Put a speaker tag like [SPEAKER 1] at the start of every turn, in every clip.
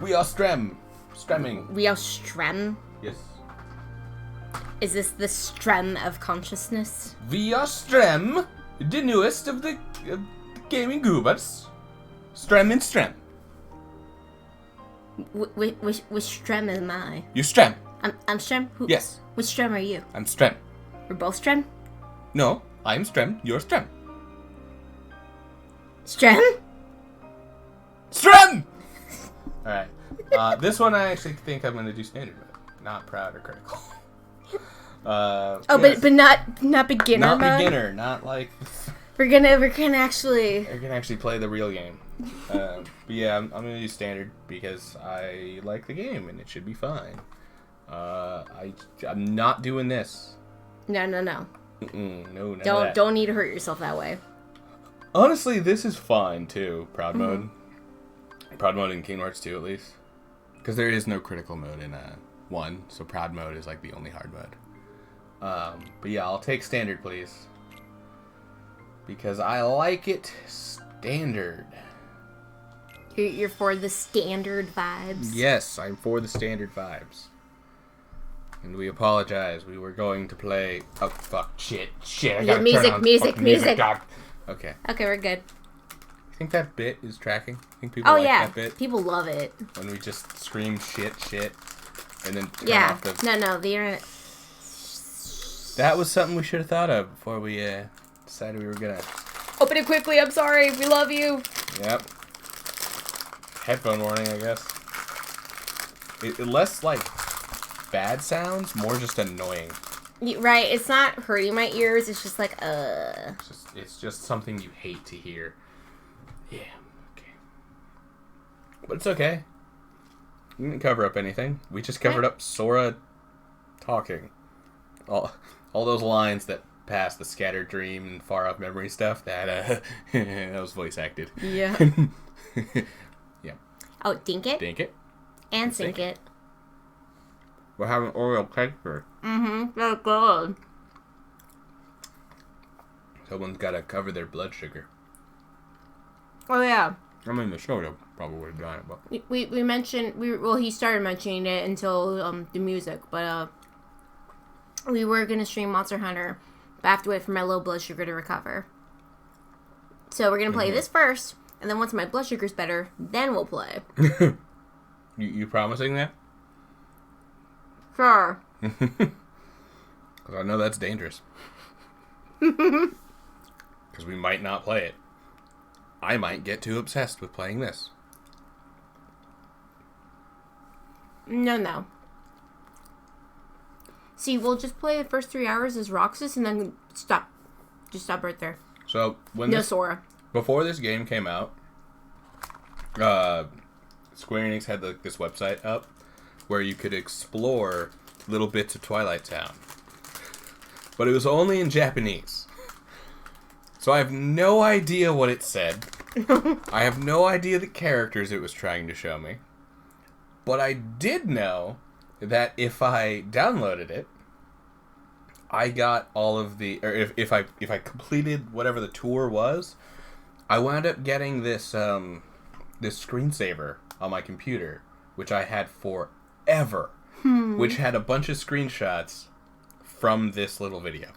[SPEAKER 1] We are stremming.
[SPEAKER 2] We are strem.
[SPEAKER 1] Yes.
[SPEAKER 2] Is this the strem of consciousness?
[SPEAKER 1] We are strem, the newest of the gaming goobers. Strem and strem.
[SPEAKER 2] Which strem am I?
[SPEAKER 1] You strem.
[SPEAKER 2] I'm strem?
[SPEAKER 1] Yes.
[SPEAKER 2] Which strem are you?
[SPEAKER 1] I'm strem.
[SPEAKER 2] We're both strem?
[SPEAKER 1] No, I'm strem, you're strem.
[SPEAKER 2] Strem?
[SPEAKER 1] Strem! Alright. This one I actually think I'm going to do standard mode. Not proud or critical.
[SPEAKER 2] Yes.
[SPEAKER 1] Yes.
[SPEAKER 2] but not beginner
[SPEAKER 1] Not
[SPEAKER 2] mode?
[SPEAKER 1] beginner, not like...
[SPEAKER 2] We're gonna actually...
[SPEAKER 1] I can actually play the real game. But yeah, I'm going to do standard because I like the game and it should be fine. I'm not doing this.
[SPEAKER 2] No.
[SPEAKER 1] No.
[SPEAKER 2] Don't need to hurt yourself that way.
[SPEAKER 1] Honestly, this is fine too. Proud mode. Proud mode in Kingdom Hearts 2 at least. Because there is no critical mode in 1, so proud mode is like the only hard mode. But yeah, I'll take standard, please. Because I like it standard.
[SPEAKER 2] You're for the standard vibes?
[SPEAKER 1] Yes, I'm for the standard vibes. And we apologize. We were going to play... Oh, fuck. Shit. I gotta
[SPEAKER 2] Music.
[SPEAKER 1] God. Okay.
[SPEAKER 2] Okay, we're good.
[SPEAKER 1] You think that bit is tracking? I think people like that bit?
[SPEAKER 2] People love it.
[SPEAKER 1] When we just scream shit, and then turn
[SPEAKER 2] Yeah.
[SPEAKER 1] off the...
[SPEAKER 2] No, the internet...
[SPEAKER 1] That was something we should have thought of before we decided we were gonna...
[SPEAKER 2] Open it quickly, I'm sorry. We love you.
[SPEAKER 1] Yep. Headphone warning, I guess. Less, like, bad sounds, more just annoying.
[SPEAKER 2] Right, it's not hurting my ears, it's just like,
[SPEAKER 1] It's just something you hate to hear. Yeah, okay. But it's okay. We didn't cover up anything. We just covered up Sora talking. All those lines that pass the scattered dream and far off memory stuff, that was voice acted.
[SPEAKER 2] Yeah.
[SPEAKER 1] Yeah.
[SPEAKER 2] Oh, dink it?
[SPEAKER 1] Dink it.
[SPEAKER 2] And sink it.
[SPEAKER 1] We're having Oreo cake here.
[SPEAKER 2] Mm-hmm, so good.
[SPEAKER 1] Someone's got to cover their blood sugar.
[SPEAKER 2] Oh, yeah.
[SPEAKER 1] I mean, the soda probably would have done it, but...
[SPEAKER 2] We mentioned... Well, he started mentioning it until the music, but we were going to stream Monster Hunter, but I have to wait for my low blood sugar to recover. So we're going to play this first, and then once my blood sugar's better, then we'll play.
[SPEAKER 1] You promising that?
[SPEAKER 2] Sure.
[SPEAKER 1] Because I know that's dangerous. Because we might not play it. I might get too obsessed with playing this.
[SPEAKER 2] No. See, we'll just play the first 3 hours as Roxas and then stop. Just stop right there.
[SPEAKER 1] So,
[SPEAKER 2] Sora.
[SPEAKER 1] Before this game came out, Square Enix had this website up where you could explore little bits of Twilight Town. But it was only in Japanese. So I have no idea what it said. I have no idea the characters it was trying to show me. But I did know that if I downloaded it, I got all of the... Or if I completed whatever the tour was, I wound up getting this screensaver on my computer, which I had forever, which had a bunch of screenshots from this little video.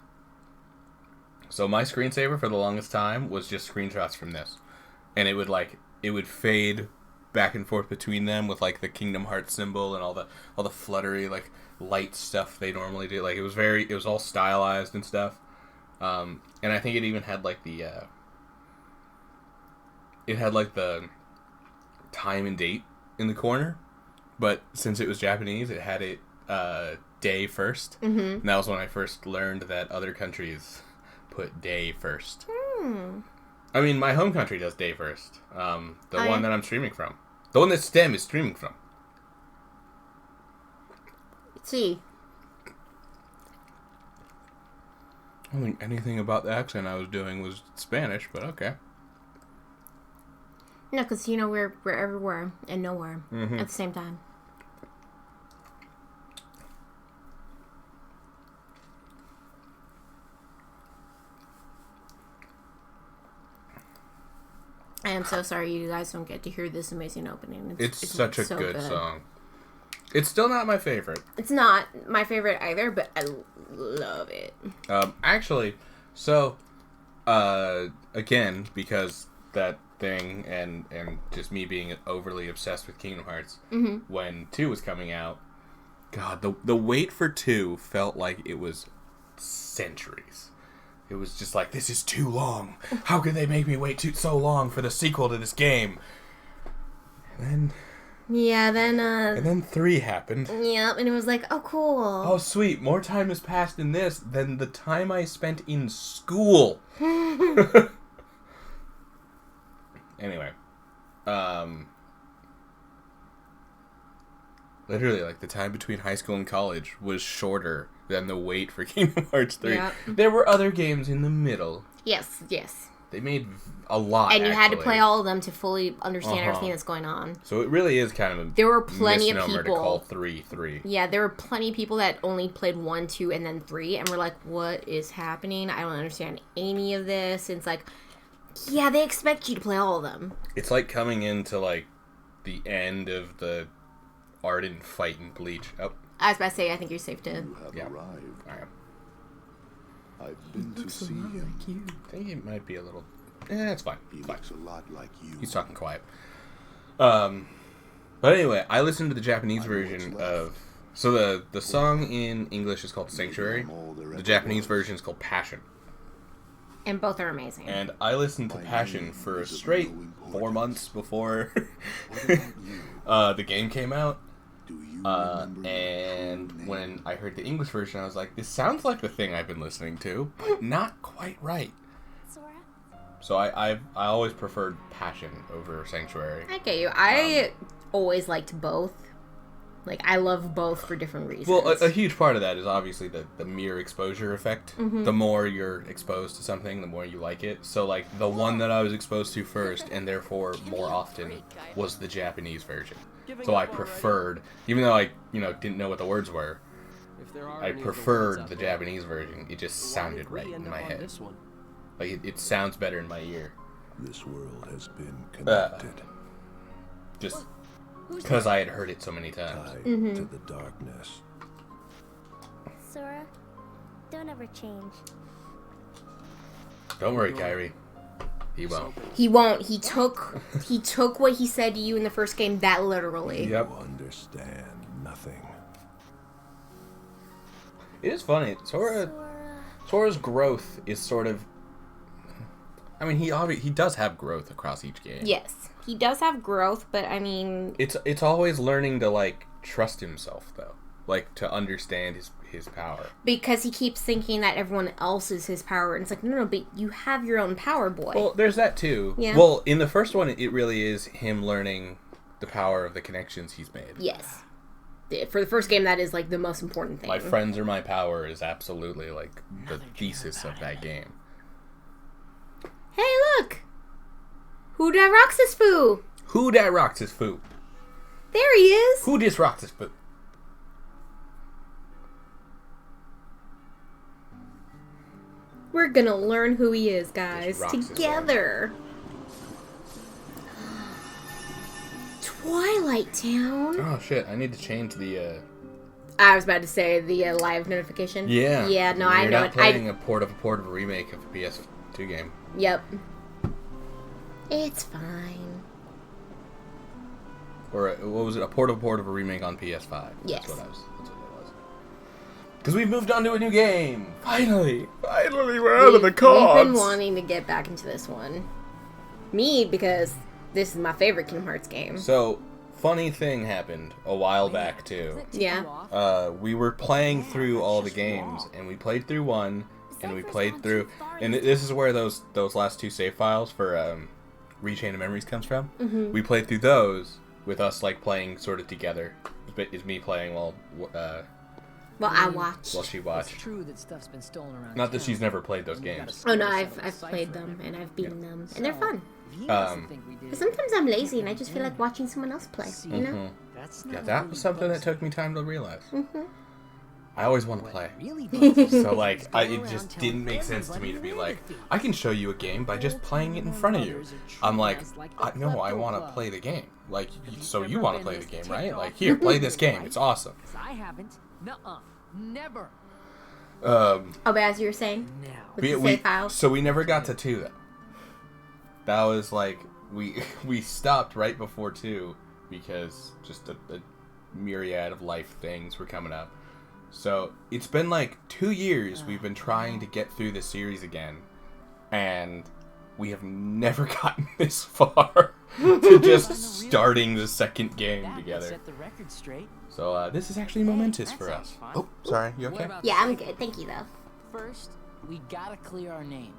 [SPEAKER 1] So my screensaver for the longest time was just screenshots from this. And it would fade back and forth between them with like the Kingdom Hearts symbol and all the fluttery like light stuff they normally do. Like it was all stylized and stuff. And I think it even had like the time and date in the corner. But since it was Japanese, it had it day first. Mm-hmm. And that was when I first learned that other countries put day first. I mean, my home country does day first. The one that I'm streaming from. The one that STEM is streaming from.
[SPEAKER 2] See.
[SPEAKER 1] I don't think anything about the accent I was doing was Spanish, but okay.
[SPEAKER 2] No, because, we're everywhere and nowhere at the same time. I am so sorry you guys don't get to hear this amazing opening.
[SPEAKER 1] It's such a so good song. It's still not my favorite.
[SPEAKER 2] It's not my favorite either, but I love it.
[SPEAKER 1] Actually, so, again, because that thing and just me being overly obsessed with Kingdom Hearts, when 2 was coming out, God, the wait for 2 felt like it was centuries. It was just like, this is too long. How could they make me wait so long for the sequel to this game? And then 3 happened.
[SPEAKER 2] Yep, and it was like, oh, cool.
[SPEAKER 1] Oh, sweet. More time has passed in this than the time I spent in school. Anyway. Literally, like, the time between high school and college was shorter than the wait for Kingdom Hearts 3. Yep. There were other games in the middle.
[SPEAKER 2] Yes.
[SPEAKER 1] They made a lot,
[SPEAKER 2] and you had to play all of them to fully understand everything that's going on.
[SPEAKER 1] So it really is kind of a
[SPEAKER 2] there were plenty of people
[SPEAKER 1] to call 3.
[SPEAKER 2] Yeah, there were plenty of people that only played 1, 2, and then 3, and were like, what is happening? I don't understand any of this. And it's like, yeah, they expect you to play all of them. It's
[SPEAKER 1] like coming into, like, the end of the Ardent fight in Bleach. Oh.
[SPEAKER 2] I was about to say, I think you're safe to...
[SPEAKER 3] You have arrived. I am. I've been to see him.
[SPEAKER 1] Like you. I think it might be a little... it's fine.
[SPEAKER 3] He looks a lot like you.
[SPEAKER 1] He's talking quiet. But anyway, I listened to the Japanese version of... So the song in English is called Sanctuary. The Japanese version is called Passion.
[SPEAKER 2] And both are amazing.
[SPEAKER 1] And I listened to Passion for a straight 4 months before the game came out. And when I heard the English version, I was like, this sounds like the thing I've been listening to, but not quite right. So I always preferred Passion over Sanctuary.
[SPEAKER 2] I get you. I always liked both. Like, I love both for different reasons.
[SPEAKER 1] Well, a huge part of that is obviously the mere exposure effect. Mm-hmm. The more you're exposed to something, the more you like it. So, like, the one that I was exposed to first, and therefore more often, was the Japanese version. So I preferred, even though I, didn't know what the words were, I preferred the Japanese version. It just sounded right in my head. Like, it sounds better in my ear.
[SPEAKER 3] This world has been connected.
[SPEAKER 1] Just because I had heard it so many times.
[SPEAKER 3] To the darkness.
[SPEAKER 4] Sora, don't ever change.
[SPEAKER 1] Don't worry, Kairi. He won't.
[SPEAKER 2] He won't. He took what he said to you in the first game that literally.
[SPEAKER 1] Yep.
[SPEAKER 3] You understand nothing.
[SPEAKER 1] It is funny. Sora's growth is sort of... I mean, he does have growth across each game.
[SPEAKER 2] Yes. He does have growth, but I mean...
[SPEAKER 1] It's always learning to, like, trust himself, though. Like, to understand his power.
[SPEAKER 2] Because he keeps thinking that everyone else is his power. And it's like, no, but you have your own power, boy.
[SPEAKER 1] Well, there's that, too.
[SPEAKER 2] Yeah.
[SPEAKER 1] Well, in the first one, it really is him learning the power of the connections he's made.
[SPEAKER 2] Yes. For the first game, that is, like, the most important thing.
[SPEAKER 1] My friends are my power is absolutely, like, the thesis of that game.
[SPEAKER 2] Hey, look! Who that rocks his foo?
[SPEAKER 1] Who that rocks his foo?
[SPEAKER 2] There he is!
[SPEAKER 1] Who dis rocks his foo?
[SPEAKER 2] We're gonna learn who he is, guys. Together. Twilight Town.
[SPEAKER 1] Oh, shit. I need to change the,
[SPEAKER 2] I was about to say the live notification.
[SPEAKER 1] Yeah.
[SPEAKER 2] Yeah, no, I know.
[SPEAKER 1] You're not playing a port of a remake of a PS2 game.
[SPEAKER 2] Yep. It's fine.
[SPEAKER 1] Or, what was it? A port of a remake on PS5.
[SPEAKER 2] Yes.
[SPEAKER 1] That's what it was. Because we've moved on to a new game. Finally, we're out of the cogs.
[SPEAKER 2] We've been wanting to get back into this one. Me, because this is my favorite Kingdom Hearts game.
[SPEAKER 1] So, funny thing happened a while back, too.
[SPEAKER 2] Yeah.
[SPEAKER 1] We were playing through all the games, and we played through one, and we played through... And this is where those last 2 save files for Rechain of Memories comes from.
[SPEAKER 2] Mm-hmm.
[SPEAKER 1] We played through those with us, like, playing sort of together. It's me playing while...
[SPEAKER 2] Well, I watched.
[SPEAKER 1] While she watched.
[SPEAKER 5] It's true that stuff's been stolen around.
[SPEAKER 1] Not that she's never played those games.
[SPEAKER 2] Oh no, I've played them and I've beaten them, and they're fun. But sometimes I'm lazy and I just feel like watching someone else play. You know?
[SPEAKER 1] Yeah, that was something that took me time to realize. I always want to play.
[SPEAKER 5] Really bugs
[SPEAKER 1] So like,
[SPEAKER 5] is
[SPEAKER 1] it
[SPEAKER 5] go around
[SPEAKER 1] just
[SPEAKER 5] telling
[SPEAKER 1] didn't make sense to me to be like,
[SPEAKER 5] everybody
[SPEAKER 1] I can show you a game by just playing it in front of you. I'm like, no, I want to play the game. Like, so you want to play the game, right? Like, here, play this game. It's awesome.
[SPEAKER 5] 'Cause I haven't. Nuh-uh. Never.
[SPEAKER 2] Oh, but as you were saying,
[SPEAKER 5] Now.
[SPEAKER 2] with the save files.
[SPEAKER 1] So we never got to 2 then. That was like, we stopped right before 2 because just a myriad of life things were coming up. So it's been like 2 years we've been trying to get through the series again, and we have never gotten this far to just starting the second game
[SPEAKER 5] That would
[SPEAKER 1] together.
[SPEAKER 5] set the record straight.
[SPEAKER 1] So this is actually momentous
[SPEAKER 5] That
[SPEAKER 1] for us.
[SPEAKER 5] sounds fun.
[SPEAKER 1] Oh, sorry, you
[SPEAKER 5] What
[SPEAKER 1] okay?
[SPEAKER 5] about
[SPEAKER 2] Yeah, I'm
[SPEAKER 5] second?
[SPEAKER 2] good. Thank you, though.
[SPEAKER 5] First, we gotta clear our names.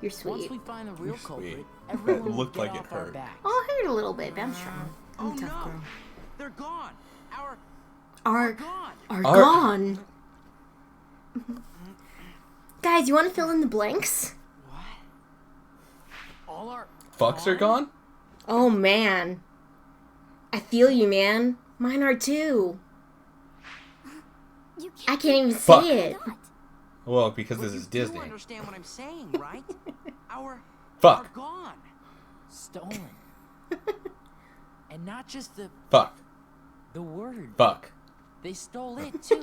[SPEAKER 2] You're
[SPEAKER 5] Once
[SPEAKER 2] sweet.
[SPEAKER 5] we find the real
[SPEAKER 1] You're
[SPEAKER 5] culprit,
[SPEAKER 1] sweet.
[SPEAKER 5] everyone will
[SPEAKER 1] Looked
[SPEAKER 5] get
[SPEAKER 1] like it
[SPEAKER 5] off our
[SPEAKER 1] hurt.
[SPEAKER 5] backs.
[SPEAKER 2] Oh, I hurt a little bit, but I'm strong. I'm a tough
[SPEAKER 6] no.
[SPEAKER 2] girl.
[SPEAKER 6] They're gone.
[SPEAKER 2] Are
[SPEAKER 6] Gone.
[SPEAKER 2] gone. Guys, you want to fill in the blanks?
[SPEAKER 6] What? All our
[SPEAKER 1] Fucks are gone?
[SPEAKER 2] Oh man, I feel you, man. Mine are too.
[SPEAKER 4] You
[SPEAKER 2] I can't even
[SPEAKER 1] Fuck.
[SPEAKER 2] say it.
[SPEAKER 1] Well, because this
[SPEAKER 6] But
[SPEAKER 1] is
[SPEAKER 6] you do
[SPEAKER 1] Disney.
[SPEAKER 6] understand what I'm saying, right? Our
[SPEAKER 1] Fuck.
[SPEAKER 6] are gone.
[SPEAKER 5] Stolen. And not just
[SPEAKER 1] Fuck.
[SPEAKER 5] the word.
[SPEAKER 1] Fuck.
[SPEAKER 5] They stole it too.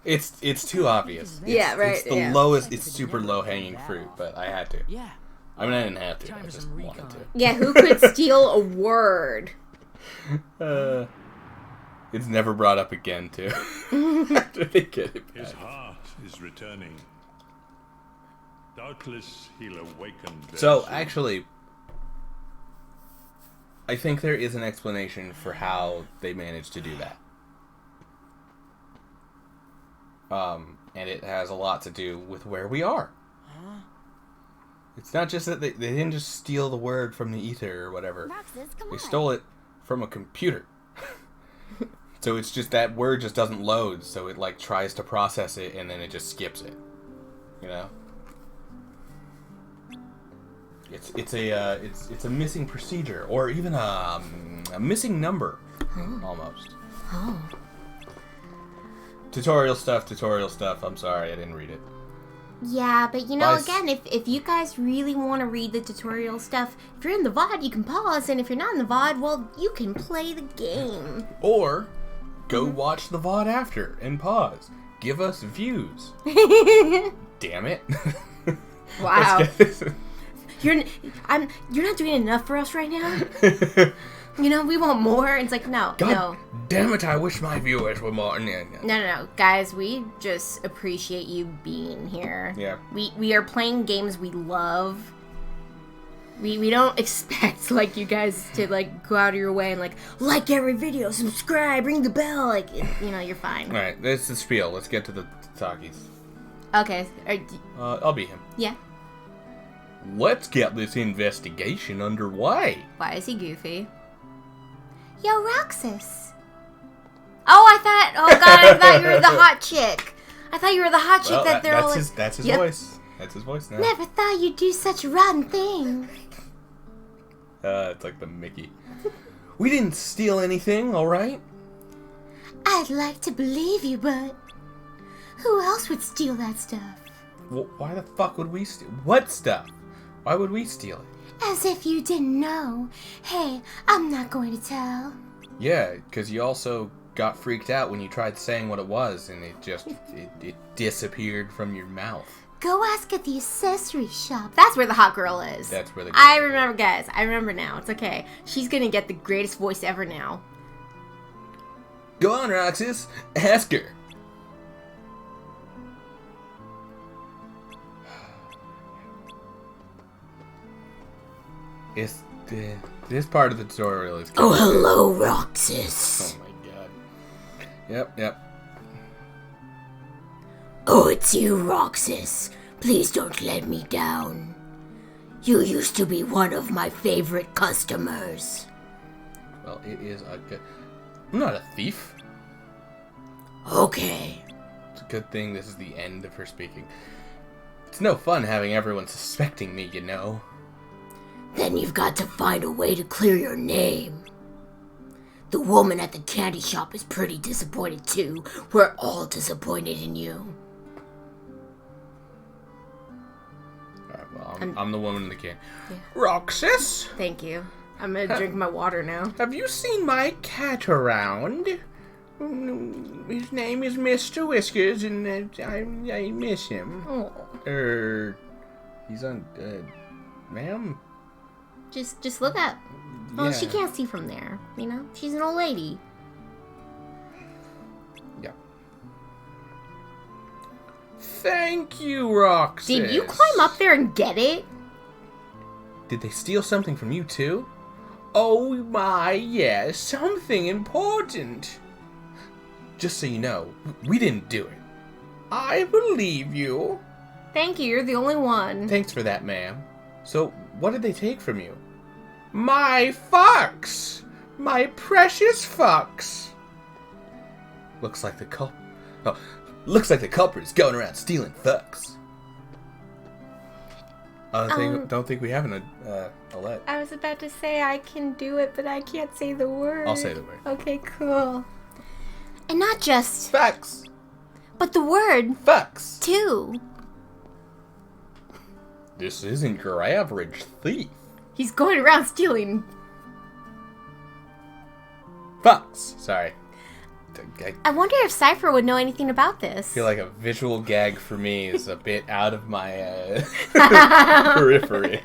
[SPEAKER 1] It's too obvious.
[SPEAKER 2] Yeah,
[SPEAKER 1] It's-
[SPEAKER 2] right,
[SPEAKER 1] It's the
[SPEAKER 2] yeah.
[SPEAKER 1] lowest. It's super low hanging fruit, but I had to.
[SPEAKER 5] Yeah.
[SPEAKER 1] I mean, I didn't have to.
[SPEAKER 5] Time
[SPEAKER 1] I
[SPEAKER 5] for
[SPEAKER 1] just
[SPEAKER 5] some
[SPEAKER 1] wanted
[SPEAKER 5] recon.
[SPEAKER 2] Yeah, who could steal a word?
[SPEAKER 1] to. It's never brought up again, too. After they get it
[SPEAKER 7] His
[SPEAKER 1] back.
[SPEAKER 7] heart is returning. Doubtless he'll awaken very
[SPEAKER 1] So,
[SPEAKER 7] soon.
[SPEAKER 1] actually, I think there is an explanation for how they managed to do that. And it has a lot to do with where we are. It's not just that they didn't just steal the word from the ether or whatever.
[SPEAKER 4] Roxas, come
[SPEAKER 1] They
[SPEAKER 4] on.
[SPEAKER 1] stole it from a computer. So it's just that word just doesn't load, so it like tries to process it and then it just skips it. You know? It's a missing procedure, or even a missing number, almost.
[SPEAKER 2] Oh.
[SPEAKER 1] Tutorial stuff. I'm sorry, I didn't read it.
[SPEAKER 2] Yeah, but you know,
[SPEAKER 1] Why s-
[SPEAKER 2] again, if you guys really want to read the tutorial stuff, if you're in the VOD, you can pause, and if you're not in the VOD, well, you can play the game.
[SPEAKER 1] Or go watch the VOD after and pause. Give us views. Damn it.
[SPEAKER 2] Wow.
[SPEAKER 1] Let's get this.
[SPEAKER 2] You're not doing enough for us right now. You know, we want more. It's like, no,
[SPEAKER 1] God
[SPEAKER 2] no.
[SPEAKER 1] damn it, I wish my viewers were more.
[SPEAKER 2] No. Guys, we just appreciate you being here.
[SPEAKER 1] Yeah.
[SPEAKER 2] We are playing games we love. We don't expect, like, you guys to, like, go out of your way and, like every video, subscribe, ring the bell. Like, you know, you're fine.
[SPEAKER 1] Alright, this is the spiel. Let's get to the talkies.
[SPEAKER 2] Okay.
[SPEAKER 1] I'll be him.
[SPEAKER 2] Yeah.
[SPEAKER 1] Let's get this investigation underway.
[SPEAKER 2] Why is he goofy? Yo, Roxas. Oh, I thought you were the hot chick. I thought you were the hot chick that they're all like,
[SPEAKER 1] that's his
[SPEAKER 2] Yep.
[SPEAKER 1] voice. That's his voice now.
[SPEAKER 2] never thought you'd do such a rotten thing.
[SPEAKER 1] It's like the Mickey. We didn't steal anything, alright?
[SPEAKER 2] I'd like to believe you, but who else would steal that stuff?
[SPEAKER 1] Why the fuck would we steal? What stuff? Why would we steal it?
[SPEAKER 2] As if you didn't know. Hey, I'm not going to tell.
[SPEAKER 1] Yeah, because you also got freaked out when you tried saying what it was, and it just it disappeared from your mouth.
[SPEAKER 2] Go ask at the accessory shop. That's where the hot girl is.
[SPEAKER 1] That's where the
[SPEAKER 2] I
[SPEAKER 1] girl is.
[SPEAKER 2] remember, guys. I remember now. It's okay. She's gonna get the greatest voice ever now.
[SPEAKER 1] Go on, Roxas. Ask her. This part of the tutorial is.
[SPEAKER 2] Oh, hello, Roxas.
[SPEAKER 1] Oh my god. Yep.
[SPEAKER 2] Oh, it's you, Roxas. Please don't let me down. You used to be one of my favorite customers.
[SPEAKER 1] Well, it is a good. I'm not a thief.
[SPEAKER 2] Okay.
[SPEAKER 1] It's a good thing this is the end of her speaking. It's no fun having everyone suspecting me, you know.
[SPEAKER 2] Then you've got to find a way to clear your name. The woman at the candy shop is pretty disappointed too. We're all disappointed in you.
[SPEAKER 1] Alright, well, I'm the woman in the can.
[SPEAKER 2] Yeah.
[SPEAKER 1] Roxas,
[SPEAKER 2] Thank you. I'm gonna drink my water now.
[SPEAKER 1] have you seen my cat around? His name is Mr. Whiskers, and I miss him.
[SPEAKER 2] Oh.
[SPEAKER 1] He's on, ma'am?
[SPEAKER 2] Just look up. Oh, she
[SPEAKER 1] Yeah.
[SPEAKER 2] can't see from there. You know, she's an old lady.
[SPEAKER 1] Yeah. Thank you, Roxas.
[SPEAKER 2] Did you climb up there and get it?
[SPEAKER 1] Did they steal something from you, too? Oh my, yes, something important. Just so you know, we didn't do it. I believe you.
[SPEAKER 2] Thank you, you're the only one.
[SPEAKER 1] Thanks for that, ma'am. So, what did they take from you? My fox! My precious fox! Looks like the culprit's going around stealing fox. Don't think we have an Alette.
[SPEAKER 2] I was about to say I can do it, but I can't say the word.
[SPEAKER 1] I'll say the word.
[SPEAKER 2] Okay, cool. And not just,
[SPEAKER 1] Fox!
[SPEAKER 2] but the word,
[SPEAKER 1] Fox!
[SPEAKER 2] too.
[SPEAKER 1] This isn't your average thief.
[SPEAKER 2] He's going around stealing.
[SPEAKER 1] Fox! Sorry.
[SPEAKER 2] I wonder if Cypher would know anything about this.
[SPEAKER 1] I feel like a visual gag for me is a bit out of my periphery.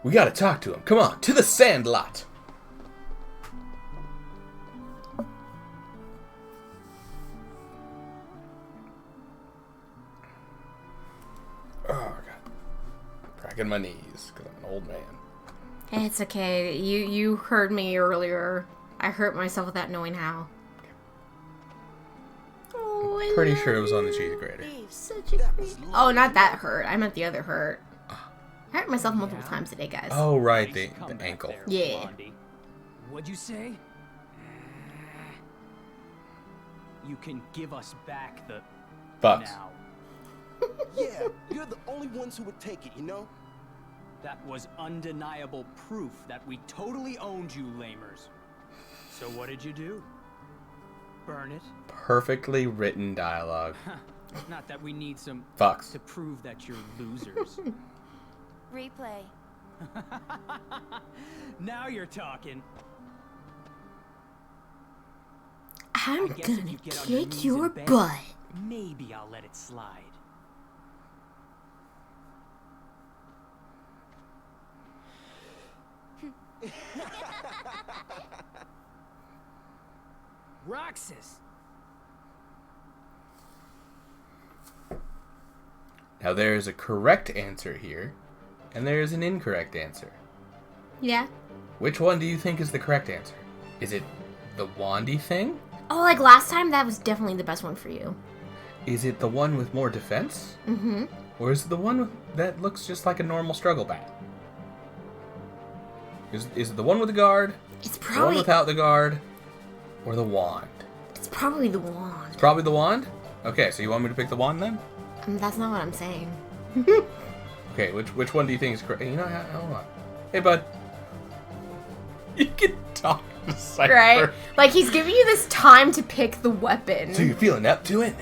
[SPEAKER 1] We gotta talk to him. Come on, to the sand lot. Oh, God. Cracking my knees because I'm an old man.
[SPEAKER 2] It's okay. You heard me earlier. I hurt myself without knowing how. Oh, I
[SPEAKER 1] Pretty
[SPEAKER 2] love
[SPEAKER 1] sure it was on the
[SPEAKER 2] you.
[SPEAKER 1] cheese grater.
[SPEAKER 2] Such a great... Oh, not that hurt. I meant the other hurt. I hurt myself multiple times today, guys.
[SPEAKER 1] Oh, right, the
[SPEAKER 5] Come back
[SPEAKER 1] ankle.
[SPEAKER 5] there,
[SPEAKER 2] Yeah.
[SPEAKER 5] Blondie. What'd you say? You can give us back the
[SPEAKER 1] Fox.
[SPEAKER 5] now.
[SPEAKER 8] Yeah, you're the only ones who would take it, you know?
[SPEAKER 5] That was undeniable proof that we totally owned you, lamers. So what did you do? Burn it?
[SPEAKER 1] Perfectly written dialogue.
[SPEAKER 5] Not that we need some
[SPEAKER 1] Fox.
[SPEAKER 5] to prove that you're losers.
[SPEAKER 4] Replay.
[SPEAKER 5] Now you're talking.
[SPEAKER 2] I'm
[SPEAKER 5] I guess if
[SPEAKER 2] gonna
[SPEAKER 5] you get on your
[SPEAKER 2] kick
[SPEAKER 5] knees
[SPEAKER 2] your
[SPEAKER 5] in bed,
[SPEAKER 2] butt.
[SPEAKER 5] Maybe I'll let it slide. Roxas!
[SPEAKER 1] Now there is a correct answer here, and there is an incorrect answer.
[SPEAKER 2] Yeah.
[SPEAKER 1] Which one do you think is the correct answer? Is it the wandy thing?
[SPEAKER 2] Oh, like last time, that was definitely the best one for you.
[SPEAKER 1] Is it the one with more defense?
[SPEAKER 2] Mm-hmm.
[SPEAKER 1] Or is it the one that looks just like a normal struggle bat? Is it the one with the guard,
[SPEAKER 2] It's
[SPEAKER 1] the one
[SPEAKER 2] probably
[SPEAKER 1] without the guard, or the wand?
[SPEAKER 2] it's probably the wand.
[SPEAKER 1] It's probably the wand? Okay, so you want me to pick the wand then?
[SPEAKER 2] That's not what I'm saying.
[SPEAKER 1] Okay, which one do you think is correct? You know, hold on. Hey, bud. You can talk to Cypher.
[SPEAKER 2] Right? Like he's giving you this time to pick the weapon.
[SPEAKER 1] So you're feeling up to it?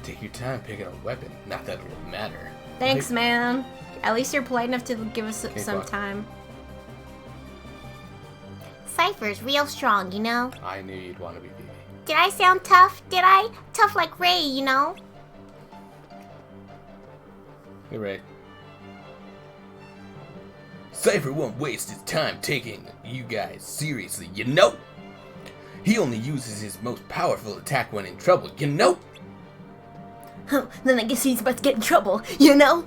[SPEAKER 1] Take your time picking a weapon. Not that it will matter.
[SPEAKER 2] Thanks,
[SPEAKER 1] Like-
[SPEAKER 2] man. At least you're polite enough to give us some
[SPEAKER 1] Buck.
[SPEAKER 2] time. Cypher's real strong, you know?
[SPEAKER 1] I knew you'd want to be Vivi.
[SPEAKER 2] Did I sound tough? Did I? Tough like Ray, you know?
[SPEAKER 1] Hey, Ray. Cypher won't waste his time taking you guys seriously, you know? He only uses his most powerful attack when in trouble, you know?
[SPEAKER 2] Then I guess he's about to get in trouble, you know?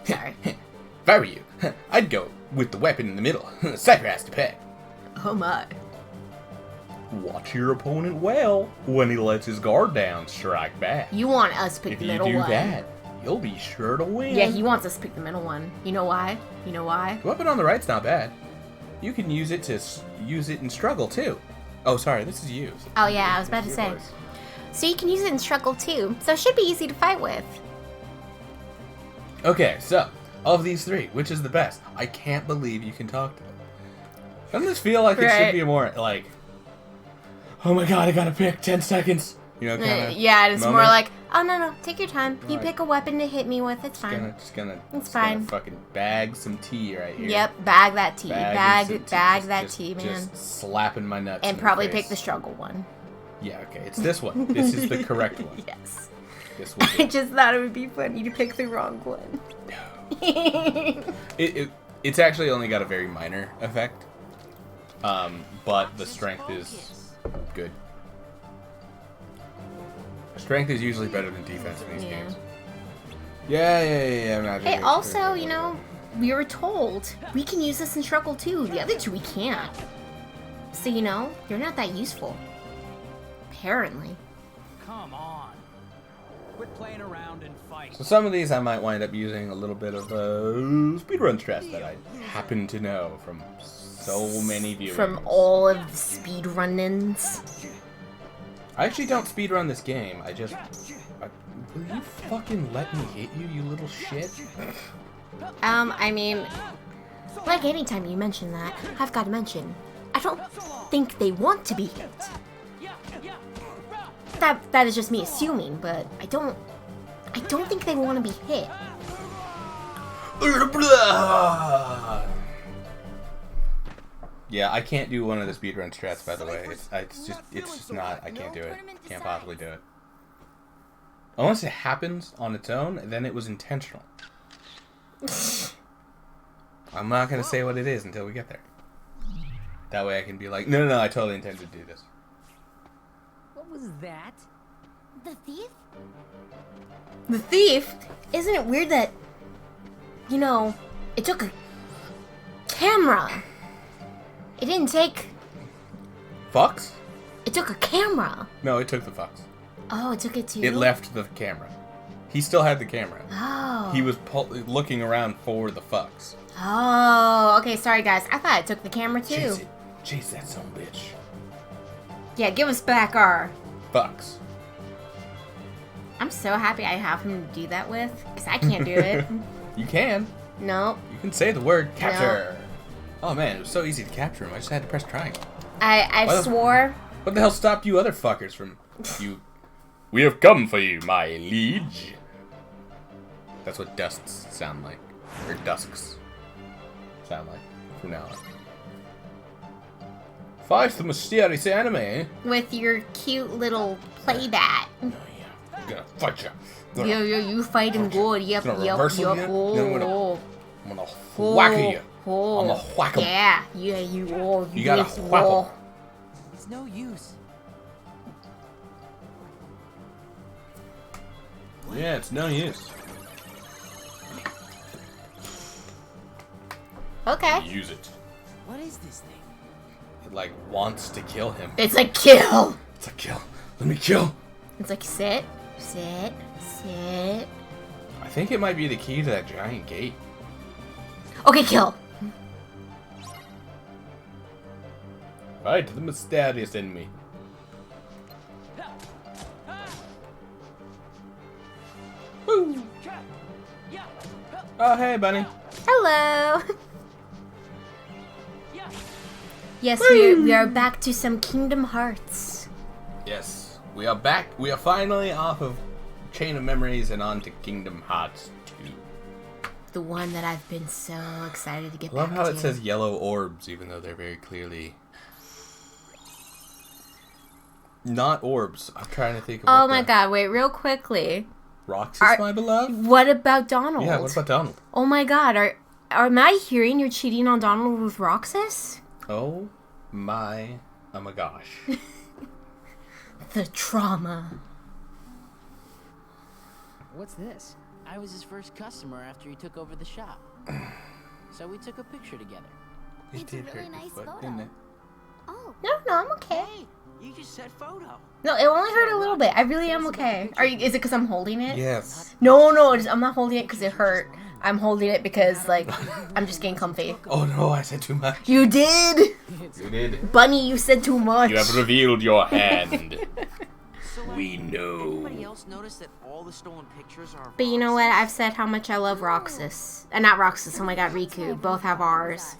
[SPEAKER 2] Sorry.
[SPEAKER 1] If I were you, I'd go with the weapon in the middle. Cypher has to pay.
[SPEAKER 2] Oh my.
[SPEAKER 1] Watch your opponent well. When he lets his guard down, strike back.
[SPEAKER 2] You want us to pick
[SPEAKER 1] If
[SPEAKER 2] the
[SPEAKER 1] you
[SPEAKER 2] middle
[SPEAKER 1] do
[SPEAKER 2] one.
[SPEAKER 1] that, you'll be sure to win.
[SPEAKER 2] Yeah, he wants us to pick the middle one. You know why? You know why?
[SPEAKER 1] The weapon on the right's not bad. You can use it to use it in struggle too. Oh, sorry, this is you.
[SPEAKER 2] Oh yeah, I was about to say. So you can use it in struggle too. So it should be easy to fight with.
[SPEAKER 1] Okay, so of these three, which is the best? I can't believe you can talk to them. Doesn't this feel like it
[SPEAKER 2] Right.
[SPEAKER 1] should be more like, oh my god, I gotta pick 10 seconds. You know, kind of.
[SPEAKER 2] Yeah, it's more
[SPEAKER 1] moment.
[SPEAKER 2] like, oh no, take your time. You
[SPEAKER 1] Right.
[SPEAKER 2] pick a weapon to hit me with. It's fine.
[SPEAKER 1] Just gonna
[SPEAKER 2] fine.
[SPEAKER 1] fucking bag some tea right here.
[SPEAKER 2] Yep, bag that tea.
[SPEAKER 1] Bag
[SPEAKER 2] Bag
[SPEAKER 1] some
[SPEAKER 2] that
[SPEAKER 1] tea.
[SPEAKER 2] tea, man.
[SPEAKER 1] Just slapping my nuts.
[SPEAKER 2] And
[SPEAKER 1] in
[SPEAKER 2] probably
[SPEAKER 1] the
[SPEAKER 2] pick
[SPEAKER 1] face.
[SPEAKER 2] the struggle one.
[SPEAKER 1] Yeah, okay, it's this one. This is the correct one.
[SPEAKER 2] Yes.
[SPEAKER 1] This one.
[SPEAKER 2] I just thought it would be funny to pick the wrong one.
[SPEAKER 1] It's actually only got a very minor effect, but the strength is good. Strength is usually better than defense in these
[SPEAKER 2] Yeah.
[SPEAKER 1] games. Yeah. I'm not
[SPEAKER 2] Hey, also, you know, we were told we can use this in struggle too. The other two we can't. So, you know, you're not that useful. Apparently.
[SPEAKER 5] Come on. Quit playing around and fight.
[SPEAKER 1] So some of these I might wind up using a little bit of speedrun strats that I happen to know from so many viewers.
[SPEAKER 2] From all of the speed run-ins.
[SPEAKER 1] I actually don't speedrun this game. Will you fucking let me hit you, you little shit?
[SPEAKER 2] I mean, like anytime you mention that, I've got to mention, I don't think they want to be hit. That is just me assuming, but I don't think they want to be hit.
[SPEAKER 1] Yeah, I can't do one of the speedrun strats, by the way. It's just not, I can't do it. Can't possibly do it. Unless it happens on its own, then it was intentional. I'm not going to say what it is until we get there. That way I can be like, no, I totally intended to do this.
[SPEAKER 6] What was that?
[SPEAKER 4] The thief?
[SPEAKER 2] The thief? Isn't it weird that, you know, it took a camera? It didn't take...
[SPEAKER 1] Fox?
[SPEAKER 2] It took a camera.
[SPEAKER 1] No, it took the fox.
[SPEAKER 2] Oh, it took it too?
[SPEAKER 1] It left the camera. He still had the camera.
[SPEAKER 2] Oh.
[SPEAKER 1] He was looking around for the fox.
[SPEAKER 2] Oh, okay, sorry guys. I thought it took the camera too.
[SPEAKER 1] Chase that son of a bitch.
[SPEAKER 2] Yeah, give us back our...
[SPEAKER 1] Fox.
[SPEAKER 2] I'm so happy I have him to do that with, because I can't do it.
[SPEAKER 1] You can.
[SPEAKER 2] Nope.
[SPEAKER 1] You can say the word capture. Oh man, it was so easy to capture him. I just had to press triangle.
[SPEAKER 2] I swore...
[SPEAKER 1] What the hell stopped you other fuckers from you? We have come for you, my liege. That's what dusts sound like. Or dusks sound like from now on. Fight the mysterious enemy.
[SPEAKER 2] With your cute little play bat.
[SPEAKER 1] I'm gonna fight you.
[SPEAKER 2] You fighting good. Yep.
[SPEAKER 1] Gonna reverse him again? Then I'm gonna whack you. I'm gonna whack him.
[SPEAKER 2] Yeah, you
[SPEAKER 1] gotta whack him.
[SPEAKER 6] It's no use.
[SPEAKER 1] Yeah, it's no use.
[SPEAKER 2] Okay.
[SPEAKER 1] Use it.
[SPEAKER 6] What is this thing?
[SPEAKER 1] It like wants to kill him.
[SPEAKER 2] It's a kill.
[SPEAKER 1] It's a kill. Let me kill.
[SPEAKER 2] It's like sit.
[SPEAKER 1] I think it might be the key to that giant gate.
[SPEAKER 2] Okay, kill.
[SPEAKER 1] Fight the mysterious enemy. Woo! Oh, hey, bunny.
[SPEAKER 2] Hello. Yes, we are back to some Kingdom Hearts.
[SPEAKER 1] Yes, we are back. We are finally off of Chain of Memories and on to Kingdom Hearts 2.
[SPEAKER 2] The one that I've been so excited to get
[SPEAKER 1] I love
[SPEAKER 2] back
[SPEAKER 1] how
[SPEAKER 2] to.
[SPEAKER 1] it says yellow orbs, even though they're very clearly not orbs. I'm trying to think of
[SPEAKER 2] Oh my god, wait, real quickly.
[SPEAKER 1] Roxas, my beloved?
[SPEAKER 2] What about Donald?
[SPEAKER 1] Yeah, what about Donald?
[SPEAKER 2] Oh my god, am I hearing you're cheating on Donald with Roxas?
[SPEAKER 1] Oh my gosh.
[SPEAKER 2] The trauma.
[SPEAKER 6] What's this? I was his first customer after he took over the shop. So we took a picture together.
[SPEAKER 1] It
[SPEAKER 4] It's a
[SPEAKER 1] did
[SPEAKER 4] really
[SPEAKER 1] hurt your
[SPEAKER 4] nice
[SPEAKER 1] foot,
[SPEAKER 4] photo.
[SPEAKER 1] didn't it?
[SPEAKER 4] Oh,
[SPEAKER 2] No, I'm okay.
[SPEAKER 6] Hey, you just said photo.
[SPEAKER 2] No, it only hurt a little bit. I really am okay. Is it because I'm holding it?
[SPEAKER 1] Yes.
[SPEAKER 2] No, I'm not holding it because it hurt. I'm holding it because, like, I'm just getting comfy.
[SPEAKER 1] Oh no, I said too much.
[SPEAKER 2] You did!
[SPEAKER 1] You did.
[SPEAKER 2] Bunny, you said too much.
[SPEAKER 1] You have revealed your hand.
[SPEAKER 6] So,
[SPEAKER 1] We know.
[SPEAKER 6] Anybody else notice that all the stolen pictures are?
[SPEAKER 2] But you know what? I've said how much I love Roxas. Not Roxas, oh my god, Riku. Both have R's.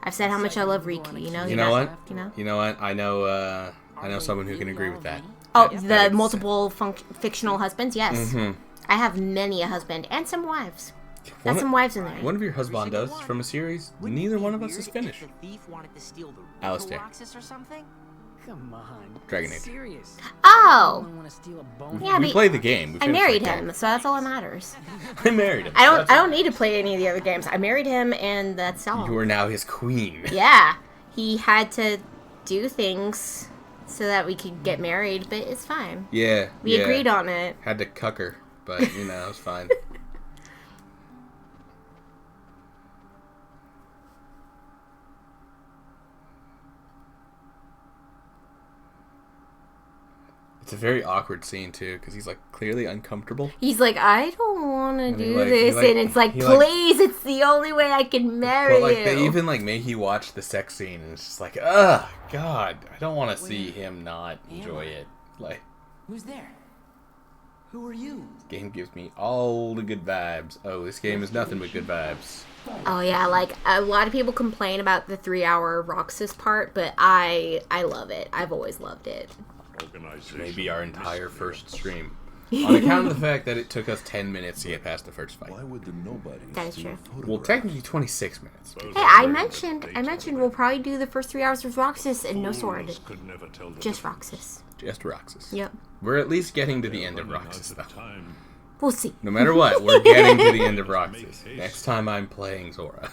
[SPEAKER 2] I've said how much I love Riki. You know.
[SPEAKER 1] You know what?
[SPEAKER 2] You know.
[SPEAKER 1] You know what? I know someone who can agree with that.
[SPEAKER 2] Oh,
[SPEAKER 1] That-
[SPEAKER 2] the
[SPEAKER 1] that is-
[SPEAKER 2] multiple fictional husbands. Yes,
[SPEAKER 1] Mhm.
[SPEAKER 2] I have many a husband and some wives.
[SPEAKER 1] One
[SPEAKER 2] Got
[SPEAKER 1] of-
[SPEAKER 2] some wives in there.
[SPEAKER 1] One of your husbandos from a series, neither one of us is finished.
[SPEAKER 6] The thief wanted to steal the
[SPEAKER 1] Alistair.
[SPEAKER 6] Roxas or something?
[SPEAKER 5] Come on.
[SPEAKER 1] Dragon Age.
[SPEAKER 5] Serious.
[SPEAKER 2] Oh,
[SPEAKER 5] Want to steal a bone?
[SPEAKER 2] yeah,
[SPEAKER 1] We
[SPEAKER 2] but
[SPEAKER 1] played the game. We
[SPEAKER 2] I
[SPEAKER 1] finished
[SPEAKER 2] married
[SPEAKER 1] the game.
[SPEAKER 2] him, so that's all that matters.
[SPEAKER 1] I married him.
[SPEAKER 2] I don't need to play any of the other games. I married him, and that's all.
[SPEAKER 1] You are now his queen.
[SPEAKER 2] Yeah, he had to do things so that we could get married, but it's fine.
[SPEAKER 1] Yeah.
[SPEAKER 2] We
[SPEAKER 1] yeah.
[SPEAKER 2] agreed on it.
[SPEAKER 1] Had to cuck her, but you know, it's fine. It's a very awkward scene too, because he's like clearly uncomfortable.
[SPEAKER 2] He's like, I don't want to
[SPEAKER 1] And he
[SPEAKER 2] do
[SPEAKER 1] like- he
[SPEAKER 2] this,
[SPEAKER 1] like-
[SPEAKER 2] and it's like,
[SPEAKER 1] he like-
[SPEAKER 2] please, it's the only way I can marry
[SPEAKER 1] But like
[SPEAKER 2] you.
[SPEAKER 1] they even like make you watch the sex scene, and it's just like, ugh, God, I don't want to see him not enjoy it. Like,
[SPEAKER 6] Who's there?
[SPEAKER 5] Who are you?
[SPEAKER 1] this game gives me all the good vibes. Oh, this game is nothing but good vibes.
[SPEAKER 2] Oh yeah, like a lot of people complain about the 3-hour Roxas part, but I love it. I've always loved it.
[SPEAKER 7] Organization.
[SPEAKER 1] Maybe our entire first stream. On account of the fact that it took us 10 minutes to get past the first fight.
[SPEAKER 3] Why would the nobody
[SPEAKER 2] That is
[SPEAKER 3] steal
[SPEAKER 2] true.
[SPEAKER 3] photographs?
[SPEAKER 1] Well, technically 26 minutes.
[SPEAKER 2] Hey, I mentioned we'll probably do the first 3 hours with Roxas and no sword.
[SPEAKER 7] Could never tell the
[SPEAKER 2] Just
[SPEAKER 7] difference.
[SPEAKER 2] Roxas.
[SPEAKER 1] Just Roxas.
[SPEAKER 2] Yep.
[SPEAKER 1] We're at least getting to the end of
[SPEAKER 7] Running
[SPEAKER 1] Roxas,
[SPEAKER 7] out
[SPEAKER 1] though.
[SPEAKER 7] of time.
[SPEAKER 2] We'll see.
[SPEAKER 1] No matter what, we're getting to the end of Roxas. Next time I'm playing Zora.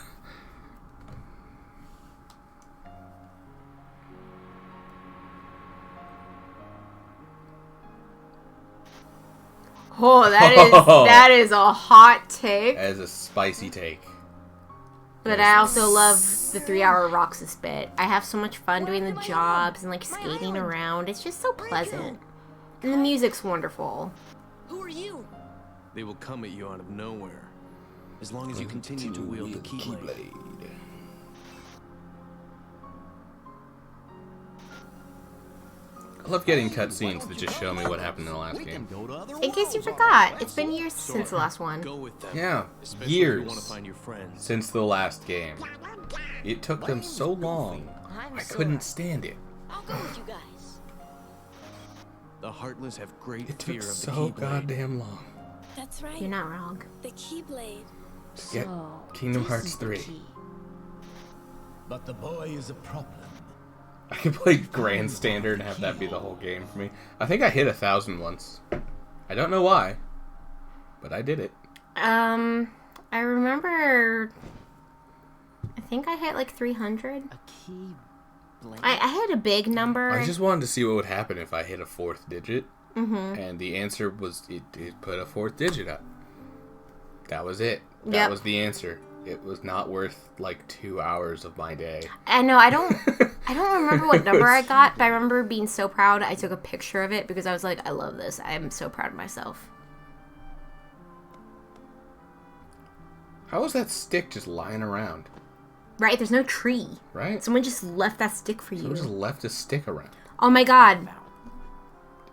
[SPEAKER 2] Oh, that is a hot take.
[SPEAKER 1] As a spicy take.
[SPEAKER 2] But I also love the 3-hour Roxas bit. I have so much fun doing the jobs and like skating around. It's just so pleasant. And the music's wonderful.
[SPEAKER 4] Who are you?
[SPEAKER 8] They will come at you out of nowhere. As long as you continue to wield the Keyblade.
[SPEAKER 1] I love getting cutscenes that just show me what happened in the last game.
[SPEAKER 2] In case you forgot, it's been years since the last one.
[SPEAKER 8] Go with them.
[SPEAKER 1] Yeah,
[SPEAKER 8] Especially if you want to
[SPEAKER 1] years
[SPEAKER 8] find your friends.
[SPEAKER 1] since the last game. It took them so long. I couldn't stand it.
[SPEAKER 4] I'll go with you guys.
[SPEAKER 8] The Heartless have great
[SPEAKER 1] It
[SPEAKER 8] fear
[SPEAKER 1] took
[SPEAKER 8] of the
[SPEAKER 1] so
[SPEAKER 8] Keyblade.
[SPEAKER 1] goddamn long.
[SPEAKER 4] That's right.
[SPEAKER 2] You're not wrong.
[SPEAKER 4] The Keyblade.
[SPEAKER 1] To get Kingdom Hearts 3.
[SPEAKER 9] But the boy is a problem.
[SPEAKER 1] I could play Grandstander and have that be the whole game for me. I think I hit 1,000 once. I don't know why, but I did it.
[SPEAKER 2] I remember. I think I hit like 300.
[SPEAKER 6] A key blade?
[SPEAKER 2] I had a big number.
[SPEAKER 1] I just wanted to see what would happen if I hit a 4th digit.
[SPEAKER 2] Mm-hmm.
[SPEAKER 1] And the answer was it put a 4th digit up. That was it. That
[SPEAKER 2] Yep.
[SPEAKER 1] was the answer. It was not worth like 2 hours of my day.
[SPEAKER 2] I know. I don't remember what number I got, but I remember being so proud. I took a picture of it because I was like, I love this. I am so proud of myself.
[SPEAKER 1] How is that stick just lying around?
[SPEAKER 2] Right? There's no tree.
[SPEAKER 1] Right?
[SPEAKER 2] Someone just left that stick for
[SPEAKER 1] Someone just
[SPEAKER 2] you.
[SPEAKER 1] left a stick around.
[SPEAKER 2] Oh my god.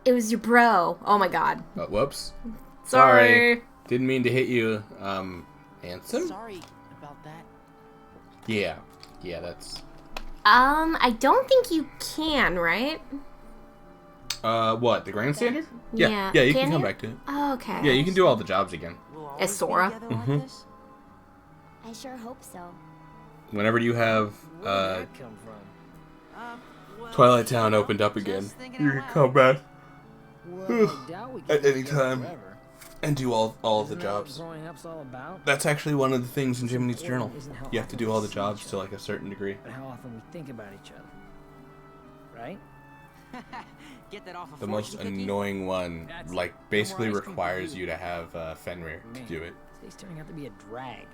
[SPEAKER 2] It was your bro. Oh my god.
[SPEAKER 1] Oh, whoops.
[SPEAKER 2] Sorry.
[SPEAKER 1] Didn't mean to hit you. Ansem?
[SPEAKER 6] Sorry about that.
[SPEAKER 1] Yeah. Yeah, that's...
[SPEAKER 2] I don't think you can, right?
[SPEAKER 1] What? The Grandstander?
[SPEAKER 2] Yeah.
[SPEAKER 1] Yeah, you
[SPEAKER 2] Can
[SPEAKER 1] can come
[SPEAKER 2] you?
[SPEAKER 1] back to it.
[SPEAKER 2] Oh, okay.
[SPEAKER 1] Yeah, you can do all the jobs again.
[SPEAKER 6] We'll
[SPEAKER 2] As
[SPEAKER 6] always be
[SPEAKER 2] Sora.
[SPEAKER 6] together like
[SPEAKER 1] Mhm.
[SPEAKER 6] this?
[SPEAKER 4] I sure hope so.
[SPEAKER 1] Whenever you have,
[SPEAKER 5] Where did that come from?
[SPEAKER 6] Well,
[SPEAKER 1] Twilight Town opened up again,
[SPEAKER 6] just thinking
[SPEAKER 1] you
[SPEAKER 6] out
[SPEAKER 1] can
[SPEAKER 6] loud.
[SPEAKER 1] come back
[SPEAKER 5] Well, I doubt we can
[SPEAKER 1] At
[SPEAKER 5] be
[SPEAKER 1] any
[SPEAKER 5] together
[SPEAKER 1] time.
[SPEAKER 5] forever.
[SPEAKER 1] and do all of the
[SPEAKER 5] Isn't that what
[SPEAKER 1] jobs.
[SPEAKER 5] growing up's all about?
[SPEAKER 1] That's actually one of the things in Jiminy's journal.
[SPEAKER 5] Isn't how
[SPEAKER 1] You have to
[SPEAKER 5] often
[SPEAKER 1] do
[SPEAKER 5] we
[SPEAKER 1] all the
[SPEAKER 5] see
[SPEAKER 1] jobs
[SPEAKER 5] each
[SPEAKER 1] to
[SPEAKER 5] other,
[SPEAKER 1] like a certain degree.
[SPEAKER 5] but how often we think about each other. Right?
[SPEAKER 6] Get that off a
[SPEAKER 1] The
[SPEAKER 6] fortune
[SPEAKER 1] most
[SPEAKER 6] cookie?
[SPEAKER 1] annoying one,
[SPEAKER 5] That's
[SPEAKER 1] like, basically
[SPEAKER 5] more ice cream for
[SPEAKER 1] requires
[SPEAKER 5] you.
[SPEAKER 1] you to have Fenrir to
[SPEAKER 5] Man,
[SPEAKER 1] do it.
[SPEAKER 5] Today's turning out to be a drag.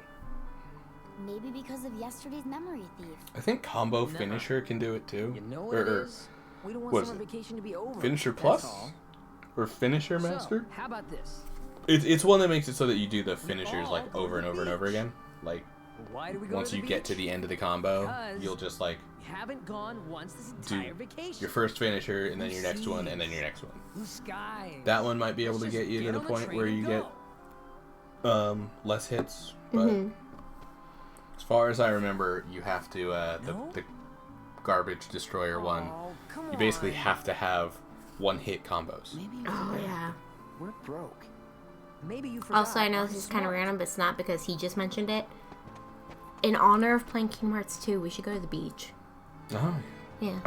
[SPEAKER 4] Maybe because of yesterday's memory thief.
[SPEAKER 1] I think Combo
[SPEAKER 5] Nah.
[SPEAKER 1] Finisher can do it too.
[SPEAKER 5] You know what it is? We don't want
[SPEAKER 1] what is
[SPEAKER 5] summer
[SPEAKER 1] it?
[SPEAKER 5] vacation to be over.
[SPEAKER 1] Finisher
[SPEAKER 5] that's
[SPEAKER 1] Plus?
[SPEAKER 5] all.
[SPEAKER 1] Or Finisher Master?
[SPEAKER 5] So, how about this?
[SPEAKER 1] It's one that makes it so that you do the finishers like over and over and over again. Like
[SPEAKER 5] Why do we go
[SPEAKER 1] once
[SPEAKER 5] to
[SPEAKER 1] you
[SPEAKER 5] the
[SPEAKER 1] get to
[SPEAKER 5] beach?
[SPEAKER 1] the end of the combo,
[SPEAKER 5] Because
[SPEAKER 1] you'll just like
[SPEAKER 5] We haven't gone once this
[SPEAKER 1] do
[SPEAKER 5] entire vacation.
[SPEAKER 1] your first finisher and then your next one and then your next one.
[SPEAKER 5] Blue skies.
[SPEAKER 1] That one might be able
[SPEAKER 5] Let's
[SPEAKER 1] to
[SPEAKER 5] just
[SPEAKER 1] get you to the
[SPEAKER 5] on
[SPEAKER 1] point
[SPEAKER 5] train
[SPEAKER 1] where
[SPEAKER 5] and
[SPEAKER 1] you
[SPEAKER 5] go.
[SPEAKER 1] get less hits, but
[SPEAKER 2] Mhm.
[SPEAKER 1] As far as I remember, you have to, the garbage destroyer one, you basically have to have one-hit combos.
[SPEAKER 6] Maybe you
[SPEAKER 2] Oh,
[SPEAKER 6] forgot.
[SPEAKER 2] yeah.
[SPEAKER 6] We're broke.
[SPEAKER 5] Maybe you forgot.
[SPEAKER 2] Also, I know this is kind of random, but it's not because he just mentioned it. In honor of playing Kingdom Hearts 2, we should go to the beach.
[SPEAKER 1] Oh,
[SPEAKER 2] Yeah.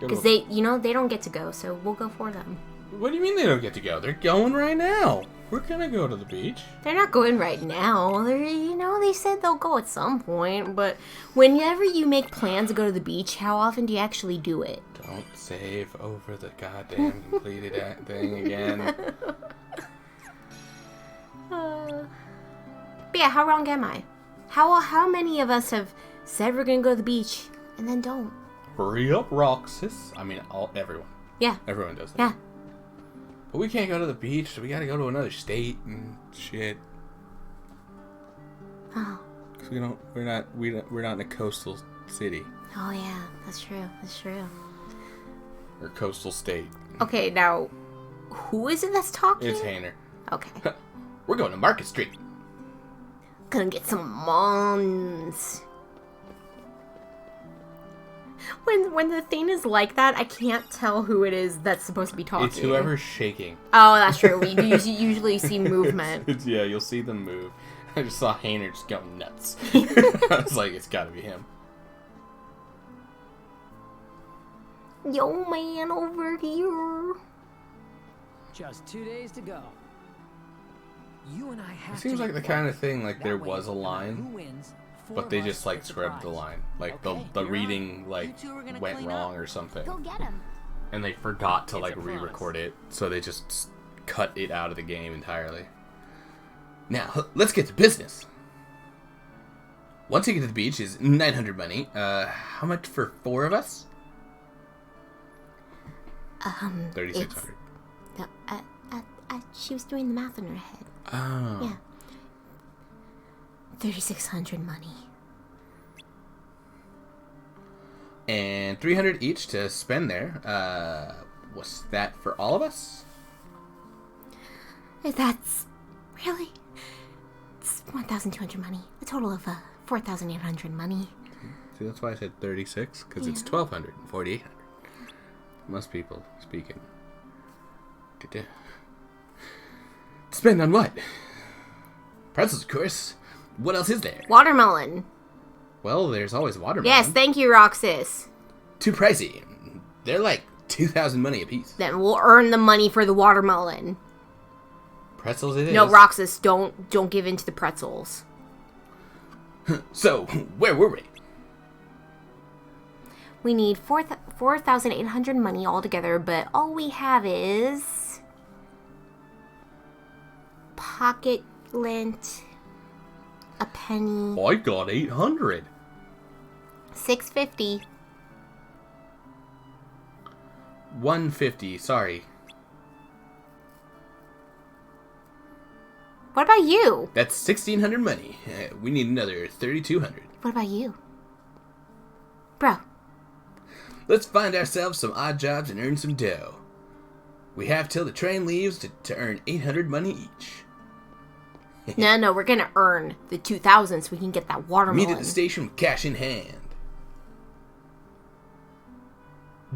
[SPEAKER 1] Go
[SPEAKER 2] Because
[SPEAKER 1] to-
[SPEAKER 2] they don't get to go, so we'll go for them.
[SPEAKER 1] What do you mean they don't get to go? They're going right now. We're gonna go to the beach.
[SPEAKER 2] They're not going right now. They said they'll go at some point, but whenever you make plans to go to the beach, how often do you actually do it?
[SPEAKER 1] Don't save over the goddamn completed thing again.
[SPEAKER 2] But yeah, how wrong am I? How many of us have said we're gonna go to the beach and then don't?
[SPEAKER 1] Hurry up, Roxas. I mean, everyone.
[SPEAKER 2] Yeah.
[SPEAKER 1] Everyone does that.
[SPEAKER 2] Yeah.
[SPEAKER 1] But we can't go to the beach, so we gotta go to another state and shit.
[SPEAKER 2] Oh.
[SPEAKER 1] Cause we're not in a coastal city
[SPEAKER 2] Oh yeah, that's true. That's true.
[SPEAKER 1] or coastal state.
[SPEAKER 2] Okay, now who is it that's talking?
[SPEAKER 1] It's Hainer.
[SPEAKER 2] Okay.
[SPEAKER 1] We're going to Market Street.
[SPEAKER 2] Gonna get some mons. When the thing is like that, I can't tell who it is that's supposed to be talking.
[SPEAKER 1] It's whoever's shaking.
[SPEAKER 2] Oh, that's true. We usually see movement.
[SPEAKER 1] Yeah, you'll see them move. I just saw Hainer just go nuts. I was like, it's gotta be him.
[SPEAKER 2] Yo, man, over here.
[SPEAKER 5] Just 2 days to go. You and I have
[SPEAKER 1] It seems
[SPEAKER 5] to
[SPEAKER 1] like the
[SPEAKER 5] get
[SPEAKER 1] kind of
[SPEAKER 5] one.
[SPEAKER 1] thing like
[SPEAKER 5] That
[SPEAKER 1] there
[SPEAKER 5] way,
[SPEAKER 1] was a
[SPEAKER 5] no matter
[SPEAKER 1] line,
[SPEAKER 5] who wins, four
[SPEAKER 1] but they
[SPEAKER 5] of us
[SPEAKER 1] just like
[SPEAKER 5] get the
[SPEAKER 1] scrubbed the
[SPEAKER 5] prize.
[SPEAKER 1] line. Like
[SPEAKER 6] Okay,
[SPEAKER 1] the
[SPEAKER 6] you're
[SPEAKER 1] reading
[SPEAKER 6] on.
[SPEAKER 1] like
[SPEAKER 6] You two are gonna
[SPEAKER 1] went
[SPEAKER 6] clean
[SPEAKER 1] wrong
[SPEAKER 6] up?
[SPEAKER 1] or something.
[SPEAKER 4] Go get him.
[SPEAKER 1] And they forgot to
[SPEAKER 6] It's
[SPEAKER 1] like
[SPEAKER 6] a promise.
[SPEAKER 1] re-record it, so they just cut it out of the game entirely. Now, let's get to business. One ticket to the beach is 900 money. How much for 4 of us? 3,600.
[SPEAKER 2] No, she was doing the math in her head.
[SPEAKER 1] Oh.
[SPEAKER 2] Yeah. 3,600 money.
[SPEAKER 1] And 300 each to spend there. Was that for all of us?
[SPEAKER 2] That's really. It's 1,200 money. A total of 4,800 money.
[SPEAKER 1] See, that's why I said 36, because it's 1,200 and 4,800. Most people speaking. Spend on what? Pretzels, of course. What else is there?
[SPEAKER 2] Watermelon.
[SPEAKER 1] Well, there's always watermelon.
[SPEAKER 2] Yes, thank you, Roxas.
[SPEAKER 1] Too pricey. They're like 2,000 money apiece.
[SPEAKER 2] Then we'll earn the money for the watermelon.
[SPEAKER 1] Pretzels it is.
[SPEAKER 2] No, Roxas, don't give in to the pretzels.
[SPEAKER 1] So, where were we?
[SPEAKER 2] We need 4,800 money altogether, but all we have is pocket lint, a penny,
[SPEAKER 1] I got 800.
[SPEAKER 2] 650.
[SPEAKER 1] 150, sorry.
[SPEAKER 2] What about you?
[SPEAKER 1] That's 1,600 money. We need another 3,200.
[SPEAKER 2] What about you? Bro.
[SPEAKER 1] Let's find ourselves some odd jobs and earn some dough. We have till the train leaves to earn 800 money each.
[SPEAKER 2] No, we're gonna earn the 2,000 so we can get that watermelon.
[SPEAKER 1] Meet at the station with cash in hand.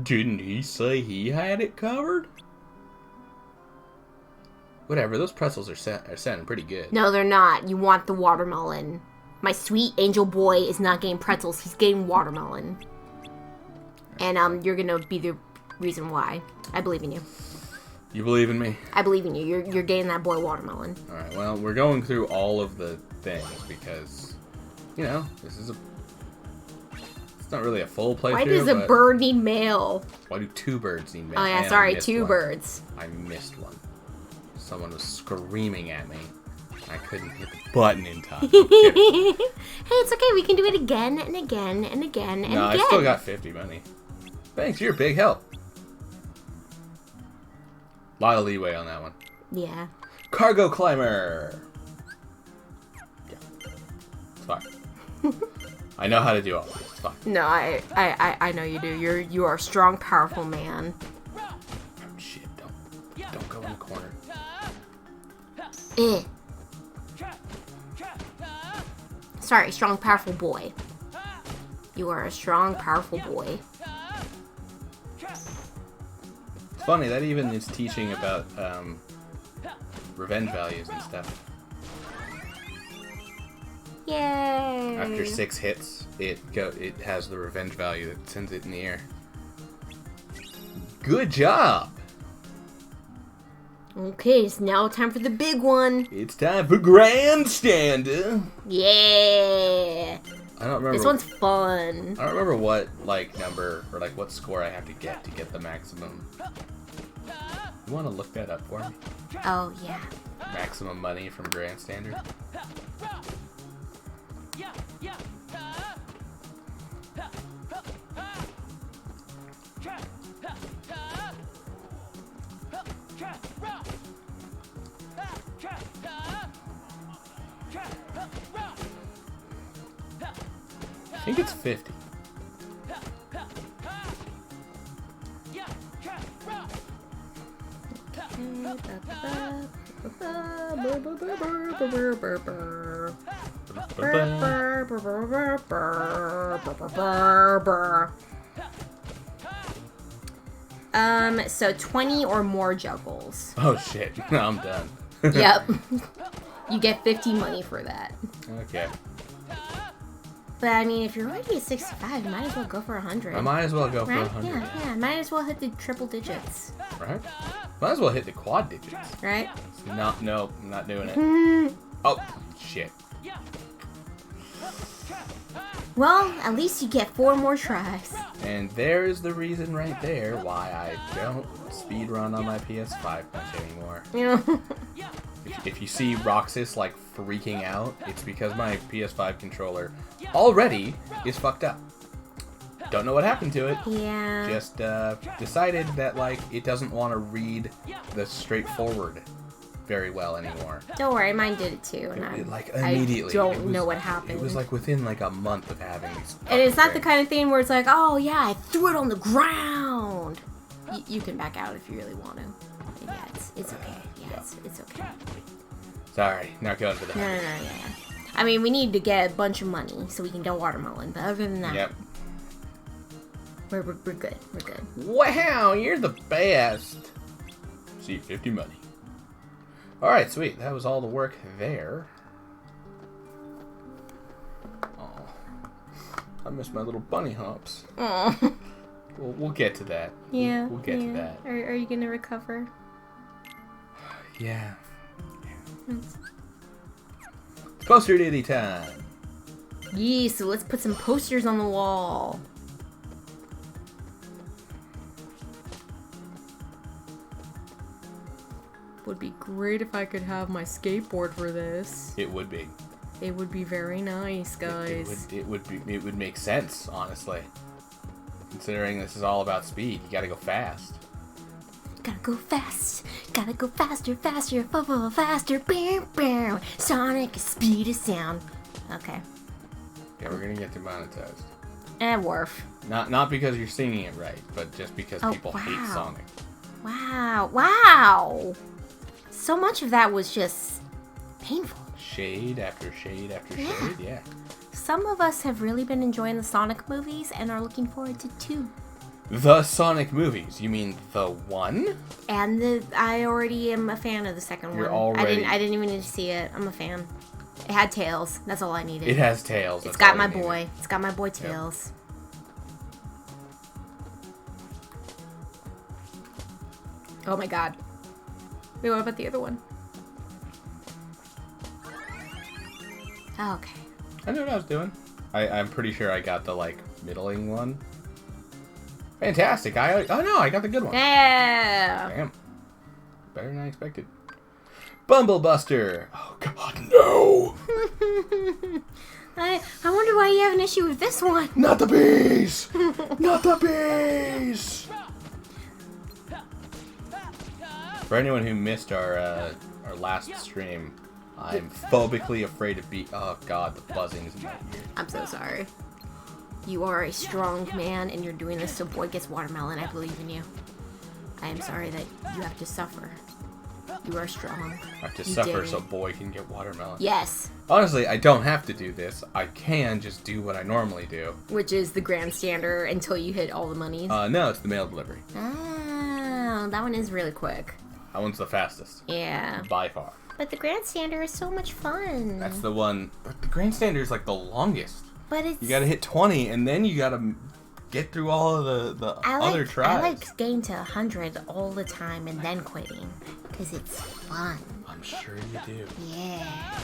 [SPEAKER 1] Didn't he say he had it covered? Whatever, those pretzels are sounding pretty good.
[SPEAKER 2] No, they're not. You want the watermelon. My sweet angel boy is not getting pretzels. He's getting watermelon. And you're gonna be the reason why. I believe in you.
[SPEAKER 1] You believe in me?
[SPEAKER 2] I believe in you. You're getting that boy watermelon.
[SPEAKER 1] Alright, well, we're going through all of the things because, you know, this is it's not really a full playthrough.
[SPEAKER 2] Why does a
[SPEAKER 1] but
[SPEAKER 2] bird need mail?
[SPEAKER 1] Why do 2 birds need mail?
[SPEAKER 2] Oh yeah,
[SPEAKER 1] And I
[SPEAKER 2] sorry,
[SPEAKER 1] missed
[SPEAKER 2] 2
[SPEAKER 1] one.
[SPEAKER 2] birds.
[SPEAKER 1] I missed one. Someone was screaming at me. I couldn't hit the button in time.
[SPEAKER 2] Hey, it's okay. We can do it again and again and again and
[SPEAKER 1] No,
[SPEAKER 2] again.
[SPEAKER 1] I still got 50 money. Thanks, you're a big help. Lot of leeway on that one.
[SPEAKER 2] Yeah.
[SPEAKER 1] Cargo climber. Yeah, it's fine. I know how to do all this. It's fine.
[SPEAKER 2] No, I know you do. You are a strong, powerful man.
[SPEAKER 1] Shit, don't go in the corner.
[SPEAKER 2] Sorry, strong, powerful boy. You are a strong, powerful boy.
[SPEAKER 1] It's funny, that even is teaching about revenge values and stuff.
[SPEAKER 2] Yay!
[SPEAKER 1] After 6 hits, it has the revenge value that sends it in the air. Good job!
[SPEAKER 2] Okay, it's now time for the big one.
[SPEAKER 1] It's time for Grandstander!
[SPEAKER 2] Yeah!
[SPEAKER 1] I don't remember.
[SPEAKER 2] This one's fun.
[SPEAKER 1] I don't remember what, number, or, what score I have to get the maximum. You want to look that up for me?
[SPEAKER 2] Oh, yeah.
[SPEAKER 1] Maximum money from Grandstander? I think it's 50.
[SPEAKER 2] So 20 or more juggles.
[SPEAKER 1] Oh shit, I'm done.
[SPEAKER 2] Yep. You get 50 money for that.
[SPEAKER 1] Okay.
[SPEAKER 2] But I mean, if you're already at 65, you might as well go for 100.
[SPEAKER 1] I might as well go for
[SPEAKER 2] right?
[SPEAKER 1] 100.
[SPEAKER 2] Yeah. Might as well hit the triple digits.
[SPEAKER 1] Right? Might as well hit the quad digits.
[SPEAKER 2] Right?
[SPEAKER 1] No, I'm not doing it. Oh, shit.
[SPEAKER 2] Well, at least you get 4 more tries.
[SPEAKER 1] And there's the reason right there why I don't speedrun on my PS5 much anymore.
[SPEAKER 2] Yeah.
[SPEAKER 1] If you see Roxas, freaking out, it's because my PS5 controller already is fucked up. Don't know what happened to it.
[SPEAKER 2] Yeah.
[SPEAKER 1] Just decided that, it doesn't want to read the straightforward very well anymore.
[SPEAKER 2] Don't worry, mine did it too. And
[SPEAKER 1] Immediately.
[SPEAKER 2] I don't know what happened.
[SPEAKER 1] It was, within, a month of having these.
[SPEAKER 2] And it's not the kind of thing where it's oh, yeah, I threw it on the ground. You can back out if you really want to. Yeah, it's okay. Yeah, it's okay.
[SPEAKER 1] Sorry, not going for that.
[SPEAKER 2] No, yeah. I mean, we need to get a bunch of money so we can get watermelon, but other than that,
[SPEAKER 1] Yep.
[SPEAKER 2] we're good. We're good.
[SPEAKER 1] Wow, you're the best. See, 50 money. Alright, sweet. That was all the work there. Oh, I miss my little bunny hops.
[SPEAKER 2] Oh.
[SPEAKER 1] We'll get to that.
[SPEAKER 2] Yeah.
[SPEAKER 1] We'll get to that.
[SPEAKER 2] Are you gonna recover?
[SPEAKER 1] Yeah. Poster Diddy time.
[SPEAKER 2] Yeah, so let's put some posters on the wall. Would be great if I could have my skateboard for this.
[SPEAKER 1] It would be.
[SPEAKER 2] It would be very nice, guys.
[SPEAKER 1] It would make sense, honestly. Considering this is all about speed, you gotta go fast.
[SPEAKER 2] Gotta go fast. Gotta go faster, faster, faster. Bam, bam. Sonic, speed of sound. Okay.
[SPEAKER 1] Yeah, we're gonna get demonetized.
[SPEAKER 2] And Worf.
[SPEAKER 1] Not because you're singing it right, but just because people hate Sonic.
[SPEAKER 2] Wow. So much of that was just painful.
[SPEAKER 1] Shade after shade after shade, yeah.
[SPEAKER 2] Some of us have really been enjoying the Sonic movies and are looking forward to 2.
[SPEAKER 1] The Sonic movies? You mean the one?
[SPEAKER 2] And I already am a fan of the second one.
[SPEAKER 1] You're already...
[SPEAKER 2] I didn't even need to see it. I'm a fan. It had Tails. That's all I needed.
[SPEAKER 1] It has Tails.
[SPEAKER 2] It's got my boy. It's got my boy Tails. Yep. Oh my god. Wait, what about the other one? Oh, okay.
[SPEAKER 1] I knew what I was doing. I'm pretty sure I got the, middling one. Fantastic. I got the good one.
[SPEAKER 2] Yeah.
[SPEAKER 1] Damn. Better than I expected. Bumblebuster. Oh, God, no.
[SPEAKER 2] I wonder why you have an issue with this one.
[SPEAKER 1] Not the bees. Not the bees. For anyone who missed our last stream, I'm phobically afraid of bees. Oh, God, the buzzing is in my ear.
[SPEAKER 2] I'm so sorry. You are a strong man, and you're doing this so boy gets watermelon. I believe in you. I am sorry that you have to suffer. You are strong.
[SPEAKER 1] I have to
[SPEAKER 2] You
[SPEAKER 1] suffer
[SPEAKER 2] did it.
[SPEAKER 1] so boy can get watermelon.
[SPEAKER 2] Yes.
[SPEAKER 1] Honestly, I don't have to do this. I can just do what I normally do.
[SPEAKER 2] Which is the grandstander until you hit all the monies.
[SPEAKER 1] No, it's the mail delivery.
[SPEAKER 2] Oh, that one is really quick.
[SPEAKER 1] That one's the fastest.
[SPEAKER 2] Yeah.
[SPEAKER 1] By far.
[SPEAKER 2] But the grandstander is so much fun.
[SPEAKER 1] That's the one. But the grandstander is like the longest.
[SPEAKER 2] But it's...
[SPEAKER 1] You gotta hit 20, and then you gotta get through all of the other tries.
[SPEAKER 2] I like getting to 100 all the time and then quitting. Because it's fun.
[SPEAKER 1] I'm sure you do.
[SPEAKER 2] Yeah.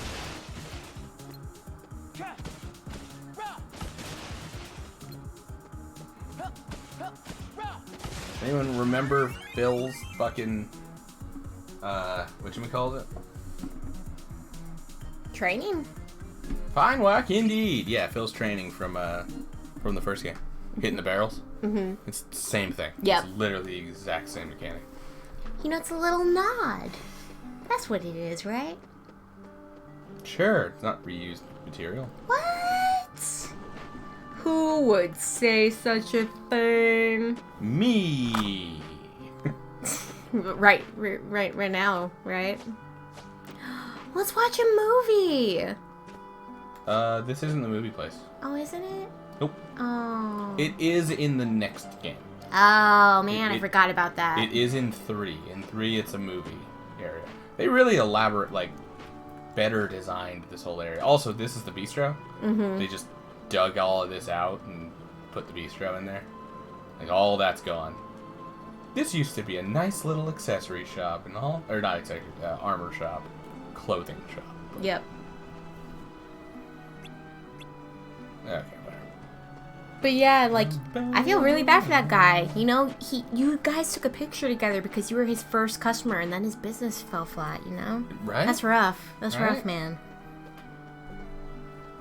[SPEAKER 1] Anyone remember Phil's fucking whatchamacallit?
[SPEAKER 2] Training?
[SPEAKER 1] Fine work indeed. Yeah, Phil's training from the first game. Hitting the barrels. Mm-hmm. It's the same thing.
[SPEAKER 2] Yep.
[SPEAKER 1] It's literally the exact same mechanic.
[SPEAKER 2] You know, it's a little nod. That's what it is, right?
[SPEAKER 1] Sure, it's not reused material.
[SPEAKER 2] What? Who would say such a thing?
[SPEAKER 1] Me.
[SPEAKER 2] Right now, right? Let's watch a movie.
[SPEAKER 1] This isn't the movie place.
[SPEAKER 2] Oh, isn't it?
[SPEAKER 1] Nope.
[SPEAKER 2] Oh.
[SPEAKER 1] It is in the next game.
[SPEAKER 2] Oh, man, I forgot about that.
[SPEAKER 1] It is in 3. In 3, it's a movie area. They really elaborate, like, better designed this whole area. Also, this is the bistro. Mm-hmm. They just dug all of this out and put the bistro in there. Like, all that's gone. This used to be a nice little accessory shop and all, or not accessory, armor shop, clothing shop.
[SPEAKER 2] Yep.
[SPEAKER 1] Okay, whatever.
[SPEAKER 2] But yeah, like, I feel really bad for that guy. You know, you guys took a picture together because you were his first customer, and then his business fell flat, you know?
[SPEAKER 1] Right?
[SPEAKER 2] That's rough. That's
[SPEAKER 1] Right?
[SPEAKER 2] rough, man.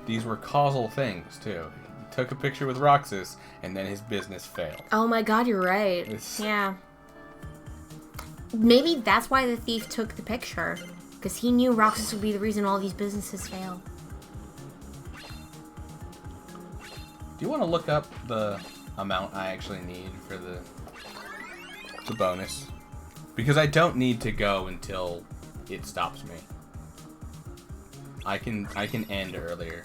[SPEAKER 1] These were causal things, too. He took a picture with Roxas, and then his business failed.
[SPEAKER 2] Oh my god, you're right. Yeah. Maybe that's why the thief took the picture. Because he knew Roxas would be the reason all these businesses fail.
[SPEAKER 1] Do you want to look up the amount I actually need for the bonus? Because I don't need to go until it stops me. I can end earlier.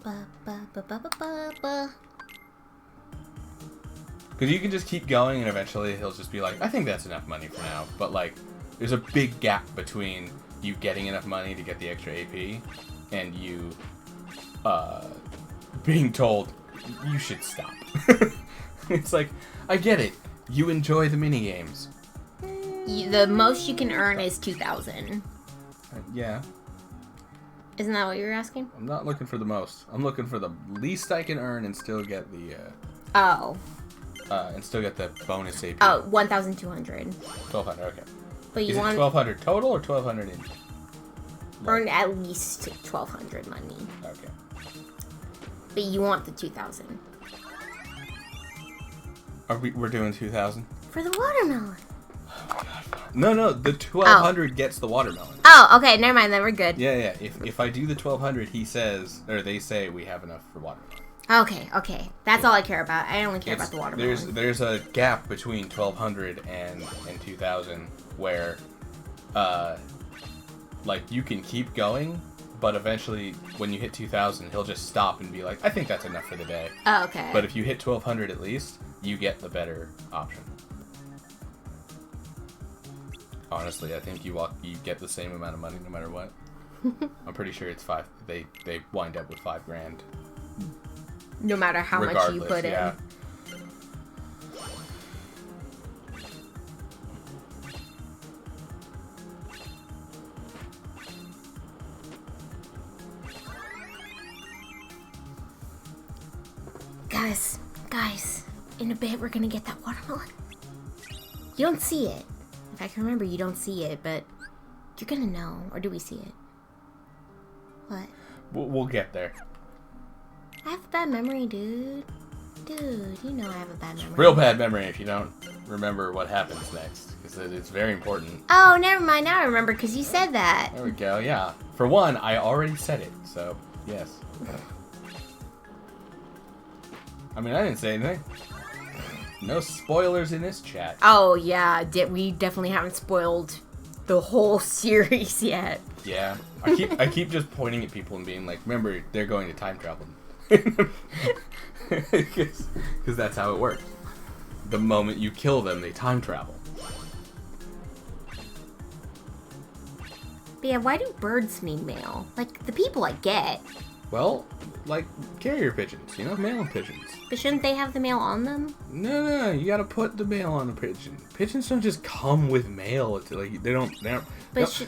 [SPEAKER 1] Because you can just keep going and eventually he'll just be like, I think that's enough money for now. But like, there's a big gap between you getting enough money to get the extra AP and you being told you should stop. It's like, I get it. You enjoy the mini games.
[SPEAKER 2] The most you can earn is 2,000.
[SPEAKER 1] Yeah.
[SPEAKER 2] Isn't that what you were asking?
[SPEAKER 1] I'm not looking for the most. I'm looking for the least I can earn and still get the and still get the bonus AP.
[SPEAKER 2] Oh, 1,200.
[SPEAKER 1] 1,200. Okay.
[SPEAKER 2] But you
[SPEAKER 1] Is it
[SPEAKER 2] want
[SPEAKER 1] 1,200 total or 1,200 in?
[SPEAKER 2] earn at least 1,200 money.
[SPEAKER 1] Okay.
[SPEAKER 2] But you want the 2,000
[SPEAKER 1] We're doing 2,000?
[SPEAKER 2] for the watermelon.
[SPEAKER 1] No, the 1,200 gets the watermelon.
[SPEAKER 2] Oh, okay, never mind then. We're good.
[SPEAKER 1] Yeah. If I do the 1,200, he says, or they say we have enough for watermelon.
[SPEAKER 2] Okay. That's all I care about. I only care about the watermelon.
[SPEAKER 1] There's a gap between 1,200 and 2,000 where, like, you can keep going, but eventually when you hit 2,000, he'll just stop and be like, I think that's enough for the day.
[SPEAKER 2] Oh, okay.
[SPEAKER 1] But if you hit 1,200 at least, you get the better option. Honestly, I think you get the same amount of money no matter what. I'm pretty sure it's 5. They wind up with $5,000.
[SPEAKER 2] No matter how much you put in. Guys, in a bit we're gonna get that watermelon. You don't see it. If I can remember, you don't see it, but you're gonna know. Or do we see it? What?
[SPEAKER 1] We'll get there.
[SPEAKER 2] I have a bad memory, dude. Dude, you know I have a bad memory.
[SPEAKER 1] Real bad memory if you don't remember what happens next, because it's very important.
[SPEAKER 2] Oh, never mind. Now I remember, because you said that.
[SPEAKER 1] There we go, yeah. For one, I already said it, so, yes. I mean, I didn't say anything. No spoilers in this chat.
[SPEAKER 2] Oh, yeah. We definitely haven't spoiled the whole series yet.
[SPEAKER 1] Yeah. I keep just pointing at people and being like, remember, they're going to time travel. Because that's how it works. The moment you kill them, they time travel.
[SPEAKER 2] But yeah, why do birds need mail? Like, the people I get.
[SPEAKER 1] Well, like carrier pigeons, mail pigeons.
[SPEAKER 2] But shouldn't they have the mail on them?
[SPEAKER 1] No, you gotta put the mail on a pigeon. Pigeons don't just come with mail. It's like they don't. I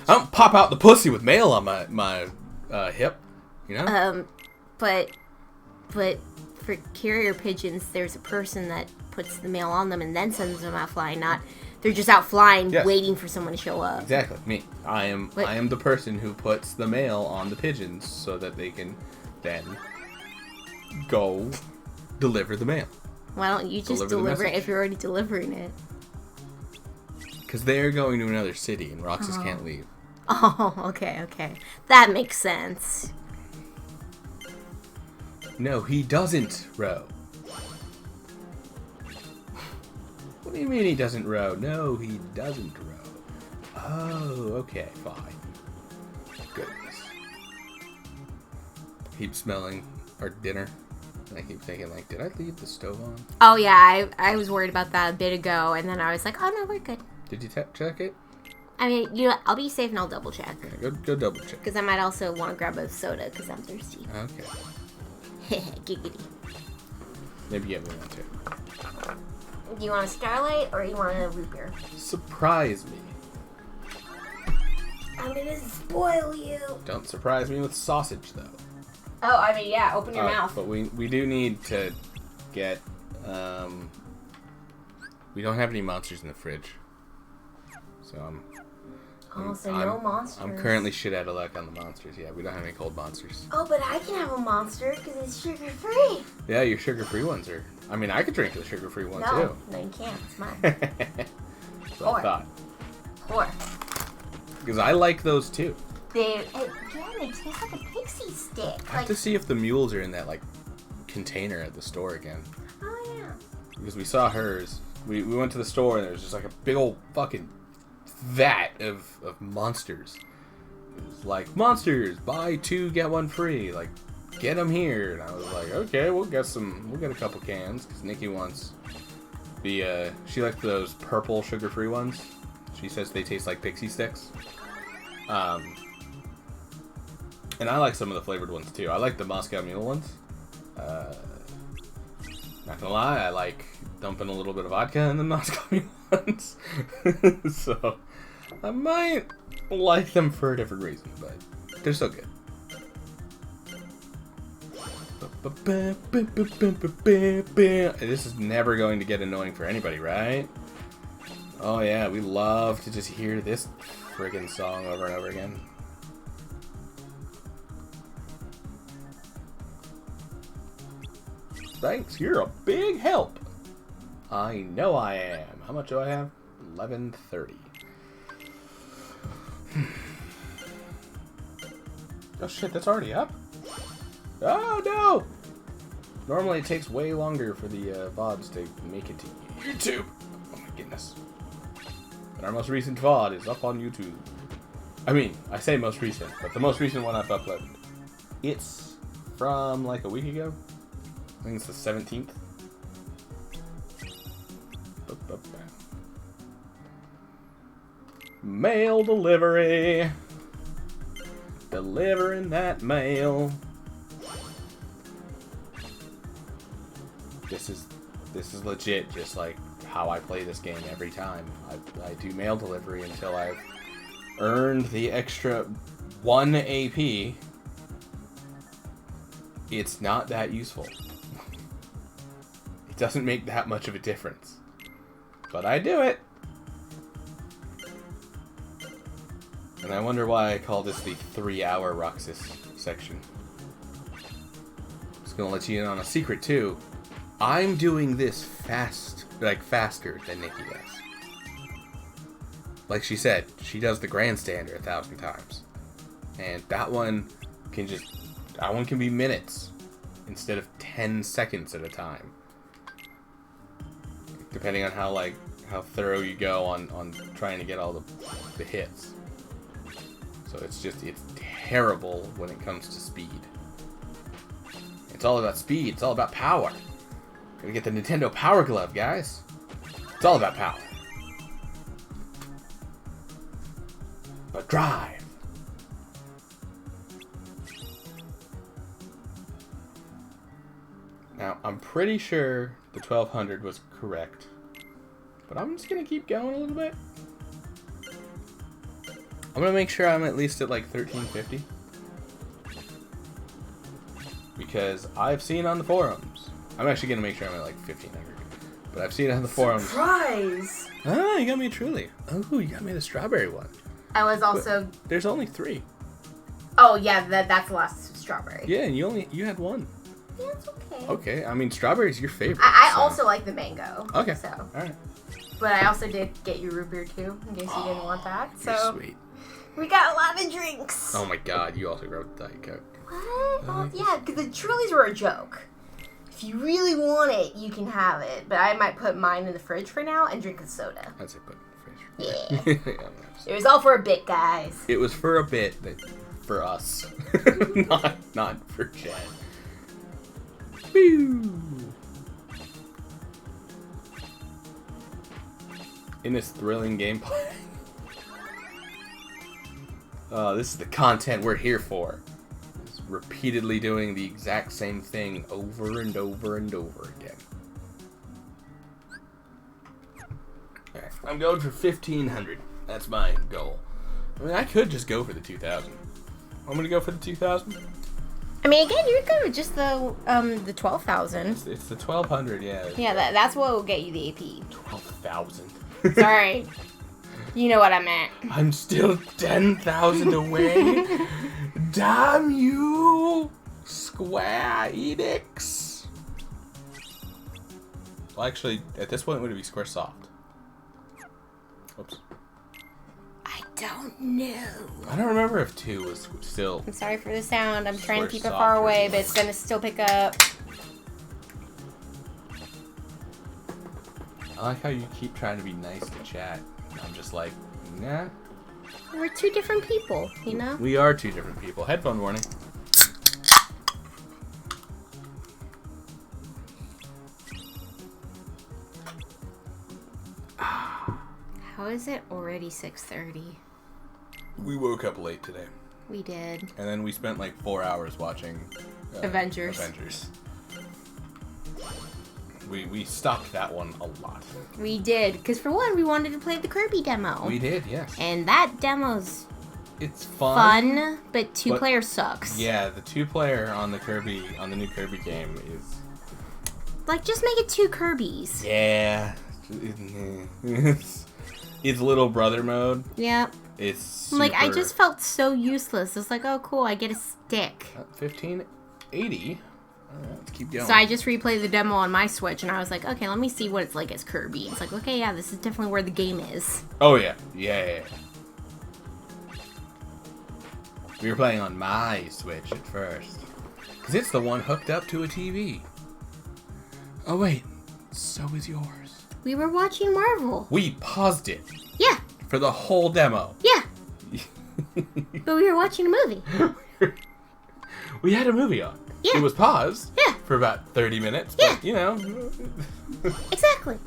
[SPEAKER 1] don't pop out the pussy with mail on my hip.
[SPEAKER 2] But for carrier pigeons, there's a person that puts the mail on them and then sends them out flying. Not they're just out flying, waiting for someone to show up.
[SPEAKER 1] Exactly, me. I am the person who puts the mail on the pigeons so that they can then go deliver the mail.
[SPEAKER 2] Why don't you just deliver it if you're already delivering it?
[SPEAKER 1] Because they're going to another city and Roxas can't leave.
[SPEAKER 2] Oh, okay. That makes sense.
[SPEAKER 1] No, he doesn't row. What do you mean he doesn't row? No, he doesn't row. Oh, okay, fine. Goodness. Keep smelling our dinner. And I keep thinking, like, did I leave the stove on?
[SPEAKER 2] Oh, yeah, I was worried about that a bit ago, and then I was like, oh, no, we're good.
[SPEAKER 1] Did you check it?
[SPEAKER 2] I mean, I'll be safe and I'll double check.
[SPEAKER 1] Yeah, go double check.
[SPEAKER 2] Because I might also want to grab a soda because I'm thirsty.
[SPEAKER 1] Okay.
[SPEAKER 2] Giggity.
[SPEAKER 1] Maybe you have one too.
[SPEAKER 2] Do you want a Starlight or you want a root beer?
[SPEAKER 1] Surprise me.
[SPEAKER 2] I'm gonna spoil you.
[SPEAKER 1] Don't surprise me with sausage, though.
[SPEAKER 2] Oh, I mean, yeah, open your mouth.
[SPEAKER 1] But we do need to get, we don't have any monsters in the fridge. So
[SPEAKER 2] no monsters.
[SPEAKER 1] I'm currently shit out of luck on the monsters. Yeah, we don't have any cold monsters.
[SPEAKER 2] Oh, but I can have a monster because it's sugar-free.
[SPEAKER 1] Yeah, your sugar-free ones are... I mean, I could drink the sugar-free one, too.
[SPEAKER 2] No, you can't. It's mine.
[SPEAKER 1] That's what I thought.
[SPEAKER 2] Pour.
[SPEAKER 1] Because I like those, too.
[SPEAKER 2] They taste like a pixie stick.
[SPEAKER 1] I have to see if the mules are in that, like, container at the store again.
[SPEAKER 2] Oh, yeah.
[SPEAKER 1] Because we saw hers. We went to the store and there was just, like, a big old fucking vat of monsters. It was like, monsters, buy 2, get 1 free. Like, get them here. And I was like, okay, we'll get a couple cans. Because Nikki wants she likes those purple sugar-free ones. She says they taste like pixie sticks. And I like some of the flavored ones too. I like the Moscow Mule ones. Not gonna lie, I like dumping a little bit of vodka in the Moscow Mule ones. So, I might like them for a different reason, but they're still good. This is never going to get annoying for anybody, right? Oh yeah, we love to just hear this friggin' song over and over again. Thanks, you're a big help. I know I am. How much do I have? 11:30. Oh shit, that's already up? Oh no! Normally it takes way longer for the VODs to make it to YouTube. Oh my goodness. But our most recent VOD is up on YouTube. I mean, I say most recent, but the most recent one I've uploaded. It's from like a week ago. I think it's the 17th. Mail delivery. Delivering that mail. This is legit, just like how I play this game every time. I do mail delivery until I've earned the extra 1 AP. It's not that useful. It doesn't make that much of a difference. But I do it. And I wonder why I call this the 3-hour Roxas section. Just gonna let you in on a secret too. I'm doing this faster than Nikki does. Like she said, she does the grandstander 1,000 times. And that one can be minutes instead of 10 seconds at a time. depending on how thorough you go on trying to get all the hits. So it's terrible when it comes to speed. It's all about speed. It's all about power. Gotta get the Nintendo Power Glove, guys. It's all about power. But drive. Now, I'm pretty sure the 1200 was correct. But I'm just gonna keep going a little bit. I'm gonna make sure I'm at least at like 1350. Because I've seen on the forums. I'm actually gonna make sure I'm at like 1500. But I've seen it on the forums.
[SPEAKER 2] Surprise!
[SPEAKER 1] Oh, you got me a Truly. Oh, you got me the strawberry one.
[SPEAKER 2] I was also...
[SPEAKER 1] But there's only 3.
[SPEAKER 2] Oh, yeah, that's the last strawberry.
[SPEAKER 1] Yeah, and you had 1.
[SPEAKER 2] Yeah, it's okay.
[SPEAKER 1] Okay, I mean, strawberry's your favorite.
[SPEAKER 2] I
[SPEAKER 1] so.
[SPEAKER 2] also like the mango.
[SPEAKER 1] Okay.
[SPEAKER 2] So.
[SPEAKER 1] Alright.
[SPEAKER 2] But I also did get you root beer too, in case you didn't want that. So
[SPEAKER 1] You're sweet.
[SPEAKER 2] we got a lot of drinks.
[SPEAKER 1] Oh my god, you also wrote Diet Coke.
[SPEAKER 2] What? Well, yeah, because the Trulies were a joke. If you really want it, you can have it. But I might put mine in the fridge for now and drink a soda.
[SPEAKER 1] I'd say put it in the fridge.
[SPEAKER 2] Yeah. It was all for a bit, guys.
[SPEAKER 1] It was for a bit, for us. not for Chad. Woo! In this thrilling gameplay. This is the content we're here for. It's repeatedly doing the exact same thing over and over and over again. Alright, I'm going for 1500. That's my goal. I mean, I could just go for the 2000. I'm gonna go for the 2000.
[SPEAKER 2] I mean, again, you're good with just the 12,000.
[SPEAKER 1] It's the 1200, yeah.
[SPEAKER 2] Yeah, that's what will get you the AP.
[SPEAKER 1] 12,000.
[SPEAKER 2] Sorry. You know what I meant.
[SPEAKER 1] I'm still 10,000 away. Damn you, Square Enix. Well, actually, at this point, would it be Squaresoft? Oops.
[SPEAKER 2] I don't know.
[SPEAKER 1] I don't remember if 2 was still...
[SPEAKER 2] I'm sorry for the sound. I'm trying to keep it
[SPEAKER 1] Squaresoft
[SPEAKER 2] far
[SPEAKER 1] or
[SPEAKER 2] away,
[SPEAKER 1] something.
[SPEAKER 2] but it's going to still pick up.
[SPEAKER 1] I like how you keep trying to be nice to chat. I'm just like, nah.
[SPEAKER 2] We're two different people, you know?
[SPEAKER 1] We are 2 different people. Headphone warning.
[SPEAKER 2] How is it already 6:30?
[SPEAKER 1] We woke up late today.
[SPEAKER 2] We did.
[SPEAKER 1] And then we spent like 4 hours watching...
[SPEAKER 2] Avengers.
[SPEAKER 1] We stopped that one a lot.
[SPEAKER 2] We did, because for one, we wanted to play the Kirby demo.
[SPEAKER 1] We did, yes.
[SPEAKER 2] And that demo's
[SPEAKER 1] It's fun.
[SPEAKER 2] but two-player sucks.
[SPEAKER 1] Yeah, the 2-player on the new Kirby game is...
[SPEAKER 2] Like, just make it 2 Kirbys.
[SPEAKER 1] Yeah. It's little brother mode.
[SPEAKER 2] Yep.
[SPEAKER 1] It's super...
[SPEAKER 2] Like, I just felt so useless. It's like, oh, cool, I get a stick.
[SPEAKER 1] 1580. Let's keep going.
[SPEAKER 2] So I just replayed the demo on my Switch, and I was like, okay, let me see what it's like as Kirby. It's like, okay, yeah, this is definitely where the game is.
[SPEAKER 1] Oh, yeah. Yeah. We were playing on my Switch at first. Because it's the one hooked up to a TV. Oh, wait. So is yours.
[SPEAKER 2] We were watching Marvel.
[SPEAKER 1] We paused it.
[SPEAKER 2] Yeah.
[SPEAKER 1] For the whole demo.
[SPEAKER 2] Yeah. But we were watching a movie.
[SPEAKER 1] We had a movie on.
[SPEAKER 2] Yeah.
[SPEAKER 1] It was paused.
[SPEAKER 2] Yeah.
[SPEAKER 1] For about 30 minutes.
[SPEAKER 2] Yeah.
[SPEAKER 1] But, you know.
[SPEAKER 2] Exactly.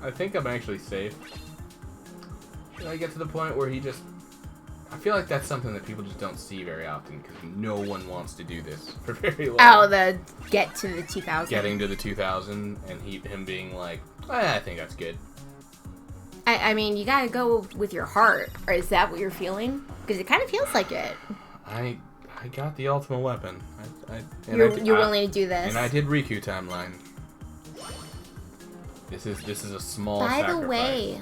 [SPEAKER 1] I think I'm actually safe. Should I get to the point where he just... I feel like that's something that people just don't see very often because no one wants to do this for very long.
[SPEAKER 2] Oh, the get to the 2000.
[SPEAKER 1] Getting to the 2000 and him being like, I think that's good.
[SPEAKER 2] I mean, you gotta go with your heart. Or is that what you're feeling? Because it kind of feels like it.
[SPEAKER 1] I got the ultimate weapon.
[SPEAKER 2] You're willing to do this.
[SPEAKER 1] And I did Riku timeline. This is a small
[SPEAKER 2] By
[SPEAKER 1] sacrifice.
[SPEAKER 2] the way,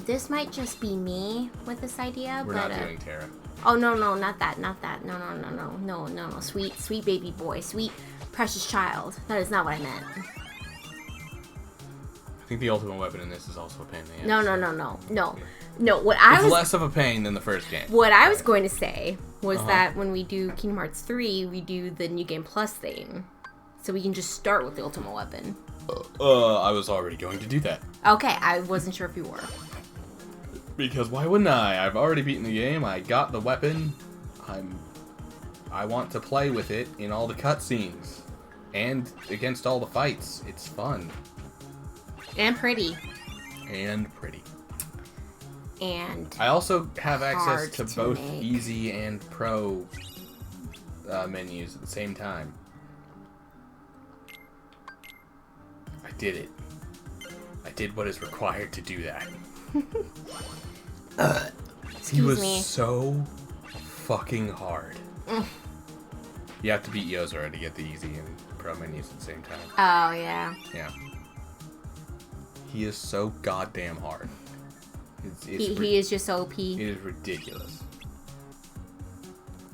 [SPEAKER 2] this might just be me with this idea,
[SPEAKER 1] We're
[SPEAKER 2] but
[SPEAKER 1] not doing Terra.
[SPEAKER 2] oh no, not that. No, sweet baby boy, sweet precious child. That is not what I meant.
[SPEAKER 1] I think the ultimate weapon in this is also a pain in the ass.
[SPEAKER 2] No. What I
[SPEAKER 1] It's
[SPEAKER 2] was
[SPEAKER 1] less of a pain than the first game.
[SPEAKER 2] What I was going to say was that when we do Kingdom Hearts 3, we do the New Game Plus thing. So we can just start with the ultimate weapon.
[SPEAKER 1] I was already going to do that.
[SPEAKER 2] Okay, I wasn't sure if you were.
[SPEAKER 1] Because why wouldn't I? I've already beaten the game. I got the weapon. I want to play with it in all the cutscenes and against all the fights. It's fun
[SPEAKER 2] And pretty.
[SPEAKER 1] and pretty.
[SPEAKER 2] And
[SPEAKER 1] I also have access
[SPEAKER 2] hard
[SPEAKER 1] to
[SPEAKER 2] to
[SPEAKER 1] both
[SPEAKER 2] make.
[SPEAKER 1] easy and pro menus at the same time. I did it. I did what is required to do that. He was
[SPEAKER 2] me.
[SPEAKER 1] so fucking hard. You have to beat Yozora to get the easy and pro menus at the same time.
[SPEAKER 2] Oh, yeah.
[SPEAKER 1] Yeah. He is so goddamn hard.
[SPEAKER 2] He is just OP.
[SPEAKER 1] It is ridiculous.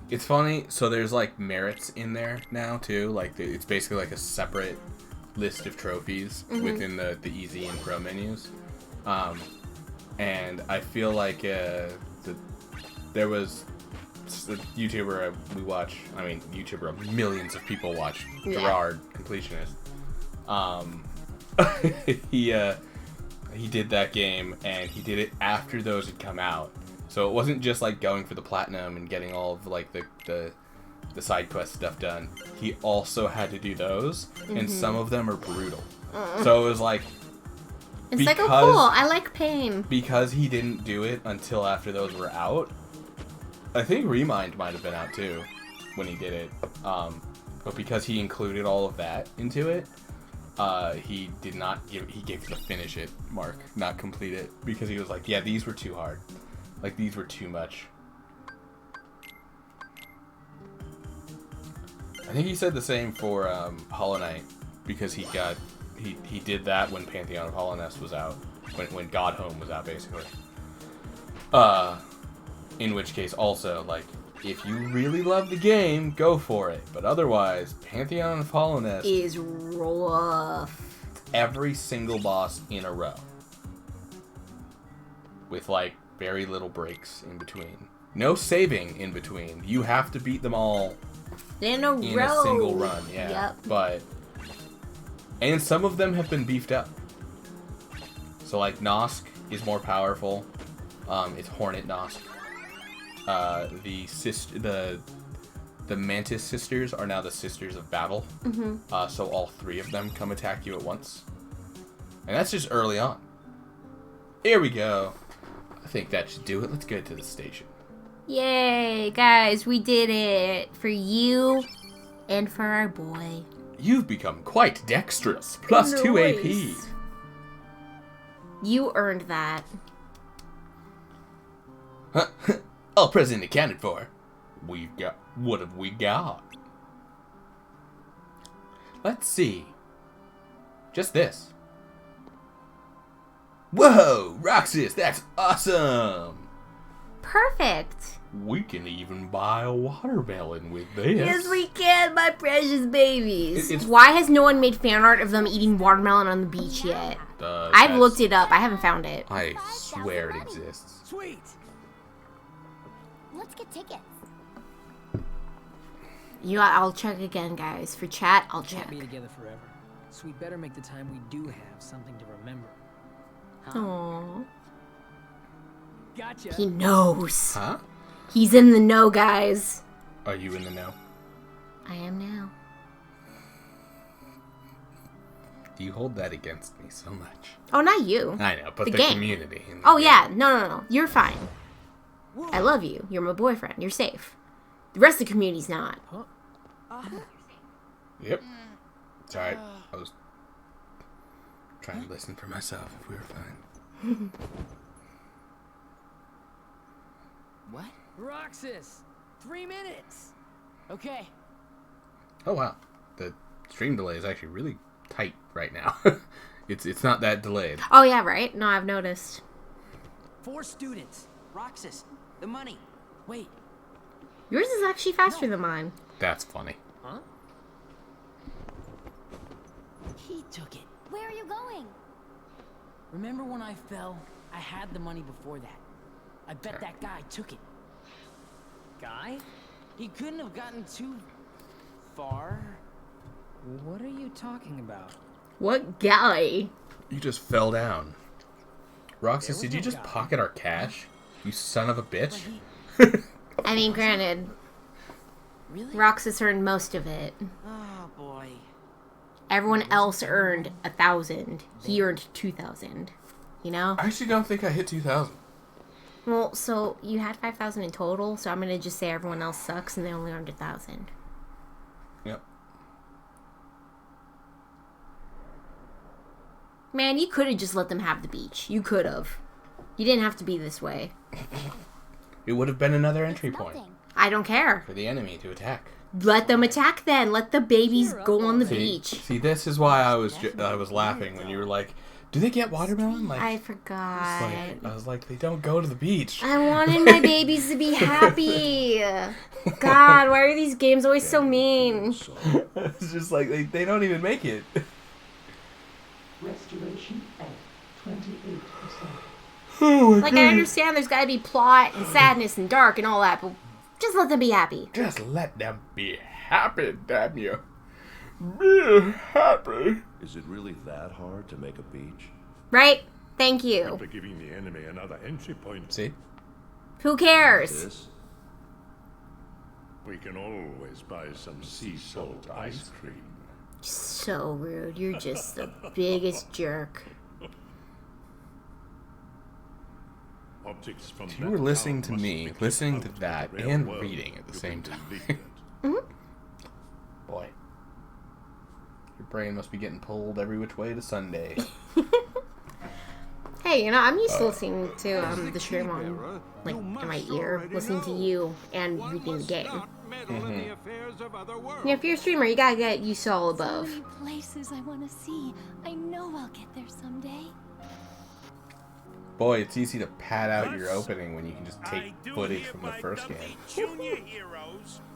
[SPEAKER 1] It's funny, so there's like merits in there now too. Like it's basically like a separate list of trophies within the easy and pro menus. And I feel like there was a YouTuber we watch. I mean, YouTuber millions of people watch.
[SPEAKER 2] Yeah.
[SPEAKER 1] Gerard, completionist. He did that game, and he did it after those had come out. So it wasn't just like going for the platinum and getting all of like the side quest stuff done. He also had to do those, and some of them are brutal. So it was like,
[SPEAKER 2] It's like, oh cool, I like pain.
[SPEAKER 1] because he didn't do it until after those were out. I think Remind might have been out too when he did it, but because he included all of that into it, he did not give. He gave the finish it mark, not complete it, because he was like, yeah, these were too hard. Like these were too much. I think he said the same for Hollow Knight, because he did that when Pantheon of Hollowness was out, when God Home was out, basically. In which case, also, like, if you really love the game, go for it. But otherwise, Pantheon of Hollowness
[SPEAKER 2] Is rough.
[SPEAKER 1] every single boss in a row, with like very little breaks in between. No saving in between. You have to beat them all
[SPEAKER 2] In a
[SPEAKER 1] in
[SPEAKER 2] row.
[SPEAKER 1] a single run, yeah.
[SPEAKER 2] Yep.
[SPEAKER 1] And some of them have been beefed up. So like Nosk is more powerful. It's Hornet Nosk. The Mantis sisters are now the Sisters of Battle. So all three of them come attack you at once. And that's just early on. Here we go. I think that should do it. Let's get to the station.
[SPEAKER 2] Yay, guys, we did it. For you and for our boy.
[SPEAKER 1] You've become quite dexterous. Plus 2 AP.
[SPEAKER 2] Nice. You earned that.
[SPEAKER 1] All present accounted for. What have we got? Let's see. Just this. Whoa, Roxas, that's awesome.
[SPEAKER 2] Perfect.
[SPEAKER 1] We can even buy a watermelon with this.
[SPEAKER 2] Yes, we can, my precious babies.
[SPEAKER 1] It's-
[SPEAKER 2] Why has no one made fan art of them eating watermelon on the beach yet? I've looked it up. I haven't found it.
[SPEAKER 1] I swear it exists.
[SPEAKER 5] Sweet.
[SPEAKER 4] Let's get tickets.
[SPEAKER 2] I'll check again, guys. For chat, I'll check.
[SPEAKER 10] Can't be together forever, so we better make the time we do have something to remember.
[SPEAKER 2] Aww.
[SPEAKER 5] Gotcha.
[SPEAKER 2] He knows.
[SPEAKER 1] Huh?
[SPEAKER 2] He's in the know, guys.
[SPEAKER 1] Are you in the know?
[SPEAKER 2] I am now.
[SPEAKER 1] You hold that against me so much.
[SPEAKER 2] Oh, not you.
[SPEAKER 1] I know, but
[SPEAKER 2] The
[SPEAKER 1] the
[SPEAKER 2] game.
[SPEAKER 1] community.
[SPEAKER 2] Oh, yeah. No. You're fine. I love you. You're my boyfriend. You're safe. The rest of the community's not.
[SPEAKER 1] Yep. It's alright. I was trying to listen for myself if we were fine.
[SPEAKER 6] What?
[SPEAKER 10] Roxas, 3 minutes.
[SPEAKER 6] Okay.
[SPEAKER 1] Oh wow. The stream delay is actually really tight right now. It's not that delayed.
[SPEAKER 2] Oh, yeah, right? No, I've noticed.
[SPEAKER 6] 4 students. Roxas, the money. Wait.
[SPEAKER 2] Yours is actually faster than mine.
[SPEAKER 1] That's funny.
[SPEAKER 10] Huh?
[SPEAKER 6] He took it.
[SPEAKER 4] Where are you going?
[SPEAKER 6] Remember when I fell? I had the money before that. I bet that guy took it.
[SPEAKER 10] Guy?
[SPEAKER 6] He couldn't have gotten too far.
[SPEAKER 10] What are you talking about?
[SPEAKER 2] What guy?
[SPEAKER 1] You just fell down. Roxas, did you just pocket our cash? You son of a bitch.
[SPEAKER 2] I mean, granted,
[SPEAKER 6] Really?
[SPEAKER 2] Roxas earned most of it.
[SPEAKER 6] Oh boy.
[SPEAKER 2] Everyone else earned 1,000. He earned 2,000. You know?
[SPEAKER 1] I actually don't think I hit 2,000.
[SPEAKER 2] Well, so you had 5,000 in total, so I'm gonna just say everyone else sucks and they only earned 1,000.
[SPEAKER 1] Yep.
[SPEAKER 2] Man, you could have just let them have the beach. You could have. You didn't have to be this way.
[SPEAKER 1] It would have been another entry point
[SPEAKER 2] I don't care.
[SPEAKER 1] for the enemy to attack.
[SPEAKER 2] Let them attack then. Let the babies go on the beach.
[SPEAKER 1] See, this is why I was laughing when you were like, "Do they get watermelon?" Like,
[SPEAKER 2] I forgot.
[SPEAKER 1] I was like, they don't go to the beach.
[SPEAKER 2] I wanted my babies to be happy. God, why are these games always so mean?
[SPEAKER 1] It's just like they don't even make it.
[SPEAKER 11] Restoration at 28%.
[SPEAKER 1] Oh my
[SPEAKER 2] Like, I understand there's gotta be plot and sadness and dark and all that, but just let them be happy.
[SPEAKER 1] Just let them be happy, damn you. Be happy.
[SPEAKER 7] Is it really that hard to make a beach?
[SPEAKER 2] Right? Thank you.
[SPEAKER 7] After giving the enemy another entry point.
[SPEAKER 1] See?
[SPEAKER 2] Who cares?
[SPEAKER 7] This? We can always buy some sea salt ice cream.
[SPEAKER 2] So rude. You're just the biggest jerk.
[SPEAKER 7] Objects from
[SPEAKER 1] You were listening to me, listening to that, and reading at the same time. Boy. Your brain must be getting pulled every which way to Sunday.
[SPEAKER 2] Hey, you know, I'm used to listening to the stream on, like, in my ear, listening to you and reading the game.
[SPEAKER 1] Mm-hmm.
[SPEAKER 2] Yeah, if you're a streamer, you gotta get used to all above.
[SPEAKER 4] So many places I want to see. I know I'll get there someday.
[SPEAKER 1] Boy, it's easy to pad out your opening when you can just take footage from the first game.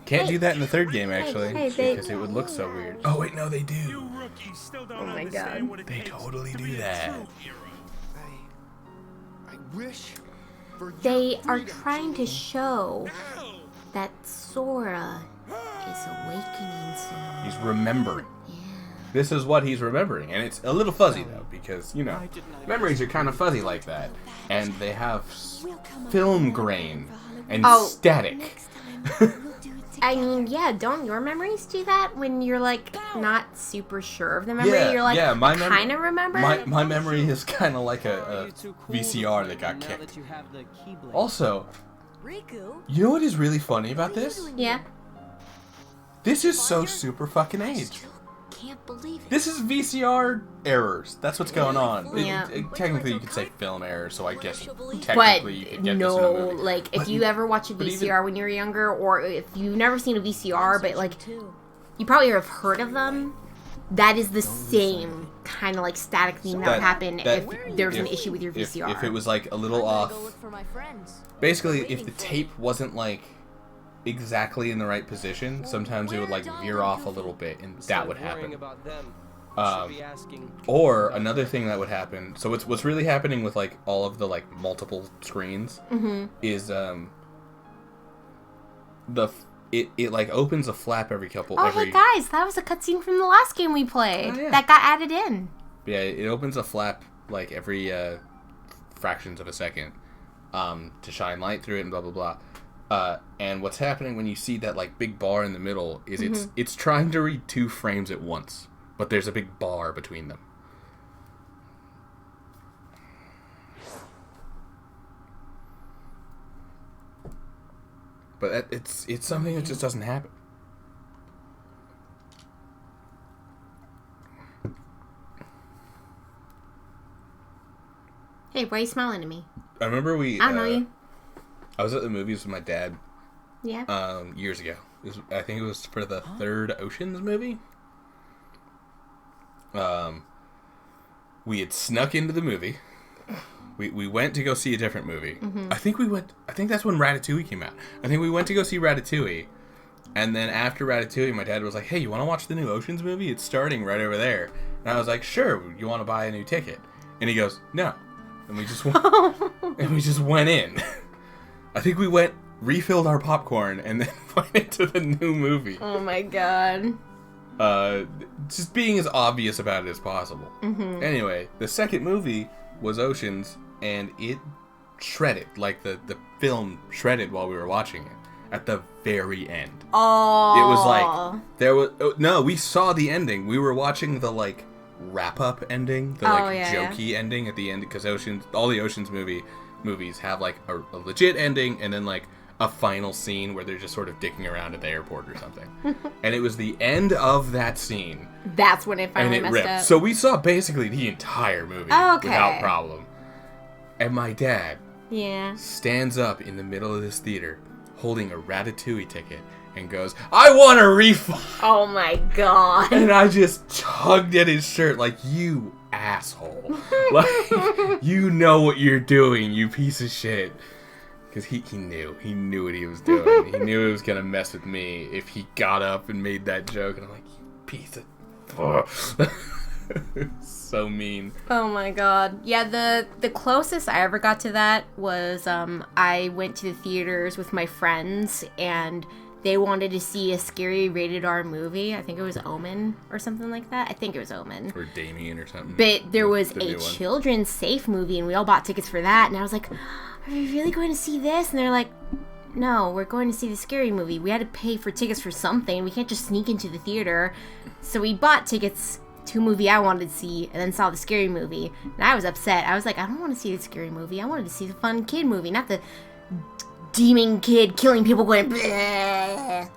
[SPEAKER 1] Can't do that in the third game, actually, because it would look so weird. Oh, wait, no, they do.
[SPEAKER 2] Oh my god.
[SPEAKER 1] They totally do that.
[SPEAKER 3] I wish for
[SPEAKER 2] They are trying to show that Sora is awakening soon.
[SPEAKER 1] He's remembering. This is what he's remembering, and it's a little fuzzy, though, because, you know, memories are kind of fuzzy like that, and they have film grain and static.
[SPEAKER 2] I mean, yeah, don't your memories do that when you're, like, not super sure of the memory? You're like,
[SPEAKER 1] my
[SPEAKER 2] I kind of remember?
[SPEAKER 1] My memory is kind of like a VCR that got kicked. Also, you know what is really funny about this?
[SPEAKER 2] Yeah.
[SPEAKER 1] This is so super fucking aged.
[SPEAKER 4] Can't believe it.
[SPEAKER 1] This is VCR errors. That's what's going on.
[SPEAKER 2] Yeah.
[SPEAKER 1] Technically, you could say film errors, so I guess technically you could get this in a movie.
[SPEAKER 2] Like, if you ever watch a VCR when you were younger, or if you've never seen a VCR, but, like, you probably have heard of them, that is the same kind of, like, static thing that would happen if there's an issue with your VCR.
[SPEAKER 1] If it was, like, a little off. Basically, if the tape wasn't, like, exactly in the right position, sometimes it would like veer off a little bit, and that would happen. Or another thing that would happen, so what's really happening with like all of the like multiple screens is it like opens a flap every couple.
[SPEAKER 2] Hey guys, that was a cutscene from the last game we played that got added in.
[SPEAKER 1] Yeah, it opens a flap like every fractions of a second to shine light through it and blah blah blah. And what's happening when you see that like big bar in the middle is it's trying to read 2 frames at once, but there's a big bar between them. But it's something that just doesn't happen.
[SPEAKER 2] Hey, why are you smiling at me?
[SPEAKER 1] I remember
[SPEAKER 2] I don't know you.
[SPEAKER 1] I was at the movies with my dad.
[SPEAKER 2] Yeah.
[SPEAKER 1] Years ago. I think it was for the third Ocean's movie. We had snuck into the movie. We went to go see a different movie. I think that's when Ratatouille came out. I think we went to go see Ratatouille. And then after Ratatouille, my dad was like, hey, you want to watch the new Ocean's movie? It's starting right over there. And I was like, sure, you want to buy a new ticket? And he goes, no. And we just went in. I think we refilled our popcorn, and then went into the new movie.
[SPEAKER 2] Oh my god.
[SPEAKER 1] Just being as obvious about it as possible.
[SPEAKER 2] Mm-hmm.
[SPEAKER 1] Anyway, the second movie was Oceans, and it shredded. Like, the film shredded while we were watching it. At the very end.
[SPEAKER 2] Oh.
[SPEAKER 1] It was like, no, we saw the ending. We were watching the, like, wrap-up ending. The, jokey ending at the end. Because all the Oceans movies have, like, a legit ending, and then, like, a final scene where they're just sort of dicking around at the airport or something. And it was the end of that scene.
[SPEAKER 2] That's when it finally messed up.
[SPEAKER 1] So we saw basically the entire movie without problem. And my dad stands up in the middle of this theater holding a Ratatouille ticket and goes, "I want a refund!"
[SPEAKER 2] Oh my god.
[SPEAKER 1] And I just tugged at his shirt like, "You asshole." Like, you know what you're doing, you piece of shit. Because he knew what he was doing. He knew it was going to mess with me if he got up and made that joke. And I'm like, "You piece of..." So mean.
[SPEAKER 2] Oh my god. Yeah, the closest I ever got to that was I went to the theaters with my friends and they wanted to see a scary rated R movie. I think it was Omen or something like that. I think it was Omen.
[SPEAKER 1] Or Damien or something.
[SPEAKER 2] But there was a children's safe movie and we all bought tickets for that. And I was like, "Are we really going to see this?" And they're like, "No, we're going to see the scary movie. We had to pay for tickets for something. We can't just sneak into the theater." So we bought tickets to a movie I wanted to see and then saw the scary movie. And I was upset. I was like, "I don't want to see the scary movie. I wanted to see the fun kid movie, not the demon kid killing people going bleh."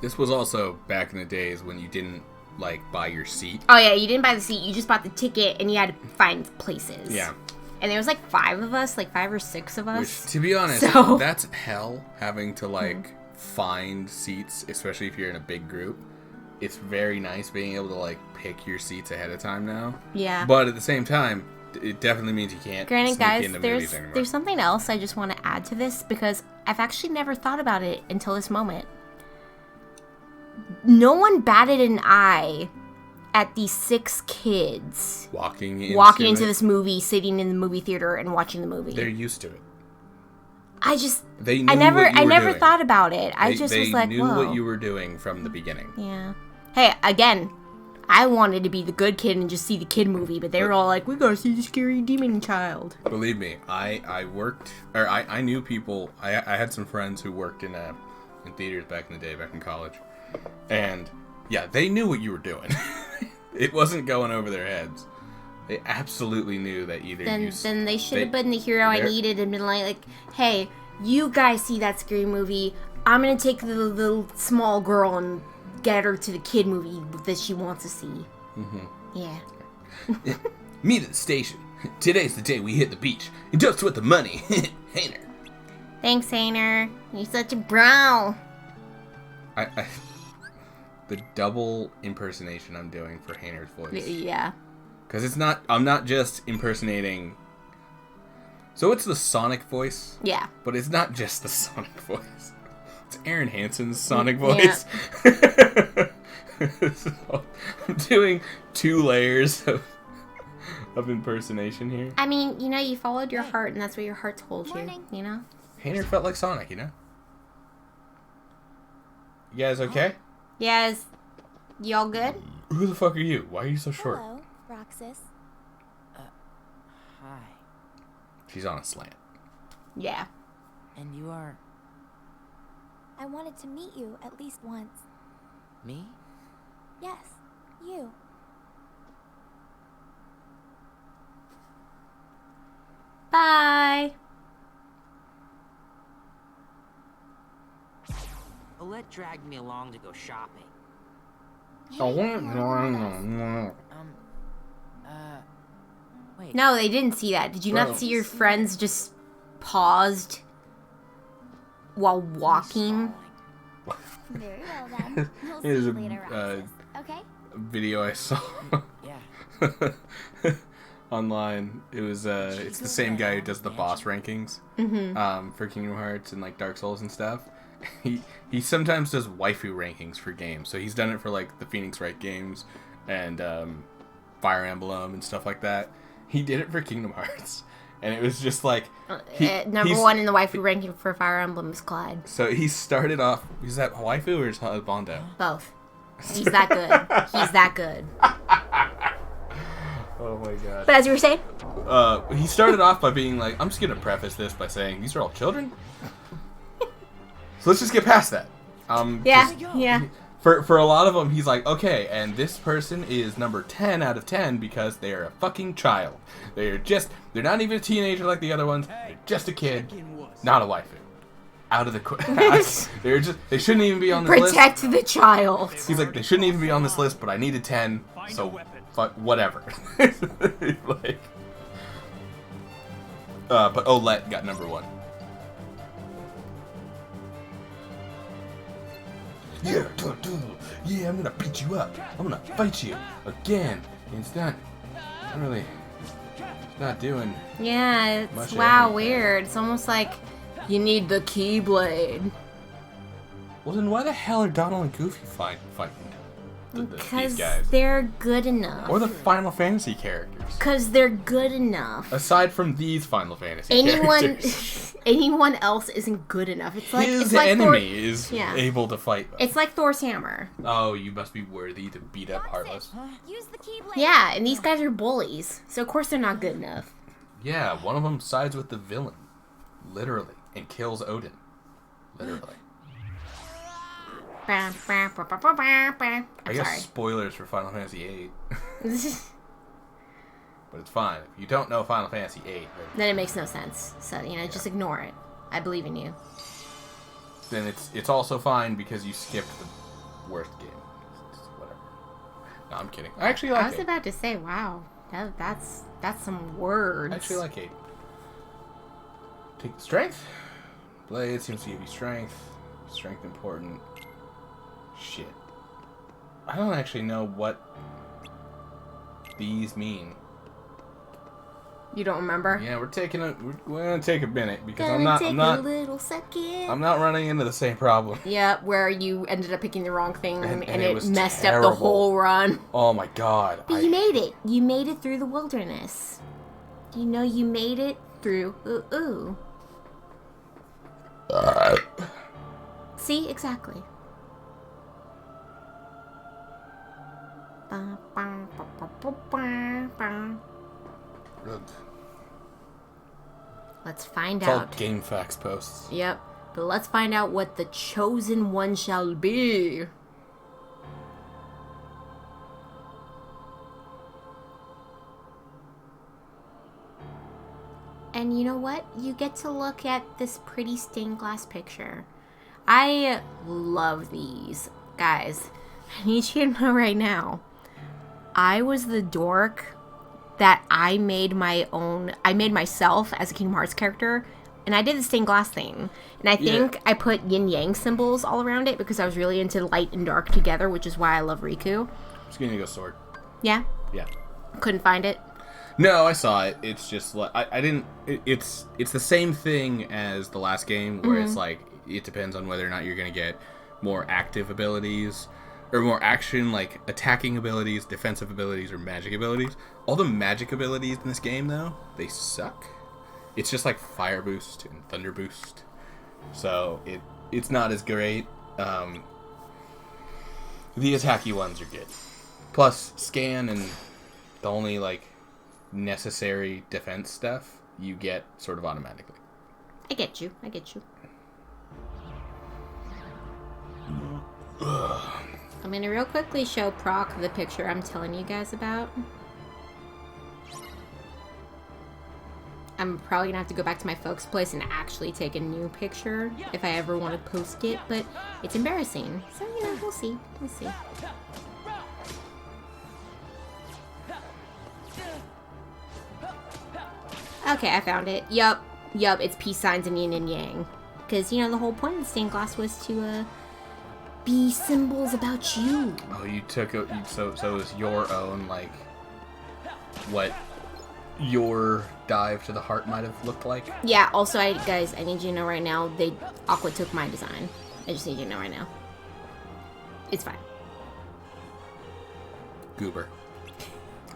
[SPEAKER 1] This was also back in the days when you didn't, like, buy your seat.
[SPEAKER 2] Oh yeah, you didn't buy the seat. You just bought the ticket and you had to find places.
[SPEAKER 1] Yeah.
[SPEAKER 2] And there was like 5 of us, like 5 or 6 of us.
[SPEAKER 1] Which, to be honest, that's hell, having to, like, find seats, especially if you're in a big group. It's very nice being able to, like, pick your seats ahead of time now.
[SPEAKER 2] Yeah.
[SPEAKER 1] But at the same time, it definitely means you can't sneak into movies anymore.
[SPEAKER 2] There's something else I just want to add to this, because I've actually never thought about it until this moment. No one batted an eye at these 6 kids
[SPEAKER 1] walking
[SPEAKER 2] into this movie, sitting in the movie theater and watching the movie.
[SPEAKER 1] They're used to it.
[SPEAKER 2] I never
[SPEAKER 1] doing.
[SPEAKER 2] Thought about it. I was like,
[SPEAKER 1] they knew
[SPEAKER 2] whoa.
[SPEAKER 1] what you were doing from the beginning.
[SPEAKER 2] Yeah. Hey, again, I wanted to be the good kid and just see the kid movie, but they were all like, "We gotta see the scary demon child."
[SPEAKER 1] Believe me, I knew people. I had some friends who worked in theaters back in the day, back in college, and yeah, they knew what you were doing. It wasn't going over their heads. They absolutely knew that either
[SPEAKER 2] Then they should have been the hero I needed and been like, "Hey, you guys see that scary movie. I'm gonna take the little small girl and get her to the kid movie that she wants to see." Mm-hmm. Yeah.
[SPEAKER 1] Meet at the station. Today's the day we hit the beach. And just with the money. Hainer.
[SPEAKER 2] Thanks, Hainer. You're such a bro.
[SPEAKER 1] The double impersonation I'm doing for Hainer's voice.
[SPEAKER 2] Yeah.
[SPEAKER 1] Because I'm not just impersonating. So it's the Sonic voice.
[SPEAKER 2] Yeah.
[SPEAKER 1] But it's not just the Sonic voice. It's Aaron Hansen's Sonic voice.
[SPEAKER 2] Yeah.
[SPEAKER 1] So I'm doing 2 layers of impersonation here.
[SPEAKER 2] I mean, you followed your heart, and that's what your heart told you,
[SPEAKER 1] Hainer felt like Sonic, You guys okay?
[SPEAKER 2] Yes. You all good?
[SPEAKER 1] Who the fuck are you? Why are you so short?
[SPEAKER 4] Hello, Roxas.
[SPEAKER 6] Hi.
[SPEAKER 1] She's on a slant.
[SPEAKER 2] Yeah.
[SPEAKER 6] And you are...
[SPEAKER 4] I wanted to meet you at least once.
[SPEAKER 6] Me?
[SPEAKER 4] Yes, you.
[SPEAKER 2] Bye.
[SPEAKER 6] Olette dragged me along to go shopping. Wait.
[SPEAKER 2] No, they didn't see that. Did you not see your friends just paused while walking?
[SPEAKER 4] Very well then. We'll see
[SPEAKER 1] Here's
[SPEAKER 4] you
[SPEAKER 1] a
[SPEAKER 4] later, Roxas. Okay?
[SPEAKER 1] video I saw
[SPEAKER 6] Yeah.
[SPEAKER 1] online. It was it's the same guy who does the boss rankings for Kingdom Hearts and like Dark Souls and stuff. He sometimes does waifu rankings for games. So he's done it for like the Phoenix Wright games and Fire Emblem and stuff like that. He did it for Kingdom Hearts. And it was just like...
[SPEAKER 2] Number 1 in the waifu ranking for Fire Emblem is Clyde.
[SPEAKER 1] So he started off... Is that waifu or is Bondo?
[SPEAKER 2] Both. He's that good. He's that good.
[SPEAKER 1] Oh my god.
[SPEAKER 2] But as you were saying?
[SPEAKER 1] He started off by being like, I'm just going to preface this by saying, these are all children? So let's just get past that.
[SPEAKER 2] Yeah.
[SPEAKER 1] For a lot of them, he's like, okay, and this person is number 10 out of 10 because they are a fucking child. They're not even a teenager like the other ones. They're just a kid, not a waifu. Out of the they shouldn't even be on this list.
[SPEAKER 2] Protect the child.
[SPEAKER 1] He's like, they shouldn't even be on this list, but I needed 10, so whatever. Like, but Olette got number 1. Yeah, yeah, I'm gonna beat you up. I'm gonna fight you again. And it's not doing.
[SPEAKER 2] Yeah, it's weird. It's almost like you need the Keyblade.
[SPEAKER 1] Well, then why the hell are Donald and Goofy fighting
[SPEAKER 2] Because
[SPEAKER 1] these guys?
[SPEAKER 2] they're good enough.
[SPEAKER 1] Or the Final Fantasy characters.
[SPEAKER 2] Because they're good enough.
[SPEAKER 1] Aside from these Final Fantasy characters.
[SPEAKER 2] Anyone else isn't good enough. It's like
[SPEAKER 1] his
[SPEAKER 2] like
[SPEAKER 1] enemy is able to fight.
[SPEAKER 2] It's like Thor's hammer.
[SPEAKER 1] Oh, you must be worthy to beat up Heartless.
[SPEAKER 4] Use the Keyblade.
[SPEAKER 2] Yeah, and these guys are bullies, so of course they're not good enough.
[SPEAKER 1] Yeah, one of them sides with the villain, literally, and kills Odin, literally. I guess spoilers for Final Fantasy VIII. But it's fine. If you don't know Final Fantasy VIII,
[SPEAKER 2] then it makes no sense. So, just ignore it. I believe in you.
[SPEAKER 1] Then it's also fine because you skipped the worst game. Whatever. No, I'm kidding. I actually like it.
[SPEAKER 2] I was about to say, wow. That's some words.
[SPEAKER 1] I actually like 8. Take the strength. Blade seems to give you strength. Strength important. Shit. I don't actually know what these mean.
[SPEAKER 2] You don't remember?
[SPEAKER 1] Yeah, we're gonna take a minute because
[SPEAKER 2] a little second.
[SPEAKER 1] I'm not running into the same problem.
[SPEAKER 2] Yeah, where you ended up picking the wrong thing and it messed
[SPEAKER 1] terrible.
[SPEAKER 2] up the whole run.
[SPEAKER 1] Oh my god.
[SPEAKER 2] But you made it. You made it through the wilderness. You made it through. Ooh. See, exactly. Let's find out.
[SPEAKER 1] It's all Game Facts posts.
[SPEAKER 2] Yep. But let's find out what the chosen one shall be. And you know what? You get to look at this pretty stained glass picture. I love these. Guys, I need you to know right now. I was the dork that I made myself as a Kingdom Hearts character, and I did the stained glass thing. And I think I put yin-yang symbols all around it because I was really into light and dark together, which is why I love Riku.
[SPEAKER 1] I'm just gonna go sword.
[SPEAKER 2] Yeah?
[SPEAKER 1] Yeah.
[SPEAKER 2] Couldn't find it?
[SPEAKER 1] No, I saw it. It's just like I didn't. It's the same thing as the last game, where it's like it depends on whether or not you're gonna get more active abilities or more action, like attacking abilities, defensive abilities, or magic abilities. All the magic abilities in this game, though, they suck. It's just like fire boost and thunder boost, so it's not as great. The attacky ones are good. Plus, scan and the only like necessary defense stuff you get sort of automatically.
[SPEAKER 2] I get you. I'm gonna real quickly show Proc the picture I'm telling you guys about. I'm probably gonna have to go back to my folks' place and actually take a new picture if I ever want to post it, but it's embarrassing. So, we'll see. Okay, I found it. Yup, it's peace signs and yin and yang. Because, the whole point of the stained glass was to, be symbols about you.
[SPEAKER 1] Oh, you took it, so it was your own, like, what your dive to the heart might have looked like?
[SPEAKER 2] Yeah, also, guys, I need you to know right now, Aqua took my design. I just need you to know right now. It's fine.
[SPEAKER 1] Goober.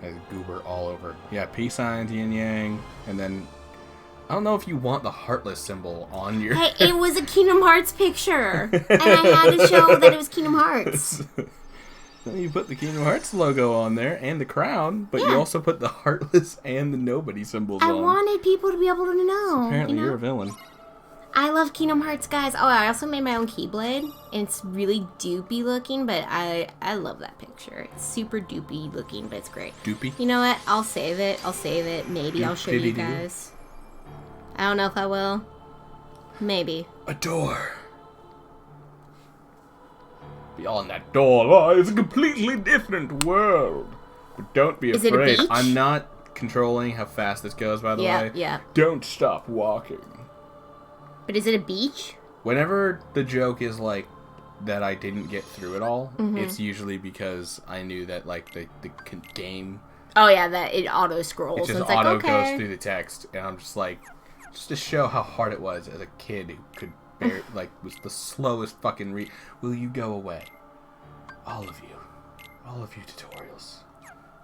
[SPEAKER 1] Has goober all over. Yeah, peace signs, yin yang, and then I don't know if you want the heartless symbol on your...
[SPEAKER 2] Hey, it was a Kingdom Hearts picture, and I had to show that it was Kingdom Hearts.
[SPEAKER 1] Then you put the Kingdom Hearts logo on there and the crown, but you also put the Heartless and the Nobody symbols on.
[SPEAKER 2] I wanted people to be able to know.
[SPEAKER 1] So apparently
[SPEAKER 2] you know?
[SPEAKER 1] you're a villain.
[SPEAKER 2] I love Kingdom Hearts, guys. Oh, I also made my own Keyblade, and it's really doopy looking, but I love that picture. It's super doopy looking, but it's great.
[SPEAKER 1] Doopy?
[SPEAKER 2] You know what? I'll save it. Maybe I'll show you guys. I don't know if I will. Maybe.
[SPEAKER 1] A door. Beyond that door lies a completely different world. But don't be
[SPEAKER 2] Is it a
[SPEAKER 1] afraid.
[SPEAKER 2] beach?
[SPEAKER 1] I'm not controlling how fast this goes, by the way.
[SPEAKER 2] Yeah.
[SPEAKER 1] Don't stop walking.
[SPEAKER 2] But is it a beach?
[SPEAKER 1] Whenever the joke is like that I didn't get through it all, it's usually because I knew that like the game.
[SPEAKER 2] Oh yeah, that it auto scrolls.
[SPEAKER 1] It just
[SPEAKER 2] it's
[SPEAKER 1] auto
[SPEAKER 2] like, okay.
[SPEAKER 1] goes through the text, and I'm just like, just to show how hard it was as a kid who could bear, like was the slowest fucking read. Will you go away? All of you tutorials.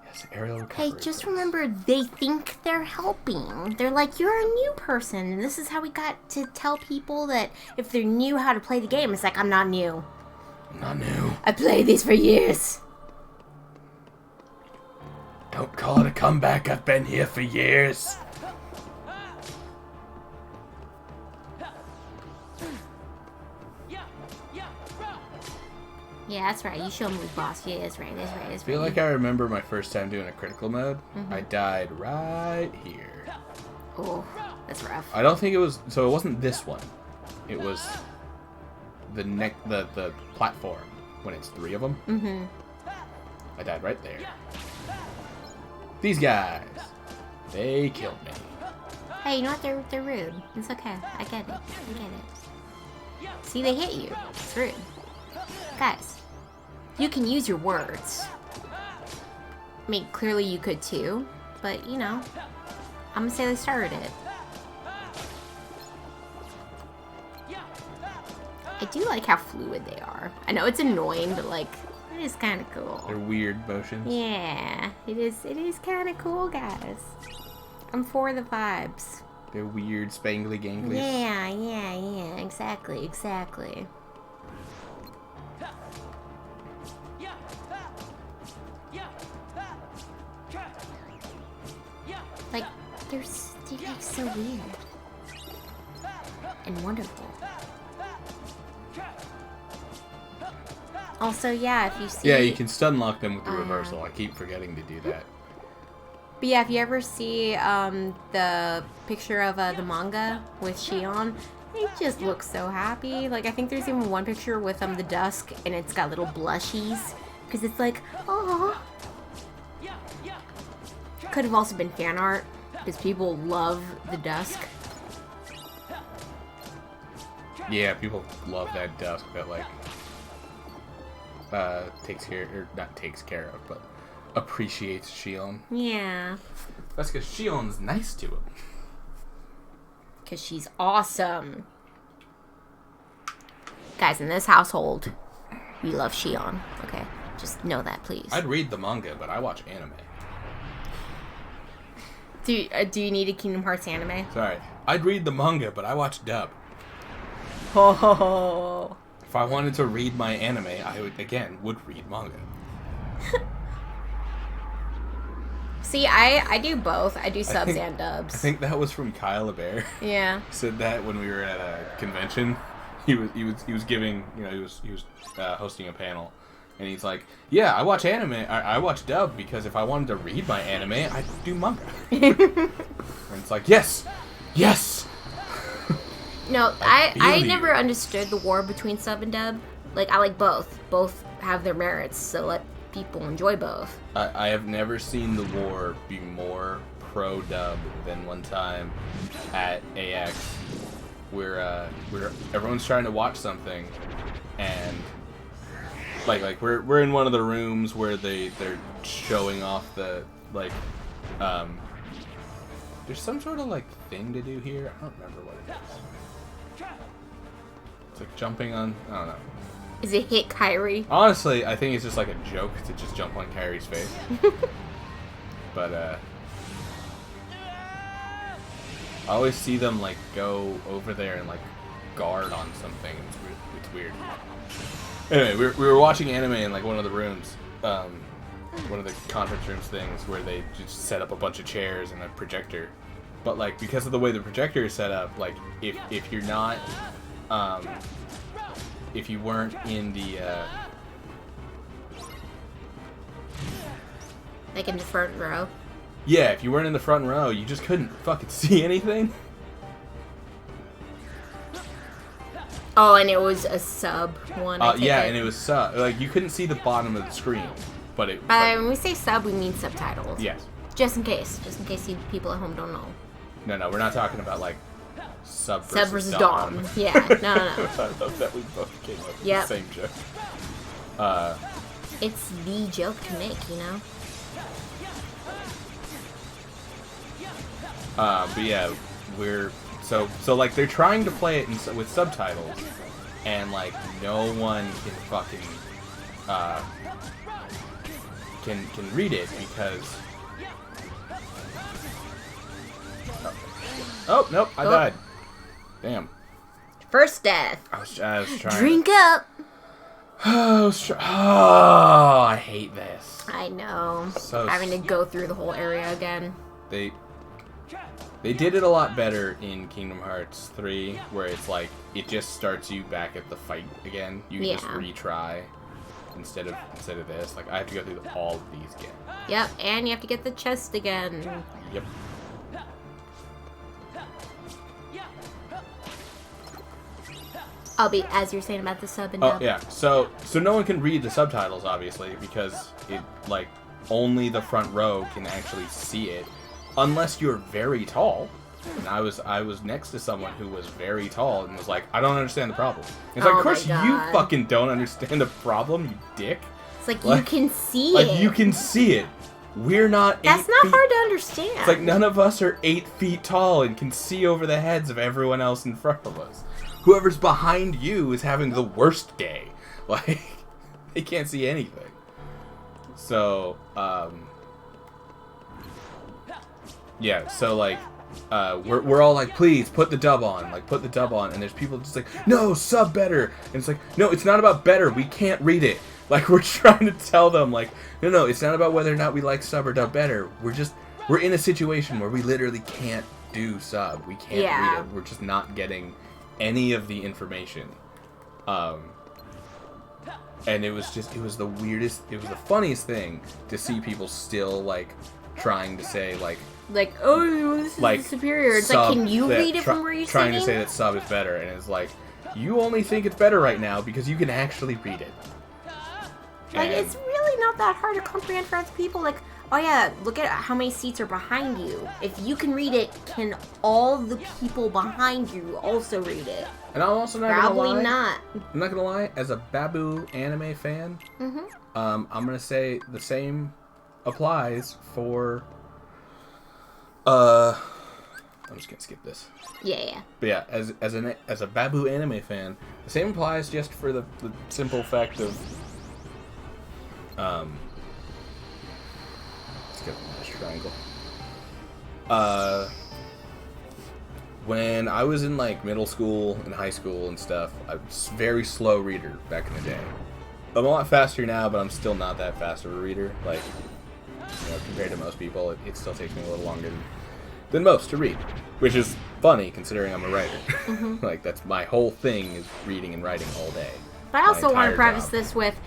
[SPEAKER 1] Yes, aerial recovery.
[SPEAKER 2] Hey, just remember, they think they're helping. They're like, you're a new person, and this is how we got to tell people that if they're new how to play the game. It's like, I'm not new.
[SPEAKER 1] I'm not new.
[SPEAKER 2] I played these for years.
[SPEAKER 1] Don't call it a comeback. I've been here for years.
[SPEAKER 2] Yeah, that's right. You show me, boss. Yeah, that's right.
[SPEAKER 1] I feel like I remember my first time doing a critical mode. I died right here.
[SPEAKER 2] Oh, that's rough.
[SPEAKER 1] I don't think it was. So it wasn't this one. It was the platform when it's 3 of them. I died right there. These guys, they killed me.
[SPEAKER 2] Hey, you know what? They're rude. It's okay. I get it. See, they hit you. It's rude. Guys, you can use your words. I mean, clearly you could too, but you know, I'm gonna say they started it. I do like how fluid they are. I know it's annoying, but like, it is kind of cool.
[SPEAKER 1] They're weird motions.
[SPEAKER 2] Yeah, it is kind of cool, guys. I'm for the vibes.
[SPEAKER 1] They're weird, spangly ganglies.
[SPEAKER 2] Yeah, exactly. Like, they're like so weird and wonderful. Also, yeah, if you see...
[SPEAKER 1] Yeah, you can stun lock them with the reversal. I keep forgetting to do that.
[SPEAKER 2] But yeah, if you ever see the picture of the manga with Shion, he just looks so happy. Like, I think there's even one picture with the dusk, and it's got little blushies. Because it's like, oh. Could have also been fan art, because people love the dusk.
[SPEAKER 1] Yeah, people love that dusk that, like, takes care of, but appreciates Shion.
[SPEAKER 2] Yeah.
[SPEAKER 1] That's because Shion's nice to him.
[SPEAKER 2] Because she's awesome. Guys, in this household, we love Shion. Okay? Just know that, please.
[SPEAKER 1] I'd read the manga, but I watch anime.
[SPEAKER 2] Do you need a Kingdom Hearts anime?
[SPEAKER 1] Sorry. I'd read the manga, but I watch dub.
[SPEAKER 2] Oh.
[SPEAKER 1] If I wanted to read my anime, I would read manga.
[SPEAKER 2] See, I do both. I do subs and dubs.
[SPEAKER 1] I think that was from Kyle LeBear.
[SPEAKER 2] Yeah.
[SPEAKER 1] Said that when we were at a convention. He was giving, he was hosting a panel, and he's like, yeah, I watch anime. I watch dub because if I wanted to read my anime, I'd do manga. And it's like, yes.
[SPEAKER 2] No, I never understood the war between sub and dub. Like, I like both. Both have their merits, so let people enjoy both.
[SPEAKER 1] I have never seen the war be more pro-dub than one time at AX, where everyone's trying to watch something, and like we're in one of the rooms where they're showing off the there's some sort of like thing to do here. I don't remember what it is. It's like jumping on, I don't know.
[SPEAKER 2] Is it hit Kyrie?
[SPEAKER 1] Honestly, I think it's just like a joke to just jump on Kyrie's face. But I always see them like go over there and like guard on something. It's weird. Anyway, we were watching anime in like one of the rooms, one of the conference rooms things where they just set up a bunch of chairs and a projector. But like because of the way the projector is set up, like if you're not if you weren't in the
[SPEAKER 2] like in the front row.
[SPEAKER 1] Yeah, if you weren't in the front row, you just couldn't fucking see anything.
[SPEAKER 2] Oh, and it was a sub one.
[SPEAKER 1] Yeah, and it was sub. Like you couldn't see the bottom of the screen, but it.
[SPEAKER 2] When we say sub, we mean subtitles.
[SPEAKER 1] Yes.
[SPEAKER 2] Just in case you people at home don't know.
[SPEAKER 1] No, we're not talking about like sub
[SPEAKER 2] versus
[SPEAKER 1] dom.
[SPEAKER 2] Yeah, no.
[SPEAKER 1] I love that we both came up with the same joke.
[SPEAKER 2] It's the joke to make, you know.
[SPEAKER 1] But yeah, we're so like they're trying to play it with subtitles, and like no one can fucking can read it because. Oh nope, I died. Damn.
[SPEAKER 2] First death.
[SPEAKER 1] I was trying.
[SPEAKER 2] Drink up.
[SPEAKER 1] Oh, I hate this.
[SPEAKER 2] I know.
[SPEAKER 1] So
[SPEAKER 2] having to go through the whole area again.
[SPEAKER 1] They did it a lot better in Kingdom Hearts 3, where it's like it just starts you back at the fight again. You can just retry instead of this. Like I have to go through all of these again.
[SPEAKER 2] Yep, and you have to get the chest again.
[SPEAKER 1] Yep.
[SPEAKER 2] I'll be as you're saying about the sub and dub.
[SPEAKER 1] Oh yeah, so no one can read the subtitles obviously because it like only the front row can actually see it, unless you're very tall. And I was next to someone who was very tall and was like, I don't understand the problem. It's like, of course you fucking don't understand the problem, you dick.
[SPEAKER 2] It's like you can see it.
[SPEAKER 1] Like you can see it. We're not.
[SPEAKER 2] That's not hard to understand.
[SPEAKER 1] It's like none of us are 8 feet tall and can see over the heads of everyone else in front of us. Whoever's behind you is having the worst day. Like, they can't see anything. So, yeah, so, like, we're all like, please, put the dub on. Like, put the dub on. And there's people just like, no, sub better. And it's like, no, it's not about better. We can't read it. Like, we're trying to tell them, like, no, it's not about whether or not we like sub or dub better. We're in a situation where we literally can't do sub. We can't read it. We're just not getting any of the information. And it was the weirdest, it was the funniest thing to see people still like trying to say like
[SPEAKER 2] oh, this is superior. It's like, can you read it from where you're
[SPEAKER 1] trying
[SPEAKER 2] sitting?
[SPEAKER 1] to say that sub is better, and it's like, you only think it's better right now because you can actually read it.
[SPEAKER 2] Like, it's really not that hard to comprehend for other people. Like, oh yeah, look at how many seats are behind you. If you can read it, can all the people behind you also read it?
[SPEAKER 1] And I'm also not
[SPEAKER 2] Probably
[SPEAKER 1] gonna lie.
[SPEAKER 2] not.
[SPEAKER 1] I'm not gonna lie. As a Babu anime fan, I'm gonna say the same applies for. I'm just gonna skip this.
[SPEAKER 2] Yeah.
[SPEAKER 1] But yeah, as a Babu anime fan, the same applies just for the simple fact of. Let's get this triangle. When I was in like middle school and high school and stuff, I was a very slow reader back in the day. I'm a lot faster now, but I'm still not that fast of a reader. Like, you know, compared to most people, it still takes me a little longer than most to read, which is funny considering I'm a writer. Like, that's my whole thing is reading and writing all day.
[SPEAKER 2] But I also want to preface this with,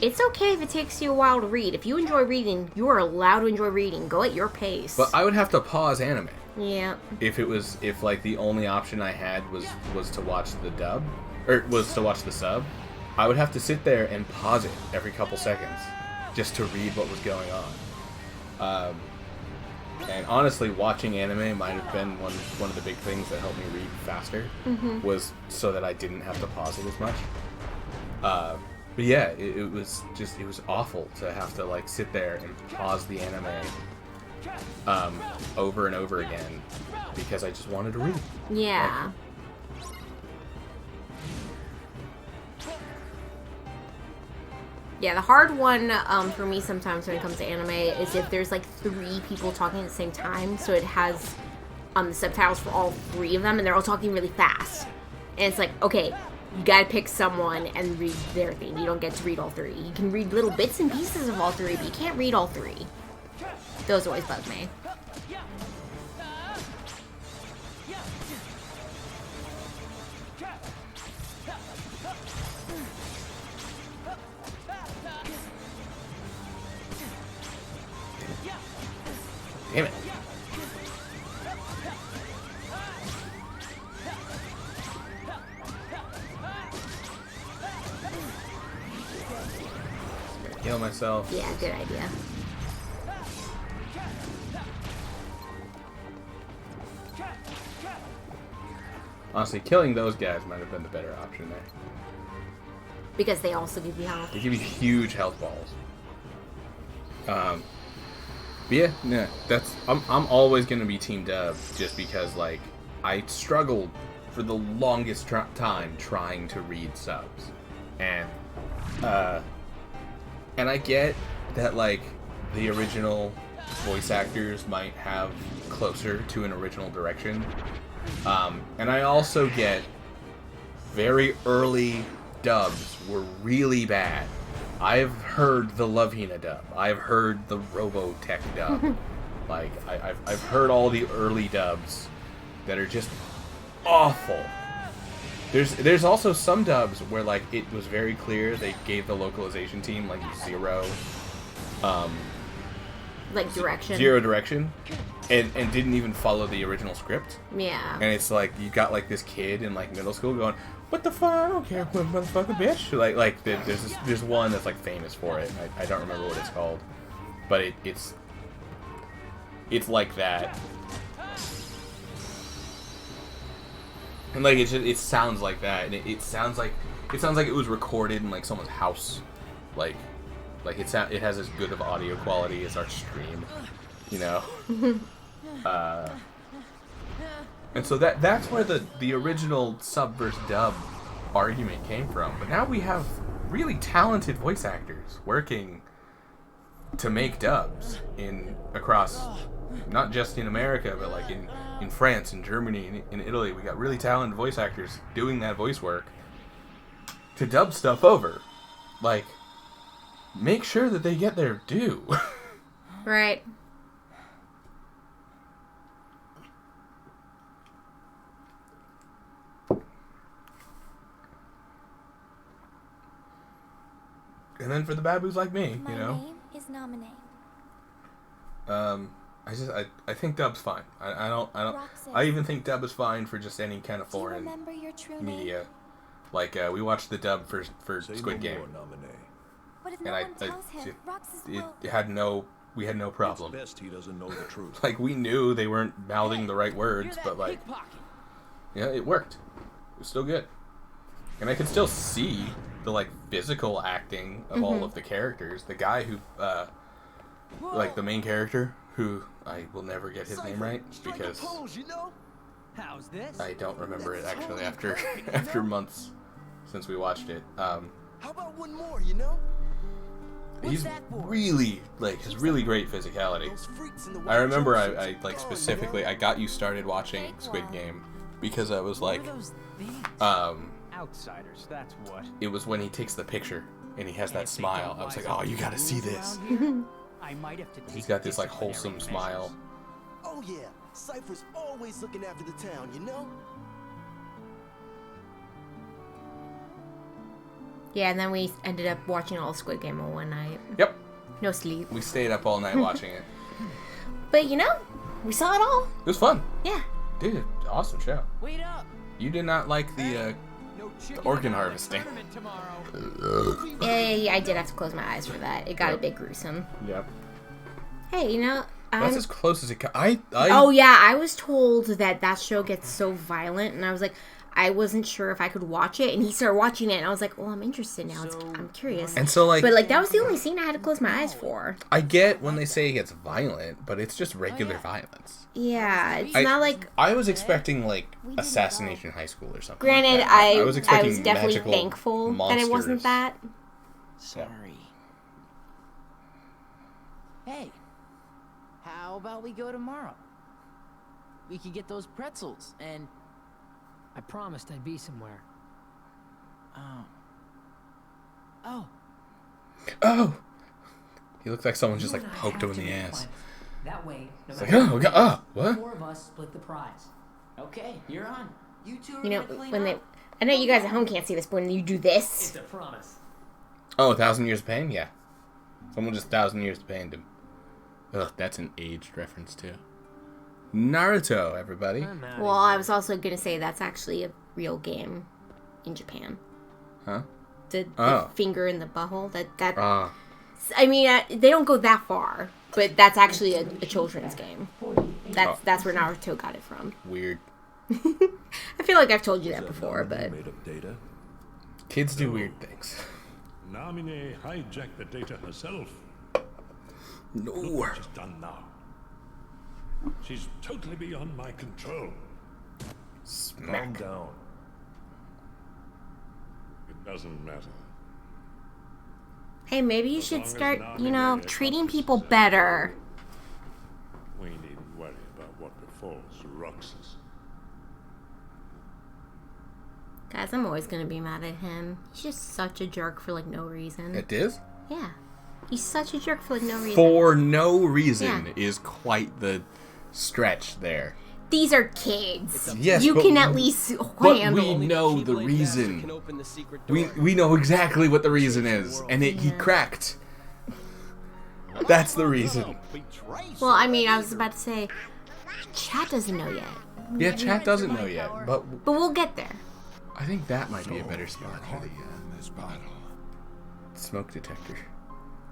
[SPEAKER 2] it's okay if it takes you a while to read. If you enjoy reading, you are allowed to enjoy reading. Go at your pace.
[SPEAKER 1] But I would have to pause anime.
[SPEAKER 2] Yeah.
[SPEAKER 1] If like the only option I had was to watch the dub, or was to watch the sub, I would have to sit there and pause it every couple seconds just to read what was going on. And honestly, watching anime might have been one of the big things that helped me read faster, was so that I didn't have to pause it as much. But yeah, it was awful to have to like sit there and pause the anime over and over again because I just wanted to read.
[SPEAKER 2] Yeah. Yeah, the hard one for me sometimes when it comes to anime is if there's like 3 people talking at the same time, so it has the subtitles for all 3 of them and they're all talking really fast. And it's like, okay, you gotta pick someone and read their thing. You don't get to read all three. You can read little bits and pieces of all three, but you can't read all three. Those always bug me.
[SPEAKER 1] Damn it. Heal myself.
[SPEAKER 2] Yeah, good idea.
[SPEAKER 1] Honestly, killing those guys might have been the better option there.
[SPEAKER 2] Because they also give you health.
[SPEAKER 1] They give you huge health balls. But yeah, nah, I'm always gonna be Team Dub just because like I struggled for the longest time trying to read subs, and I get that like the original voice actors might have closer to an original direction, and I also get very early dubs were really bad. I've heard the Lovehina dub. I've heard the Robotech dub. Like, I've heard all the early dubs that are just awful. There's also some dubs where, like, it was very clear they gave the localization team, like, zero direction. And didn't even follow the original script.
[SPEAKER 2] Yeah.
[SPEAKER 1] And it's like, you got, like, this kid in, like, middle school going, what the fuck? I don't care, motherfucker, bitch. Like there's one that's, like, famous for it. I don't remember what it's called. But it's like that. And, like, it sounds like that. And it sounds like it was recorded in, like, someone's house. Like it has as good of audio quality as our stream. You know? And so that's where the original sub versus dub argument came from. But now we have really talented voice actors working to make dubs across, not just in America, but like in France, in Germany, in Italy. We got really talented voice actors doing that voice work to dub stuff over. Like, make sure that they get their due.
[SPEAKER 2] Right.
[SPEAKER 1] And then for the baboos like me,
[SPEAKER 4] My
[SPEAKER 1] you know.
[SPEAKER 4] name is Nominee.
[SPEAKER 1] I think dub's fine. I don't.
[SPEAKER 4] Roxas.
[SPEAKER 1] I even think dub is fine for just any kind of
[SPEAKER 4] Do you
[SPEAKER 1] foreign
[SPEAKER 4] remember your true
[SPEAKER 1] media.
[SPEAKER 4] name?
[SPEAKER 1] Like we watched the dub for Squid Game,
[SPEAKER 4] But if
[SPEAKER 1] and
[SPEAKER 4] no one tells him, Roxas will...
[SPEAKER 1] we had no problem.
[SPEAKER 7] It's best he doesn't know the truth.
[SPEAKER 1] Like, we knew they weren't mouthing the right words, but like, yeah, it worked. It was still good, and I could still see the like physical acting of all of the characters. The guy who, like the main character, who I will never get his name right because
[SPEAKER 5] How's this?
[SPEAKER 1] I don't remember it actually after months since we watched it.
[SPEAKER 12] How about one more, you know?
[SPEAKER 1] He's really, like, has really great physicality. I remember I like specifically, I got you started watching Squid Game because I was like,
[SPEAKER 5] Outsiders, that's what.
[SPEAKER 1] it was when he takes the picture and he has that smile. I was like, oh, you gotta see this.
[SPEAKER 5] I might have to take
[SPEAKER 1] He's got this like wholesome smile.
[SPEAKER 12] Oh yeah, Cypher's always looking after the town, you know?
[SPEAKER 2] Yeah, and then we ended up watching all Squid Game all one night.
[SPEAKER 1] Yep.
[SPEAKER 2] No sleep.
[SPEAKER 1] We stayed up all night watching it.
[SPEAKER 2] But you know, we saw it all.
[SPEAKER 1] It was fun.
[SPEAKER 2] Yeah.
[SPEAKER 1] Dude, awesome show.
[SPEAKER 6] Wait up.
[SPEAKER 1] You did not like the organ harvesting.
[SPEAKER 2] Yeah, I did have to close my eyes for that. It got a bit gruesome.
[SPEAKER 1] Yep.
[SPEAKER 2] Hey, you know,
[SPEAKER 1] That's as close as it got.
[SPEAKER 2] Oh yeah, I was told that show gets so violent, and I was like, I wasn't sure if I could watch it, and he started watching it, and I was like, well, I'm interested now. I'm curious.
[SPEAKER 1] And so, like...
[SPEAKER 2] But, like, that was the only scene I had to close my eyes for.
[SPEAKER 1] I get when they say it gets violent, but it's just regular violence.
[SPEAKER 2] Yeah, it's not like...
[SPEAKER 1] I was expecting, like, Assassination High School or something.
[SPEAKER 2] Granted,
[SPEAKER 1] like that.
[SPEAKER 2] I was definitely thankful that it wasn't that.
[SPEAKER 6] Sorry. Hey, how about we go tomorrow? We could get those pretzels, and...
[SPEAKER 10] I promised I'd be somewhere.
[SPEAKER 1] Oh! He looked like someone just like poked him in the ass.
[SPEAKER 13] That way, no
[SPEAKER 1] It's like,
[SPEAKER 13] matter
[SPEAKER 1] oh, God, oh, what?
[SPEAKER 13] 4 of us split the prize.
[SPEAKER 6] Okay, you're on.
[SPEAKER 4] You two are
[SPEAKER 2] You know,
[SPEAKER 4] gonna clean
[SPEAKER 2] when they...
[SPEAKER 4] up.
[SPEAKER 2] I know you guys at home can't see this, but when you do this...
[SPEAKER 13] It's a promise.
[SPEAKER 1] Oh, 1,000 Years of Pain? Yeah. Someone just 1,000 Years of Pain him. Ugh, that's an aged reference too. Naruto, everybody.
[SPEAKER 2] Well, I was also going to say that's actually a real game in Japan.
[SPEAKER 1] Huh?
[SPEAKER 2] The finger in the butthole. That.
[SPEAKER 1] Ah.
[SPEAKER 2] I mean, they don't go that far, but that's actually a children's game. That's where Naruto got it from.
[SPEAKER 1] Weird.
[SPEAKER 2] I feel like I've told you that before, but
[SPEAKER 7] Made up data.
[SPEAKER 1] Kids do weird things.
[SPEAKER 7] Namine hijacked the data herself.
[SPEAKER 1] No.
[SPEAKER 7] Look what she's done now. She's totally beyond my control.
[SPEAKER 1] Smack.
[SPEAKER 8] Calm down.
[SPEAKER 7] It doesn't matter.
[SPEAKER 2] hey, maybe you
[SPEAKER 7] As
[SPEAKER 2] should
[SPEAKER 7] long as
[SPEAKER 2] start,
[SPEAKER 7] Nami
[SPEAKER 2] treating
[SPEAKER 7] accomplishes
[SPEAKER 2] people
[SPEAKER 7] her
[SPEAKER 2] better.
[SPEAKER 7] We needn't worry about what befalls Roxas.
[SPEAKER 2] Guys, I'm always going to be mad at him. He's just such a jerk for, like, no reason.
[SPEAKER 1] It is?
[SPEAKER 2] Yeah. He's such a jerk for, like, no reason.
[SPEAKER 1] For no reason
[SPEAKER 2] Yeah.
[SPEAKER 1] is quite the stretch there.
[SPEAKER 2] These are kids.
[SPEAKER 1] Yes,
[SPEAKER 2] you
[SPEAKER 1] but
[SPEAKER 2] can at least
[SPEAKER 1] But
[SPEAKER 2] handle.
[SPEAKER 1] we know the reason. We know exactly what the reason is, and he cracked. That's the reason.
[SPEAKER 2] Well, I mean, I was about to say, chat doesn't know yet.
[SPEAKER 1] Yeah, chat doesn't know yet, but
[SPEAKER 2] we'll get there.
[SPEAKER 1] I think that might be a better spot for the smoke detector.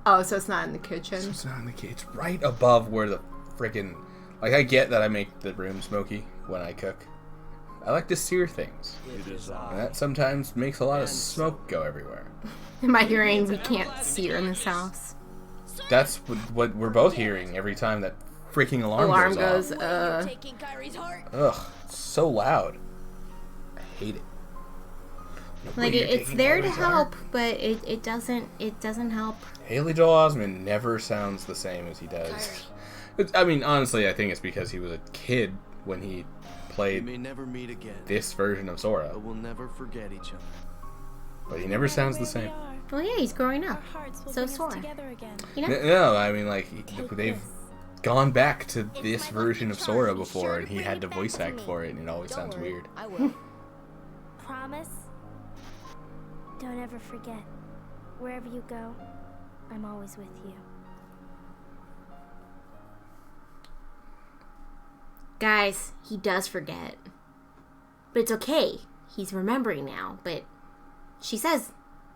[SPEAKER 2] Oh, so it's not in the kitchen?
[SPEAKER 1] So it's not in the kitchen. It's right above where the freaking... Like, I get that I make the room smoky when I cook. I like to sear things. And that sometimes makes a lot of smoke go everywhere.
[SPEAKER 2] Am I hearing we can't sear in this house?
[SPEAKER 1] That's what we're both hearing every time that freaking alarm goes off. Ugh, it's so loud. I hate it.
[SPEAKER 2] Like, it's there to help, but it doesn't help.
[SPEAKER 1] Haley Joel Osment never sounds the same as he does. I mean, honestly, I think it's because he was a kid when he played
[SPEAKER 8] We may never meet again,
[SPEAKER 1] this version of Sora.
[SPEAKER 8] but we'll never forget each other.
[SPEAKER 1] But he never sounds the same.
[SPEAKER 2] Well, yeah, he's growing up. So Sora. You know?
[SPEAKER 1] No, I mean, like, they've gone back to this version of Sora before, and he had to voice act for it, and it always sounds weird.
[SPEAKER 4] I will. Promise? Don't ever forget. Wherever you go, I'm always with you.
[SPEAKER 2] Guys, he does forget. But it's okay. He's remembering now. But she says,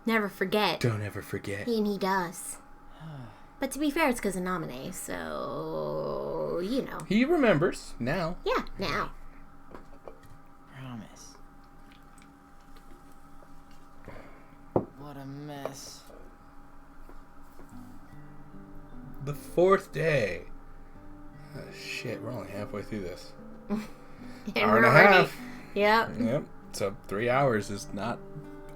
[SPEAKER 2] never forget.
[SPEAKER 1] Don't ever forget.
[SPEAKER 2] And he does. But to be fair, it's because of Nominee, so, you know.
[SPEAKER 1] He remembers now.
[SPEAKER 2] Yeah, now.
[SPEAKER 6] Promise. What a mess.
[SPEAKER 1] The 4th day. Oh, shit, we're only halfway through this. Hour and a half.
[SPEAKER 2] Yep.
[SPEAKER 1] Yep. So 3 hours is not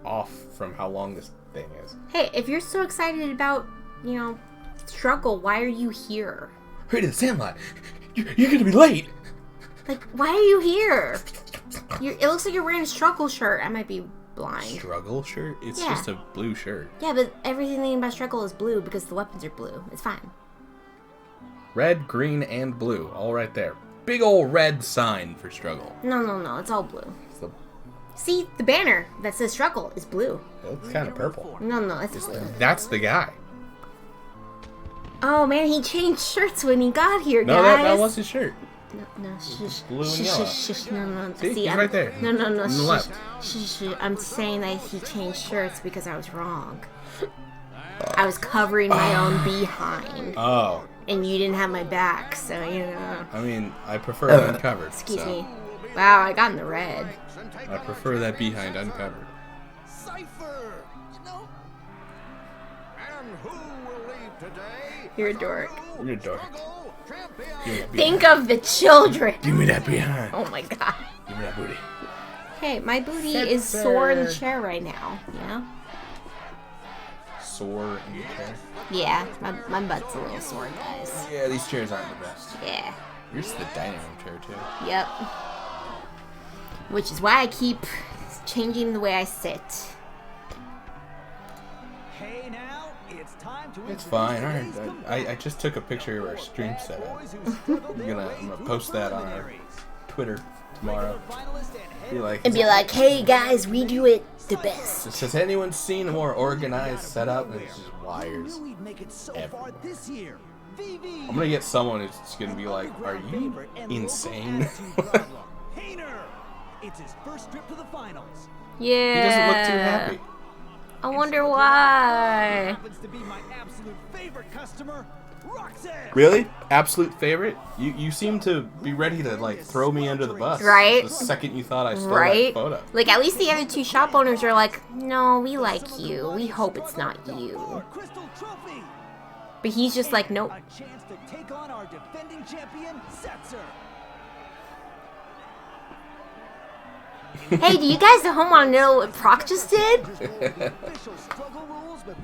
[SPEAKER 1] off from how long this thing is.
[SPEAKER 2] Hey, if you're so excited about, you know, struggle, why are you here?
[SPEAKER 1] Hurry to the Sandlot. You're gonna be late.
[SPEAKER 2] Like, why are you here? It looks like you're wearing a struggle shirt. I might be blind.
[SPEAKER 1] Struggle shirt? It's
[SPEAKER 2] Yeah.
[SPEAKER 1] just a blue shirt.
[SPEAKER 2] Yeah, but everything about struggle is blue because the weapons are blue. It's fine.
[SPEAKER 1] Red, green, and blue. All right there. Big old red sign for struggle.
[SPEAKER 2] No. It's all blue.
[SPEAKER 1] It's the,
[SPEAKER 2] See, the banner that says struggle is blue.
[SPEAKER 1] it's kind of purple.
[SPEAKER 2] No, it's blue.
[SPEAKER 1] That's the guy.
[SPEAKER 2] Oh, man, he changed shirts when he got here,
[SPEAKER 1] No,
[SPEAKER 2] guys.
[SPEAKER 1] that was his shirt.
[SPEAKER 2] No, shush.
[SPEAKER 1] Blue and
[SPEAKER 2] Shush,
[SPEAKER 1] yellow.
[SPEAKER 2] shush, no.
[SPEAKER 1] See, he's
[SPEAKER 2] I'm,
[SPEAKER 1] right there.
[SPEAKER 2] No,
[SPEAKER 1] On the
[SPEAKER 2] shush.
[SPEAKER 1] left.
[SPEAKER 2] Shush. I'm saying that he changed shirts because I was wrong. I was covering my own behind.
[SPEAKER 1] Oh.
[SPEAKER 2] And you didn't have my back, so, you know.
[SPEAKER 1] I mean, I prefer it uncovered.
[SPEAKER 2] Excuse me. Wow, I got in the red.
[SPEAKER 1] I prefer that behind uncovered.
[SPEAKER 12] Cypher, you know? And who will leave today?
[SPEAKER 2] You're a dork.
[SPEAKER 1] You're a dork.
[SPEAKER 2] Think of the children.
[SPEAKER 1] Give me that behind.
[SPEAKER 2] Oh my god.
[SPEAKER 1] Give me that booty.
[SPEAKER 2] Hey, my booty is sore in the chair right now, you know?
[SPEAKER 1] Sore in the chair?
[SPEAKER 2] Yeah, my butt's a little sore, guys.
[SPEAKER 1] Yeah, these chairs aren't the best.
[SPEAKER 2] Yeah.
[SPEAKER 1] Here's the dining room chair, too.
[SPEAKER 2] Yep. Which is why I keep changing the way I sit.
[SPEAKER 1] It's fine. I just took a picture of our stream setup. I'm gonna post that on our Twitter tomorrow. Be like,
[SPEAKER 2] hey guys, we do it the best.
[SPEAKER 1] Has anyone seen a more organized setup? And it's just wires everywhere. I'm gonna get someone who's gonna be like, are you insane?
[SPEAKER 12] It's his first trip to the finals.
[SPEAKER 2] Yeah.
[SPEAKER 1] He doesn't look too happy.
[SPEAKER 2] I wonder why.
[SPEAKER 12] Happens to be my absolute favorite customer, Roxanne.
[SPEAKER 1] Really? Absolute favorite? You seem to be ready to like throw me under the bus.
[SPEAKER 2] Right?
[SPEAKER 1] The second you thought I stole that photo.
[SPEAKER 2] Like at least the other two shop owners are like, no, we like you. We hope it's not you. But he's just like, nope.
[SPEAKER 12] A chance to take on our defending champion, Setzer.
[SPEAKER 2] Hey, do you guys at home want to know what Proc just did?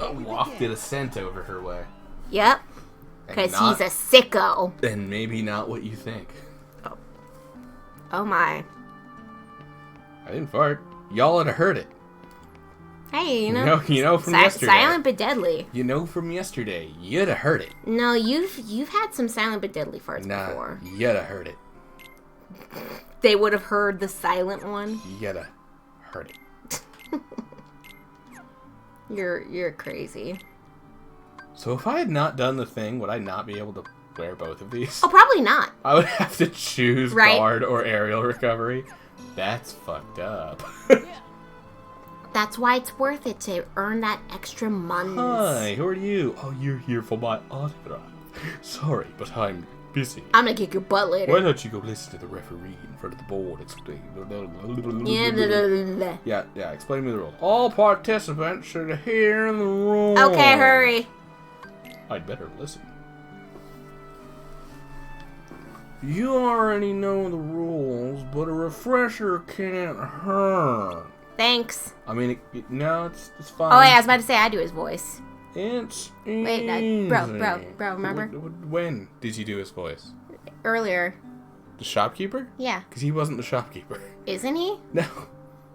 [SPEAKER 1] A wafted ascent over her way.
[SPEAKER 2] Yep. Because he's a sicko.
[SPEAKER 1] And maybe not what you think.
[SPEAKER 2] Oh my.
[SPEAKER 1] I didn't fart. Y'all would have heard it.
[SPEAKER 2] Hey,
[SPEAKER 1] you know from yesterday.
[SPEAKER 2] Silent but deadly.
[SPEAKER 1] You know from yesterday. You'd have heard it.
[SPEAKER 2] No, you've had some silent but deadly farts before.
[SPEAKER 1] You'd have heard it.
[SPEAKER 2] They would have heard the silent one.
[SPEAKER 1] You'd have heard it.
[SPEAKER 2] You're crazy.
[SPEAKER 1] So if I had not done the thing, would I not be able to wear both of these?
[SPEAKER 2] Oh, probably not.
[SPEAKER 1] I would have to choose guard or aerial recovery. That's fucked up.
[SPEAKER 2] That's why it's worth it to earn that extra money.
[SPEAKER 1] Hi, who are you? Oh, you're here for my autograph. Sorry, but I'm busy.
[SPEAKER 2] I'm gonna kick your butt later.
[SPEAKER 1] Why don't you go listen to the referee in front of the board? Yeah, explain me the rules. All participants should hear the rules.
[SPEAKER 2] Okay, hurry.
[SPEAKER 1] I'd better listen. You already know the rules, but a refresher can't hurt.
[SPEAKER 2] Thanks.
[SPEAKER 1] I mean, no, it's fine.
[SPEAKER 2] Oh, wait, I was about to say I do his voice.
[SPEAKER 1] It's easy.
[SPEAKER 2] Wait, no, bro, remember?
[SPEAKER 1] When did you do his voice?
[SPEAKER 2] Earlier.
[SPEAKER 1] The shopkeeper?
[SPEAKER 2] Yeah.
[SPEAKER 1] Because he wasn't the shopkeeper.
[SPEAKER 2] Isn't he?
[SPEAKER 1] No.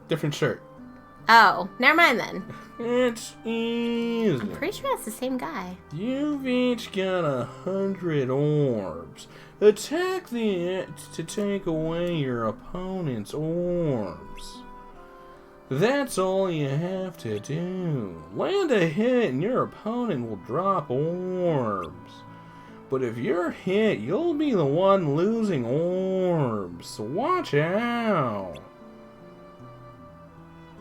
[SPEAKER 1] Different shirt.
[SPEAKER 2] Oh, never mind then.
[SPEAKER 1] It's easy.
[SPEAKER 2] I'm pretty sure that's the same guy.
[SPEAKER 1] You've each got 100 orbs. Attack the to take away your opponent's orbs. That's all you have to do. Land a hit and your opponent will drop orbs. But if you're hit, you'll be the one losing orbs. So watch out.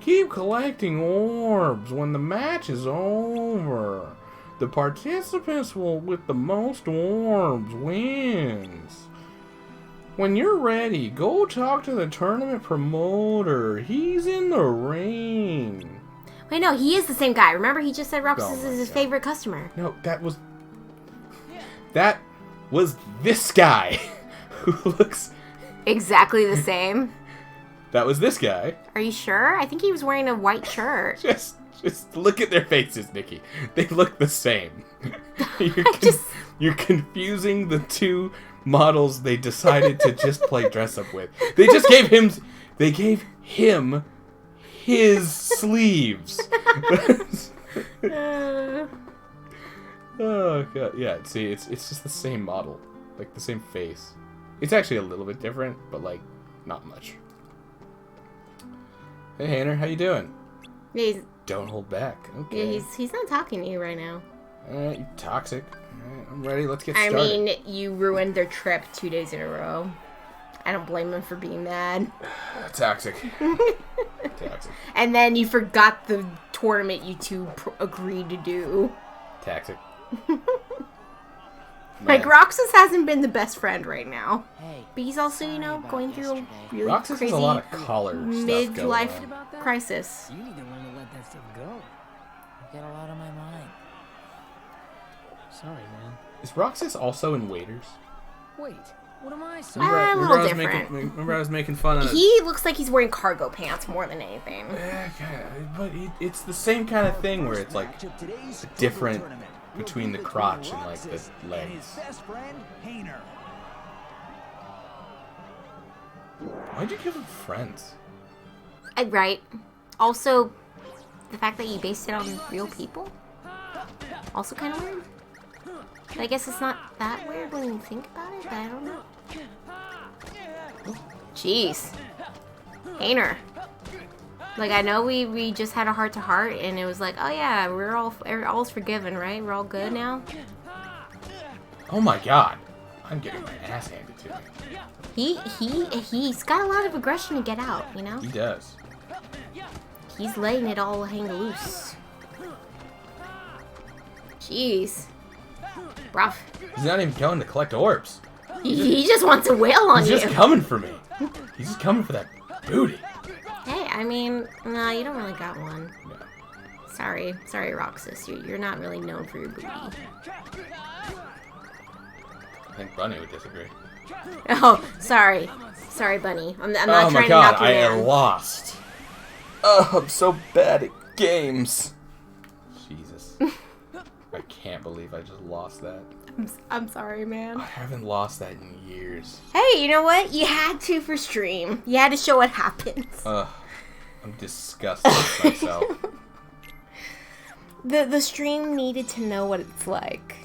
[SPEAKER 1] Keep collecting orbs when the match is over. The participants with the most orbs wins. When you're ready, go talk to the tournament promoter. He's in the ring.
[SPEAKER 2] Wait, no, he is the same guy. Remember, he just said Roxas is his favorite customer.
[SPEAKER 1] No, that was this guy who looks
[SPEAKER 2] exactly the same.
[SPEAKER 1] That was this guy.
[SPEAKER 2] Are you sure? I think he was wearing a white shirt.
[SPEAKER 1] Just look at their faces, Nikki. They look the same. You're confusing the two models they decided to just play dress up with. They just gave him his sleeves. Oh god, yeah, see, it's just the same model. Like the same face. It's actually a little bit different, but like not much. Hey Hainer, how you doing? Don't hold back. Okay.
[SPEAKER 2] Yeah, he's not talking to you right now.
[SPEAKER 1] Alright, you toxic. Alright, I'm ready, let's get started.
[SPEAKER 2] I mean, you ruined their trip 2 days in a row. I don't blame him for being mad.
[SPEAKER 1] Toxic. Toxic.
[SPEAKER 2] And then you forgot the tournament you two agreed to do.
[SPEAKER 1] Toxic.
[SPEAKER 2] Like, Roxas hasn't been the best friend right now. Hey, but he's also, going through a really
[SPEAKER 1] Roxas
[SPEAKER 2] crazy
[SPEAKER 1] has a lot of collar
[SPEAKER 2] midlife crisis.
[SPEAKER 10] You need to learn to let that stuff go.
[SPEAKER 6] I get a lot on my mind.
[SPEAKER 10] Sorry, man.
[SPEAKER 1] Is Roxas also in Waiters?
[SPEAKER 10] Wait, what am I saying?
[SPEAKER 1] Remember I was making fun of...
[SPEAKER 2] He looks like he's wearing cargo pants more than anything.
[SPEAKER 1] But it's the same kind of thing where it's like different between the crotch and like the legs. Why'd you give him friends?
[SPEAKER 2] Right. Also, the fact that you based it on real people? Also kind of weird. I guess it's not that weird when you think about it, but I don't know. Jeez. Hainer. Like, I know we just had a heart-to-heart, and it was like, oh yeah, all's forgiven, right? We're all good now?
[SPEAKER 1] Oh my god. I'm getting my ass handed to me.
[SPEAKER 2] He's got a lot of aggression to get out, you know?
[SPEAKER 1] He does.
[SPEAKER 2] He's letting it all hang loose. Jeez. Rough.
[SPEAKER 1] He's not even going to collect orbs.
[SPEAKER 2] He just wants to wail on you.
[SPEAKER 1] He's just coming for me. He's just coming for that booty.
[SPEAKER 2] Hey, I mean, nah, you don't really got one. No. Sorry, Roxas. You're not really known for your booty.
[SPEAKER 1] I think Bunny would disagree.
[SPEAKER 2] Oh, sorry, Bunny. I'm not trying to knock you down. Oh my god,
[SPEAKER 1] I am lost. Oh, I'm so bad at games. Jesus. I can't believe I just lost that.
[SPEAKER 2] I'm sorry, man.
[SPEAKER 1] I haven't lost that in years.
[SPEAKER 2] Hey, you know what? You had to for stream. You had to show what happens.
[SPEAKER 1] I'm disgusted with myself.
[SPEAKER 2] The stream needed to know what it's like.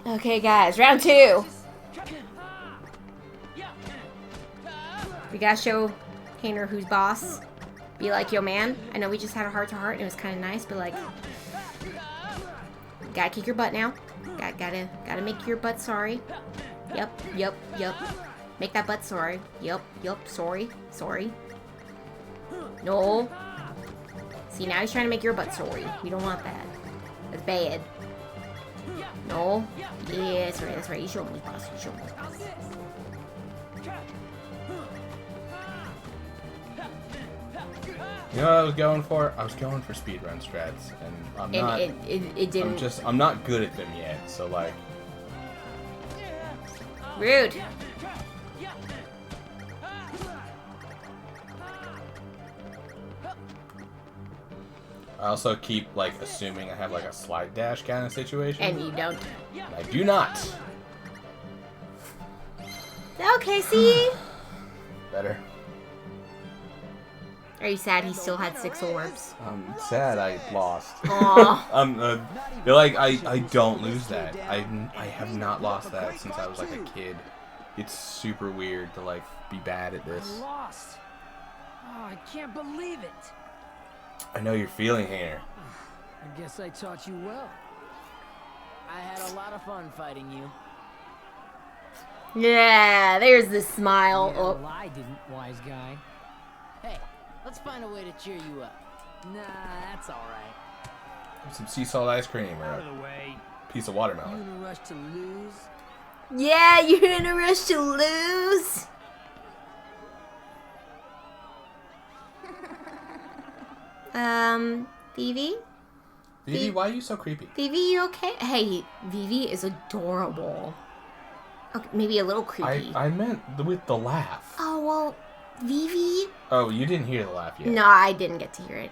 [SPEAKER 2] Okay, guys, round 2. We gotta show Hainer who's boss. Be like, yo, man, I know we just had a heart-to-heart and it was kind of nice, but like, gotta kick your butt now. Gotta make your butt sorry. Yep. Make that butt sorry. Yep, sorry. No. See, now he's trying to make your butt sorry. We don't want that. That's bad. No. Yeah, that's right. You show me, boss. You show me, boss.
[SPEAKER 1] You know what I was going for? I was going for speedrun strats, and I'm not.
[SPEAKER 2] It didn't.
[SPEAKER 1] I'm not good at them yet. So like.
[SPEAKER 2] Rude.
[SPEAKER 1] I also keep like assuming I have like a slide dash kind of situation.
[SPEAKER 2] And you don't.
[SPEAKER 1] I do not.
[SPEAKER 2] Okay, see?
[SPEAKER 1] Better.
[SPEAKER 2] Are you sad he still had 6 orbs?
[SPEAKER 1] I'm sad I lost.
[SPEAKER 2] Aww.
[SPEAKER 1] You're like, I don't lose that. I have not lost that since I was like a kid. It's super weird to like be bad at this.
[SPEAKER 10] I lost. Oh, I can't believe it.
[SPEAKER 1] I know you're feeling here.
[SPEAKER 10] I guess I taught you well.
[SPEAKER 6] I had a lot of fun fighting you.
[SPEAKER 2] Yeah, there's the smile.
[SPEAKER 10] Yeah, well, I didn't, wise guy.
[SPEAKER 6] Hey, let's find a way to cheer you up.
[SPEAKER 10] Nah, that's all right.
[SPEAKER 1] Some sea salt ice cream or
[SPEAKER 5] Out of the way.
[SPEAKER 1] a piece of watermelon.
[SPEAKER 10] You in a rush to lose?
[SPEAKER 2] Yeah, you're in a rush to lose. Vivi?
[SPEAKER 1] Vivi, why are you so creepy?
[SPEAKER 2] Vivi, you okay? Hey, Vivi is adorable. Okay, maybe a little creepy.
[SPEAKER 1] I meant with the laugh.
[SPEAKER 2] Oh, well, Vivi...
[SPEAKER 1] Oh, you didn't hear the laugh yet.
[SPEAKER 2] No, I didn't get to hear it.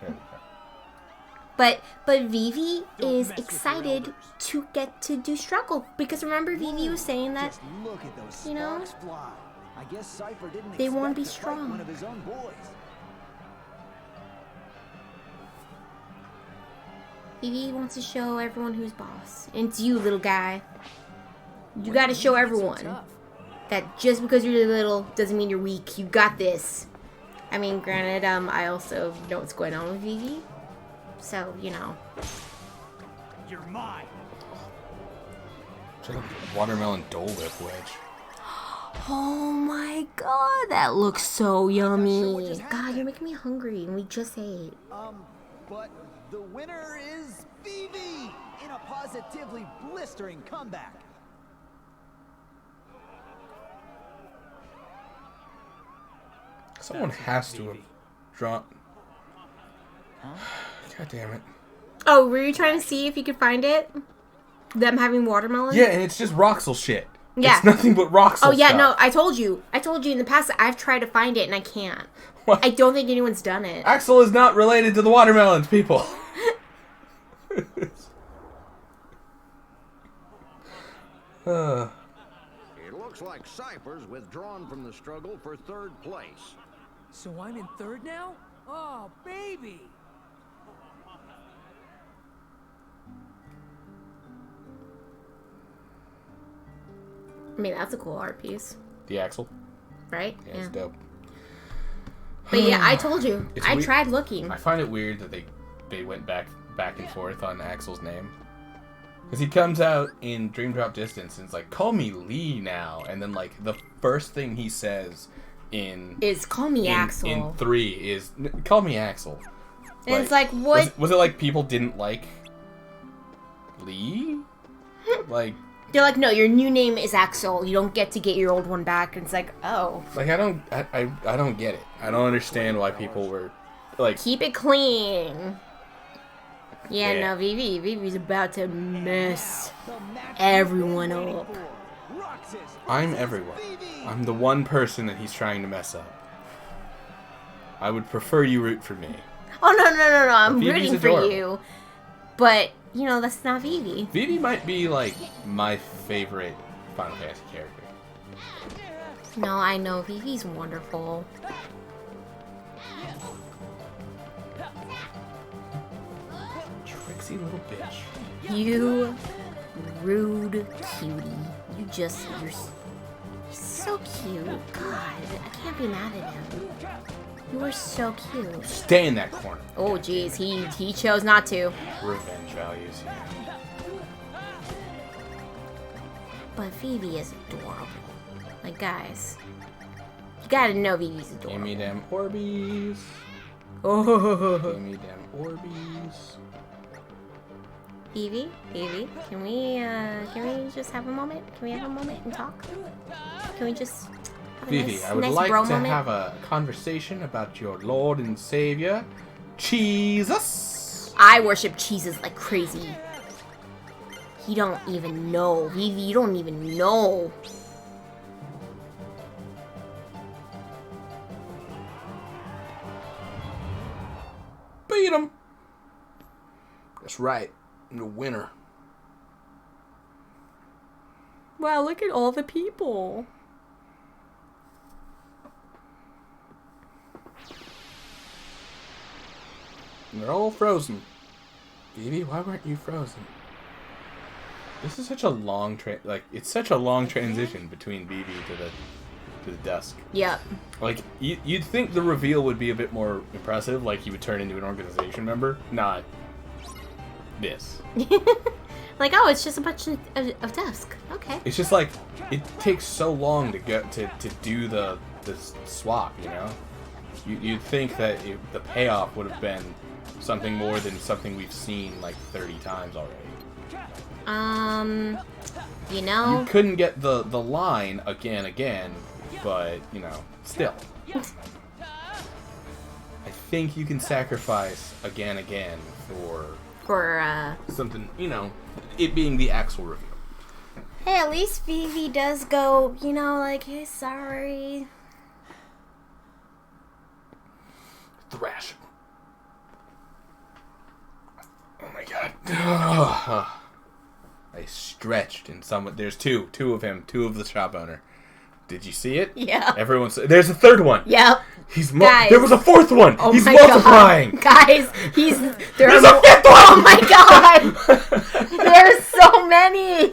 [SPEAKER 2] But Vivi is excited to get to do struggle. Because remember, Vivi was saying that,
[SPEAKER 12] look at those
[SPEAKER 2] you know,
[SPEAKER 12] fly. I guess Cypher didn't
[SPEAKER 2] they want to be
[SPEAKER 12] expect to fight
[SPEAKER 2] strong.
[SPEAKER 12] one of his own boys.
[SPEAKER 2] Vivi wants to show everyone who's boss. And it's you, little guy. You gotta show everyone that just because you're little doesn't mean you're weak. You got this. I mean, granted, I also know what's going on with Vivi. So, you know.
[SPEAKER 5] You're mine.
[SPEAKER 1] It's like a watermelon Dole Whip wedge.
[SPEAKER 2] Oh my god, that looks so yummy. God, you're making me hungry, and we just ate.
[SPEAKER 12] But the winner is Vivi in a positively blistering comeback.
[SPEAKER 1] Someone has to have drawn. God damn it.
[SPEAKER 2] Oh, were you trying to see if you could find it? Them having watermelon?
[SPEAKER 1] Yeah, and it's just Roxel shit.
[SPEAKER 2] Yeah.
[SPEAKER 1] It's nothing but Roxel
[SPEAKER 2] Oh, yeah,
[SPEAKER 1] stuff.
[SPEAKER 2] no, I told you. I told you in the past that I've tried to find it and I can't. What? I don't think anyone's done it.
[SPEAKER 1] Axel is not related to the watermelons, people.
[SPEAKER 14] It looks like Cypher's withdrawn from the struggle for 3rd place.
[SPEAKER 10] So I'm in third now? Oh, baby!
[SPEAKER 2] I mean, that's a cool art piece.
[SPEAKER 1] The Axel.
[SPEAKER 2] Right?
[SPEAKER 1] Yeah, it's dope.
[SPEAKER 2] But yeah, I told you. I tried looking.
[SPEAKER 1] I find it weird that they went back and forth on Axel's name. Because he comes out in Dream Drop Distance and it's like, call me Lee now. And then, like, the first thing he says
[SPEAKER 2] is call me Axel.
[SPEAKER 1] In 3 is, call me Axel.
[SPEAKER 2] And it's like, what?
[SPEAKER 1] Was it like people didn't like Lee? Like...
[SPEAKER 2] They're like, no, your new name is Axel. You don't get to get your old one back. And it's like, oh.
[SPEAKER 1] Like, I don't get it. I don't understand why people were, like...
[SPEAKER 2] Keep it clean. Yeah, no, Vivi's about to mess everyone up.
[SPEAKER 1] I'm everyone. I'm the one person that he's trying to mess up. I would prefer you root for me.
[SPEAKER 2] Oh, no. I'm
[SPEAKER 1] Vivi's
[SPEAKER 2] rooting for you. But, you know, that's not Vivi.
[SPEAKER 1] Vivi might be, like, my favorite Final Fantasy character.
[SPEAKER 2] No, I know. Vivi's wonderful.
[SPEAKER 1] Tricksy little bitch.
[SPEAKER 2] You rude cutie. You're so cute. God, I can't be mad at him. You were so cute.
[SPEAKER 1] Stay in that corner.
[SPEAKER 2] Oh, jeez, he chose not to.
[SPEAKER 1] Revenge values.
[SPEAKER 2] But Vivi is adorable. Like, guys, you gotta know Vivi's adorable.
[SPEAKER 1] Give me them Orbeez.
[SPEAKER 2] Oh.
[SPEAKER 1] Give me them Orbeez.
[SPEAKER 2] Vivi, can we just have a moment? Can we have a moment and talk? Can we just have a
[SPEAKER 1] Vivi, I would
[SPEAKER 2] nice
[SPEAKER 1] like
[SPEAKER 2] bro
[SPEAKER 1] to
[SPEAKER 2] moment?
[SPEAKER 1] have a conversation about your Lord and Savior, Jesus.
[SPEAKER 2] I worship Jesus like crazy. You don't even know. Vivi, you don't even know.
[SPEAKER 1] Beat him. That's right. I'm the winner.
[SPEAKER 2] Wow, look at all the people.
[SPEAKER 1] And they're all frozen. Vivi, why weren't you frozen? This is such a long it's such a long transition between Vivi to the dusk.
[SPEAKER 2] Yep.
[SPEAKER 1] Like you'd think the reveal would be a bit more impressive, like he would turn into an organization member. Not this.
[SPEAKER 2] Like, oh, it's just a bunch of dusk. Okay.
[SPEAKER 1] It's just like it takes so long to get to do the swap, you know? You'd think that the payoff would have been something more than something we've seen like 30 times already.
[SPEAKER 2] You know,
[SPEAKER 1] you couldn't get the line again, but you know, still. I think you can sacrifice again for something, you know, it being the Axel reveal.
[SPEAKER 2] Hey, at least Vivi does go, you know, like, hey, sorry.
[SPEAKER 1] Thrash. Oh my god. I stretched in some. There's two of him, two of the shop owner. Did you see it?
[SPEAKER 2] Yeah.
[SPEAKER 1] There's a third one.
[SPEAKER 2] Yep.
[SPEAKER 1] There was a fourth one.
[SPEAKER 2] Oh
[SPEAKER 1] He's
[SPEAKER 2] my
[SPEAKER 1] multiplying.
[SPEAKER 2] God. Guys, there's
[SPEAKER 1] a fifth one.
[SPEAKER 2] Oh my god. There's so many.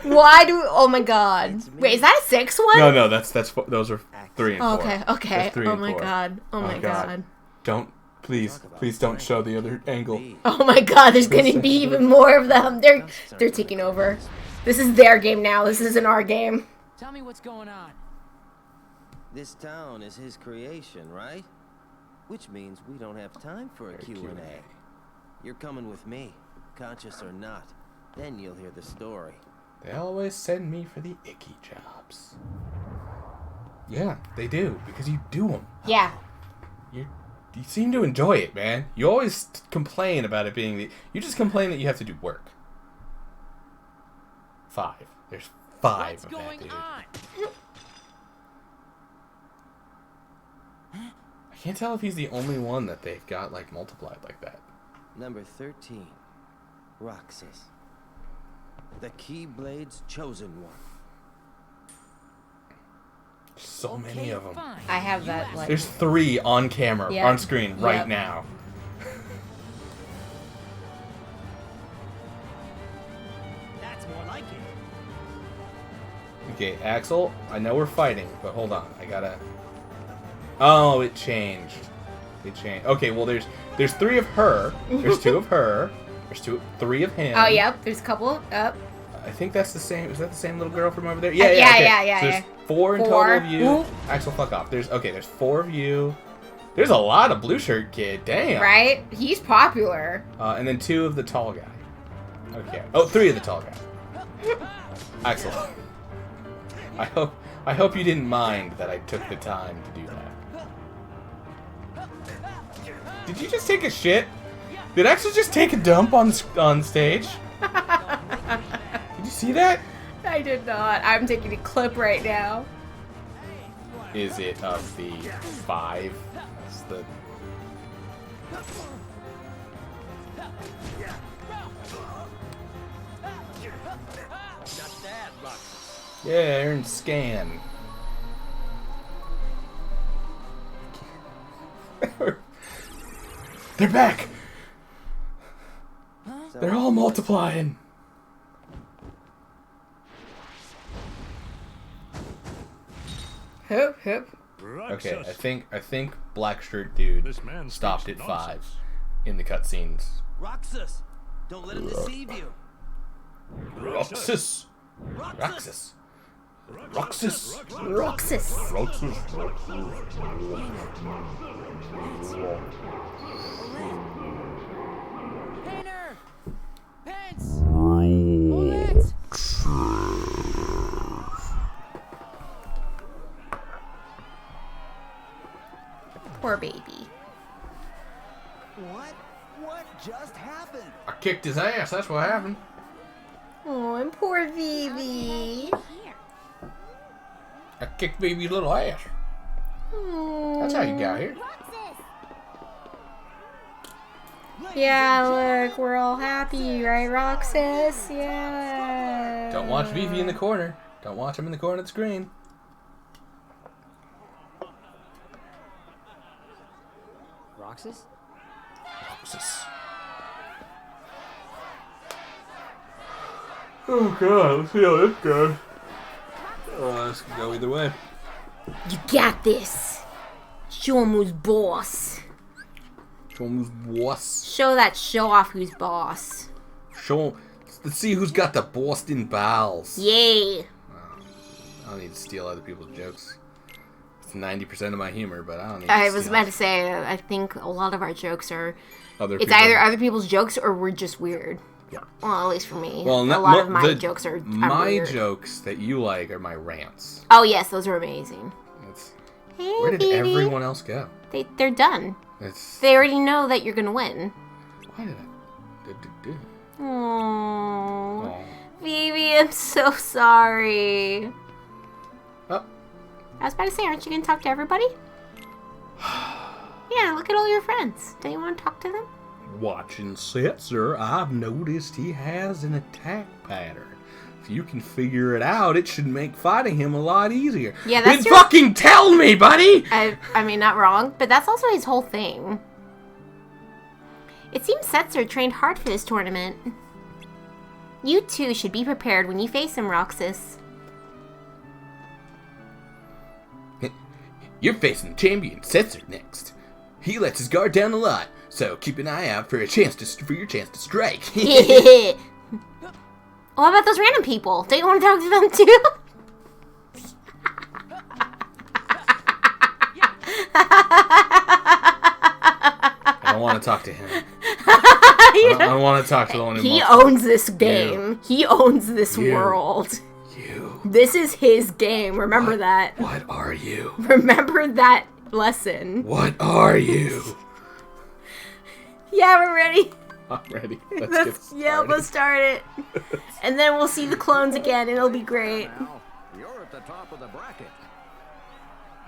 [SPEAKER 2] Oh my god. Wait, is that a sixth one?
[SPEAKER 1] No, those are 3 and 4.
[SPEAKER 2] Okay.
[SPEAKER 1] That's 3
[SPEAKER 2] Oh
[SPEAKER 1] and
[SPEAKER 2] my
[SPEAKER 1] 4.
[SPEAKER 2] god. Oh my god.
[SPEAKER 1] Please don't show the other angle.
[SPEAKER 2] Oh my god, there's gonna be even more of them. They're taking over. This is their game now. This isn't our game.
[SPEAKER 6] Tell me what's going on.
[SPEAKER 14] This town is his creation, right? Which means we don't have time for a Q&A. You're coming with me, conscious or not. Then you'll hear the story.
[SPEAKER 1] They always send me for the icky jobs. Yeah, they do, because you do them.
[SPEAKER 2] Yeah.
[SPEAKER 1] You seem to enjoy it, man. You always complain about it being you just complain that you have to do work. 5. There's 5 of that, dude. I can't tell if he's the only one that they've got, like, multiplied like that.
[SPEAKER 14] Number 13. Roxas. The Keyblade's chosen one.
[SPEAKER 1] So many of them.
[SPEAKER 2] I have that. Like,
[SPEAKER 1] There's 3 on camera, on screen right now.
[SPEAKER 5] That's more like it.
[SPEAKER 1] Okay, Axel, I know we're fighting, but hold on. I gotta... Oh, it changed. It changed. Okay, well, there's 3 of her. There's 2 of her. There's 3 of him.
[SPEAKER 2] Oh, yep. There's a couple up.
[SPEAKER 1] I think that's the same. Is that the same little girl from over there?
[SPEAKER 2] Yeah,
[SPEAKER 1] So there's 4 in total of you.
[SPEAKER 2] Ooh.
[SPEAKER 1] Axel, fuck off. There's 4 of you. There's a lot of blue shirt kid. Damn.
[SPEAKER 2] Right? He's popular.
[SPEAKER 1] And then 2 of the tall guy. Okay. Oh, 3 of the tall guy. Axel. I hope you didn't mind that I took the time to do that. Did you just take a shit? Did Axel just take a dump on stage? Did you see that?
[SPEAKER 2] I did not. I'm taking a clip right now.
[SPEAKER 1] Is it of the 5? That's the... Yeah, Aaron Scan. They're back! They're all multiplying.
[SPEAKER 2] Hip, hip.
[SPEAKER 1] Okay, I think black shirt dude stopped at 5 in the cutscenes.
[SPEAKER 14] Roxas, don't let him deceive you.
[SPEAKER 1] Roxas. Roxas. Roxas.
[SPEAKER 2] Roxas.
[SPEAKER 6] Painter! Pence! Bullet!
[SPEAKER 2] Poor baby.
[SPEAKER 12] What just happened?
[SPEAKER 1] I kicked his ass, that's what happened.
[SPEAKER 2] Oh, and poor baby.
[SPEAKER 1] I kicked baby's little ass. That's how you got here.
[SPEAKER 2] Yeah, look, we're all happy, right, Roxas? Yeah.
[SPEAKER 1] Don't watch Vivi in the corner. Don't watch him in the corner of the screen.
[SPEAKER 10] Roxas?
[SPEAKER 1] Roxas. Oh god, let's see how this goes. Oh, this could go either way.
[SPEAKER 2] You got this. Show him who's boss.
[SPEAKER 1] Show him who's boss.
[SPEAKER 2] Show that show off who's boss.
[SPEAKER 1] Show him. Let's see who's got the Boston bowels.
[SPEAKER 2] Yay.
[SPEAKER 1] I don't need to steal other people's jokes. It's 90% of my humor, but I don't need
[SPEAKER 2] I was about to say, I think a lot of our jokes are...
[SPEAKER 1] It's
[SPEAKER 2] either other people's jokes or we're just weird.
[SPEAKER 1] Yeah.
[SPEAKER 2] Well, at least for me.
[SPEAKER 1] Well,
[SPEAKER 2] a lot of my jokes are weird.
[SPEAKER 1] Jokes that you like are my rants.
[SPEAKER 2] Oh, yes, those are amazing. Hey,
[SPEAKER 1] where did
[SPEAKER 2] baby.
[SPEAKER 1] everyone else go?
[SPEAKER 2] They're done. They already know that you're going to win.
[SPEAKER 1] Why did I...
[SPEAKER 2] Aww. Phoebe, I'm so sorry.
[SPEAKER 1] Oh.
[SPEAKER 2] I was about to say, aren't you going to talk to everybody? Yeah, look at all your friends. Don't you want to talk to them?
[SPEAKER 1] Watching Setzer, I've noticed he has an attack pattern. If you can figure it out, it should make fighting him a lot easier.
[SPEAKER 2] Yeah, that's
[SPEAKER 1] Then fucking tell me, buddy!
[SPEAKER 2] I mean, not wrong, but that's also his whole thing. It seems Setzer trained hard for this tournament. You too should be prepared when you face him, Roxas.
[SPEAKER 1] You're facing champion Setzer next. He lets his guard down a lot, so keep an eye out for your chance to strike.
[SPEAKER 2] What about those random people? Don't you want to talk to them too?
[SPEAKER 1] I don't want to talk to him. I don't want to talk to the one who
[SPEAKER 2] He owns this game. He owns this world. This is his game. Remember that.
[SPEAKER 1] What are you?
[SPEAKER 2] Remember that lesson.
[SPEAKER 1] What are you?
[SPEAKER 2] Yeah, we're ready.
[SPEAKER 1] I'm ready. Let's get started.
[SPEAKER 2] Yeah, let's start it. And then we'll see the clones again. It'll be great.
[SPEAKER 3] Now, you're at the top of the bracket.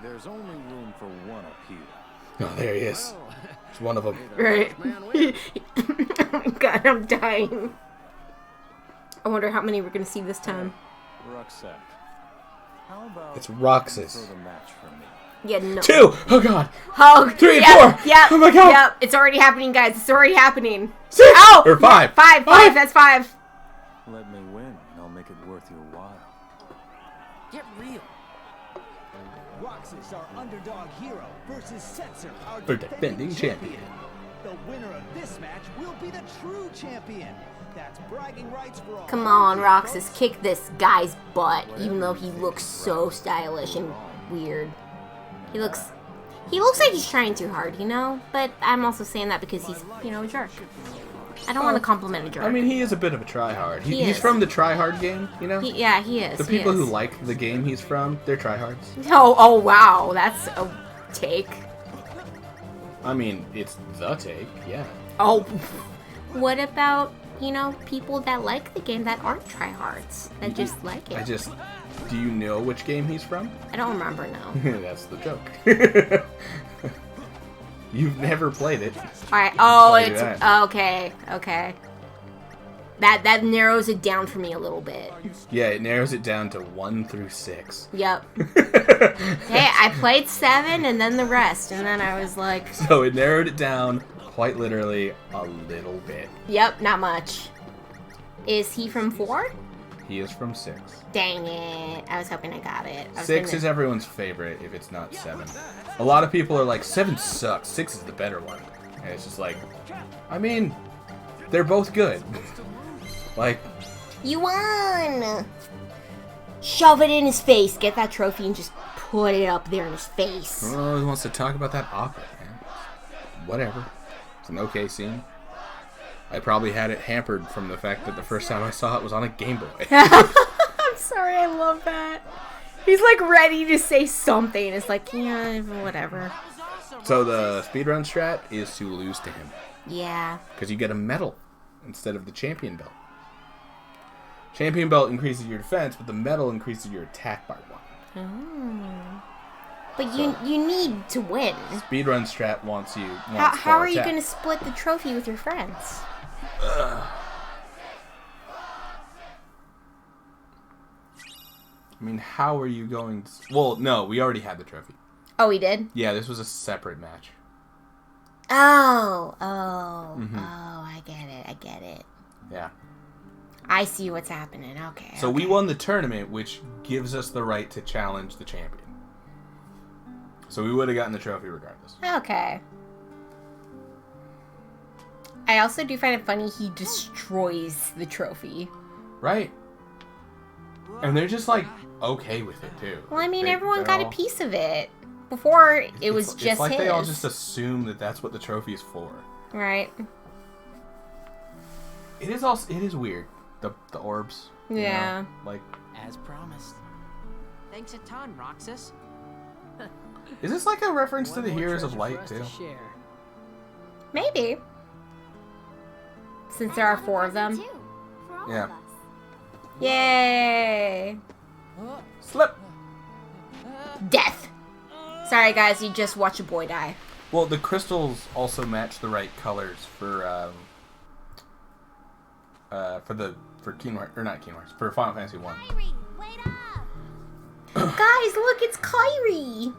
[SPEAKER 3] There's only room for one up here.
[SPEAKER 1] Oh, there he is. It's one of them.
[SPEAKER 2] Right. Oh my god, I'm dying. I wonder how many we're going to see this time.
[SPEAKER 3] Rucksack. How about
[SPEAKER 1] It's Roxas.
[SPEAKER 3] throw the match for me?
[SPEAKER 2] Yeah, no.
[SPEAKER 1] 2! Oh god!
[SPEAKER 2] Oh,
[SPEAKER 1] 3 and
[SPEAKER 2] yep,
[SPEAKER 1] 4!
[SPEAKER 2] Yep,
[SPEAKER 1] Oh my god!
[SPEAKER 2] Yep, it's already happening, guys. It's already happening.
[SPEAKER 1] 6!
[SPEAKER 2] Oh!
[SPEAKER 1] Or 5!
[SPEAKER 2] Yeah, 5, that's 5.
[SPEAKER 3] Let me win, and I'll make it worth your while.
[SPEAKER 6] Get real.
[SPEAKER 12] Roxas, our underdog hero, versus Setzer, our
[SPEAKER 1] For defending champion.
[SPEAKER 12] The winner of this match will be the true champion. That's bragging rights for all.
[SPEAKER 2] Come on, Roxas, kick this guy's butt, even though he looks so stylish and weird. He looks like he's trying too hard, you know? But I'm also saying that because he's, you know, a jerk. I don't want to compliment a jerk.
[SPEAKER 1] I mean, he is a bit of a tryhard.
[SPEAKER 2] He
[SPEAKER 1] He's
[SPEAKER 2] is.
[SPEAKER 1] from the tryhard game, you know?
[SPEAKER 2] Yeah, he is.
[SPEAKER 1] The people who like the game he's from, they're tryhards.
[SPEAKER 2] Oh, wow, that's a take.
[SPEAKER 1] I mean, it's the take, yeah.
[SPEAKER 2] Oh, what about, you know, people that like the game that aren't tryhards, that just like it?
[SPEAKER 1] Do you know which game he's from?
[SPEAKER 2] I don't remember now.
[SPEAKER 1] That's the joke. You've never played it.
[SPEAKER 2] Alright, oh,
[SPEAKER 1] I'll tell you
[SPEAKER 2] it's,
[SPEAKER 1] that.
[SPEAKER 2] okay. That narrows it down for me a little bit.
[SPEAKER 1] Yeah, it narrows it down to 1 through 6.
[SPEAKER 2] Yep. Hey, I played 7 and then the rest, and then I was like...
[SPEAKER 1] So it narrowed it down, quite literally, a little bit.
[SPEAKER 2] Yep, not much. Is he from 4?
[SPEAKER 1] He is from 6.
[SPEAKER 2] Dang it. I was hoping I got it.
[SPEAKER 1] 6 is everyone's favorite if it's not 7. A lot of people are like, 7 sucks, 6 is the better one. And it's just like, I mean, they're both good. Like...
[SPEAKER 2] You won! Shove it in his face. Get that trophy and just put it up there in his face.
[SPEAKER 1] Oh, he wants to talk about that opera, man. Whatever. It's an okay scene. I probably had it hampered from the fact that the first time I saw it was on a Game Boy.
[SPEAKER 2] I'm sorry, I love that. He's like ready to say something. It's like, yeah, whatever.
[SPEAKER 1] So the speedrun strat is to lose to him.
[SPEAKER 2] Yeah.
[SPEAKER 1] Because you get a medal instead of the champion belt. Champion belt increases your defense, but the medal increases your attack by 1.
[SPEAKER 2] Oh. But you need to win.
[SPEAKER 1] Speedrun strat wants
[SPEAKER 2] How are you going to split the trophy with your friends?
[SPEAKER 1] I mean, how are you going to... Well, no, we already had the trophy.
[SPEAKER 2] Oh, we did?
[SPEAKER 1] Yeah, this was a separate match.
[SPEAKER 2] Oh,
[SPEAKER 1] Mm-hmm.
[SPEAKER 2] I get it.
[SPEAKER 1] Yeah.
[SPEAKER 2] I see what's happening. Okay.
[SPEAKER 1] So we won the tournament, which gives us the right to challenge the champion. So we would have gotten the trophy regardless.
[SPEAKER 2] Okay. I also do find it funny he destroys the trophy.
[SPEAKER 1] Right. And they're just like okay with it too.
[SPEAKER 2] Well, I mean, everyone got a piece of it. Before it was just
[SPEAKER 1] it's like
[SPEAKER 2] his.
[SPEAKER 1] they all just assume that that's what the trophy is for.
[SPEAKER 2] Right.
[SPEAKER 1] It is weird. The orbs.
[SPEAKER 2] Yeah.
[SPEAKER 1] You know, like
[SPEAKER 6] As promised. Thanks a ton, Roxas.
[SPEAKER 1] is this like a reference to the Heroes of Light too?
[SPEAKER 2] Maybe. Since there are 4 of them.
[SPEAKER 1] Yeah.
[SPEAKER 2] Yay!
[SPEAKER 1] Slip.
[SPEAKER 2] Death. Sorry, guys. You just watch a boy die.
[SPEAKER 1] Well, the crystals also match the right colors for Kingdom Hearts, or not Kingdom Hearts, for Final Fantasy 1.
[SPEAKER 2] Guys, look, it's Kairi.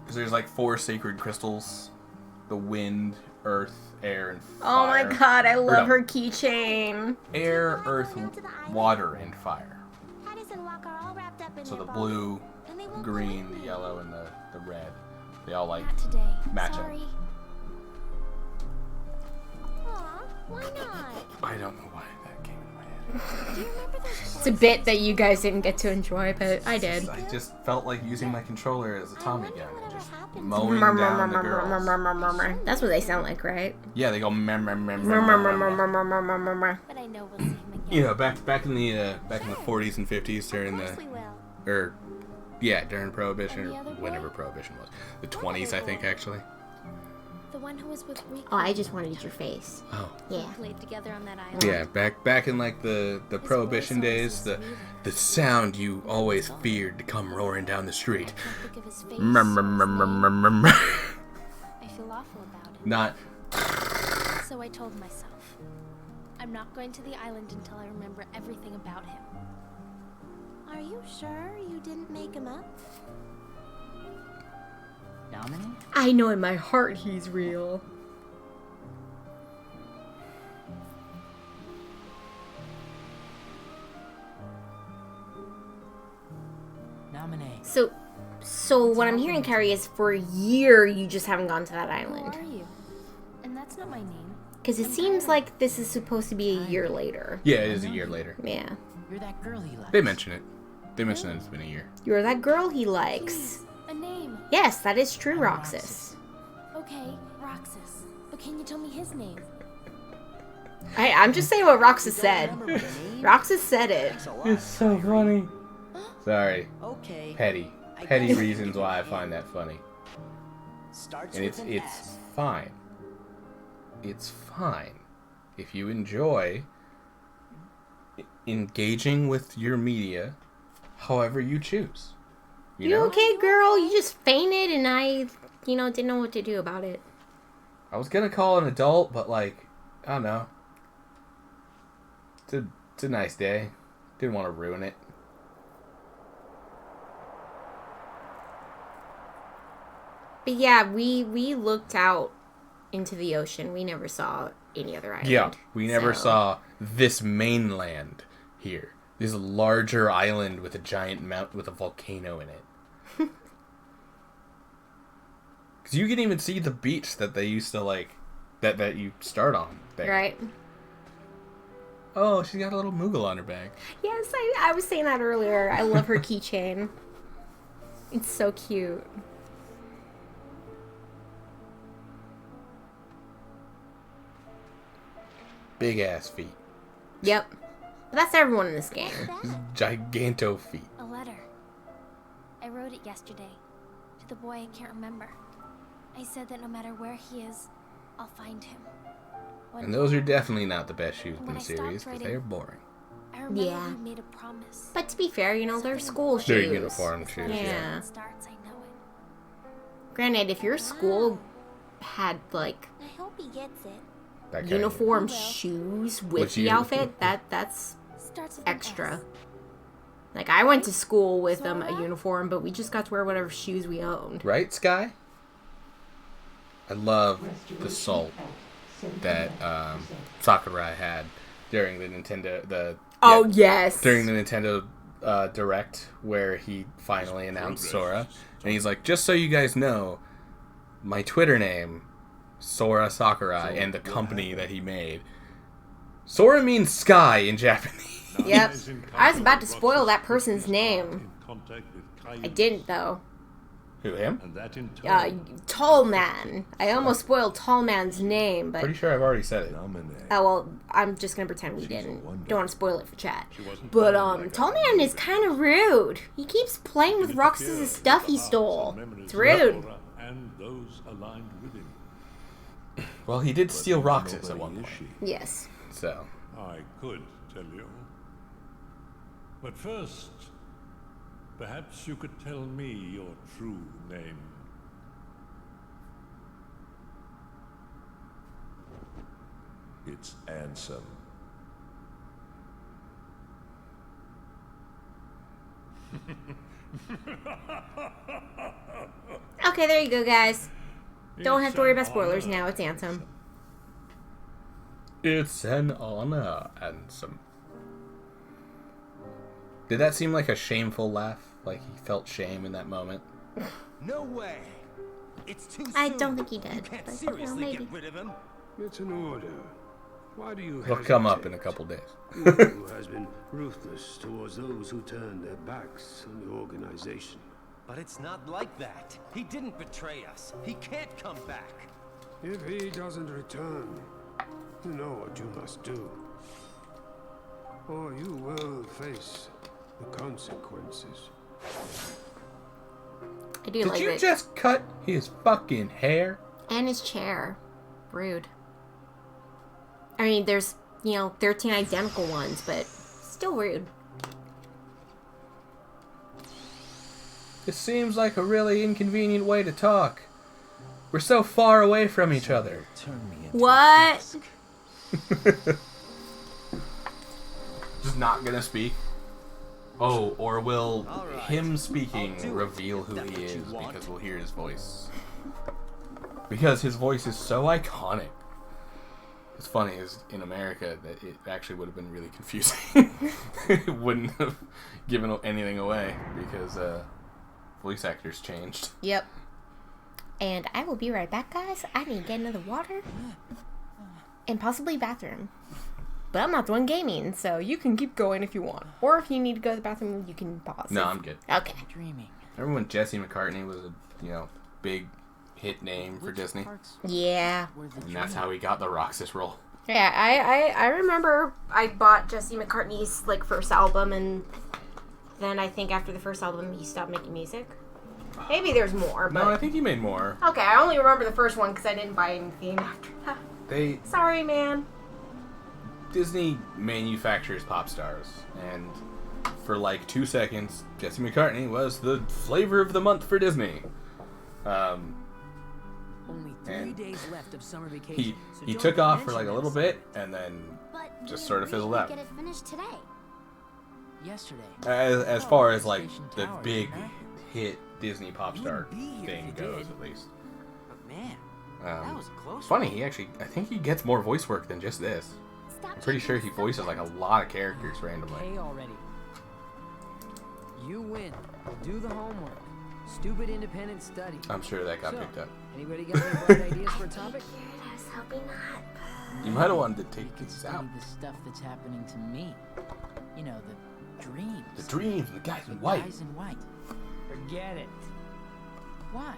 [SPEAKER 1] Because there's like 4 sacred crystals: the wind, earth, air, and fire.
[SPEAKER 2] Oh my god, I love
[SPEAKER 1] no.
[SPEAKER 2] her keychain.
[SPEAKER 1] Air, earth, water, and fire. So the blue, green, the yellow, and the red, they all like match up.
[SPEAKER 4] Why not?
[SPEAKER 1] I don't know why that came in my head.
[SPEAKER 2] It's a bit that you guys didn't get to enjoy, but I did.
[SPEAKER 1] I just felt like using my controller as a Tommy gun and just mowing down the girls.
[SPEAKER 2] That's what they sound like, right?
[SPEAKER 1] Yeah, they go meh.
[SPEAKER 4] But I know we'll see him again.
[SPEAKER 1] You know, back in the 40s and 50s during during Prohibition, or whenever Prohibition was, the 20s I think actually.
[SPEAKER 4] The one who was with Rico.
[SPEAKER 2] Oh, I just wanted your face.
[SPEAKER 1] Oh.
[SPEAKER 2] Yeah.
[SPEAKER 4] Played together on that island.
[SPEAKER 1] Yeah, back in like the Prohibition days, the sound you always feared to come roaring down the street.
[SPEAKER 4] I think of his face. I feel awful about it.
[SPEAKER 1] Not.
[SPEAKER 4] So I told myself, I'm not going to the island until I remember everything about him. Are you sure you didn't make him up?
[SPEAKER 6] Dominic?
[SPEAKER 2] I know in my heart he's real.
[SPEAKER 6] Nominate.
[SPEAKER 2] So what I'm hearing, Carrie, is for a year you just haven't gone to that island.
[SPEAKER 4] Who are you? And that's not my name.
[SPEAKER 2] Because it seems like this is supposed to be a year later.
[SPEAKER 1] Yeah, it is a year later.
[SPEAKER 2] Yeah.
[SPEAKER 6] You're that girl he likes.
[SPEAKER 1] They mention it. They mention that it's been a year.
[SPEAKER 2] You're that girl he likes.
[SPEAKER 4] Please, a name.
[SPEAKER 2] Yes, that is true, Roxas.
[SPEAKER 4] Okay, Roxas. But can you tell me his name?
[SPEAKER 2] I'm just saying what Roxas said. Roxas said it.
[SPEAKER 1] It's so funny. Sorry.
[SPEAKER 6] Okay.
[SPEAKER 1] Petty reasons why I find that funny.
[SPEAKER 6] Starts
[SPEAKER 1] And
[SPEAKER 6] with an
[SPEAKER 1] it's
[SPEAKER 6] S.
[SPEAKER 1] fine. It's fine if you enjoy engaging with your media however you choose. You know?
[SPEAKER 2] Okay, girl? You just fainted and I, didn't know what to do about it.
[SPEAKER 1] I was gonna call an adult, but I don't know. It's a nice day. Didn't want to ruin it.
[SPEAKER 2] But yeah, we looked out into the ocean. We never saw any other island.
[SPEAKER 1] Yeah, we never saw this mainland here. This larger island with a giant mountain with a volcano in it. Because you can even see the beach that they used to that you start on there.
[SPEAKER 2] Right.
[SPEAKER 1] Oh, she's got a little Moogle on her bag.
[SPEAKER 2] Yes, I was saying that earlier. I love her keychain. It's so cute.
[SPEAKER 1] Big ass feet.
[SPEAKER 2] Yep. But that's everyone in this game.
[SPEAKER 1] Giganto feet.
[SPEAKER 4] A letter. I wrote it yesterday. To the boy I can't remember. I said that no matter where he is, I'll find him.
[SPEAKER 1] And those are definitely not the best shoes in
[SPEAKER 4] When
[SPEAKER 1] the
[SPEAKER 4] I stopped
[SPEAKER 1] series because they're boring.
[SPEAKER 4] I remember
[SPEAKER 2] Yeah.
[SPEAKER 4] you made a promise.
[SPEAKER 2] But to be fair, they're school shoes.
[SPEAKER 1] They're uniform shoes,
[SPEAKER 2] Yeah.
[SPEAKER 4] It starts, I know it.
[SPEAKER 2] Granted, if your school had,
[SPEAKER 4] I hope he gets it.
[SPEAKER 1] That kind
[SPEAKER 2] uniform
[SPEAKER 4] He will.
[SPEAKER 2] shoes with
[SPEAKER 1] What's
[SPEAKER 2] the
[SPEAKER 1] you-
[SPEAKER 2] outfit, that's
[SPEAKER 4] Starts with an
[SPEAKER 2] extra.
[SPEAKER 4] S.
[SPEAKER 2] I went to school with a uniform, but we just got to wear whatever shoes we owned.
[SPEAKER 1] Right, Sky? I love the salt that Sakurai had during the Nintendo during the Nintendo Direct where he finally announced Sora, and he's like, just so you guys know, my Twitter name, Sora Sakurai, and the company that he made. Sora means sky in Japanese.
[SPEAKER 2] Yep. I was about to spoil that person's name. I didn't, though.
[SPEAKER 1] Who, him?
[SPEAKER 2] Tall Man. I almost spoiled Tall Man's name, but...
[SPEAKER 1] Pretty sure I've already said it.
[SPEAKER 2] Oh, well, I'm just gonna pretend we didn't. Don't want to spoil it for chat. But, Tall Man is kind of rude. He keeps playing with Roxas' stuff he stole. It's rude.
[SPEAKER 7] And those aligned with him.
[SPEAKER 1] Well, he did steal Roxas at one point.
[SPEAKER 2] Yes.
[SPEAKER 1] So.
[SPEAKER 7] I could tell you. But first, perhaps you could tell me your true name.
[SPEAKER 15] It's Ansem.
[SPEAKER 2] Okay, there you go, guys. Don't have to worry about spoilers now. It's Ansem.
[SPEAKER 1] It's an honor, Ansem. Did that seem like a shameful laugh? Like he felt shame in that moment?
[SPEAKER 12] No way. It's too soon.
[SPEAKER 2] I don't think he did.
[SPEAKER 12] You can't
[SPEAKER 2] But,
[SPEAKER 12] seriously
[SPEAKER 2] maybe.
[SPEAKER 12] get rid of him.
[SPEAKER 16] It's an order. Why do you
[SPEAKER 1] He'll come up in a couple days.
[SPEAKER 16] who has been ruthless towards those who turn their backs on the organization?
[SPEAKER 14] But it's not like that. He didn't betray us. He can't come back.
[SPEAKER 16] If he doesn't return, you know what you must do. Or you will face the consequences.
[SPEAKER 2] I do
[SPEAKER 1] Did
[SPEAKER 2] like
[SPEAKER 1] you
[SPEAKER 2] it.
[SPEAKER 1] just cut his fucking hair?
[SPEAKER 2] And his chair. Rude. I mean, there's, 13 identical ones, but still rude.
[SPEAKER 1] This seems like a really inconvenient way to talk. We're so far away from each other.
[SPEAKER 2] What?
[SPEAKER 1] Just not gonna speak. Oh, or will him speaking reveal who he is because we'll hear his voice. Because his voice is so iconic. What's funny is in America that it actually would have been really confusing. It wouldn't have given anything away because voice actors changed.
[SPEAKER 2] Yep. And I will be right back, guys. I need to get another water and possibly bathroom. But I'm not the one gaming, so you can keep going if you want. Or if you need to go to the bathroom, you can pause.
[SPEAKER 1] No, I'm good.
[SPEAKER 2] Okay.
[SPEAKER 6] Dreaming.
[SPEAKER 1] Remember when Jesse McCartney was a big hit name for Disney?
[SPEAKER 2] Yeah.
[SPEAKER 1] And that's how he got the Roxas role.
[SPEAKER 2] Yeah, I remember I bought Jesse McCartney's first album, and then I think after the first album he stopped making music. Maybe there's more, but...
[SPEAKER 1] No, I think he made more.
[SPEAKER 2] Okay, I only remember the first one because I didn't buy anything after that. Sorry, man.
[SPEAKER 1] Disney manufactures pop stars, and for 2 seconds, Jesse McCartney was the flavor of the month for Disney.
[SPEAKER 10] Only 3 days left of summer vacation.
[SPEAKER 1] He took off for a little bit, and then just sort of fizzled out.
[SPEAKER 4] Get it finished today.
[SPEAKER 6] Yesterday.
[SPEAKER 1] As far as the big hit Disney pop star thing goes, at least.
[SPEAKER 6] But man, that was close.
[SPEAKER 1] Funny, I think he gets more voice work than just this. I'm pretty sure he voices a lot of characters randomly.
[SPEAKER 10] Okay, already. You win. Do the homework. Stupid independent study.
[SPEAKER 1] I'm sure that got picked up.
[SPEAKER 10] Anybody got any bright ideas for a topic?
[SPEAKER 2] I was hoping not.
[SPEAKER 1] You might have wanted to take this out.
[SPEAKER 6] The stuff that's happening to me. You know, the dreams.
[SPEAKER 1] The dreams, the guys in white.
[SPEAKER 6] Guys in white.
[SPEAKER 10] Forget it.
[SPEAKER 6] Why?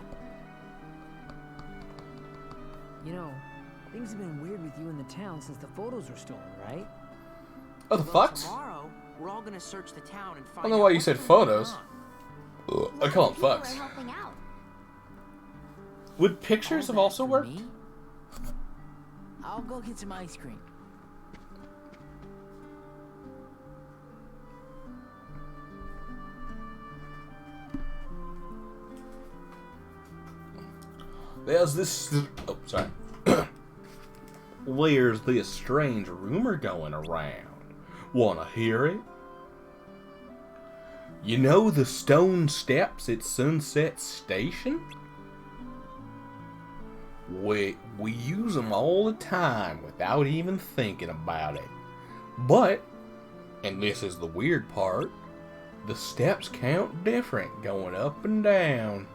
[SPEAKER 10] Things have been weird with you in the town since the photos were stolen, right?
[SPEAKER 1] Oh, the fucks?
[SPEAKER 6] Tomorrow, we're all gonna search the town and
[SPEAKER 1] I
[SPEAKER 6] find
[SPEAKER 1] don't know why you said photos. I call them fucks. Would pictures have also worked?
[SPEAKER 6] I'll go get some ice cream.
[SPEAKER 1] There's this... Oh, sorry. There's this strange rumor going around. Wanna hear it? You know the stone steps at Sunset Station? We use them all the time without even thinking about it. But, and this is the weird part, the steps count different going up and down.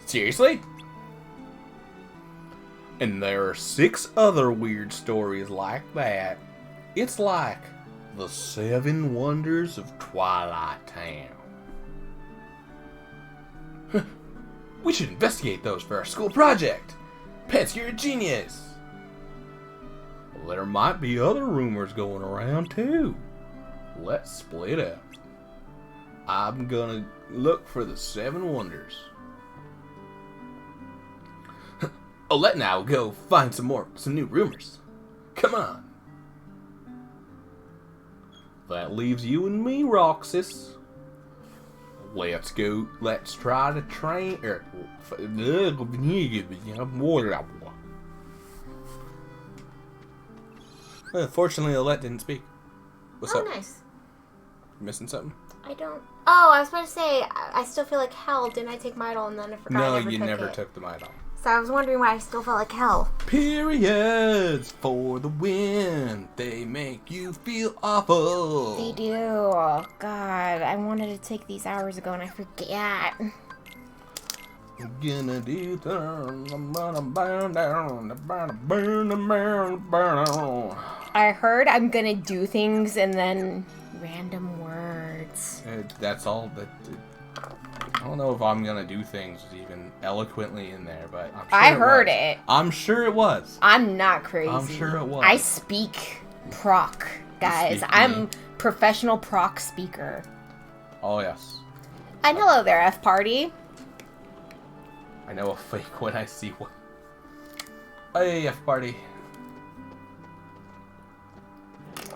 [SPEAKER 1] Seriously? And there are 6 other weird stories like that. It's like the 7 wonders of Twilight Town. We should investigate those for our school project. Pets, you're a genius. Well, there might be other rumors going around too. Let's split up. I'm gonna look for the 7 wonders. Let and I will go find some new rumors. Come on. That leaves you and me, Roxas. Let's go. Let's try to train. Fortunately, Alette didn't speak. What's up?
[SPEAKER 2] Oh, nice.
[SPEAKER 1] You missing something?
[SPEAKER 2] I don't. Oh, I was about to say, I still feel like hell. Didn't I take Midol and then I forgot
[SPEAKER 1] No,
[SPEAKER 2] I never
[SPEAKER 1] you
[SPEAKER 2] took
[SPEAKER 1] never
[SPEAKER 2] it.
[SPEAKER 1] took the Midol.
[SPEAKER 2] So I was wondering why I still felt like hell.
[SPEAKER 1] Periods for the win. They make you feel awful.
[SPEAKER 2] They do. Oh, God. I wanted to take these hours ago and I forget.
[SPEAKER 1] I'm gonna do something. I'm gonna burn down. Burn down.
[SPEAKER 2] I heard I'm gonna do things and then random words.
[SPEAKER 1] That's all that. I don't know if I'm gonna do things even eloquently in there, but I'm sure
[SPEAKER 2] I heard it.
[SPEAKER 1] I'm sure it was.
[SPEAKER 2] I'm not crazy.
[SPEAKER 1] I'm sure it was.
[SPEAKER 2] I speak proc, guys. I'm professional proc speaker.
[SPEAKER 1] Oh yes.
[SPEAKER 2] And hello there, F party.
[SPEAKER 1] I know a fake when I see one. Hey, F party. The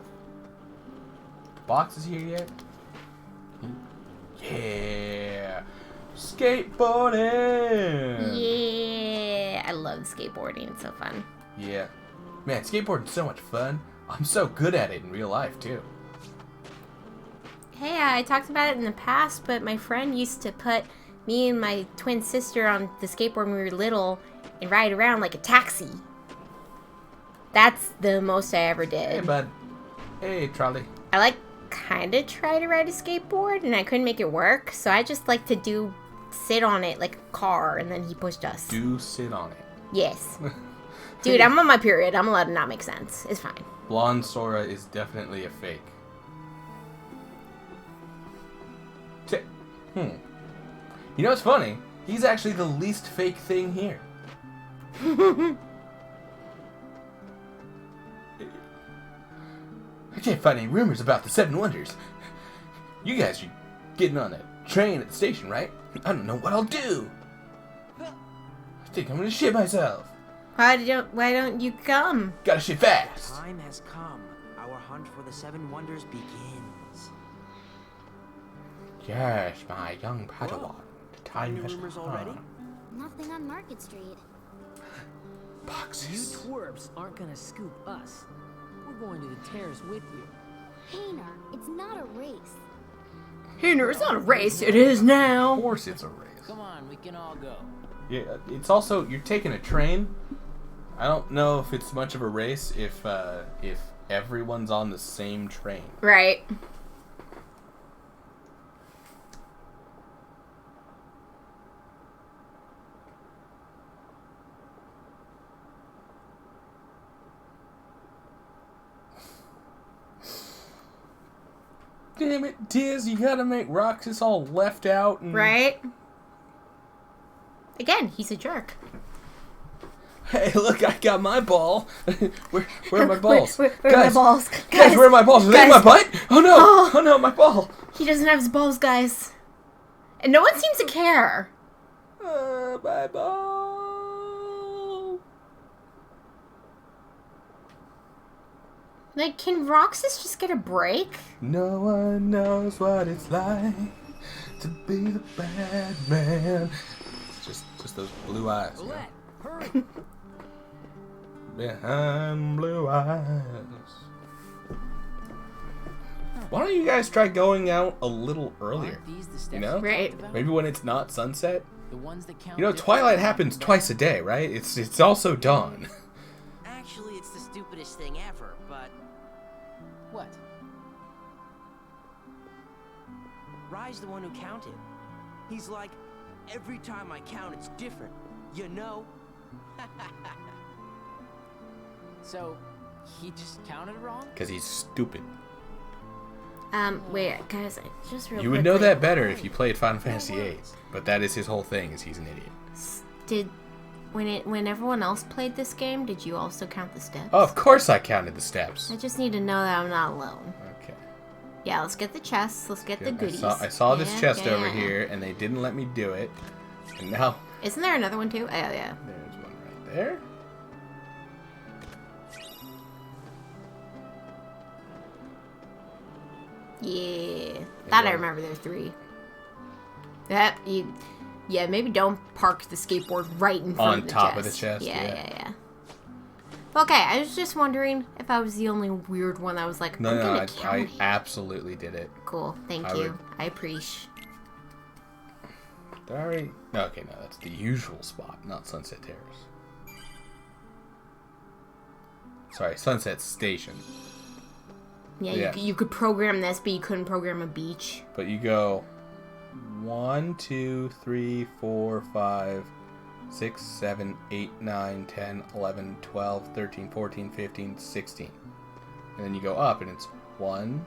[SPEAKER 1] box is here yet? Yeah. Skateboarding.
[SPEAKER 2] Yeah. I love skateboarding. It's so fun.
[SPEAKER 1] Yeah. Man, skateboarding's so much fun. I'm so good at it in real life, too.
[SPEAKER 2] Hey, I talked about it in the past, but my friend used to put me and my twin sister on the skateboard when we were little and ride around like a taxi. That's the most I ever did.
[SPEAKER 1] Hey, bud. Hey, Trolley.
[SPEAKER 2] I kind of tried to ride a skateboard and I couldn't make it work, so I just like to sit on it like a car, and then he pushed us.
[SPEAKER 1] Do sit on it.
[SPEAKER 2] Yes. Dude, I'm on my period. I'm allowed to not make sense. It's fine.
[SPEAKER 1] Blonde Sora is definitely a fake. You know what's funny? He's actually the least fake thing here. I can't find any rumors about the Seven Wonders. You guys are getting on a train at the station, right? I don't know what I'll do. I think I'm gonna shit myself.
[SPEAKER 2] Why don't you come?
[SPEAKER 1] Gotta shit fast.
[SPEAKER 17] Time has come. Our hunt for the Seven Wonders begins.
[SPEAKER 1] Yes, my young Padawan. The time
[SPEAKER 17] Any
[SPEAKER 1] has
[SPEAKER 17] rumors
[SPEAKER 1] come.
[SPEAKER 17] already?
[SPEAKER 4] Nothing on Market Street.
[SPEAKER 10] You twerps aren't gonna scoop us. We're going to the terrace with you.
[SPEAKER 4] Hayner, it's not a race.
[SPEAKER 2] Hayner, it's not a race. It is now.
[SPEAKER 1] Of course it's a race.
[SPEAKER 6] Come on, we can all go.
[SPEAKER 1] Yeah, it's also, you're taking a train. I don't know if it's much of a race if everyone's on the same train.
[SPEAKER 2] Right.
[SPEAKER 1] Damn it, Diz, you gotta make Roxas all left out. And...
[SPEAKER 2] Right? Again, he's a jerk.
[SPEAKER 1] Hey, look, I got my ball. Where are my balls?
[SPEAKER 2] Where are my balls?
[SPEAKER 1] Guys, where are my balls? Are they in my butt? Oh no! Oh no, my ball!
[SPEAKER 2] He doesn't have his balls, guys. And no one seems to care.
[SPEAKER 1] My ball.
[SPEAKER 2] Like, can Roxas just get a break?
[SPEAKER 1] No one knows what it's like to be the bad man. It's just those blue eyes. You know?
[SPEAKER 10] Hurry!
[SPEAKER 1] Behind blue eyes. Why don't you guys try going out a little earlier? You know?
[SPEAKER 2] Right.
[SPEAKER 1] Maybe when it's not sunset.
[SPEAKER 6] The ones that count.
[SPEAKER 1] You know, Twilight happens twice a day, right? It's also dawn.
[SPEAKER 17] Actually, it's the stupidest thing ever, but...
[SPEAKER 6] What?
[SPEAKER 17] Rai's the one who counted. He's like, every time I count, it's different. You know?
[SPEAKER 6] So, he just counted wrong?
[SPEAKER 1] Because he's stupid.
[SPEAKER 2] Wait, guys, just real quick.
[SPEAKER 1] You would know that better if you played Final Fantasy VIII. But that is his whole thing, is he's an idiot.
[SPEAKER 2] When everyone else played this game, did you also count the steps?
[SPEAKER 1] Oh, of course I counted the steps.
[SPEAKER 2] I just need to know that I'm not alone.
[SPEAKER 1] Okay.
[SPEAKER 2] Yeah, let's get the chests. Let's get the goodies.
[SPEAKER 1] I saw this chest over here, and they didn't let me do it. And now...
[SPEAKER 2] Isn't there another one, too? Oh, yeah.
[SPEAKER 1] There's one right there.
[SPEAKER 2] Yeah. Thought I remember there were 3. Yeah, maybe don't park the skateboard right in front of the chest.
[SPEAKER 1] On top of the chest,
[SPEAKER 2] yeah. Okay, I was just wondering if I was the only weird one that was like, I'm gonna count
[SPEAKER 1] I
[SPEAKER 2] it.
[SPEAKER 1] absolutely did it.
[SPEAKER 2] Cool, thank you. I appreciate.
[SPEAKER 1] Okay, no, that's the usual spot, not Sunset Terrace. Sorry, Sunset Station.
[SPEAKER 2] Yeah. You could program this, but you couldn't program a beach.
[SPEAKER 1] But you go 1, 2, 3, 4, 5, 6, 7, 8, 9, 10, 11, 12, 13, 14, 15, 16. And then you go up, and it's 1,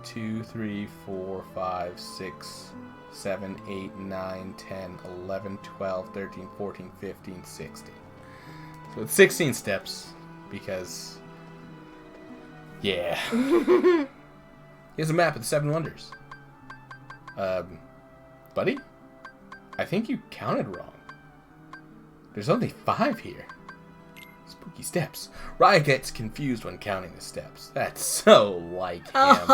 [SPEAKER 1] 2, 3, 4, 5, 6, 7, 8, 9, 10, 11, 12, 13, 14, 15, 16. So it's 16 steps, because... Yeah. Here's a map of the 7 Wonders. Buddy? I think you counted wrong. There's only 5 here. Spooky steps. Rai gets confused when counting the steps. That's so like him.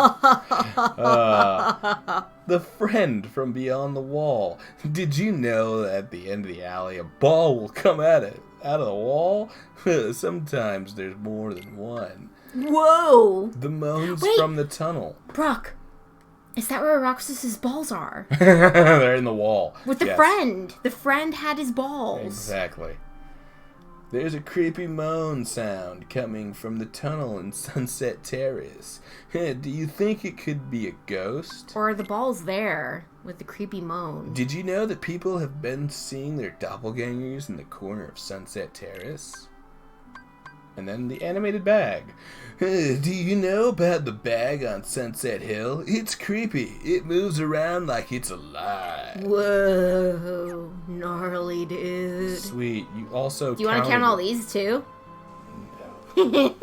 [SPEAKER 1] The friend from beyond the wall. Did you know that at the end of the alley a ball will come out of the wall? Sometimes there's more than one.
[SPEAKER 2] Whoa!
[SPEAKER 1] The moans from the tunnel.
[SPEAKER 2] Brock, Is that where Roxas's balls are?
[SPEAKER 1] They're in the wall.
[SPEAKER 2] With the friend. The friend had his balls.
[SPEAKER 1] Exactly. There's a creepy moan sound coming from the tunnel in Sunset Terrace. Do you think it could be a ghost?
[SPEAKER 2] Or are the balls there with the creepy moan?
[SPEAKER 1] Did you know that people have been seeing their doppelgangers in the corner of Sunset Terrace? And then the animated bag. Do you know about the bag on Sunset Hill? It's creepy. It moves around like it's alive.
[SPEAKER 2] Whoa, gnarly, dude.
[SPEAKER 1] Sweet. You also
[SPEAKER 2] Do you want to count all these too?
[SPEAKER 1] No.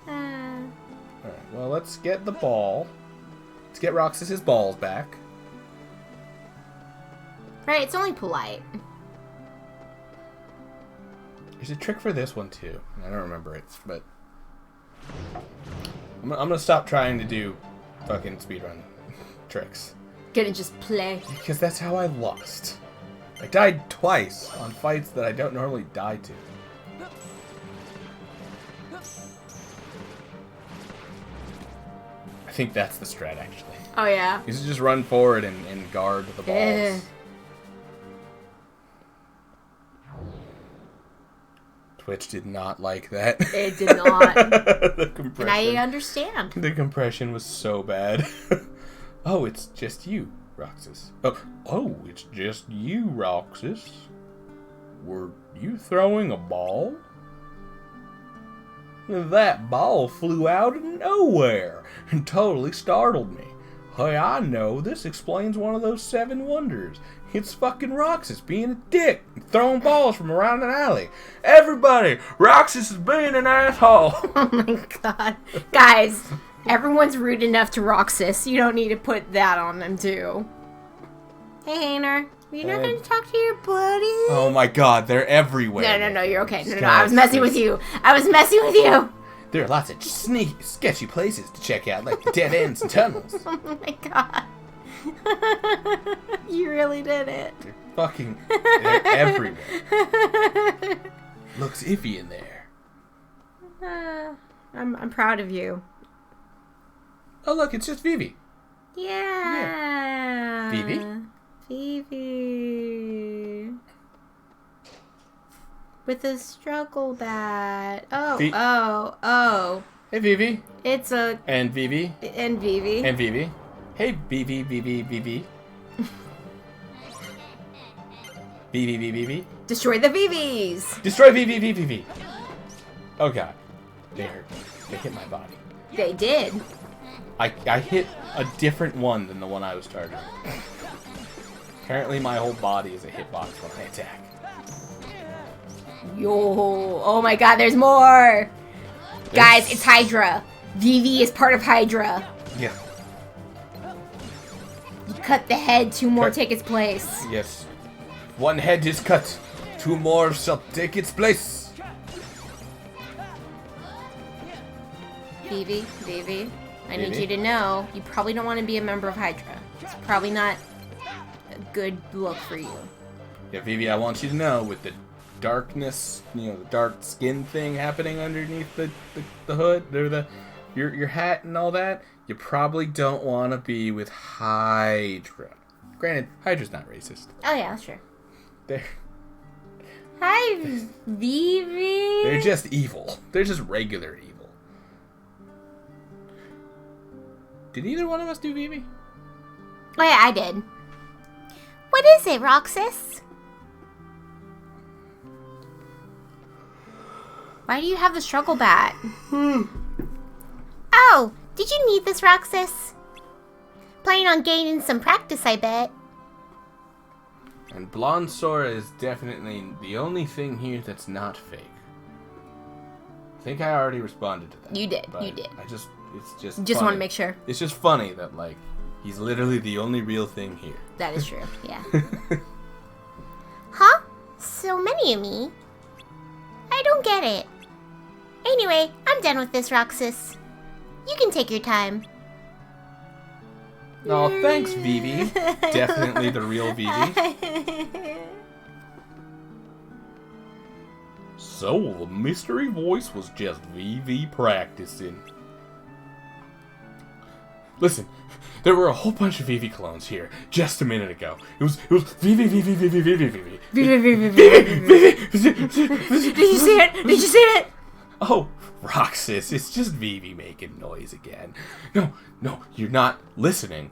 [SPEAKER 1] Alright, well, let's get the ball. Let's get Roxas's balls back.
[SPEAKER 2] Right, it's only polite.
[SPEAKER 1] There's a trick for this one too. I don't remember it, but I'm gonna stop trying to do fucking speedrun tricks.
[SPEAKER 2] Gonna just play.
[SPEAKER 1] Because that's how I lost. I died twice on fights that I don't normally die to. I think that's the strat, actually.
[SPEAKER 2] Oh, yeah?
[SPEAKER 1] You should just run forward and guard the balls. Twitch did not like that.
[SPEAKER 2] It did not.
[SPEAKER 1] The compression.
[SPEAKER 2] And I understand.
[SPEAKER 1] The compression was so bad. Oh, it's just you, Roxas. Oh, it's just you, Roxas. Were you throwing a ball? That ball flew out of nowhere and totally startled me. Hey, I know, this explains one of those 7 wonders. It's fucking Roxas being a dick and throwing balls from around an alley. Everybody, Roxas is being an asshole.
[SPEAKER 2] Oh my god. Guys, everyone's rude enough to Roxas. You don't need to put that on them too. Hey, Hainer. You're not going to talk to your buddy?
[SPEAKER 1] Oh my god, they're everywhere.
[SPEAKER 2] No, you're okay. No, I was messing with you.
[SPEAKER 1] There are lots of sneaky, sketchy places to check out, like the dead ends and tunnels.
[SPEAKER 2] Oh my god. You really did it.
[SPEAKER 1] They're everywhere. Looks iffy in there.
[SPEAKER 2] I'm proud of you.
[SPEAKER 1] Oh look, it's just Vivi.
[SPEAKER 2] Yeah.
[SPEAKER 1] Vivi?
[SPEAKER 2] Vivi. With a struggle bat. Oh.
[SPEAKER 1] Hey, Vivi.
[SPEAKER 2] It's a...
[SPEAKER 1] And Vivi.
[SPEAKER 2] And Vivi.
[SPEAKER 1] And Vivi. Hey, Vivi. Vivi, Vivi.
[SPEAKER 2] Destroy the Vivis.
[SPEAKER 1] Destroy Vivi. Oh, God. They hurt me. They hit my body.
[SPEAKER 2] They did.
[SPEAKER 1] I hit a different one than the one I was targeting. Apparently, my whole body is a hitbox when I attack.
[SPEAKER 2] Yo. Oh, my God. There's more. Guys, it's Hydra. Vivi is part of Hydra.
[SPEAKER 1] Yeah.
[SPEAKER 2] You cut the head, 2 more take its place.
[SPEAKER 1] Yes. 1 head is cut. 2 more shall take its place.
[SPEAKER 2] Vivi, I need you to know, you probably don't want to be a member of Hydra. It's probably not a good look for you.
[SPEAKER 1] Yeah, Vivi, I want you to know, with the darkness, the dark skin thing happening underneath the hood, your hat and all that, you probably don't want to be with Hydra. Granted, Hydra's not racist.
[SPEAKER 2] Oh yeah, sure.
[SPEAKER 1] They're
[SPEAKER 2] Hi, Vivi.
[SPEAKER 1] They're just evil. They're just regular evil. Did either one of us do Vivi?
[SPEAKER 2] Oh yeah, I did. What is it, Roxas? Why do you have the struggle bat? Oh, did you need this, Roxas? Planning on gaining some practice, I bet.
[SPEAKER 1] And Blonde Sora is definitely the only thing here that's not fake. I think I already responded to that.
[SPEAKER 2] You did.
[SPEAKER 1] It's just
[SPEAKER 2] Just want to make sure.
[SPEAKER 1] It's just funny that, like, he's literally the only real thing here.
[SPEAKER 2] That is true, yeah. Huh? So many of me? I don't get it. Anyway, I'm done with this, Roxas. You can take your time.
[SPEAKER 1] Oh, thanks, Vivi. Definitely the real Vivi. So, the mystery voice was just Vivi practicing. Listen. There were a whole bunch of Vivi clones here just a minute ago. It was Vivi.
[SPEAKER 2] Did you see it? Did you see it?
[SPEAKER 1] Oh, Roxas, it's just Vivi making noise again. No, you're not listening.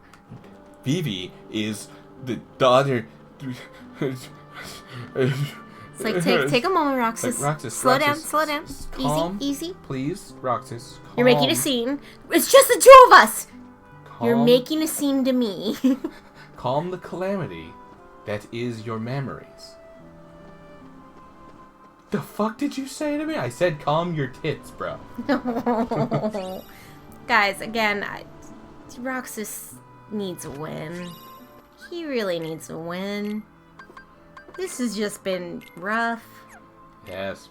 [SPEAKER 1] Vivi is the other.
[SPEAKER 2] It's like take a moment, Roxas.
[SPEAKER 1] Like, Roxas,
[SPEAKER 2] slow
[SPEAKER 1] Roxas,
[SPEAKER 2] down.
[SPEAKER 1] Calm,
[SPEAKER 2] Easy.
[SPEAKER 1] Please, Roxas. Calm.
[SPEAKER 2] You're making a scene. It's just the two of us.
[SPEAKER 1] Calm.
[SPEAKER 2] You're making a scene to me.
[SPEAKER 1] Calm the calamity that is your memories. The fuck did you say to me? I said calm your tits, bro.
[SPEAKER 2] Guys, again, Roxas needs a win. He really needs a win. This has just been rough.
[SPEAKER 1] Yes.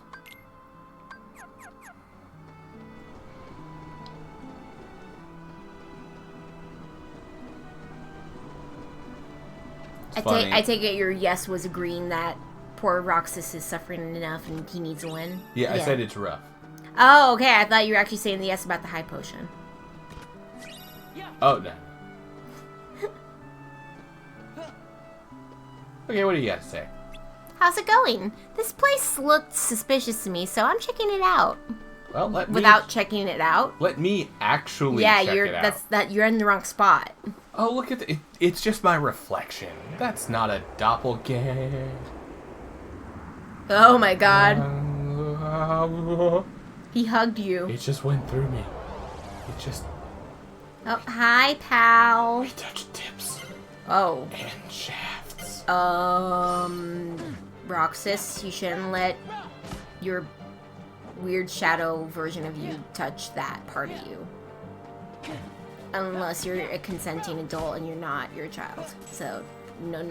[SPEAKER 2] I take it your yes was agreeing that poor Roxas is suffering enough and he needs a win?
[SPEAKER 1] Yeah, I said it's rough.
[SPEAKER 2] Oh, okay. I thought you were actually saying the yes about the high potion.
[SPEAKER 1] Oh, no. Okay, what do you got to say?
[SPEAKER 2] How's it going? This place looked suspicious to me, so I'm checking it out.
[SPEAKER 1] Well,
[SPEAKER 2] without checking it out.
[SPEAKER 1] Let me actually check it out.
[SPEAKER 2] You're in the wrong spot.
[SPEAKER 1] Oh, look at it. It's just my reflection. That's not a doppelganger.
[SPEAKER 2] Oh my god. He hugged you.
[SPEAKER 1] It just went through me. It just...
[SPEAKER 2] Oh, hi, pal.
[SPEAKER 1] We touched tips.
[SPEAKER 2] Oh.
[SPEAKER 1] And shafts.
[SPEAKER 2] Roxas, you shouldn't let your weird shadow version of you touch that part of you. Unless you're a consenting adult and you're not, you're a child. So, no.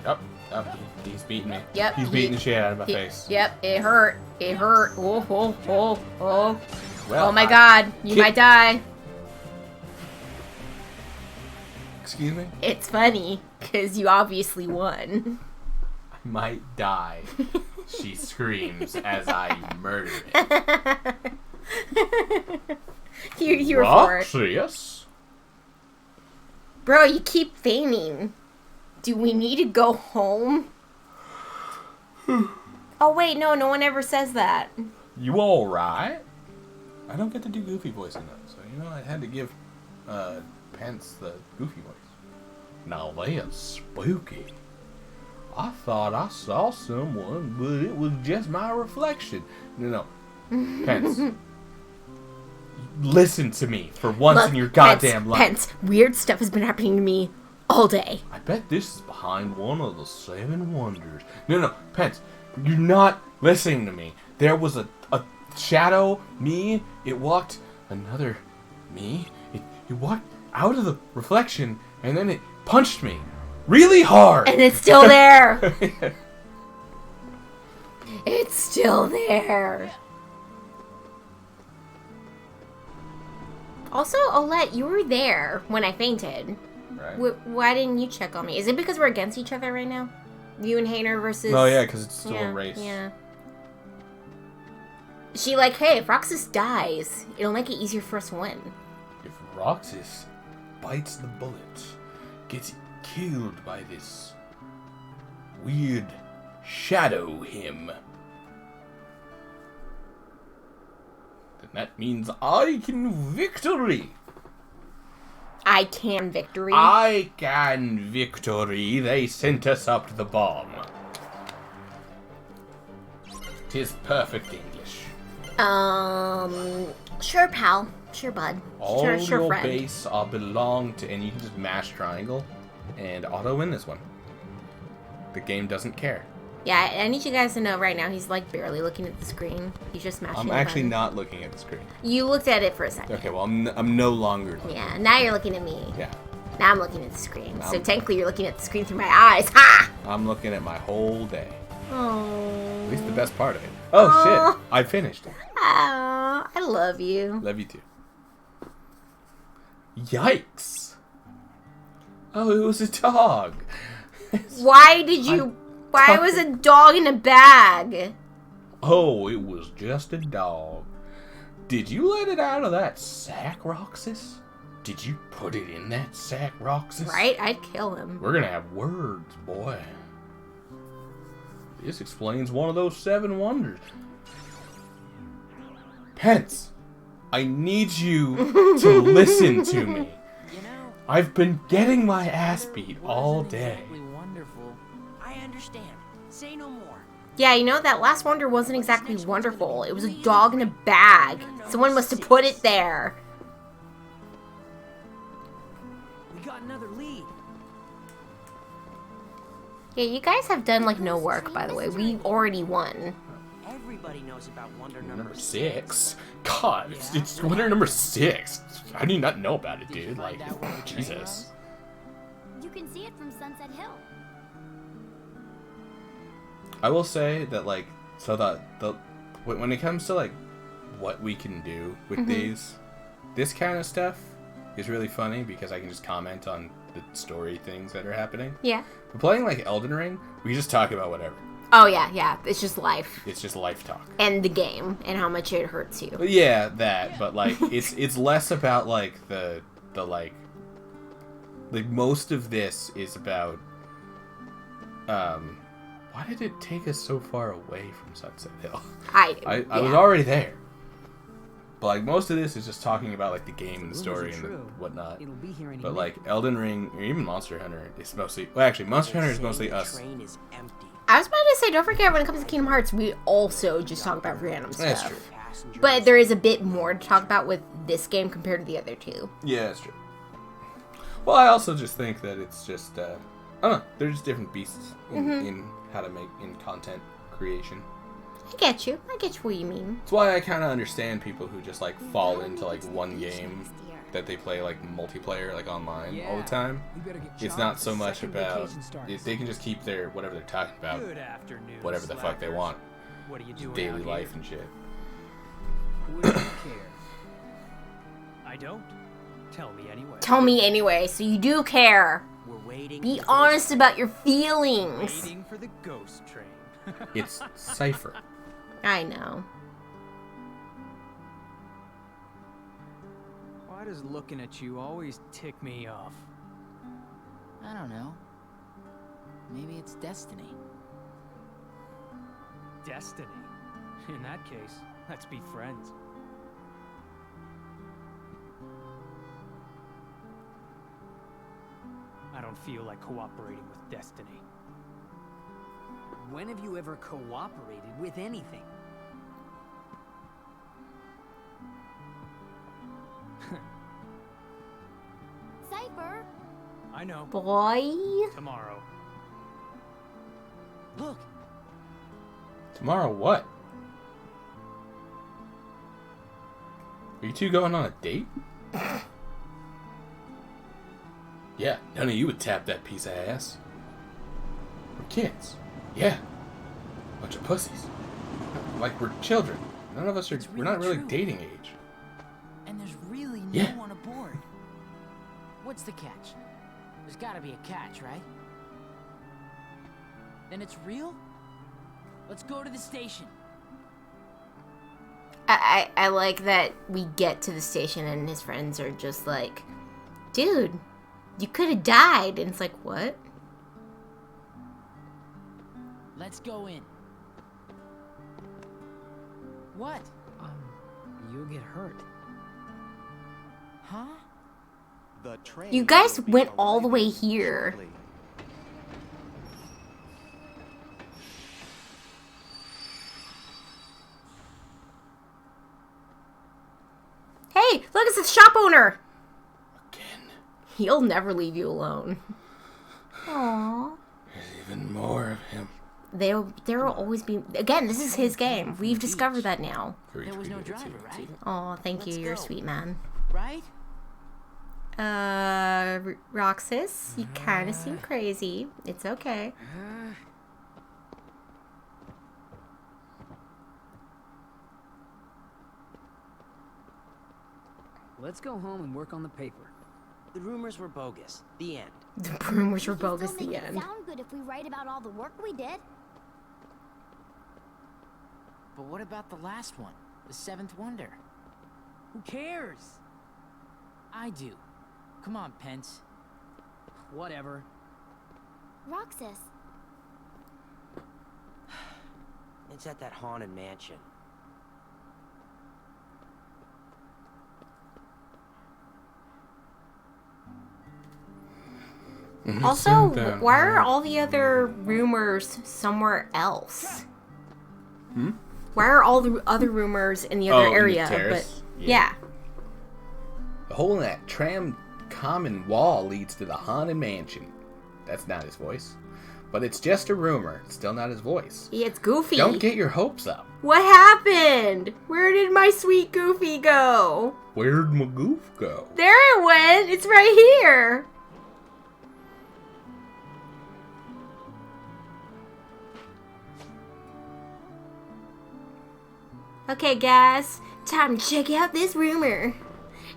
[SPEAKER 1] Up. He's beating me.
[SPEAKER 2] Yep.
[SPEAKER 1] He's beating the shit out of my face.
[SPEAKER 2] Yep, it hurt. Oh.
[SPEAKER 1] Well,
[SPEAKER 2] oh my god, you might die.
[SPEAKER 1] Excuse me?
[SPEAKER 2] It's funny, because you obviously won.
[SPEAKER 1] I might die. She screams as I murder it.
[SPEAKER 2] you were for it.
[SPEAKER 1] Yes.
[SPEAKER 2] Bro, you keep feigning. Do we need to go home? Oh wait, no one ever says that.
[SPEAKER 1] You alright? I don't get to do goofy voicing though, so I had to give Pence the goofy voice. Now that's spooky. I thought I saw someone, but it was just my reflection. No. Pence. Listen to me for once in your goddamn life.
[SPEAKER 2] Pence, weird stuff has been happening to me all day.
[SPEAKER 1] I bet this is behind one of the 7 wonders. No, Pence, you're not listening to me. There was a shadow, me, it walked another me. It walked out of the reflection, and then it punched me really hard.
[SPEAKER 2] And it's still there. It's still there. Also, Olette, you were there when I fainted.
[SPEAKER 1] Right.
[SPEAKER 2] Why didn't you check on me? Is it because we're against each other right now? You and Hayner versus...
[SPEAKER 1] Oh, yeah, because it's still a race.
[SPEAKER 2] Yeah. She like, hey, if Roxas dies, it'll make it easier for us to win.
[SPEAKER 1] If Roxas bites the bullet, gets killed by this weird shadow him, then that means I can victory.
[SPEAKER 2] I can victory.
[SPEAKER 1] I can victory. They sent us up the bomb. 'Tis perfect English.
[SPEAKER 2] Sure, pal. Sure, bud.
[SPEAKER 1] All
[SPEAKER 2] sure,
[SPEAKER 1] your
[SPEAKER 2] friend.
[SPEAKER 1] base are belong to, and you can just mash triangle and auto win this one. The game doesn't care.
[SPEAKER 2] Yeah, I need you guys to know right now he's like barely looking at the screen. He's just smashing.
[SPEAKER 1] I'm actually not looking at the screen.
[SPEAKER 2] You looked at it for a second.
[SPEAKER 1] Okay, well I'm no longer looking.
[SPEAKER 2] Yeah, now you're looking at me.
[SPEAKER 1] Yeah.
[SPEAKER 2] Now I'm looking at the screen. So technically you're looking at the screen through my eyes. Ha!
[SPEAKER 1] I'm looking at my whole day.
[SPEAKER 2] Oh.
[SPEAKER 1] At least the best part of it. Oh shit! I finished it.
[SPEAKER 2] Oh, I love you.
[SPEAKER 1] Love you too. Yikes! Oh, it was a dog.
[SPEAKER 2] Why did you... Why was a dog in a bag?
[SPEAKER 1] Oh, it was just a dog. Did you let it out of that sack, Roxas? Did you put it in that sack, Roxas?
[SPEAKER 2] Right? I'd kill him.
[SPEAKER 1] We're gonna have words, boy. This explains one of those 7 wonders. Pence, I need you to listen to me. I've been getting my ass beat all day.
[SPEAKER 17] Wonderful. I understand. Say no more.
[SPEAKER 2] Yeah, you know, that last wonder wasn't exactly wonderful. It was a dog in a bag. Someone must have put it there.
[SPEAKER 17] We got another lead.
[SPEAKER 2] Yeah, you guys have done, like, no work, by the way. We already won.
[SPEAKER 17] Everybody knows about wonder
[SPEAKER 1] Number 6? God, it's wonder number 6. I do not know about it, dude. Like, Jesus.
[SPEAKER 4] You can see it from Sunset Hill.
[SPEAKER 1] I will say that, like, so that when it comes to, like, what we can do with these, this kind of stuff is really funny because I can just comment on the story things that are happening.
[SPEAKER 2] Yeah.
[SPEAKER 1] But playing, like, Elden Ring, we just talk about whatever.
[SPEAKER 2] Oh, yeah, yeah. It's just life.
[SPEAKER 1] It's just life talk.
[SPEAKER 2] And the game, and how much it hurts you.
[SPEAKER 1] But yeah, that. But, like, it's less about, like, the like most of this is about, why did it take us so far away from Sunset Hill? I was already there. But, like, most of this is just talking about, like, the game and the story and whatnot. But, like, Elden Ring, or even Monster Hunter, is mostly... Well, actually, Monster Hunter is mostly us.
[SPEAKER 2] I was about to say, don't forget, when it comes to Kingdom Hearts, we also just talk about random stuff.
[SPEAKER 1] That's true.
[SPEAKER 2] But there is a bit more to talk about with this game compared to the other two.
[SPEAKER 1] Yeah, that's true. Well, I also just think that it's just... I don't know. They're just different beasts in how to make... in content creation.
[SPEAKER 2] I get you. I get you what you mean.
[SPEAKER 1] That's why I kind of understand people who just, like, fall into, like, one game that they play, like, multiplayer, like, online all the time. It's not so much about... They can just keep their... whatever they're talking about. Whatever the fuck they want. Daily life and shit.
[SPEAKER 5] I don't. Tell me anyway.
[SPEAKER 2] Tell me anyway, so you do care. Be honest about your feelings.
[SPEAKER 5] Waiting for the ghost train.
[SPEAKER 1] It's Cypher.
[SPEAKER 2] I know.
[SPEAKER 5] Why does looking at you always tick me off?
[SPEAKER 6] I don't know. Maybe it's destiny.
[SPEAKER 5] Destiny? In that case, let's be friends. I don't feel like cooperating with destiny.
[SPEAKER 10] When have you ever cooperated with anything?
[SPEAKER 4] Cypher!
[SPEAKER 5] I know.
[SPEAKER 2] Boy.
[SPEAKER 5] Tomorrow.
[SPEAKER 17] Look.
[SPEAKER 1] Tomorrow what? Are you two going on a date? Yeah, none of you would tap that piece of ass. We're kids. Yeah. Bunch of pussies. Like we're children. None of us are... we're not really dating age.
[SPEAKER 6] And there's really no one aboard. What's the catch? There's gotta be a catch, right? Then it's real? Let's go to the station.
[SPEAKER 2] I like that we get to the station and his friends are just like, dude, you could have died. And it's like, what?
[SPEAKER 6] Let's go in. What?
[SPEAKER 10] You'll get hurt.
[SPEAKER 6] Huh?
[SPEAKER 12] The train
[SPEAKER 2] You guys went all the way here.
[SPEAKER 12] shortly.
[SPEAKER 2] Hey, look, it's the shop owner. Again. He'll never leave you alone. Aww.
[SPEAKER 1] There's even more of him.
[SPEAKER 2] There will always be... Again, this is his game. We've discovered that now.
[SPEAKER 6] There was no driver, right?
[SPEAKER 2] Oh, thank you. You're a sweet man.
[SPEAKER 6] Right?
[SPEAKER 2] Roxas, you kind of seem crazy. It's okay.
[SPEAKER 10] Let's go home and work on the paper.
[SPEAKER 17] The rumors were bogus. The end.
[SPEAKER 2] The rumors were bogus.
[SPEAKER 4] Still
[SPEAKER 2] The
[SPEAKER 4] make it
[SPEAKER 2] end.
[SPEAKER 4] sound good if we write about all the work we did.
[SPEAKER 6] But what about the last one? The seventh wonder? Who cares? I do. Come on, Pence.
[SPEAKER 5] Whatever.
[SPEAKER 4] Roxas.
[SPEAKER 17] It's at that haunted mansion.
[SPEAKER 2] Also, why are all the other rumors somewhere else?
[SPEAKER 1] Hmm?
[SPEAKER 2] Why are all the other rumors in the other area?
[SPEAKER 1] In the terrace?
[SPEAKER 2] Yeah.
[SPEAKER 1] The hole in that tram common wall leads to the haunted mansion. That's not his voice. But it's just a rumor. It's still not his voice.
[SPEAKER 2] Yeah, it's Goofy.
[SPEAKER 1] Don't get your hopes up.
[SPEAKER 2] What happened? Where did my sweet Goofy go?
[SPEAKER 1] Where'd my goof go?
[SPEAKER 2] There it went. It's right here. Okay, guys. Time to check out this rumor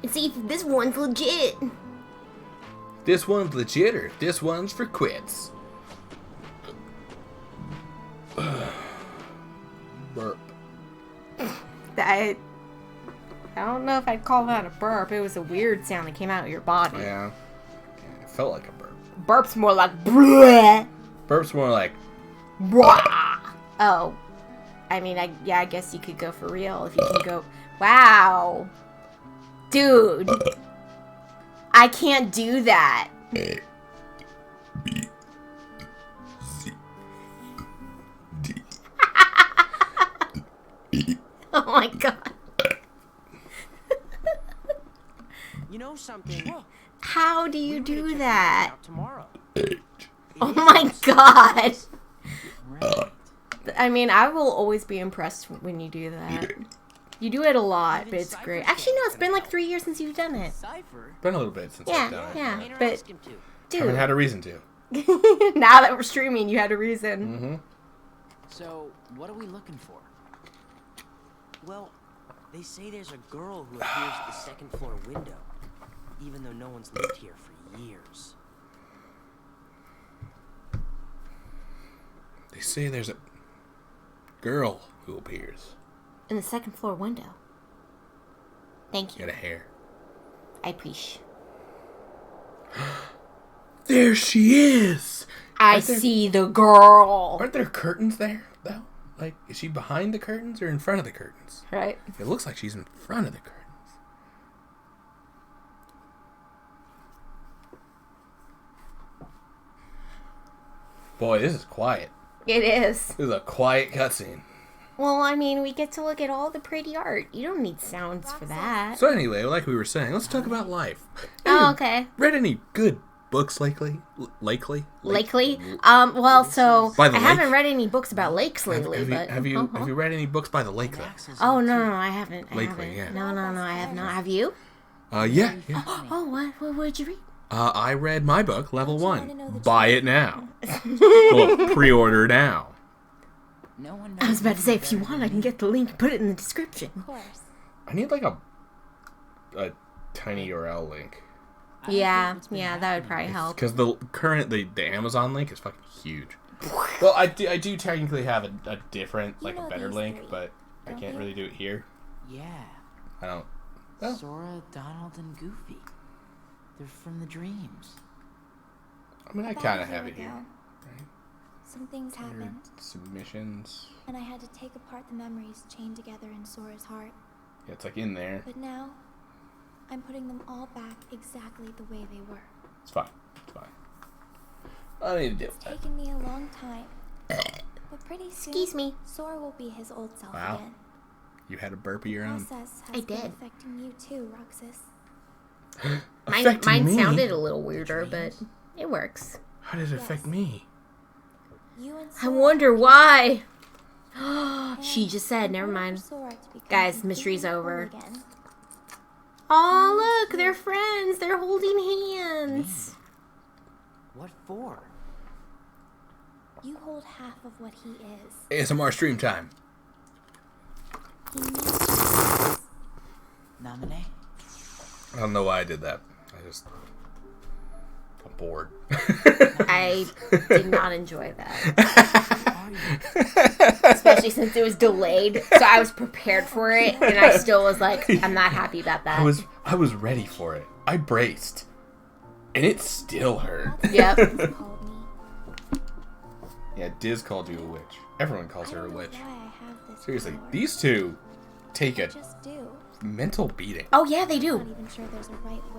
[SPEAKER 2] and see if this one's legit.
[SPEAKER 1] This one's legit or this one's for quits. Burp.
[SPEAKER 2] I don't know if I'd call that a burp. It was a weird sound that came out of your body.
[SPEAKER 1] Yeah. It felt like a burp.
[SPEAKER 2] Burp's more like bleh.
[SPEAKER 1] Burp's more like
[SPEAKER 2] Blah. Oh. I mean, I guess you could go for real if you can go. Wow. Dude. I can't do that.
[SPEAKER 1] A, B, C, D, E.
[SPEAKER 2] Oh my god.
[SPEAKER 17] You know something?
[SPEAKER 2] How do you do that?
[SPEAKER 17] Tomorrow.
[SPEAKER 2] Oh my god. I mean, I will always be impressed when you do that. You do it a lot, but it's great. Actually, no, it's been like 3 years since you've done it.
[SPEAKER 1] Been a little bit since I've done it.
[SPEAKER 2] Yeah, but dude,
[SPEAKER 1] Haven't had a reason to.
[SPEAKER 2] now that we're streaming, you had a reason.
[SPEAKER 1] Mm-hmm.
[SPEAKER 6] So, what are we looking for?
[SPEAKER 17] Well, they say there's a girl who appears at the second floor window, even though no one's lived here for years.
[SPEAKER 1] They say there's a girl who appears
[SPEAKER 2] In the second floor window. Thank you.
[SPEAKER 1] Got a hair.
[SPEAKER 2] I appreciate.
[SPEAKER 1] There she is.
[SPEAKER 2] I see the girl.
[SPEAKER 1] Aren't there curtains there though? Like, is she behind the curtains or in front of the curtains?
[SPEAKER 2] Right.
[SPEAKER 1] It looks like she's in front of the curtains. Boy, this is quiet.
[SPEAKER 2] It is.
[SPEAKER 1] This is a quiet cutscene.
[SPEAKER 2] Well, I mean, we get to look at all the pretty art. You don't need sounds for that.
[SPEAKER 1] So anyway, like we were saying, let's talk about life.
[SPEAKER 2] Oh, okay.
[SPEAKER 1] Read any good books lately? Lately?
[SPEAKER 2] Well, so
[SPEAKER 1] By the
[SPEAKER 2] I
[SPEAKER 1] lake?
[SPEAKER 2] haven't read any books about lakes lately.
[SPEAKER 1] Have you read any books by the lake though?
[SPEAKER 2] Oh no, I haven't.
[SPEAKER 1] Lately, yeah.
[SPEAKER 2] No, I have not. Have you?
[SPEAKER 1] Yeah.
[SPEAKER 2] Oh, what did you read?
[SPEAKER 1] I read my book, Level 1. Buy it now. Well, pre-order now.
[SPEAKER 2] I was about to say, if you want, I can get the link and put it in the description.
[SPEAKER 4] Of course.
[SPEAKER 1] I need like a tiny URL link.
[SPEAKER 2] Yeah, that would probably help.
[SPEAKER 1] Because the Amazon link is fucking huge. Well, I do technically have a different, like a better link, but I can't really do it here.
[SPEAKER 6] Yeah.
[SPEAKER 1] I don't. Well.
[SPEAKER 6] Sora, Donald, and Goofy. They're from the dreams.
[SPEAKER 1] I mean, I kind of have it here.
[SPEAKER 4] Right? Some things happened.
[SPEAKER 1] Submissions.
[SPEAKER 4] And I had to take apart the memories chained together in Sora's heart.
[SPEAKER 1] Yeah, it's like in there.
[SPEAKER 4] But now, I'm putting them all back exactly the way they were.
[SPEAKER 1] It's fine. I don't need to deal with that.
[SPEAKER 4] It's taken me a long time. But pretty soon,
[SPEAKER 2] Excuse me.
[SPEAKER 4] Sora will be his old self
[SPEAKER 1] Wow.
[SPEAKER 4] again.
[SPEAKER 1] You had a burp of your own.
[SPEAKER 4] The process has been affecting you too, Roxas.
[SPEAKER 2] Mine sounded a little weirder, but it works.
[SPEAKER 1] How did it affect me?
[SPEAKER 2] I wonder why. She just said, never mind. Guys, mystery's over. Oh, look, they're friends. They're holding hands.
[SPEAKER 17] What for?
[SPEAKER 4] You hold half of what he is.
[SPEAKER 1] ASMR stream time.
[SPEAKER 6] Nominee?
[SPEAKER 1] I don't know why I did that. I'm bored.
[SPEAKER 2] I did not enjoy that. Especially since it was delayed. So I was prepared for it, and I still was like, I'm not happy about that.
[SPEAKER 1] I was ready for it. I braced. And it still hurt.
[SPEAKER 2] Yep.
[SPEAKER 1] Yeah, Diz called you a witch. Everyone calls her a witch. Seriously, these two take a mental beating.
[SPEAKER 2] Oh yeah, they do.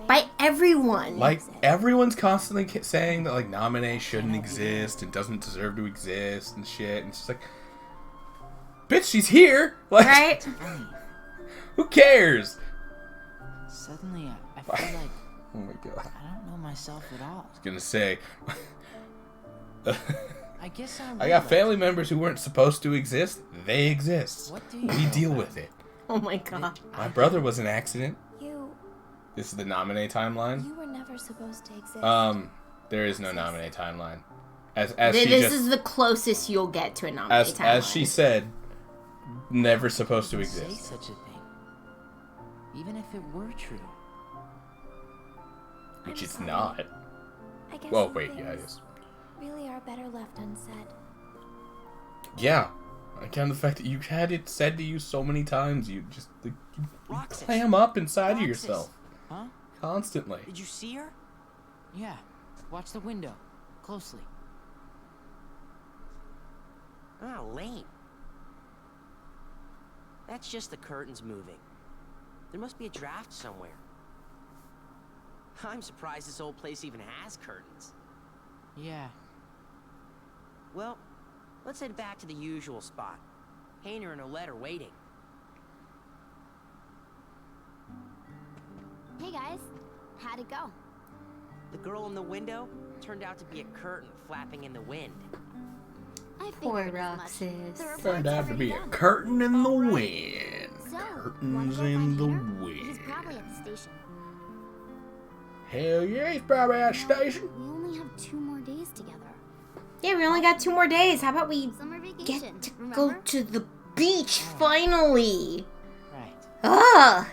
[SPEAKER 2] By everyone.
[SPEAKER 1] Like, everyone's constantly saying that, like, Naminé shouldn't exist and doesn't deserve to exist and shit. And it's just like, bitch, she's here. Like,
[SPEAKER 2] right?
[SPEAKER 1] Who cares?
[SPEAKER 6] Suddenly, I feel like...
[SPEAKER 1] Oh my god.
[SPEAKER 6] I don't know myself at all.
[SPEAKER 1] I was gonna say...
[SPEAKER 6] I guess
[SPEAKER 1] I got family members who weren't supposed to exist. They exist. We deal with it.
[SPEAKER 2] Oh my god.
[SPEAKER 1] My brother was an accident.
[SPEAKER 4] You...
[SPEAKER 1] This is the Naminé timeline.
[SPEAKER 4] You were never supposed to exist.
[SPEAKER 1] There is no Naminé timeline.
[SPEAKER 2] This is the closest you'll get to a Naminé timeline.
[SPEAKER 1] As she said, never supposed to
[SPEAKER 6] Say
[SPEAKER 1] exist.
[SPEAKER 6] such a thing. Even if it were true.
[SPEAKER 1] Which it's not.
[SPEAKER 4] I guess
[SPEAKER 1] Well,
[SPEAKER 4] some
[SPEAKER 1] wait, yeah, it
[SPEAKER 4] things
[SPEAKER 1] is.
[SPEAKER 4] really are better left unsaid.
[SPEAKER 1] Yeah. I count the fact that you had it said to you so many times, you just you clam up inside of yourself.
[SPEAKER 6] Huh?
[SPEAKER 1] Constantly.
[SPEAKER 6] Did you see her? Yeah. Watch the window. Closely.
[SPEAKER 17] Ah, lame. That's just the curtains moving. There must be a draft somewhere. I'm surprised this old place even has curtains.
[SPEAKER 6] Yeah.
[SPEAKER 17] Well, let's head back to the usual spot. Hayner and Olette are waiting.
[SPEAKER 4] Hey guys, how'd it go?
[SPEAKER 17] The girl in the window turned out to be a curtain flapping in the wind.
[SPEAKER 2] Poor Roxas.
[SPEAKER 1] Turned out to be a curtain in the wind.
[SPEAKER 4] So,
[SPEAKER 1] Curtains in the
[SPEAKER 4] He's
[SPEAKER 1] wind.
[SPEAKER 4] probably at the station.
[SPEAKER 1] Hell yeah, he's probably at the station.
[SPEAKER 4] We only have 2 more days together.
[SPEAKER 2] Yeah, we only got 2 more days. How about we
[SPEAKER 4] Summer vacation,
[SPEAKER 2] get to
[SPEAKER 4] remember?
[SPEAKER 2] go to the beach finally?
[SPEAKER 6] Right.
[SPEAKER 2] Ugh.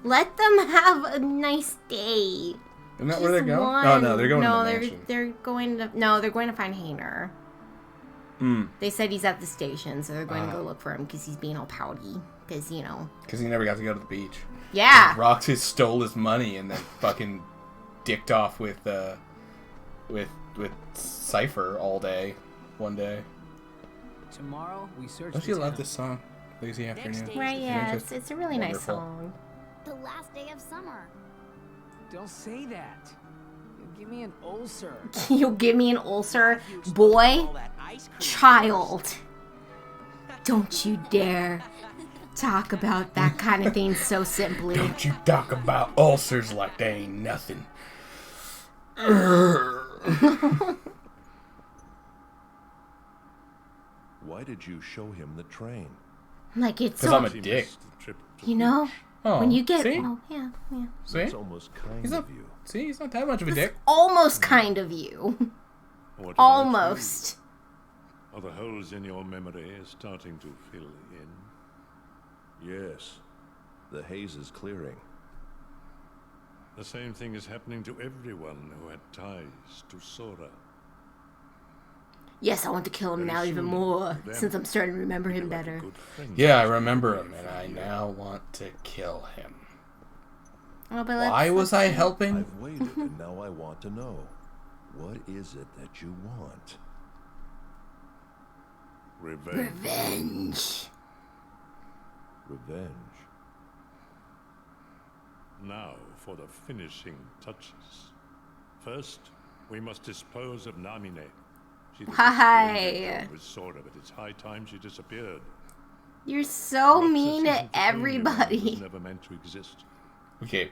[SPEAKER 2] Let them have a nice day.
[SPEAKER 1] Isn't that where they're going?
[SPEAKER 2] One.
[SPEAKER 1] Oh no, they're going to the
[SPEAKER 2] they're
[SPEAKER 1] mansion.
[SPEAKER 2] they're going to they're going to find Hayner. They said he's at the station, so they're going to go look for him because he's being all pouty. Because
[SPEAKER 1] Because he never got to go to the beach.
[SPEAKER 2] Yeah.
[SPEAKER 1] Roxas stole his money and then fucking dicked off with Cypher all day, one day.
[SPEAKER 10] Tomorrow we search.
[SPEAKER 1] Don't
[SPEAKER 10] the
[SPEAKER 1] you
[SPEAKER 10] town.
[SPEAKER 1] love this song? Lazy Afternoon.
[SPEAKER 2] Right, yeah, it's a really nice
[SPEAKER 1] Wonderful.
[SPEAKER 2] song.
[SPEAKER 4] The last day of summer.
[SPEAKER 10] Don't say that. You'll give me an ulcer.
[SPEAKER 2] You'll give me an ulcer, boy, child. Don't you dare talk about that kind of thing so simply.
[SPEAKER 1] Don't you talk about ulcers like they ain't nothing.
[SPEAKER 15] Why did you show him the train?
[SPEAKER 2] Like it's
[SPEAKER 1] Because I'm a dick.
[SPEAKER 2] You know,
[SPEAKER 1] Oh,
[SPEAKER 2] when you get
[SPEAKER 1] see?
[SPEAKER 2] oh yeah.
[SPEAKER 1] See?
[SPEAKER 15] It's almost kind
[SPEAKER 1] He's not,
[SPEAKER 15] of you.
[SPEAKER 1] see, he's not that much of a dick.
[SPEAKER 2] Almost kind of you.
[SPEAKER 7] What about
[SPEAKER 2] Almost.
[SPEAKER 7] you? Are the holes in your memory starting to fill in?
[SPEAKER 15] Yes. The haze is clearing.
[SPEAKER 7] The same thing is happening to everyone who had ties to Sora.
[SPEAKER 2] Yes, I want to kill him now even more, since I'm starting to remember him better.
[SPEAKER 1] Yeah, I remember him, and I now want to kill him.
[SPEAKER 2] Oh, but
[SPEAKER 1] Why was I helping?
[SPEAKER 15] I've waited, and now I want to know. What is it that you want?
[SPEAKER 7] Revenge.
[SPEAKER 2] Revenge.
[SPEAKER 15] Revenge.
[SPEAKER 7] Now for the finishing touches. First, we must dispose of Naminé. She
[SPEAKER 2] Hi.
[SPEAKER 7] with Sora, but it's high time she disappeared.
[SPEAKER 2] You're so
[SPEAKER 7] Roxas
[SPEAKER 2] mean to
[SPEAKER 7] isn't the only one who was
[SPEAKER 2] everybody.
[SPEAKER 7] never meant to exist.
[SPEAKER 1] Okay.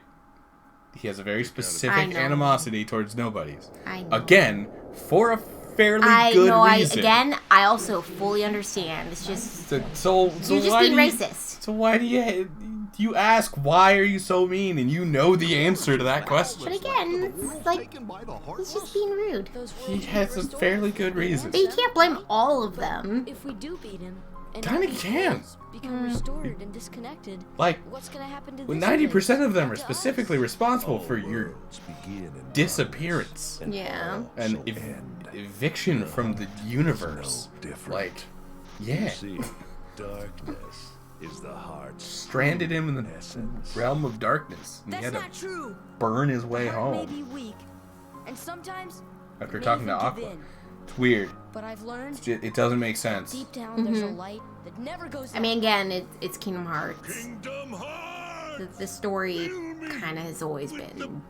[SPEAKER 1] He has a very
[SPEAKER 2] I
[SPEAKER 1] specific
[SPEAKER 2] know.
[SPEAKER 1] animosity towards nobodies.
[SPEAKER 2] I know.
[SPEAKER 1] Again, for a fairly good reason.
[SPEAKER 2] I also fully understand. It's just
[SPEAKER 1] So
[SPEAKER 2] you're just
[SPEAKER 1] why
[SPEAKER 2] being
[SPEAKER 1] do you-
[SPEAKER 2] racist.
[SPEAKER 1] So why do you ask why are you so mean and you know the answer to that question?
[SPEAKER 2] But again, it's like he's just being rude.
[SPEAKER 1] He has a fairly good reason.
[SPEAKER 2] But you can't blame all of them.
[SPEAKER 18] If we do beat him,
[SPEAKER 1] Kinda can.
[SPEAKER 18] Become restored and disconnected.
[SPEAKER 1] Like,
[SPEAKER 18] what's gonna happen to
[SPEAKER 1] when
[SPEAKER 18] this
[SPEAKER 1] 90%
[SPEAKER 18] place?
[SPEAKER 1] of them are
[SPEAKER 18] And to
[SPEAKER 1] specifically
[SPEAKER 18] us?
[SPEAKER 1] responsible for your disappearance.
[SPEAKER 2] Yeah.
[SPEAKER 1] And eviction from the universe. Like, yeah.
[SPEAKER 15] You see, darkness is the heart's
[SPEAKER 1] Stranded him in the realm of darkness. And he had
[SPEAKER 18] That's
[SPEAKER 1] to
[SPEAKER 18] not true.
[SPEAKER 1] burn his way
[SPEAKER 18] The heart may
[SPEAKER 1] home
[SPEAKER 18] be weak, and sometimes
[SPEAKER 1] after
[SPEAKER 18] it may
[SPEAKER 1] talking to
[SPEAKER 18] even give
[SPEAKER 1] Aqua.
[SPEAKER 18] in.
[SPEAKER 1] It's weird.
[SPEAKER 18] But I've learned
[SPEAKER 1] It doesn't make sense.
[SPEAKER 18] deep down there's a light that never goes out.
[SPEAKER 2] I mean, again, it's Kingdom Hearts. The story kind of has always been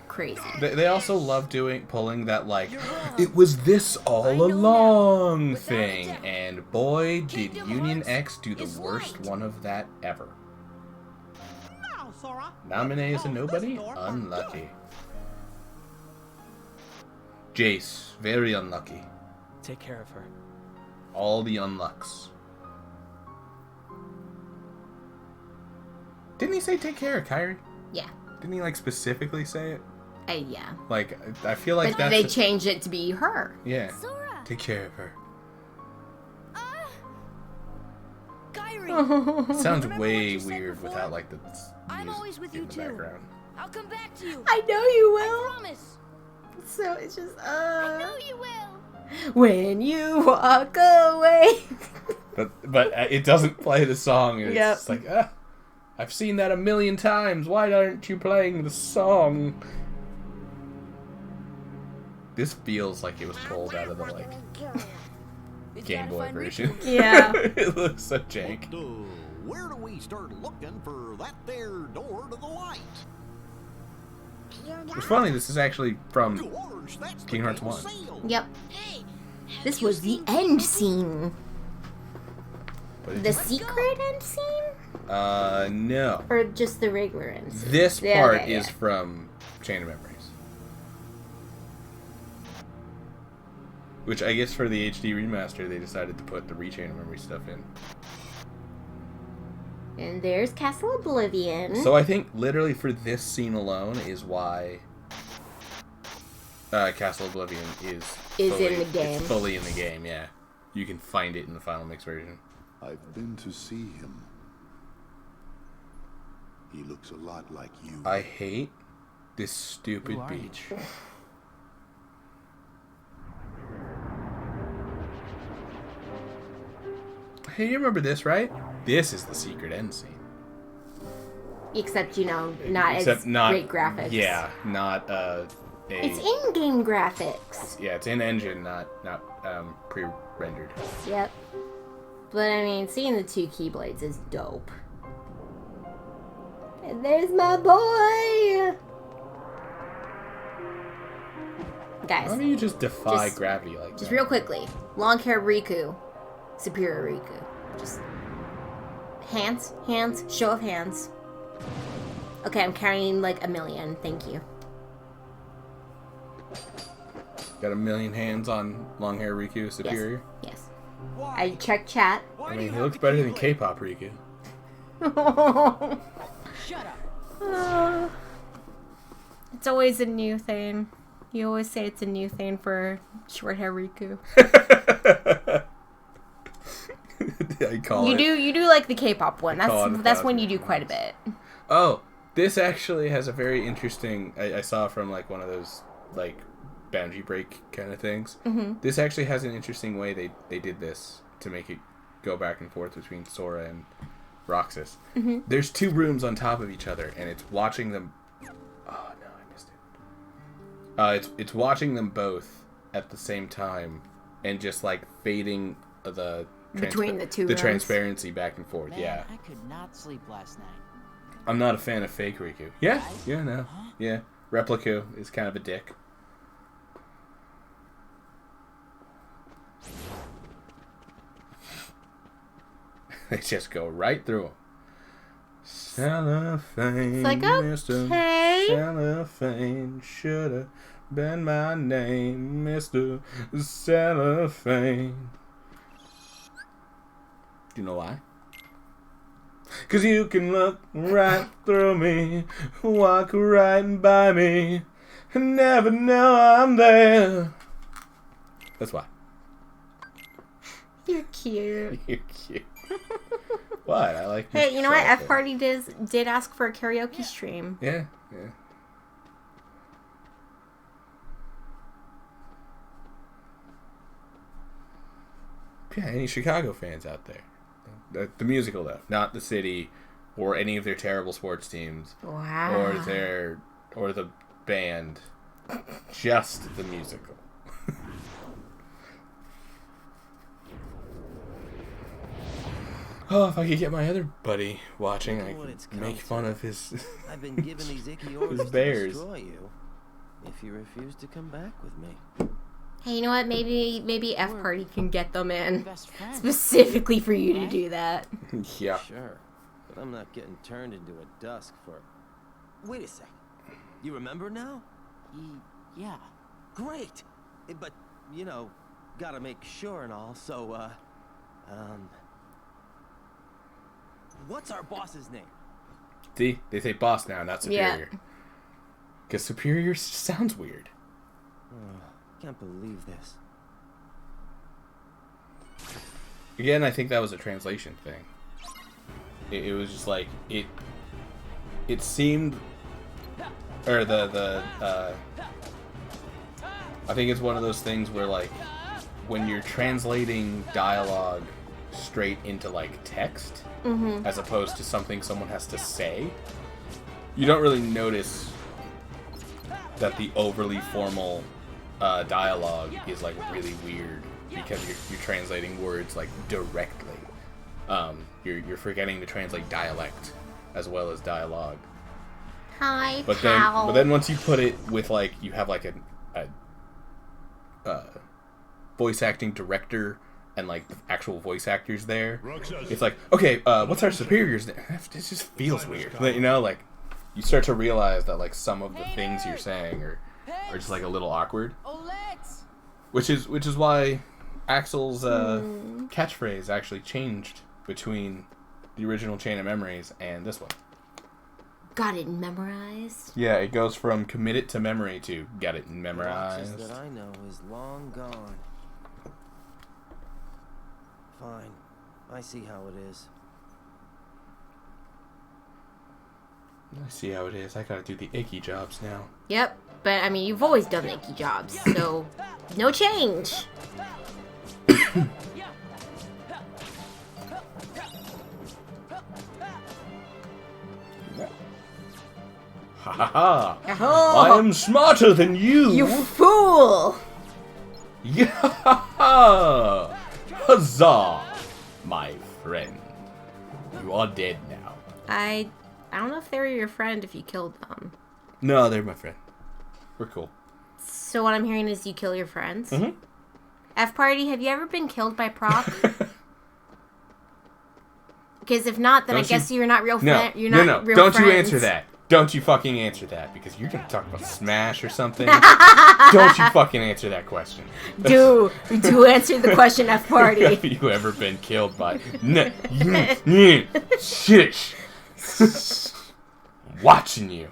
[SPEAKER 2] crazy.
[SPEAKER 1] They also love pulling that, like, it was this all along thing. And boy, did Union X do the worst one of that ever. Naminé is a nobody? Unlucky. Jace, very unlucky.
[SPEAKER 5] Take care of her.
[SPEAKER 1] All the unlucks. Didn't he say take care of Kairi?
[SPEAKER 2] Yeah.
[SPEAKER 1] Didn't he, like, specifically say it?
[SPEAKER 2] Yeah.
[SPEAKER 1] Like, I feel like
[SPEAKER 2] But
[SPEAKER 1] that's...
[SPEAKER 2] they changed it to be her.
[SPEAKER 1] Yeah. Take care of her.
[SPEAKER 18] Kairi.
[SPEAKER 1] It sounds way weird without, like, the
[SPEAKER 18] I'm always with you
[SPEAKER 1] in the
[SPEAKER 18] too.
[SPEAKER 1] background.
[SPEAKER 18] I'll come back to you.
[SPEAKER 2] I know you will.
[SPEAKER 18] I promise.
[SPEAKER 2] So it's just,
[SPEAKER 18] I know you will.
[SPEAKER 2] when you walk away.
[SPEAKER 1] But it doesn't play the song. And
[SPEAKER 2] Yep.
[SPEAKER 1] It's just like, I've seen that 1,000,000 times. Why aren't you playing the song? This feels like it was pulled out of the, like, Game Boy version.
[SPEAKER 2] Yeah.
[SPEAKER 1] It looks so jank.
[SPEAKER 3] Where do we start looking for that there door to the light?
[SPEAKER 1] It's funny, this is actually from Kingdom Hearts 1.
[SPEAKER 2] Yep. This was the end scene. The secret end scene?
[SPEAKER 1] No.
[SPEAKER 2] Or just the regular end scene?
[SPEAKER 1] This
[SPEAKER 2] Yeah,
[SPEAKER 1] part
[SPEAKER 2] okay,
[SPEAKER 1] is
[SPEAKER 2] yeah.
[SPEAKER 1] from Chain of Memories. Which I guess for the HD remaster, they decided to put the Rechain of Memory stuff in.
[SPEAKER 2] And there's Castle Oblivion.
[SPEAKER 1] So I think literally for this scene alone is why Castle Oblivion is fully,
[SPEAKER 2] in the game.
[SPEAKER 1] It's fully in the game, yeah. You can find it in the Final Mix version.
[SPEAKER 19] I've been to see him. He looks a lot like you.
[SPEAKER 1] I hate this stupid beach. Hey, you remember this, right? This is the secret end scene.
[SPEAKER 2] Except, not as great graphics.
[SPEAKER 1] Yeah, not
[SPEAKER 2] It's in-game graphics.
[SPEAKER 1] Yeah, it's in engine, not pre-rendered.
[SPEAKER 2] Yep. But, I mean, seeing the two Keyblades is dope. And there's my boy! Guys.
[SPEAKER 1] Why don't you just defy gravity like that?
[SPEAKER 2] Just real quickly. Long hair Riku. Superior Riku. Just hands, show of hands. Okay, I'm carrying like 1,000,000. Thank you.
[SPEAKER 1] Got 1,000,000 hands on long hair Riku superior?
[SPEAKER 2] Yes. I checked chat.
[SPEAKER 1] I mean, he looks better than K-pop Riku.
[SPEAKER 18] Shut up.
[SPEAKER 2] It's always a new thing. You always say it's a new thing for short hair Riku.
[SPEAKER 1] I call
[SPEAKER 2] you
[SPEAKER 1] it.
[SPEAKER 2] You do like the K-pop one. That's when you do
[SPEAKER 1] 1,000
[SPEAKER 2] quite a bit.
[SPEAKER 1] Oh, this actually has a very interesting. I saw from like one of those like boundary break kind of things.
[SPEAKER 2] Mm-hmm.
[SPEAKER 1] This actually has an interesting way they did this to make it go back and forth between Sora and Roxas.
[SPEAKER 2] Mm-hmm.
[SPEAKER 1] There's 2 rooms on top of each other, and it's watching them. Oh no, I missed it. It's watching them both at the same time, and just like fading the
[SPEAKER 2] between the two
[SPEAKER 1] the
[SPEAKER 2] rooms.
[SPEAKER 1] Transparency back and forth.
[SPEAKER 6] Man,
[SPEAKER 1] yeah.
[SPEAKER 6] I could not sleep last night.
[SPEAKER 1] I'm not a fan of fake Riku. Yeah, no. Yeah. Replica is kind of a dick. They just go right through him. Cellophane,
[SPEAKER 2] It's like,
[SPEAKER 1] Mr.
[SPEAKER 2] okay.
[SPEAKER 1] Cellophane, should have been my name, Mr. Cellophane. Do you know why? 'Cause you can look right through me, walk right by me, and never know I'm there. That's why.
[SPEAKER 2] You're cute.
[SPEAKER 1] You're cute. What? I like.
[SPEAKER 2] Hey, you know what? F Party did ask for a karaoke stream.
[SPEAKER 1] Yeah. Yeah, any Chicago fans out there? The musical though, not the city, or any of their terrible sports teams.
[SPEAKER 2] Wow.
[SPEAKER 1] Or the band. Just the musical. Oh, if I could get my other buddy watching, I could make fun of his
[SPEAKER 14] I've been given these icky orders
[SPEAKER 1] his bears.
[SPEAKER 14] to destroy you if you refuse to come back with me.
[SPEAKER 2] Hey, you know what? Maybe F Party can get them in specifically for you to do that.
[SPEAKER 1] Yeah.
[SPEAKER 14] Sure, but I'm not getting turned into a dusk for... Wait a sec. You remember now?
[SPEAKER 17] Yeah.
[SPEAKER 14] Great! But, you know, gotta make sure and all, so, what's our boss's name?
[SPEAKER 1] See? They say boss now, not superior. Because superior sounds weird.
[SPEAKER 14] Can't believe this.
[SPEAKER 1] Again, I think that was a translation thing. It was just like, it seemed... Or I think it's one of those things where, like, when you're translating dialogue straight into, like, text, as opposed to something someone has to say, you don't really notice that the overly formal dialogue is, like, really weird because you're translating words, like, directly. You're forgetting to translate dialect as well as dialogue.
[SPEAKER 2] Hi,
[SPEAKER 1] but then once you put it with, like, you have like a voice acting director and like the actual voice actors there, it's like, okay, what's our superior's name? It just feels weird, you know. Like, you start to realize that, like, some of the things you're saying are just like a little awkward, which is why Axel's catchphrase actually changed between the original Chain of Memories and this one.
[SPEAKER 2] Got it memorized?
[SPEAKER 1] Yeah, it goes from commit it to memory to get it memorized.
[SPEAKER 14] The that I know is long gone. Fine. I see how it is.
[SPEAKER 1] I see how it is. I gotta do the icky jobs now.
[SPEAKER 2] Yep, but I mean, you've always done the icky jobs, so no change.
[SPEAKER 1] Ha ha ha! I am smarter than you!
[SPEAKER 2] You fool!
[SPEAKER 1] Yeah! Huzzah! My friend. You are dead now.
[SPEAKER 2] I don't know if they were your friend if you killed them.
[SPEAKER 1] No, they're my friend. We're cool.
[SPEAKER 2] So what I'm hearing is you kill your friends?
[SPEAKER 1] Mm-hmm.
[SPEAKER 2] F Party, have you ever been killed by Proc? Because if not, then I guess you're not real friends.
[SPEAKER 1] No. Don't you answer that. Don't you fucking answer that, because you're gonna talk about Smash or something. Don't you fucking answer that question.
[SPEAKER 2] Do answer the question, F Party.
[SPEAKER 1] Have you ever been killed by... Shish. Watching you.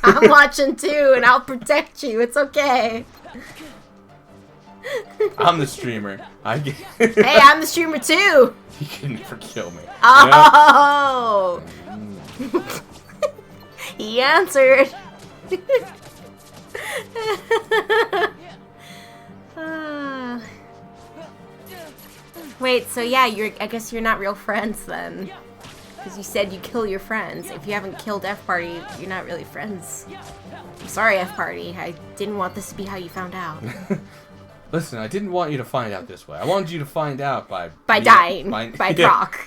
[SPEAKER 2] I'm watching too, and I'll protect you. It's okay.
[SPEAKER 1] I'm the streamer.
[SPEAKER 2] Hey, I'm the streamer too.
[SPEAKER 1] You can never kill me.
[SPEAKER 2] Oh! No? He answered. Wait, so yeah, I guess you're not real friends then. Because you said you kill your friends. If you haven't killed F Party, you're not really friends. I'm sorry, F Party. I didn't want this to be how you found out.
[SPEAKER 1] Listen, I didn't want you to find out this way. I wanted you to find out by
[SPEAKER 2] dying. By Proc.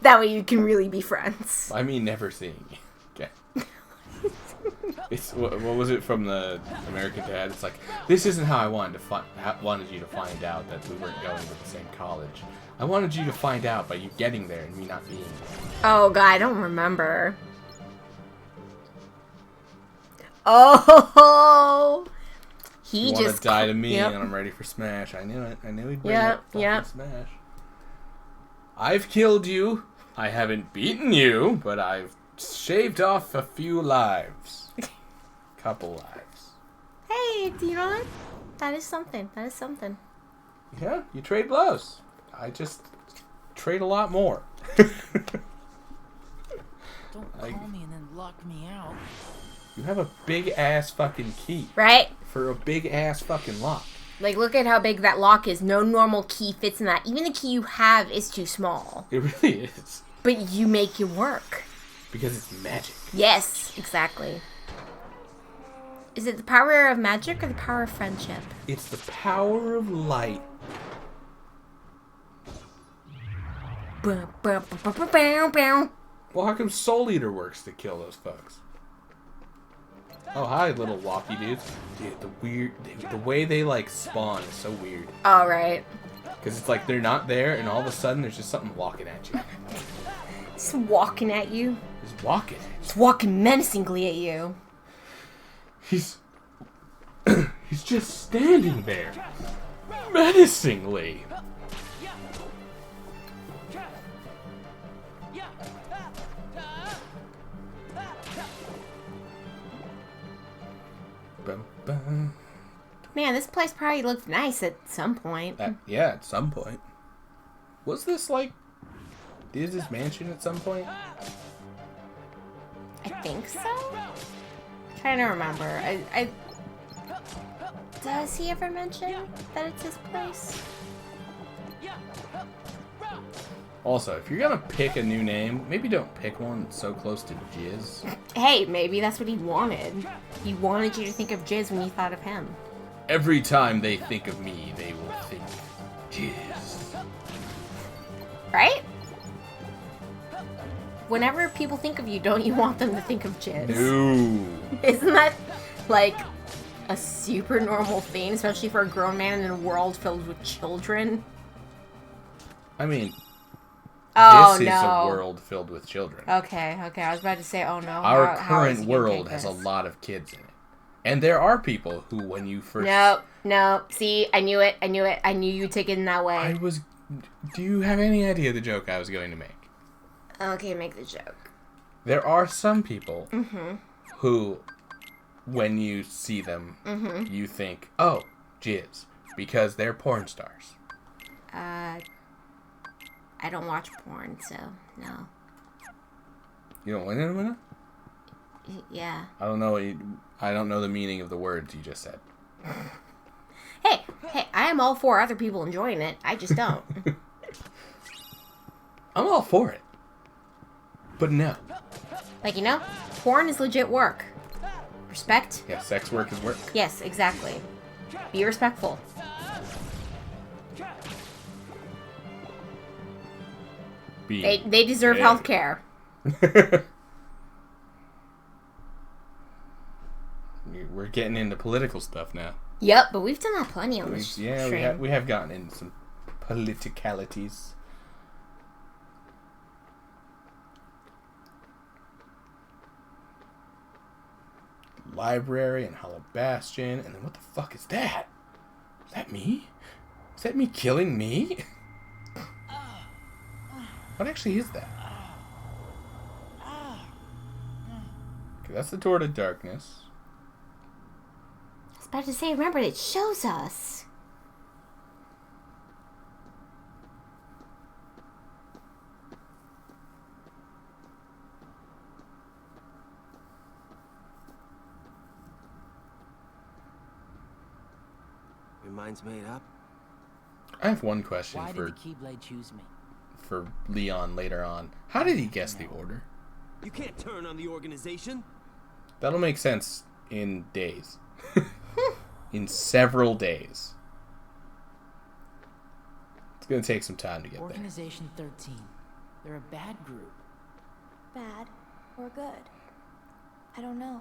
[SPEAKER 2] That way you can really be friends.
[SPEAKER 1] By me never seeing you. Okay. It's what was it from the American Dad? It's like, this isn't how I wanted you to find out that we weren't going to the same college. I wanted you to find out by you getting there and me not being there.
[SPEAKER 2] Oh god, I don't remember. Oh,
[SPEAKER 1] he just want to die to me, and I'm ready for Smash. I knew it. I knew he'd bring up fucking Smash. I've killed you. I haven't beaten you, but I've shaved off a few lives. Couple lives.
[SPEAKER 2] Hey, do you know what? That is something. That is something.
[SPEAKER 1] Yeah, you trade blows. I just trade a lot more.
[SPEAKER 6] Don't call me and then lock me out.
[SPEAKER 1] You have a big-ass fucking key.
[SPEAKER 2] Right?
[SPEAKER 1] For a big-ass fucking lock.
[SPEAKER 2] Like, look at how big that lock is. No normal key fits in that. Even the key you have is too small.
[SPEAKER 1] It really is.
[SPEAKER 2] But you make it work.
[SPEAKER 1] Because it's magic.
[SPEAKER 2] Yes, exactly. Is it the power of magic or the power of friendship?
[SPEAKER 1] It's the power of light.
[SPEAKER 2] Well, how
[SPEAKER 1] come Soul Eater works to kill those fucks? Oh, hi, little walkie dudes. Dude, the way they, like, spawn is so weird.
[SPEAKER 2] All right.
[SPEAKER 1] Because it's like they're not there, and all of a sudden there's just something walking at you.
[SPEAKER 2] It's walking at you.
[SPEAKER 1] It's walking.
[SPEAKER 2] It's walking menacingly at you.
[SPEAKER 1] He's just standing there. Menacingly.
[SPEAKER 2] Man, this place probably looked nice at some point.
[SPEAKER 1] Yeah, at some point. Was this like Disney's mansion at some point?
[SPEAKER 2] I think so. Trying to remember. I does he ever mention that it's his place?
[SPEAKER 1] Also, if you're gonna pick a new name, maybe don't pick one that's so close to Jizz.
[SPEAKER 2] Hey, maybe that's what he wanted. He wanted you to think of Jizz when you thought of him.
[SPEAKER 1] Every time they think of me, they will think Jizz.
[SPEAKER 2] Right? Whenever people think of you, don't you want them to think of Jizz?
[SPEAKER 1] No.
[SPEAKER 2] Isn't that, like, a super normal thing, especially for a grown man in a world filled with children?
[SPEAKER 1] I mean,
[SPEAKER 2] oh,
[SPEAKER 1] this
[SPEAKER 2] no.
[SPEAKER 1] is a world filled with children.
[SPEAKER 2] Okay. I was about to say, oh no.
[SPEAKER 1] Our current world has a lot of kids in it. And there are people who, when you first...
[SPEAKER 2] No. See, I knew it. I knew you'd take it in that way.
[SPEAKER 1] Do you have any idea the joke I was going to make?
[SPEAKER 2] Okay, make the joke.
[SPEAKER 1] There are some people who, when you see them, you think, oh, Jizz, because they're porn stars.
[SPEAKER 2] I don't watch porn, so no.
[SPEAKER 1] You don't want to?
[SPEAKER 2] Yeah.
[SPEAKER 1] I don't know the meaning of the words you just said.
[SPEAKER 2] Hey, I am all for other people enjoying it. I just don't.
[SPEAKER 1] I'm all for it. But no.
[SPEAKER 2] Like, porn is legit work. Respect?
[SPEAKER 1] Yeah, sex work is work.
[SPEAKER 2] Yes, exactly. Be respectful. They deserve health care.
[SPEAKER 1] We're getting into political stuff now.
[SPEAKER 2] Yep, but we've done that plenty on this stream.
[SPEAKER 1] we have gotten into some politicalities. Library and Hollow Bastion, and then what the fuck is that? Is that me? Is that me killing me? What actually is that? Okay, that's the door to darkness.
[SPEAKER 2] I was about to say, remember, it shows us.
[SPEAKER 14] Your mind's made up?
[SPEAKER 1] I have one question
[SPEAKER 6] Why did the Keyblade choose me?
[SPEAKER 1] For Leon later on. How did he guess the order?
[SPEAKER 8] You can't turn on the organization.
[SPEAKER 1] That'll make sense in days. In several days. It's gonna take some time to get
[SPEAKER 6] Organization 13. They're a bad group.
[SPEAKER 4] Bad or good? I don't know.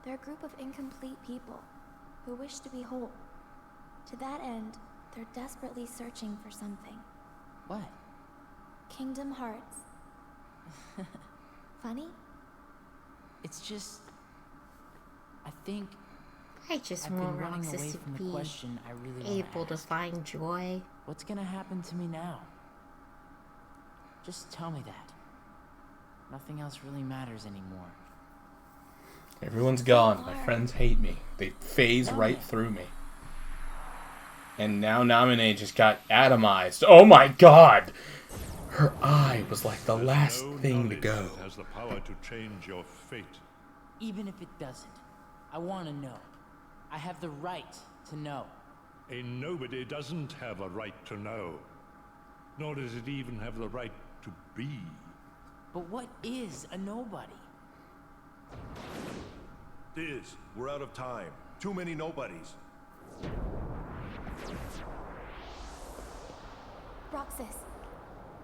[SPEAKER 4] They're a group of incomplete people who wish to be whole. To that end, they're desperately searching for something.
[SPEAKER 6] What?
[SPEAKER 4] Kingdom Hearts. Funny?
[SPEAKER 6] It's just... I think...
[SPEAKER 2] I just
[SPEAKER 6] I've been
[SPEAKER 2] want
[SPEAKER 6] running
[SPEAKER 2] Roxas
[SPEAKER 6] away
[SPEAKER 2] to
[SPEAKER 6] from
[SPEAKER 2] be
[SPEAKER 6] the question I really
[SPEAKER 2] able to find joy.
[SPEAKER 6] What's gonna happen to me now? Just tell me that. Nothing else really matters anymore.
[SPEAKER 1] Everyone's gone. My friends hate me. They phase right through me. And now Naminé just got atomized. Oh my god! Her eye was like the last thing to go.
[SPEAKER 7] Has the power to change your fate.
[SPEAKER 6] Even if it doesn't, I want to know. I have the right to know.
[SPEAKER 7] A nobody doesn't have a right to know. Nor does it even have the right to be.
[SPEAKER 6] But what is a nobody?
[SPEAKER 15] Diz, we're out of time. Too many nobodies.
[SPEAKER 4] Roxas,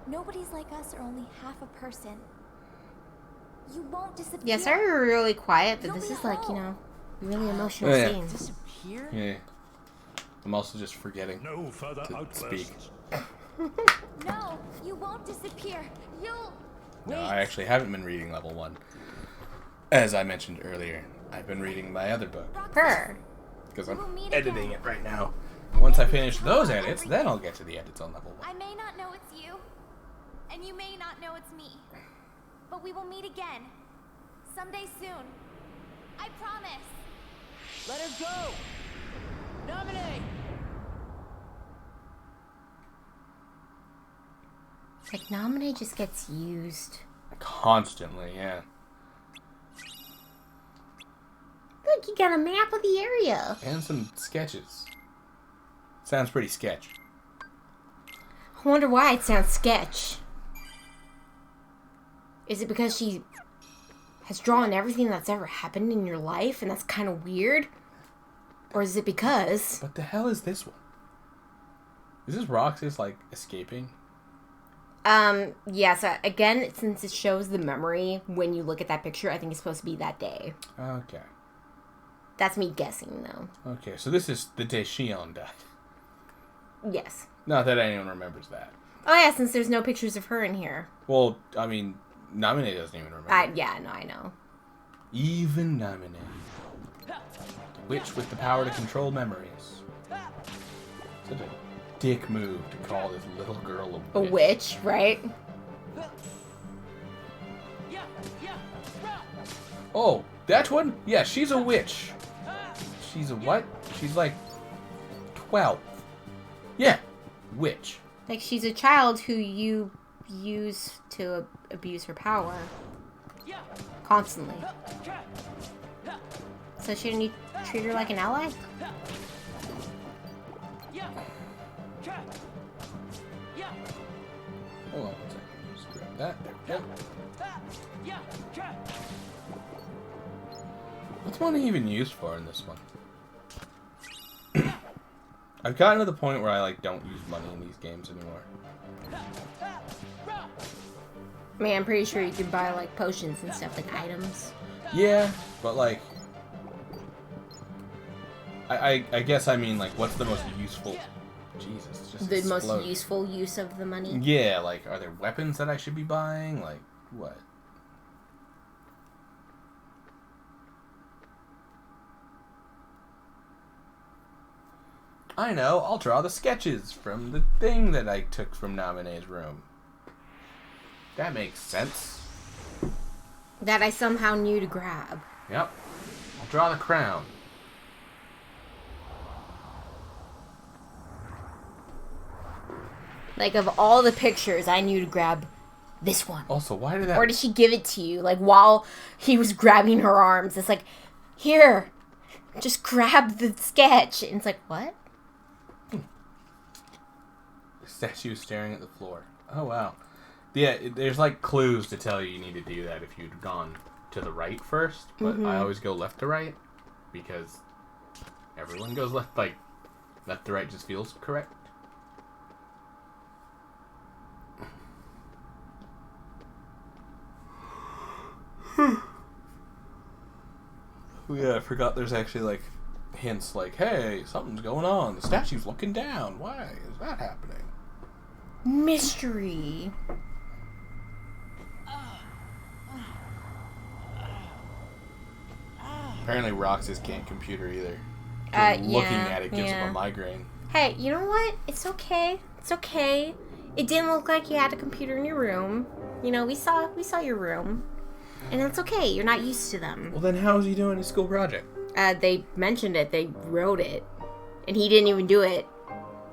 [SPEAKER 4] nobodies like us are only half a person. You won't disappear.
[SPEAKER 2] Yeah, sorry we're really quiet, but this is like, you know, really emotional scene.
[SPEAKER 6] Disappear?
[SPEAKER 1] Yeah. I'm also just forgetting
[SPEAKER 7] No further
[SPEAKER 1] to
[SPEAKER 7] outbursts.
[SPEAKER 1] speak.
[SPEAKER 4] No, you won't disappear. You'll...
[SPEAKER 1] No, I actually haven't been reading level 1. As I mentioned earlier, I've been reading my other book.
[SPEAKER 2] Her.
[SPEAKER 1] Because I'm editing it right now. Once I finish those edits, then I'll get to the edits on level 1.
[SPEAKER 4] I may not know it's you, and you may not know it's me. But we will meet again. Someday soon. I promise.
[SPEAKER 6] Let her go! Nominate!
[SPEAKER 2] Like, Naminé just gets used.
[SPEAKER 1] Constantly, yeah.
[SPEAKER 2] Look, you got a map of the area.
[SPEAKER 1] And some sketches. Sounds pretty sketch.
[SPEAKER 2] I wonder why it sounds sketch. Is it because she has drawn everything that's ever happened in your life and that's kind of weird? Or is it because...
[SPEAKER 1] What the hell is this one? Is this Roxas, like, escaping?
[SPEAKER 2] Yeah, so again, since it shows the memory when you look at that picture, I think it's supposed to be that day.
[SPEAKER 1] Okay.
[SPEAKER 2] That's me guessing, though.
[SPEAKER 1] Okay, so this is the day Shion died.
[SPEAKER 2] Yes.
[SPEAKER 1] Not that anyone remembers that.
[SPEAKER 2] Oh, yeah, since there's no pictures of her in here.
[SPEAKER 1] Well, I mean, Naminé doesn't even remember.
[SPEAKER 2] Yeah, no, I know.
[SPEAKER 1] Even Naminé. The witch with the power to control memories. Such a dick move to call this little girl a witch.
[SPEAKER 2] A witch, right?
[SPEAKER 1] Oh, that one? Yeah, she's a witch. She's a what? She's like 12. Yeah, witch.
[SPEAKER 2] Like, she's a child who you use to abuse her power. Constantly. So shouldn't you treat her like an ally?
[SPEAKER 1] Hold on one second. Just grab that. There we go. What's money even used for in this one? I've gotten to the point where I like don't use money in these games anymore.
[SPEAKER 2] I mean, I'm pretty sure you can buy like potions and stuff, like items.
[SPEAKER 1] Yeah, but like I guess I mean like what's the most useful Jesus, it's just
[SPEAKER 2] The
[SPEAKER 1] exploded.
[SPEAKER 2] most useful use of the money?
[SPEAKER 1] Yeah, like are there weapons that I should be buying? Like what? I know, I'll draw the sketches from the thing that I took from Naminé's room. That makes sense.
[SPEAKER 2] That I somehow knew to grab.
[SPEAKER 1] Yep. I'll draw the crown.
[SPEAKER 2] Like, of all the pictures, I knew to grab this one.
[SPEAKER 1] Also, why did that...
[SPEAKER 2] Or did she give it to you? Like, while he was grabbing her arms. It's like, here, just grab the sketch. And it's like, what?
[SPEAKER 1] The statue staring at the floor. Oh, wow. Yeah, there's like clues to tell you need to do that if you'd gone to the right first. But I always go left to right. Because everyone goes left. Like, left to right just feels correct. Yeah, I forgot there's actually, like, hints like, hey, something's going on. The statue's looking down. Why is that happening?
[SPEAKER 2] Mystery.
[SPEAKER 1] Apparently Roxas can't computer either. Looking at it gives him a migraine.
[SPEAKER 2] Hey, you know what? It's okay. It's okay. It didn't look like you had a computer in your room. You know, we saw your room. And it's okay. You're not used to them.
[SPEAKER 1] Well, then how is he doing his school project?
[SPEAKER 2] They mentioned it. They wrote it. And he didn't even do it.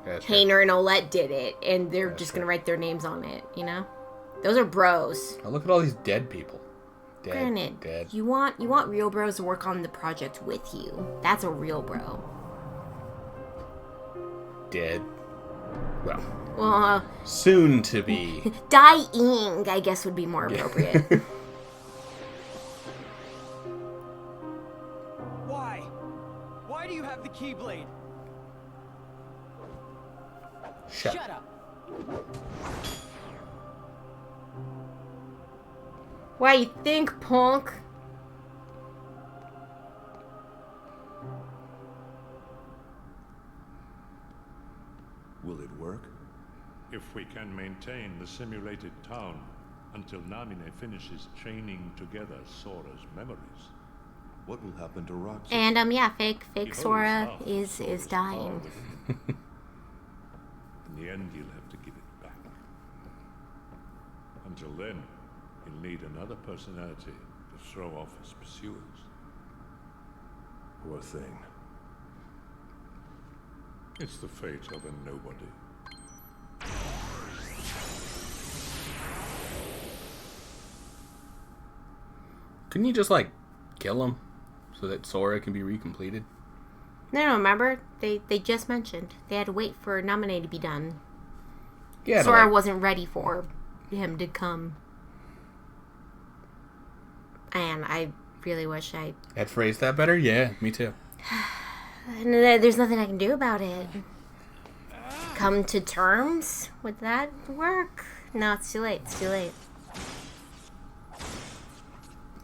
[SPEAKER 2] Hayner and Olette did it, and they're just gonna write their names on it. You know, those are bros.
[SPEAKER 1] Oh, look at all these dead people.
[SPEAKER 2] Granted, you want real bros to work on the project with you. That's a real bro.
[SPEAKER 1] Dead. Well, soon to be.
[SPEAKER 2] Dying, I guess, would be more appropriate.
[SPEAKER 5] Why? Why do you have the Keyblade?
[SPEAKER 1] Shut
[SPEAKER 5] up.
[SPEAKER 2] Why you think, punk?
[SPEAKER 15] Will it work?
[SPEAKER 7] If we can maintain the simulated town until Namine finishes chaining together Sora's memories.
[SPEAKER 15] What will happen to Roxas?
[SPEAKER 2] And yeah, fake Sora is dying.
[SPEAKER 7] In the end, you'll have to give it back. Until then, you'll need another personality to throw off his pursuers.
[SPEAKER 15] Poor thing.
[SPEAKER 7] It's the fate of a nobody.
[SPEAKER 1] Couldn't you just, like, kill him so that Sora can be recompleted?
[SPEAKER 2] No, remember? They just mentioned they had to wait for Nominee to be done.
[SPEAKER 1] Yeah,
[SPEAKER 2] Sora wasn't ready for him to come. And I really wish I
[SPEAKER 1] had phrased that better. Yeah, me too.
[SPEAKER 2] There's nothing I can do about it. Come to terms? Would that work? No, it's too late. It's too late.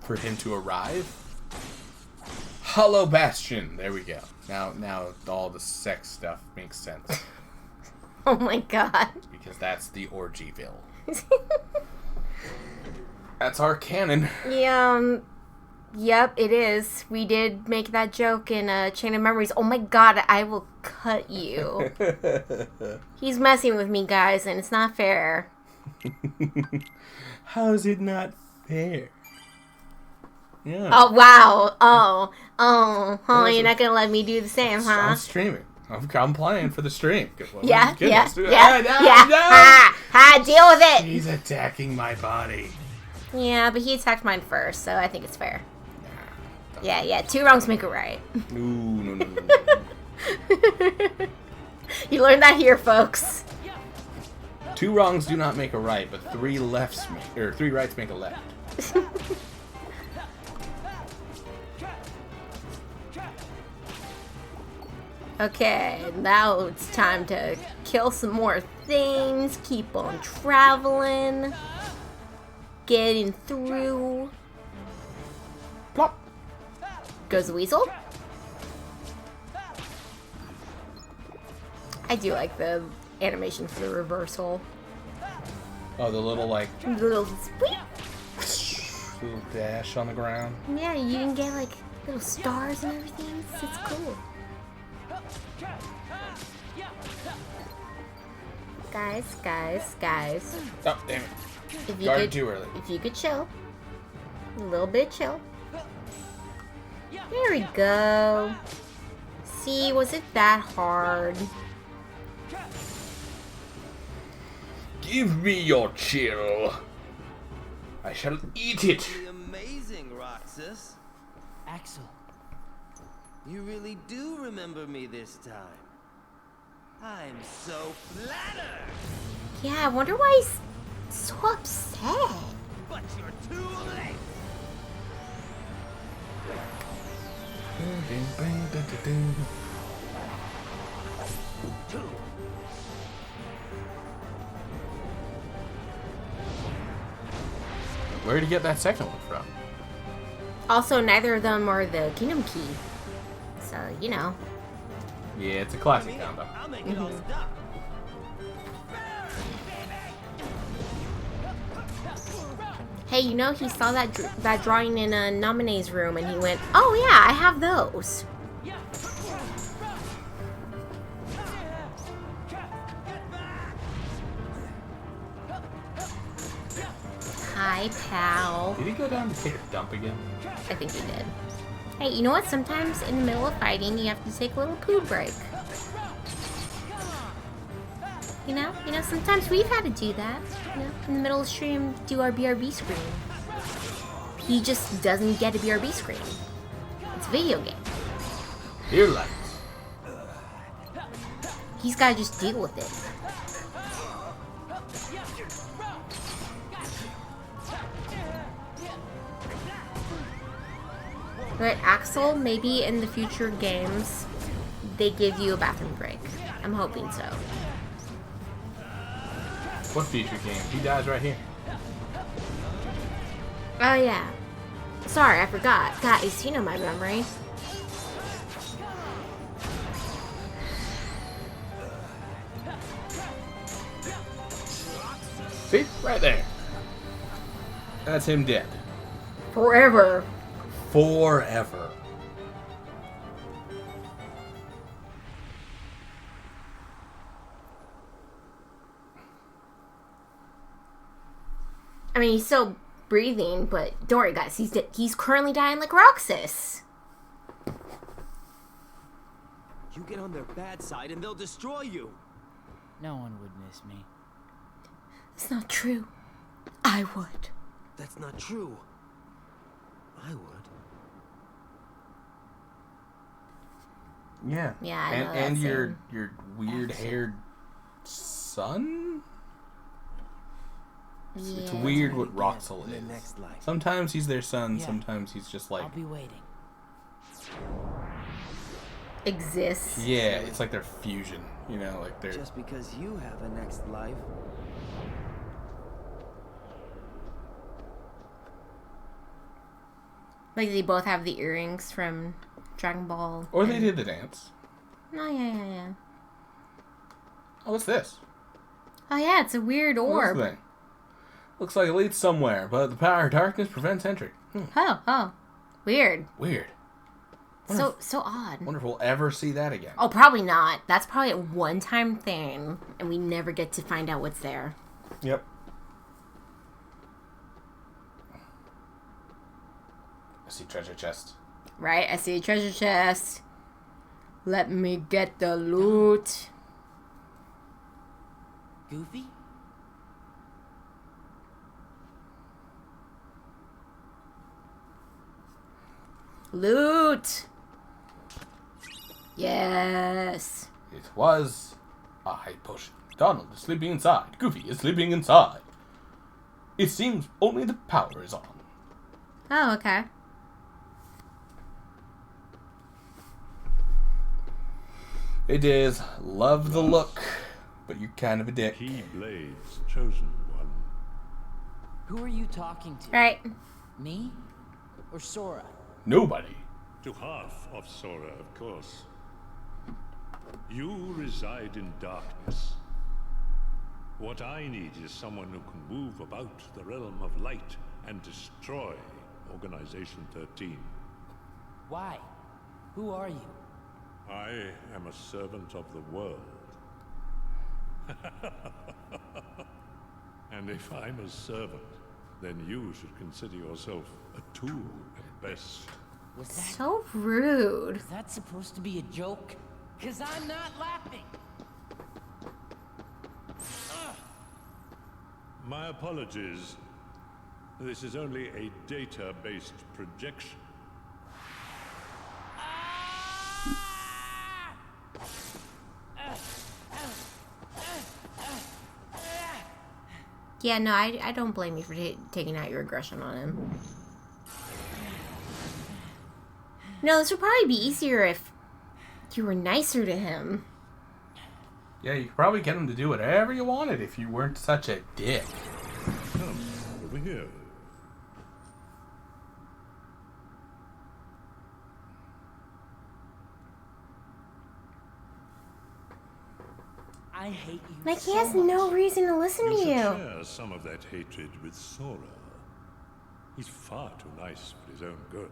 [SPEAKER 1] For him to arrive? Hollow Bastion. There we go. Now all the sex stuff makes sense.
[SPEAKER 2] Oh my god.
[SPEAKER 1] Because that's the Orgyville. That's our canon.
[SPEAKER 2] Yeah, yep, it is. We did make that joke in Chain of Memories. Oh my god, I will cut you. He's messing with me, guys, and it's not fair.
[SPEAKER 1] How is it not fair? Yeah.
[SPEAKER 2] Oh, wow. Oh, you're not going to let me do the same, huh?
[SPEAKER 1] I'm streaming. I'm playing for the stream.
[SPEAKER 2] Yeah.
[SPEAKER 1] Deal
[SPEAKER 2] with it.
[SPEAKER 1] He's attacking my body.
[SPEAKER 2] Yeah, but he attacked mine first, so I think it's fair. Yeah, 2 wrongs make a right.
[SPEAKER 1] Ooh, no.
[SPEAKER 2] You learned that here, folks.
[SPEAKER 1] 2 wrongs do not make a right, but 3 rights make a left.
[SPEAKER 2] Okay, now it's time to kill some more things, keep on traveling, getting through.
[SPEAKER 1] Plop.
[SPEAKER 2] Goes the weasel. I do like the animation for the reversal.
[SPEAKER 1] Oh, the little, like...
[SPEAKER 2] Little squeak.
[SPEAKER 1] Little dash on the ground.
[SPEAKER 2] Yeah, you can get, like, little stars and everything. It's cool. Guys.
[SPEAKER 1] Oh, damn it.
[SPEAKER 2] If you
[SPEAKER 1] Started
[SPEAKER 2] could,
[SPEAKER 1] too early.
[SPEAKER 2] If you could chill. A little bit chill. There we go. See, was it that hard?
[SPEAKER 1] Give me your chill. I shall eat it.
[SPEAKER 14] Amazing, Roxas.
[SPEAKER 6] Axel.
[SPEAKER 14] You really do remember me this time. I'm so flattered.
[SPEAKER 2] Yeah, I wonder why he's so upset.
[SPEAKER 14] But you're too late.
[SPEAKER 1] Where did he get that second one from?
[SPEAKER 2] Also, neither of them are the Kingdom Key. So, you know.
[SPEAKER 1] Yeah, it's a classic combo.
[SPEAKER 14] I'll make it all stop.
[SPEAKER 2] Hey, you know, he saw that drawing in a nominee's room, and he went, "Oh yeah, I have those." Hi, pal.
[SPEAKER 1] Did he go down to take a dump again?
[SPEAKER 2] I think he did. Hey, you know what? Sometimes in the middle of fighting, you have to take a little poo break. You know, sometimes we've had to do that. You know, in the middle of stream, do our BRB screen. He just doesn't get a BRB screen. It's a video game.
[SPEAKER 1] Here, lights.
[SPEAKER 2] He's gotta just deal with it. But Axel, maybe in the future games, they give you a bathroom break. I'm hoping so.
[SPEAKER 1] What future game? He dies right here.
[SPEAKER 2] Oh yeah. Sorry, I forgot. Guys, you know my memory.
[SPEAKER 1] See? Right there. That's him dead.
[SPEAKER 2] Forever.
[SPEAKER 1] Forever.
[SPEAKER 2] I mean, he's still breathing, but don't worry, guys. He's currently dying like Roxas.
[SPEAKER 17] You get on their bad side and they'll destroy you.
[SPEAKER 6] No one would miss me.
[SPEAKER 2] It's not true. I would.
[SPEAKER 17] That's not true. I would.
[SPEAKER 1] Yeah.
[SPEAKER 2] Yeah, I know
[SPEAKER 1] and
[SPEAKER 2] that
[SPEAKER 1] your weird-haired son?
[SPEAKER 2] Yeah.
[SPEAKER 1] It's weird what Roxel
[SPEAKER 17] In the
[SPEAKER 1] is.
[SPEAKER 17] next life.
[SPEAKER 1] Sometimes he's their son,
[SPEAKER 6] Yeah.
[SPEAKER 1] sometimes he's just like...
[SPEAKER 6] I'll be waiting.
[SPEAKER 2] Exists.
[SPEAKER 1] Yeah, it's like their fusion, you know, like they're...
[SPEAKER 17] Just because you have a next life.
[SPEAKER 2] Like they both have the earrings from Dragon Ball.
[SPEAKER 1] Or they did the dance.
[SPEAKER 2] Oh yeah.
[SPEAKER 1] Oh, what's this?
[SPEAKER 2] Oh yeah, it's a weird
[SPEAKER 1] What's
[SPEAKER 2] orb.
[SPEAKER 1] this thing? Looks like it leads somewhere, but the power of darkness prevents entry.
[SPEAKER 2] Oh. Weird.
[SPEAKER 1] Weird.
[SPEAKER 2] So odd.
[SPEAKER 1] Wonder if we'll ever see that again.
[SPEAKER 2] Oh, probably not. That's probably a one-time thing, and we never get to find out what's there.
[SPEAKER 1] Yep. I see treasure chest.
[SPEAKER 2] Right? I see a treasure chest. Let me get the loot.
[SPEAKER 6] Goofy?
[SPEAKER 2] Loot! Yes.
[SPEAKER 1] It was a high potion. Donald is sleeping inside. Goofy is sleeping inside. It seems only the power is on.
[SPEAKER 2] Oh, okay.
[SPEAKER 1] It is love the look, but you're kind of a dick.
[SPEAKER 7] Keyblade's chosen one.
[SPEAKER 6] Who are you talking to?
[SPEAKER 2] Right.
[SPEAKER 6] Me? Or Sora?
[SPEAKER 1] Nobody.
[SPEAKER 7] To half of Sora, of course. You reside in darkness. What I need is someone who can move about the realm of light and destroy Organization 13.
[SPEAKER 6] Why? Who are you?
[SPEAKER 7] I am a servant of the world. And if I'm a servant, then you should consider yourself a tool at best.
[SPEAKER 6] Was that
[SPEAKER 2] So rude.
[SPEAKER 6] Was that supposed to be a joke? 'Cause I'm not laughing.
[SPEAKER 7] My apologies. This is only a data-based projection.
[SPEAKER 2] Yeah, no, I don't blame you for taking out your aggression on him. No, this would probably be easier if you were nicer to him.
[SPEAKER 1] Yeah, you could probably get him to do whatever you wanted if you weren't such a dick.
[SPEAKER 7] Come, over here.
[SPEAKER 6] I hate you
[SPEAKER 2] Like, he
[SPEAKER 6] so
[SPEAKER 2] has
[SPEAKER 6] much.
[SPEAKER 2] no reason to listen to
[SPEAKER 7] You should
[SPEAKER 2] you.
[SPEAKER 7] share some of that hatred with Sora. He's far too nice for his own good.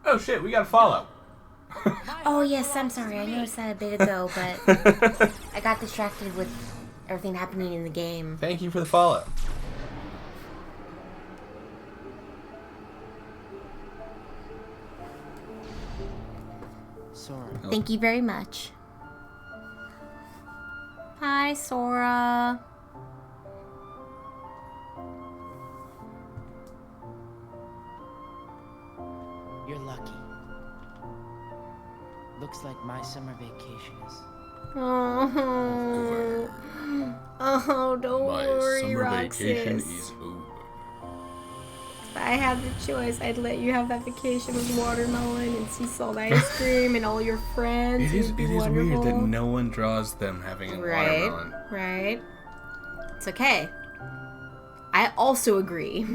[SPEAKER 1] Oh shit, we gotta follow.
[SPEAKER 2] Oh, yes, I'm sorry. I noticed that a bit ago, but I got distracted with everything happening in the game.
[SPEAKER 1] Thank you for the follow.
[SPEAKER 6] Sora.
[SPEAKER 2] Thank you very much. Hi. Hi, Sora.
[SPEAKER 6] You're lucky. Looks like my summer vacation is...
[SPEAKER 2] Oh, oh, don't worry,
[SPEAKER 1] summer
[SPEAKER 2] Roxas.
[SPEAKER 1] vacation is over.
[SPEAKER 2] If I had the choice, I'd let you have that vacation with watermelon and sea salt ice cream and all your friends.
[SPEAKER 1] It is
[SPEAKER 2] wonderful.
[SPEAKER 1] weird that no one draws them having a watermelon.
[SPEAKER 2] Right. It's okay. I also agree.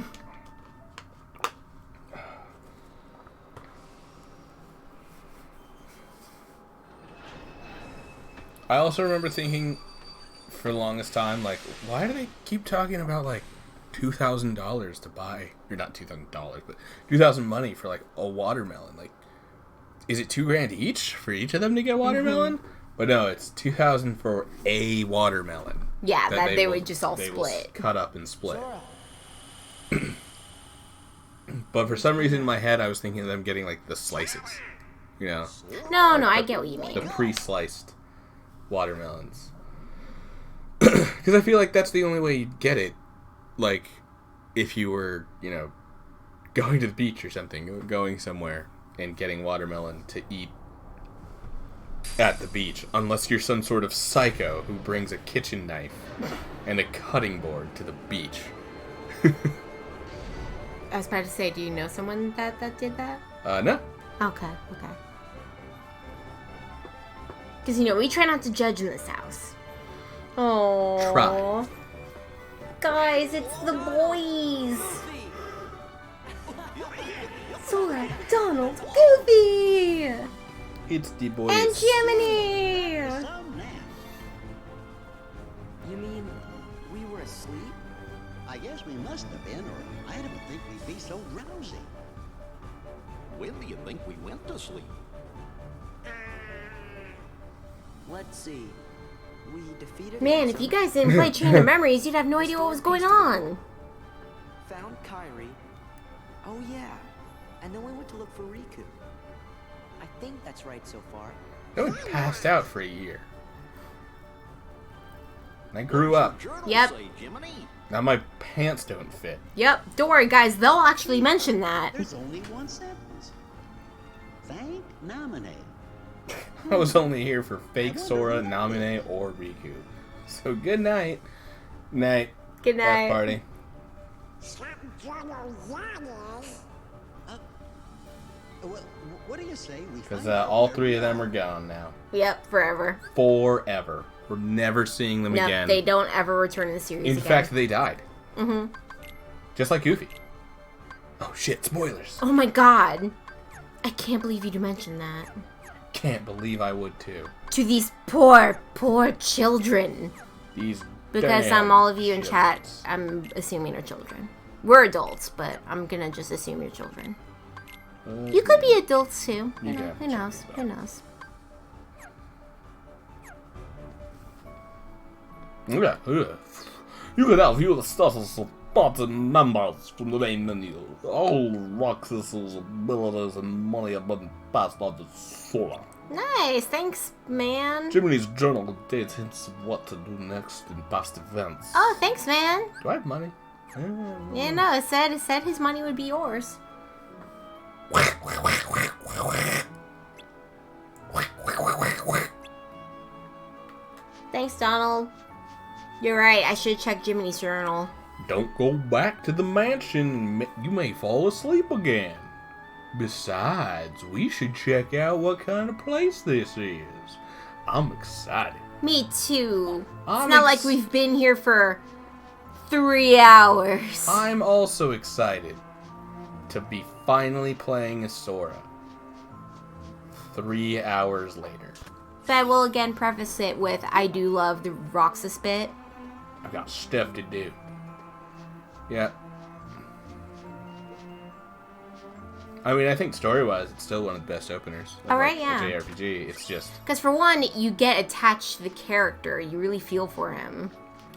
[SPEAKER 1] I also remember thinking for the longest time, like, why do they keep talking about, like, $2,000 to buy, or not $2,000, but 2,000 money for, like, a watermelon? Like, is it $2,000 each for each of them to get a watermelon? But no, it's 2,000 for a watermelon.
[SPEAKER 2] Yeah, that they would just all split.
[SPEAKER 1] Cut up and split. But for some reason in my head, I was thinking of them getting, like, the slices. You know?
[SPEAKER 2] No, I get what you mean.
[SPEAKER 1] The pre-sliced watermelons. Because I feel like that's the only way you'd get it. Like, if you were, you know, going to the beach or something, going somewhere and getting watermelon to eat at the beach. Unless you're some sort of psycho who brings a kitchen knife and a cutting board to the beach.
[SPEAKER 2] I was about to say, do you know someone that did that?
[SPEAKER 1] No.
[SPEAKER 2] Okay. Because, you know, we try not to judge in this house. Oh.
[SPEAKER 1] Try.
[SPEAKER 2] Guys, it's the boys. Sora, Donald, Goofy.
[SPEAKER 1] It's the boys.
[SPEAKER 2] And Jiminy.
[SPEAKER 20] You mean we were asleep?
[SPEAKER 21] I guess we must have been, or I didn't think we'd be so drowsy.
[SPEAKER 3] When do you think we went to sleep?
[SPEAKER 20] Let's see. We defeated...
[SPEAKER 2] Man, if you guys didn't play Chain of Memories, you'd have no idea what was going on.
[SPEAKER 20] Found Kyrie. Oh yeah. And then we went to look for Riku. I think that's right so far.
[SPEAKER 1] I was passed out for a year. I grew up.
[SPEAKER 2] Yep.
[SPEAKER 1] Now my pants don't fit.
[SPEAKER 2] Yep. Don't worry, guys. They'll actually mention that.
[SPEAKER 21] There's only one sentence. Thank Nominate.
[SPEAKER 1] I was only here for fake Sora, Namine, or Riku. So good night. Night.
[SPEAKER 2] Good night.
[SPEAKER 1] Death party.
[SPEAKER 21] What do you say we...
[SPEAKER 1] Because all three of them are gone now.
[SPEAKER 2] Yep, forever.
[SPEAKER 1] Forever. We're never seeing them again.
[SPEAKER 2] They don't ever return in the series
[SPEAKER 1] In fact, they died.
[SPEAKER 2] Mm-hmm.
[SPEAKER 1] Just like Goofy. Oh shit, spoilers.
[SPEAKER 2] Oh my god. I can't believe you mentioned that.
[SPEAKER 1] Can't believe I would too.
[SPEAKER 2] To these poor children.
[SPEAKER 1] These
[SPEAKER 2] Because all of you in chat, I'm assuming are children. We're adults, but I'm gonna just assume you're children. You could be adults too. You know, who knows? Who knows?
[SPEAKER 1] Yeah. You can now view the status of button members from the main menu. All Roxas' abilities and money have been passed on to Sora.
[SPEAKER 2] Nice, thanks, man.
[SPEAKER 1] Jiminy's journal contains hints of what to do next in past events.
[SPEAKER 2] Oh, thanks, man.
[SPEAKER 1] Do I have money?
[SPEAKER 2] Yeah, no, it said his money would be yours. Thanks, Donald. You're right, I should check Jiminy's journal.
[SPEAKER 1] Don't go back to the mansion. You may fall asleep again. Besides, we should check out what kind of place this is. I'm excited.
[SPEAKER 2] Me too. It's not like we've been here for 3 hours.
[SPEAKER 1] I'm also excited to be finally playing as Sora. 3 hours later.
[SPEAKER 2] But I will again preface it with, I do love the Roxas bit.
[SPEAKER 1] I've got stuff to do. Yeah. I mean, I think story-wise, it's still one of the best openers.
[SPEAKER 2] Alright, yeah.
[SPEAKER 1] The JRPG, it's just...
[SPEAKER 2] Because for one, you get attached to the character. You really feel for him.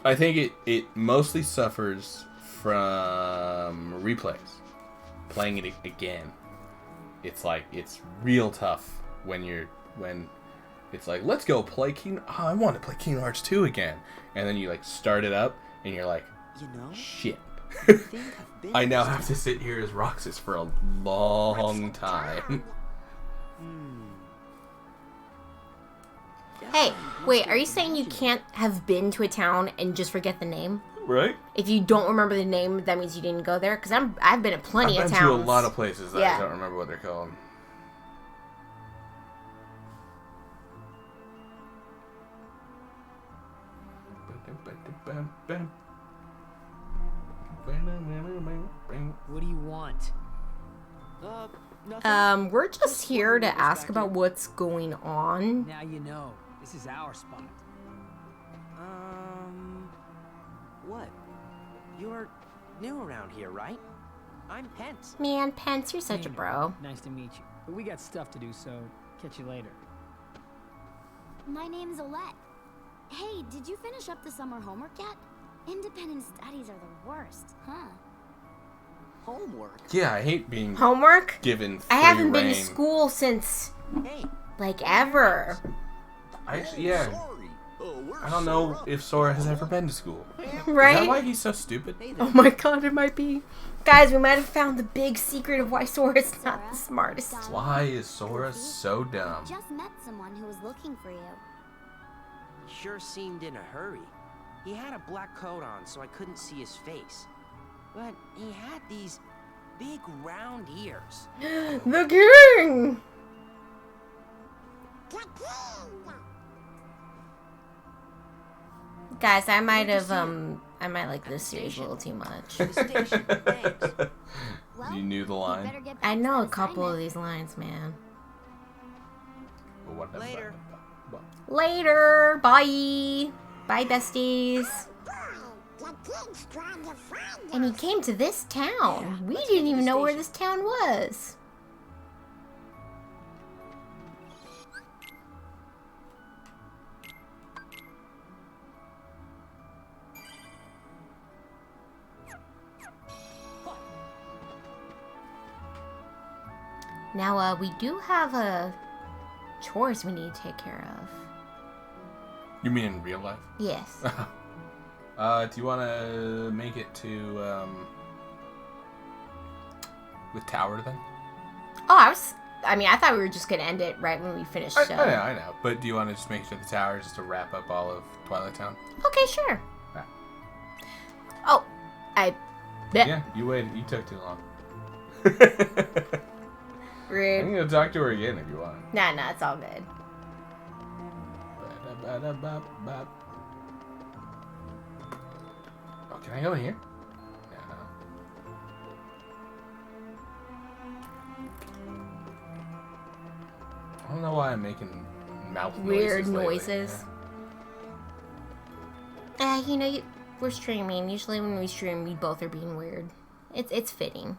[SPEAKER 1] I think it mostly suffers from replays. Playing it again. It's like, it's real tough when it's like, let's go play Kingdom. Oh, I want to play Kingdom Hearts 2 again. And then you like start it up, and you're like,
[SPEAKER 20] You know,
[SPEAKER 1] shit.
[SPEAKER 20] I think I've been
[SPEAKER 1] I now
[SPEAKER 20] this
[SPEAKER 1] have to sit here as Roxas for a long time.
[SPEAKER 2] Hey, wait, are you saying you can't have been to a town and just forget the name?
[SPEAKER 1] Right?
[SPEAKER 2] If you don't remember the name, that means you didn't go there? Because I've been at plenty of towns.
[SPEAKER 1] I've been to a lot of places that I don't remember what they're called.
[SPEAKER 10] What do you want?
[SPEAKER 2] We're just here to ask about what's going on.
[SPEAKER 10] Now you know. This is our spot.
[SPEAKER 20] What? You're new around here, right? I'm Pence.
[SPEAKER 2] Man, Pence, you're such a bro.
[SPEAKER 10] Nice to meet you. But we got stuff to do, so catch you later.
[SPEAKER 18] My name's Olette. Hey, did you finish up the summer homework yet? Independent studies are the worst, huh?
[SPEAKER 20] Homework?
[SPEAKER 1] Yeah, I hate being
[SPEAKER 2] homework
[SPEAKER 1] given free
[SPEAKER 2] I haven't
[SPEAKER 1] reign.
[SPEAKER 2] been to school since like ever.
[SPEAKER 1] Yeah. I don't know if Sora has ever been to school.
[SPEAKER 2] Right?
[SPEAKER 1] Is that why he's so stupid?
[SPEAKER 2] Oh my god, it might be. Guys, we might have found the big secret of why Sora's not the smartest.
[SPEAKER 1] Why is Sora so dumb?
[SPEAKER 18] Just met someone who was looking for you.
[SPEAKER 20] He sure seemed in a hurry. He had a black coat on, so I couldn't see his face. But he had these big round ears.
[SPEAKER 2] The king! Guys, I might like this series a little too much.
[SPEAKER 1] You knew the line?
[SPEAKER 2] I know a couple of these lines, man.
[SPEAKER 20] Later.
[SPEAKER 2] Later! Bye! Bye, besties! And he came to this town. We didn't even know where this town was. Now, we do have chores we need to take care of.
[SPEAKER 1] You mean in real life?
[SPEAKER 2] Yes.
[SPEAKER 1] Do you want to make it to, with Tower then?
[SPEAKER 2] Oh, I thought we were just going to end it right when we finished.
[SPEAKER 1] I know. But do you want to just make it to the Tower just to wrap up all of Twilight Town?
[SPEAKER 2] Okay, sure.
[SPEAKER 1] Yeah.
[SPEAKER 2] Oh,
[SPEAKER 1] Yeah, you waited. You took too long.
[SPEAKER 2] Rude.
[SPEAKER 1] I can go talk to her again if you want.
[SPEAKER 2] Nah, it's all good.
[SPEAKER 1] Oh, can I go in here? No. I don't know why I'm making mouth
[SPEAKER 2] Weird
[SPEAKER 1] noises.
[SPEAKER 2] You know, we're streaming. Usually when we stream, we both are being weird. It's fitting.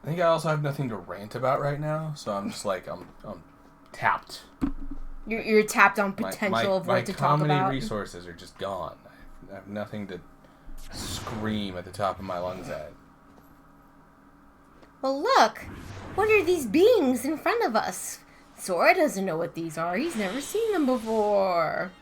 [SPEAKER 1] I think I also have nothing to rant about right now, so I'm just like I'm tapped.
[SPEAKER 2] You're tapped on potential of what to talk about.
[SPEAKER 1] My comedy resources are just gone. I have nothing to scream at the top of my lungs at.
[SPEAKER 2] Well, look! What are these beings in front of us? Sora doesn't know what these are. He's never seen them before.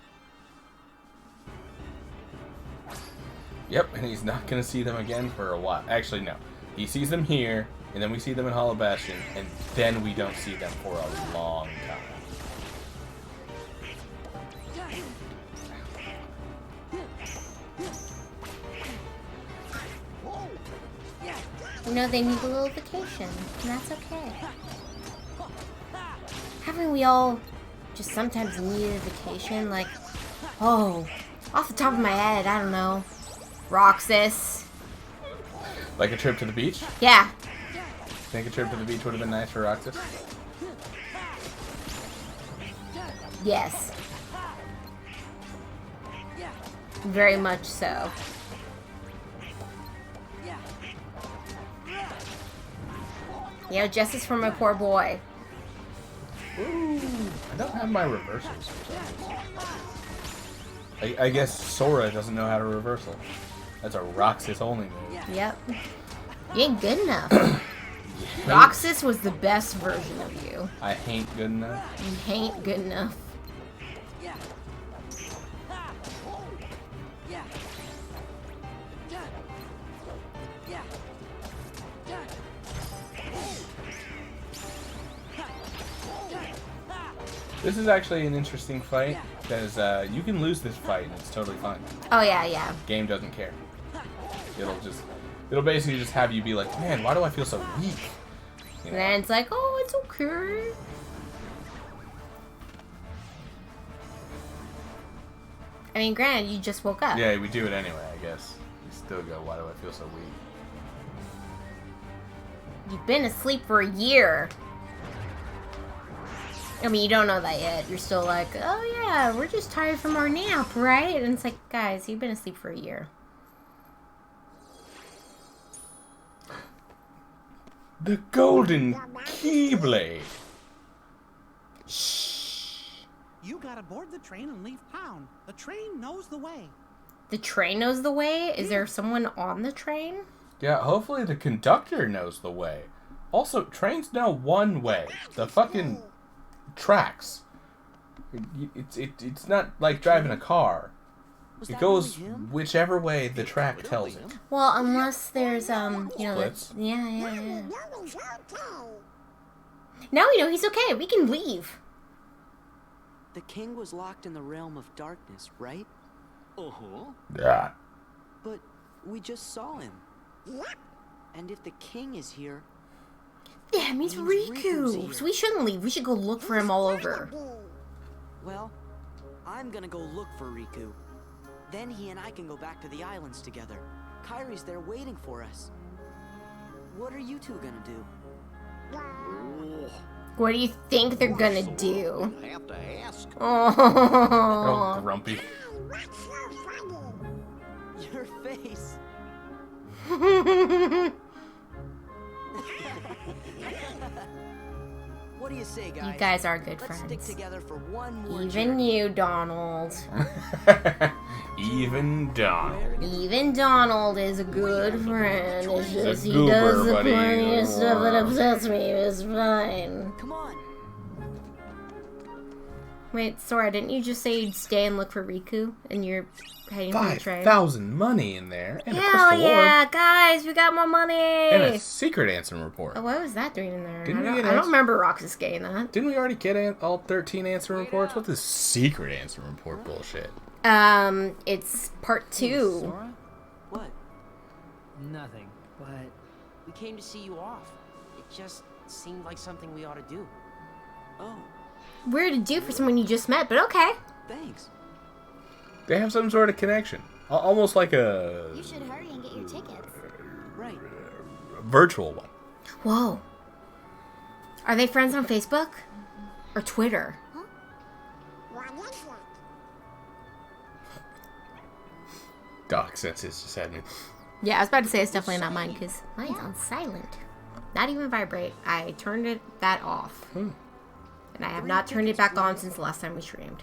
[SPEAKER 1] Yep, and he's not going to see them again for a while. Actually, no. He sees them here, and then we see them in Hollow Bastion, and then we don't see them for a long time.
[SPEAKER 2] You know, they need a little vacation, and that's okay. Haven't we all just sometimes needed a vacation? Like, oh, off the top of my head, I don't know. Roxas.
[SPEAKER 1] Like a trip to the beach?
[SPEAKER 2] Yeah.
[SPEAKER 1] Think a trip to the beach would have been nice for Roxas?
[SPEAKER 2] Yes. Very much so. Yeah, justice for my poor boy.
[SPEAKER 1] Ooh, I don't have my reversals. I guess Sora doesn't know how to reversal. That's a Roxas only move.
[SPEAKER 2] Yep. You ain't good enough. Roxas was the best version of you.
[SPEAKER 1] I ain't good enough.
[SPEAKER 2] You ain't good enough.
[SPEAKER 1] This is actually an interesting fight because you can lose this fight and it's totally fine.
[SPEAKER 2] Oh yeah.
[SPEAKER 1] Game doesn't care. It'll basically just have you be like, man, why do I feel so weak? You know?
[SPEAKER 2] And then it's like, oh, it's okay. I mean, granted, you just woke up.
[SPEAKER 1] Yeah, we do it anyway, I guess. You still go, why do I feel so weak?
[SPEAKER 2] You've been asleep for a year. I mean, you don't know that yet. You're still like, oh yeah, we're just tired from our nap, right? And it's like, guys, you've been asleep for a year.
[SPEAKER 1] The golden keyblade.
[SPEAKER 9] You gotta board the train and leave town. The train knows the way.
[SPEAKER 2] The train knows the way? Is there someone on the train?
[SPEAKER 1] Yeah, hopefully the conductor knows the way. Also, trains know one way. The fucking tracks. It's not like driving a car. It goes whichever way the track tells it.
[SPEAKER 2] Well, unless there's, you know,
[SPEAKER 1] Splits.
[SPEAKER 2] Yeah. Now we know he's okay. We can leave.
[SPEAKER 17] The king was locked in the realm of darkness, right? Uh-huh.
[SPEAKER 1] Yeah.
[SPEAKER 17] But we just saw him. And if the king is here...
[SPEAKER 2] Yeah, it means Riku. So we shouldn't leave. We should go look for him all over.
[SPEAKER 17] Well, I'm gonna go look for Riku. Then he and I can go back to the islands together. Kairi's there waiting for us. What are you two gonna do?
[SPEAKER 2] What do you think they're gonna do?
[SPEAKER 21] I have to ask.
[SPEAKER 1] Oh, grumpy.
[SPEAKER 17] Your face. What do you say, guys?
[SPEAKER 2] You guys are good
[SPEAKER 17] Let's
[SPEAKER 2] friends.
[SPEAKER 17] stick together for one more
[SPEAKER 2] Even
[SPEAKER 17] journey.
[SPEAKER 2] you, Donald.
[SPEAKER 1] Even Donald.
[SPEAKER 2] Even Donald is a good friend. It's just he
[SPEAKER 1] goober,
[SPEAKER 2] does the
[SPEAKER 1] buddy.
[SPEAKER 2] plenty of stuff that upsets me. It's fine.
[SPEAKER 17] Come on.
[SPEAKER 2] Wait, Sora, didn't you just say you'd stay and look for Riku? And you're heading for the train?
[SPEAKER 1] 5,000 money in there. And a
[SPEAKER 2] Hell
[SPEAKER 1] crystal
[SPEAKER 2] yeah,
[SPEAKER 1] orb.
[SPEAKER 2] guys, we got more money!
[SPEAKER 1] And a secret answer report.
[SPEAKER 2] Oh, what was that doing in there?
[SPEAKER 1] Didn't we
[SPEAKER 2] I
[SPEAKER 1] get
[SPEAKER 2] don't
[SPEAKER 1] answer-
[SPEAKER 2] remember Roxas getting that.
[SPEAKER 1] Didn't we already get all 13 answer reports? What's this secret answer report bullshit?
[SPEAKER 2] It's part 2.
[SPEAKER 17] Sora? What?
[SPEAKER 6] Nothing, but...
[SPEAKER 17] We came to see you off. It just seemed like something we ought to do. Oh,
[SPEAKER 2] Weird to do for someone you just met, but okay.
[SPEAKER 17] thanks.
[SPEAKER 1] They have some sort of connection. Almost like a
[SPEAKER 18] You should hurry and get your tickets.
[SPEAKER 17] Right.
[SPEAKER 1] virtual one.
[SPEAKER 2] Whoa. Are they friends on Facebook? Or Twitter?
[SPEAKER 1] Doc senses just had me.
[SPEAKER 2] Yeah, I was about to say it's definitely not mine, because mine's on silent. Not even vibrate. I turned that off. And I have not turned it back on since the last time we streamed.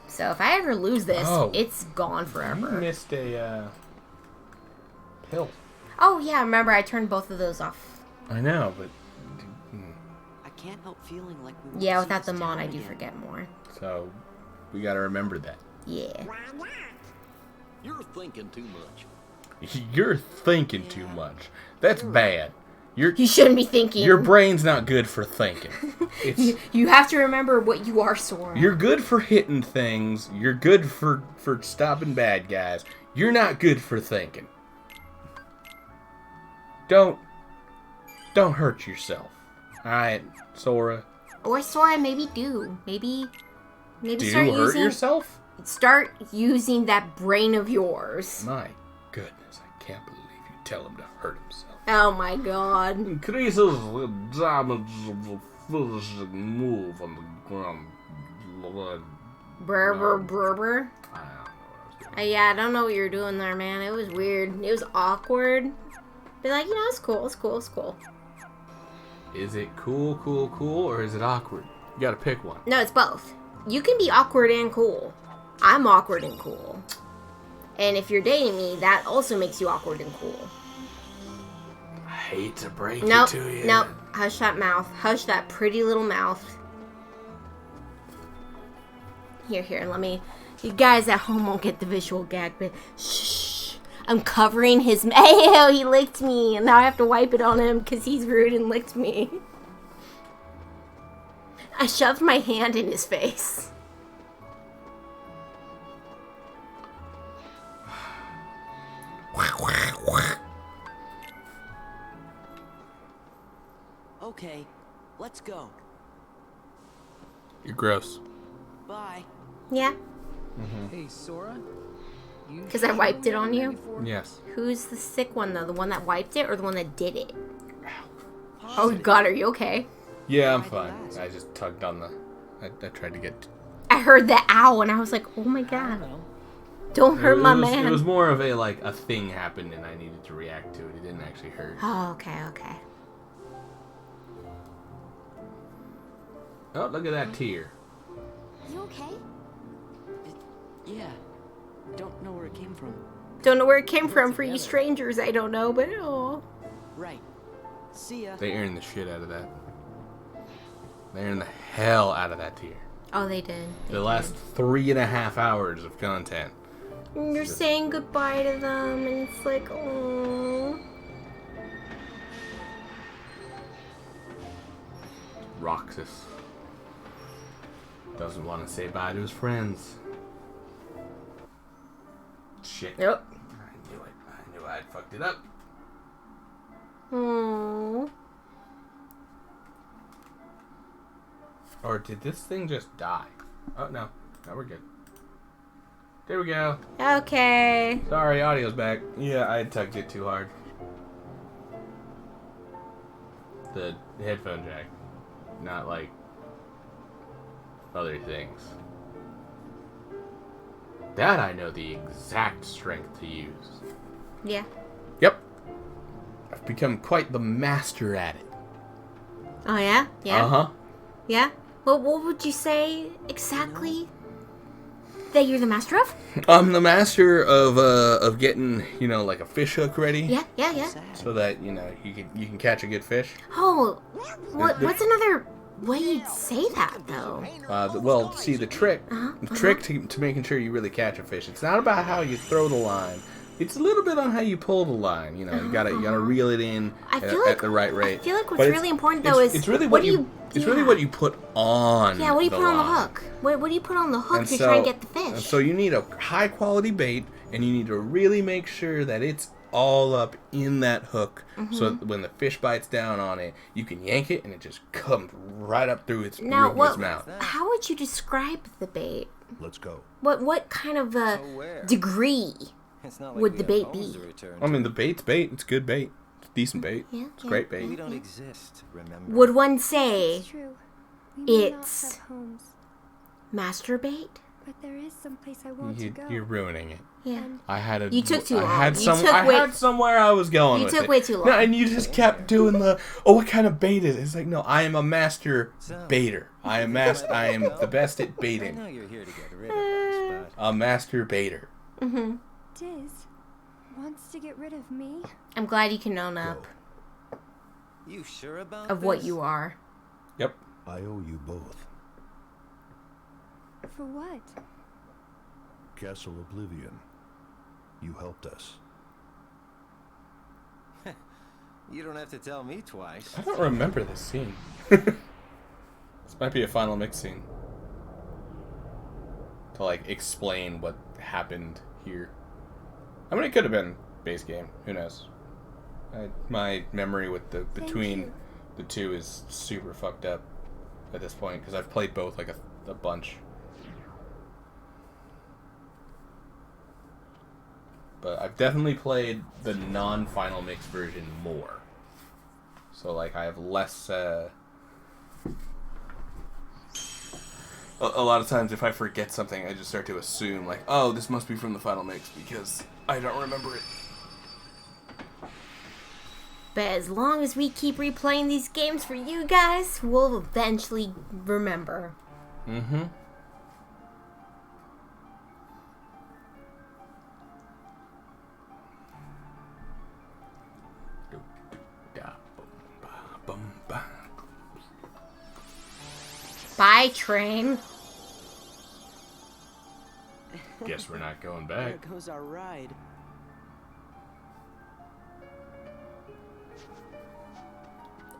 [SPEAKER 2] So if I ever lose this, it's gone forever.
[SPEAKER 1] You missed a pill.
[SPEAKER 2] Oh yeah, remember I turned both of those off.
[SPEAKER 1] I know, but
[SPEAKER 17] I can't help feeling like we
[SPEAKER 2] Yeah,
[SPEAKER 17] won't see
[SPEAKER 2] without
[SPEAKER 17] this
[SPEAKER 2] them on,
[SPEAKER 17] town
[SPEAKER 2] I do
[SPEAKER 17] again.
[SPEAKER 2] forget more.
[SPEAKER 1] so we gotta remember that.
[SPEAKER 2] Yeah.
[SPEAKER 21] You're thinking too much.
[SPEAKER 1] You're thinking too much. That's bad.
[SPEAKER 2] You shouldn't be thinking.
[SPEAKER 1] Your brain's not good for thinking. It's
[SPEAKER 2] You have to remember what you are, Sora.
[SPEAKER 1] you're good for hitting things. You're good for stopping bad guys. You're not good for thinking. Don't hurt yourself. Alright, Sora.
[SPEAKER 2] Or Sora, maybe do. Maybe
[SPEAKER 1] Do
[SPEAKER 2] start
[SPEAKER 1] you hurt
[SPEAKER 2] using,
[SPEAKER 1] yourself?
[SPEAKER 2] Start using that brain of yours.
[SPEAKER 1] My goodness, I can't believe you tell him to hurt himself.
[SPEAKER 2] Oh my god.
[SPEAKER 1] Increases the damage of the finishing move on the ground.
[SPEAKER 2] Brr. Yeah, I don't know what you're doing there, man. It was weird. It was awkward. But like, it's cool. It's cool.
[SPEAKER 1] Is it cool, or is it awkward? You gotta pick one.
[SPEAKER 2] No, it's both. You can be awkward and cool. I'm awkward and cool. And if you're dating me, that also makes you awkward and cool.
[SPEAKER 1] hate to break
[SPEAKER 2] Nope,
[SPEAKER 1] it to you.
[SPEAKER 2] nope. Hush that mouth. Hush that pretty little mouth. Here, let me... You guys at home won't get the visual gag, but shh. I'm covering his... Ew, he licked me, and now I have to wipe it on him because he's rude and licked me. I shoved my hand in his face.
[SPEAKER 17] Okay, let's go.
[SPEAKER 1] You're gross.
[SPEAKER 17] Bye.
[SPEAKER 2] Yeah.
[SPEAKER 6] Hey, Sora.
[SPEAKER 2] Because I wiped it on you?
[SPEAKER 1] Yes.
[SPEAKER 2] Who's the sick one, though? The one that wiped it or the one that did it? Oh, God, are you okay?
[SPEAKER 1] Yeah, I'm fine. I just tugged on the... I tried to get...
[SPEAKER 2] I heard the ow, and I was like, oh my God. Don't hurt my man.
[SPEAKER 1] It was more of a thing happened and I needed to react to it. It didn't actually hurt.
[SPEAKER 2] Oh, okay.
[SPEAKER 1] Oh, look at that tear.
[SPEAKER 18] You okay?
[SPEAKER 17] Yeah. Don't know where it came from.
[SPEAKER 2] Don't know where it came from for you strangers. I don't know, but oh.
[SPEAKER 17] Right. See ya.
[SPEAKER 1] They earned the shit out of that. They earned the hell out of that tier.
[SPEAKER 2] Oh, they did.
[SPEAKER 1] The last 3.5 hours of content.
[SPEAKER 2] And you're saying goodbye to them, and it's like, oh.
[SPEAKER 1] Roxas doesn't want to say bye to his friends. Shit.
[SPEAKER 2] Yep.
[SPEAKER 1] I knew it. I knew I'd fucked it up.
[SPEAKER 2] Oh.
[SPEAKER 1] Or did this thing just die? Oh, no. No, we're good. There we go.
[SPEAKER 2] Okay.
[SPEAKER 1] Sorry, audio's back. Yeah, I tugged it too hard. The headphone jack. Not like other things. That I know the exact strength to use.
[SPEAKER 2] Yeah.
[SPEAKER 1] Yep. I've become quite the master at it.
[SPEAKER 2] Oh, yeah? Yeah?
[SPEAKER 1] Uh-huh.
[SPEAKER 2] Yeah? Well, what would you say exactly that you're the master of?
[SPEAKER 1] I'm the master of getting, like a fish hook ready.
[SPEAKER 2] Yeah.
[SPEAKER 1] So that, you can catch a good fish.
[SPEAKER 2] Oh, what's another way you'd say that, though?
[SPEAKER 1] Well, see, the trick to making sure you really catch a fish, it's not about how you throw the line. It's a little bit on how you pull the line. You gotta reel it in at the right rate.
[SPEAKER 2] I feel like what's really important, though, is
[SPEAKER 1] it's really what you put on.
[SPEAKER 2] Yeah, what do you put on the
[SPEAKER 1] line.
[SPEAKER 2] hook? What do you put on the hook to try and get the fish?
[SPEAKER 1] So you need a high quality bait, and you need to really make sure that it's all up in that hook, so that when the fish bites down on it, you can yank it, and it just comes right up through its mouth.
[SPEAKER 2] How would you describe the bait?
[SPEAKER 15] Let's go.
[SPEAKER 2] What kind of degree would the bait be?
[SPEAKER 1] I mean, the bait's bait. It's good bait. It's decent bait.
[SPEAKER 2] Yeah,
[SPEAKER 1] it's great bait.
[SPEAKER 14] We don't exist, remember?
[SPEAKER 2] Would one say
[SPEAKER 4] It's true. We may not
[SPEAKER 2] it's
[SPEAKER 4] have homes,
[SPEAKER 2] master bait?
[SPEAKER 4] but there is someplace I want to go.
[SPEAKER 1] You're ruining it.
[SPEAKER 2] Yeah.
[SPEAKER 1] You
[SPEAKER 2] took too long.
[SPEAKER 1] I had somewhere I was going with it.
[SPEAKER 2] You took way too long.
[SPEAKER 1] No, and you just kept doing what kind of bait is it? It's like, no, I am a master baiter. I am the best at baiting.
[SPEAKER 14] I know you're here to get rid of us, but...
[SPEAKER 1] A master baiter.
[SPEAKER 2] Mm-hmm.
[SPEAKER 4] Diz wants to get rid of me.
[SPEAKER 2] I'm glad you can own up
[SPEAKER 14] You sure about
[SPEAKER 2] of what you are.
[SPEAKER 1] Yep.
[SPEAKER 15] I owe you both.
[SPEAKER 4] For what?
[SPEAKER 15] Castle Oblivion. You helped us.
[SPEAKER 14] You don't have to tell me twice.
[SPEAKER 1] I don't remember this scene. This might be a final mix scene. To, explain what happened here. I mean, it could have been base game. Who knows? My memory with between the two is super fucked up at this point, because I've played both, a bunch. But I've definitely played the non-final mix version more. So, I have less, A lot of times if I forget something, I just start to assume, oh, this must be from the final mix, because I don't remember it.
[SPEAKER 2] But as long as we keep replaying these games for you guys, we'll eventually remember.
[SPEAKER 1] Mm-hmm.
[SPEAKER 2] Bye, train.
[SPEAKER 1] Guess we're not going
[SPEAKER 17] There
[SPEAKER 1] back.
[SPEAKER 17] goes our ride.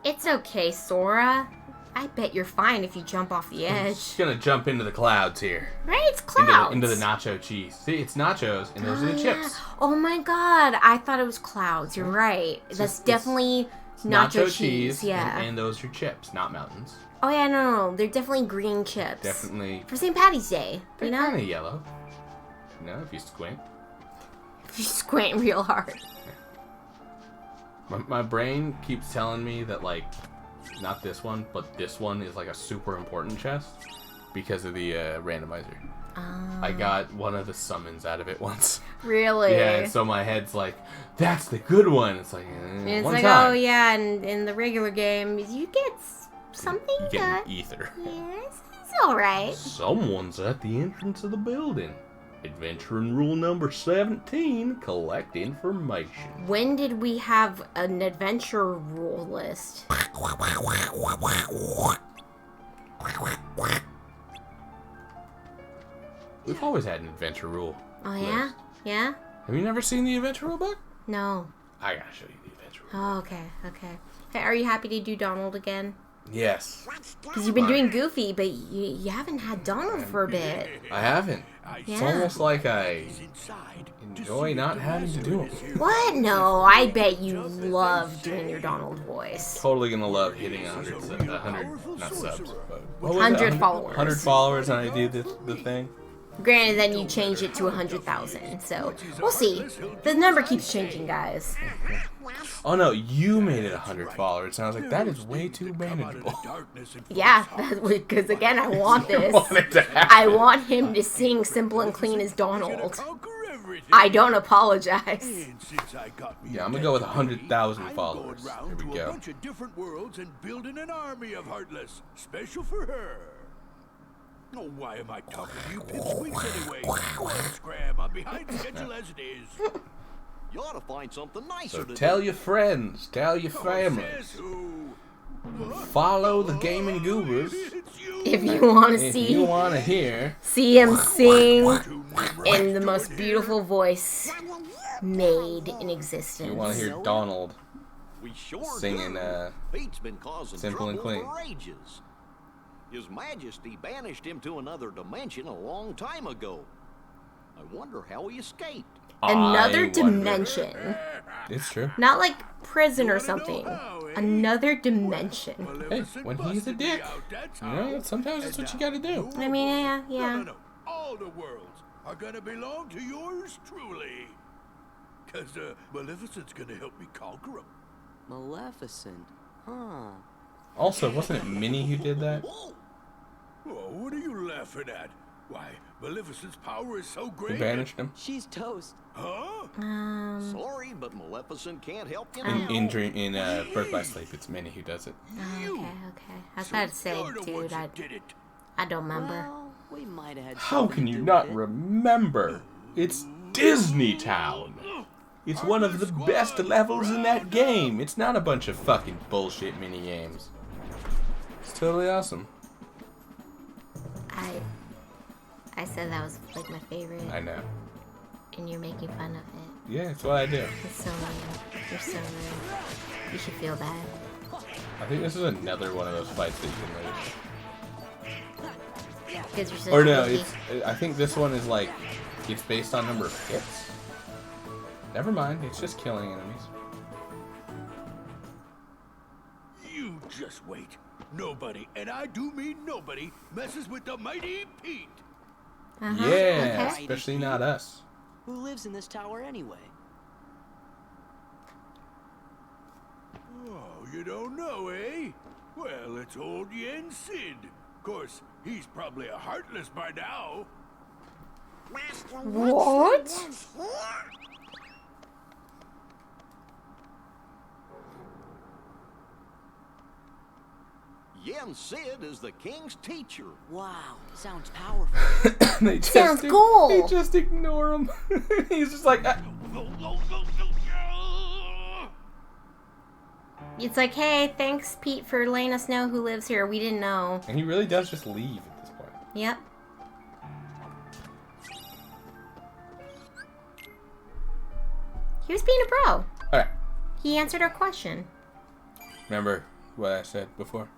[SPEAKER 2] It's okay, Sora. I bet you're fine if you jump off the edge.
[SPEAKER 1] Just gonna jump into the clouds here.
[SPEAKER 2] Right? It's clouds.
[SPEAKER 1] Into the nacho cheese. See, it's nachos, and those are the chips.
[SPEAKER 2] Oh my god, I thought it was clouds. You're right. That's definitely nacho cheese. Yeah.
[SPEAKER 1] And those are chips, not mountains.
[SPEAKER 2] Oh yeah, no. They're definitely green chips.
[SPEAKER 1] Definitely.
[SPEAKER 2] For St. Patty's Day,
[SPEAKER 1] They're
[SPEAKER 2] you know?
[SPEAKER 1] kind of yellow. You know, if you squint.
[SPEAKER 2] If you squint real hard.
[SPEAKER 1] My brain keeps telling me that, like, not this one, but this one is like a super important chest because of the randomizer. I got one of the summons out of it once.
[SPEAKER 2] Really?
[SPEAKER 1] Yeah, and so my head's like, that's the good one. It's like,
[SPEAKER 2] It's
[SPEAKER 1] one
[SPEAKER 2] like,
[SPEAKER 1] time.
[SPEAKER 2] oh yeah, and in the regular game, you get something
[SPEAKER 1] You
[SPEAKER 2] good.
[SPEAKER 1] get an ether.
[SPEAKER 2] Yes, it's alright.
[SPEAKER 1] Someone's at the entrance of the building. Adventuring rule number 17, collect information.
[SPEAKER 2] When did we have an adventure rule list?
[SPEAKER 1] We've always had an adventure rule.
[SPEAKER 2] Oh yeah?
[SPEAKER 1] list.
[SPEAKER 2] Yeah?
[SPEAKER 1] Have you never seen the adventure rule book?
[SPEAKER 2] No.
[SPEAKER 1] I gotta show you the adventure rule.
[SPEAKER 2] Oh, okay. Hey, are you happy to do Donald again?
[SPEAKER 1] Yes.
[SPEAKER 2] Because you've been doing Goofy, but you haven't had Donald for a bit.
[SPEAKER 1] I haven't. It's almost like I enjoy not having to do it.
[SPEAKER 2] What? No, I bet you love doing your Donald voice.
[SPEAKER 1] Totally gonna love hitting 100, not subs, but what was it?
[SPEAKER 2] 100 followers.
[SPEAKER 1] 100 followers, and I do the thing.
[SPEAKER 2] Granted, then you change it to 100,000, so we'll see. The number keeps changing, guys.
[SPEAKER 1] Oh no, you made it 100 followers, and I was like, that is way too manageable.
[SPEAKER 2] Yeah, because again, I want this. I want him to sing Simple and Clean as Donald. I don't apologize.
[SPEAKER 1] Yeah, I'm gonna go with 100,000 followers. Here we go.
[SPEAKER 11] Bunch of different worlds and building an army of Heartless, special for her. Oh, why am I talking to you pipsqueaks anyway? Go on, Scram. I'm behind schedule as it is.
[SPEAKER 12] You ought to find something nicer
[SPEAKER 1] So
[SPEAKER 12] to
[SPEAKER 1] tell
[SPEAKER 12] do.
[SPEAKER 1] your friends, tell your families. Follow the gaming gurus.
[SPEAKER 2] If you want to
[SPEAKER 1] If
[SPEAKER 2] see,
[SPEAKER 1] you want to hear,
[SPEAKER 2] see him sing in the most beautiful voice made in existence.
[SPEAKER 1] you want to hear Donald
[SPEAKER 12] We sure
[SPEAKER 1] singing
[SPEAKER 12] Pete's been causing
[SPEAKER 1] Simple and
[SPEAKER 12] trouble
[SPEAKER 1] Clean.
[SPEAKER 12] for ages. His Majesty banished him to another dimension a long time ago. I wonder how he escaped.
[SPEAKER 2] Another
[SPEAKER 1] I
[SPEAKER 2] dimension.
[SPEAKER 1] It's true.
[SPEAKER 2] Not like prison or something. Another dimension.
[SPEAKER 1] Hey, when he's a dick, you know, sometimes that's what you gotta do.
[SPEAKER 2] I mean, yeah.
[SPEAKER 11] No. All the worlds are gonna belong to yours truly. Cause Maleficent's gonna help me conquer them.
[SPEAKER 17] Maleficent, huh?
[SPEAKER 1] Also, wasn't it Minnie who did that?
[SPEAKER 11] Oh, what are you laughing at? Why, Maleficent's power is so
[SPEAKER 1] Who
[SPEAKER 11] great.
[SPEAKER 1] banished him?
[SPEAKER 17] She's toast.
[SPEAKER 11] Huh?
[SPEAKER 12] Sorry, but Maleficent can't help you
[SPEAKER 1] In
[SPEAKER 12] now.
[SPEAKER 1] Birth by Sleep, it's Minnie who does it.
[SPEAKER 2] Okay. I was about to say, dude, I don't remember.
[SPEAKER 17] Well, we might have had
[SPEAKER 1] How
[SPEAKER 17] something
[SPEAKER 1] can
[SPEAKER 17] to
[SPEAKER 1] you
[SPEAKER 17] do
[SPEAKER 1] not
[SPEAKER 17] with it.
[SPEAKER 1] remember? It's Disney Town. It's one of the best levels in that game. It's not a bunch of fucking bullshit mini games. It's totally awesome.
[SPEAKER 2] I said that was like my favorite.
[SPEAKER 1] I know.
[SPEAKER 2] And you're making fun of it.
[SPEAKER 1] Yeah, that's what I do.
[SPEAKER 2] It's so mean. You're so rude. You should feel bad.
[SPEAKER 1] I think this is another one of those fights that you can lose.
[SPEAKER 2] Because you're so
[SPEAKER 1] Or no,
[SPEAKER 2] sneaky.
[SPEAKER 1] I think this one is like, it's based on number of hits. Never mind, it's just killing enemies.
[SPEAKER 11] You just wait. Nobody, and I do mean nobody, messes with the mighty Pete.
[SPEAKER 1] Yeah,
[SPEAKER 17] Okay.
[SPEAKER 1] especially not us.
[SPEAKER 17] Who lives in this tower anyway?
[SPEAKER 11] Oh, you don't know, eh? Well, it's old Yen Sid. Of course, he's probably a Heartless by now.
[SPEAKER 2] What?
[SPEAKER 12] Yen Sid is the king's teacher.
[SPEAKER 17] Wow, sounds powerful.
[SPEAKER 1] They just
[SPEAKER 2] Sounds cool.
[SPEAKER 1] They just ignore him. He's just like,
[SPEAKER 2] It's like, hey, thanks, Pete, for letting us know who lives here. We didn't know.
[SPEAKER 1] And he really does just leave at this point.
[SPEAKER 2] Yep. He was being a bro.
[SPEAKER 1] Alright.
[SPEAKER 2] He answered our question.
[SPEAKER 1] Remember what I said before?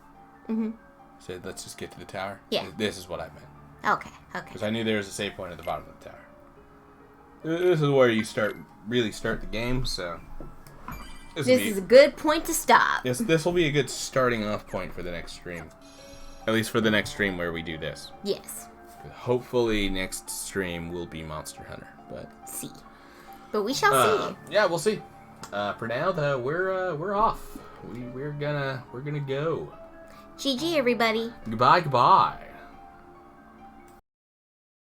[SPEAKER 2] Mm-hmm.
[SPEAKER 1] I said, let's just get to the tower.
[SPEAKER 2] Yeah.
[SPEAKER 1] This is what I meant.
[SPEAKER 2] Okay.
[SPEAKER 1] Because I knew there was a save point at the bottom of the tower. This is where you really start the game, so...
[SPEAKER 2] This is a good point to stop.
[SPEAKER 1] This will be a good starting off point for the next stream. At least for the next stream where we do this.
[SPEAKER 2] Yes.
[SPEAKER 1] Hopefully next stream will be Monster Hunter, but...
[SPEAKER 2] See. But we shall see.
[SPEAKER 1] Yeah, we'll see. For now, though, we're off. We're gonna go.
[SPEAKER 2] GG, everybody.
[SPEAKER 1] Goodbye.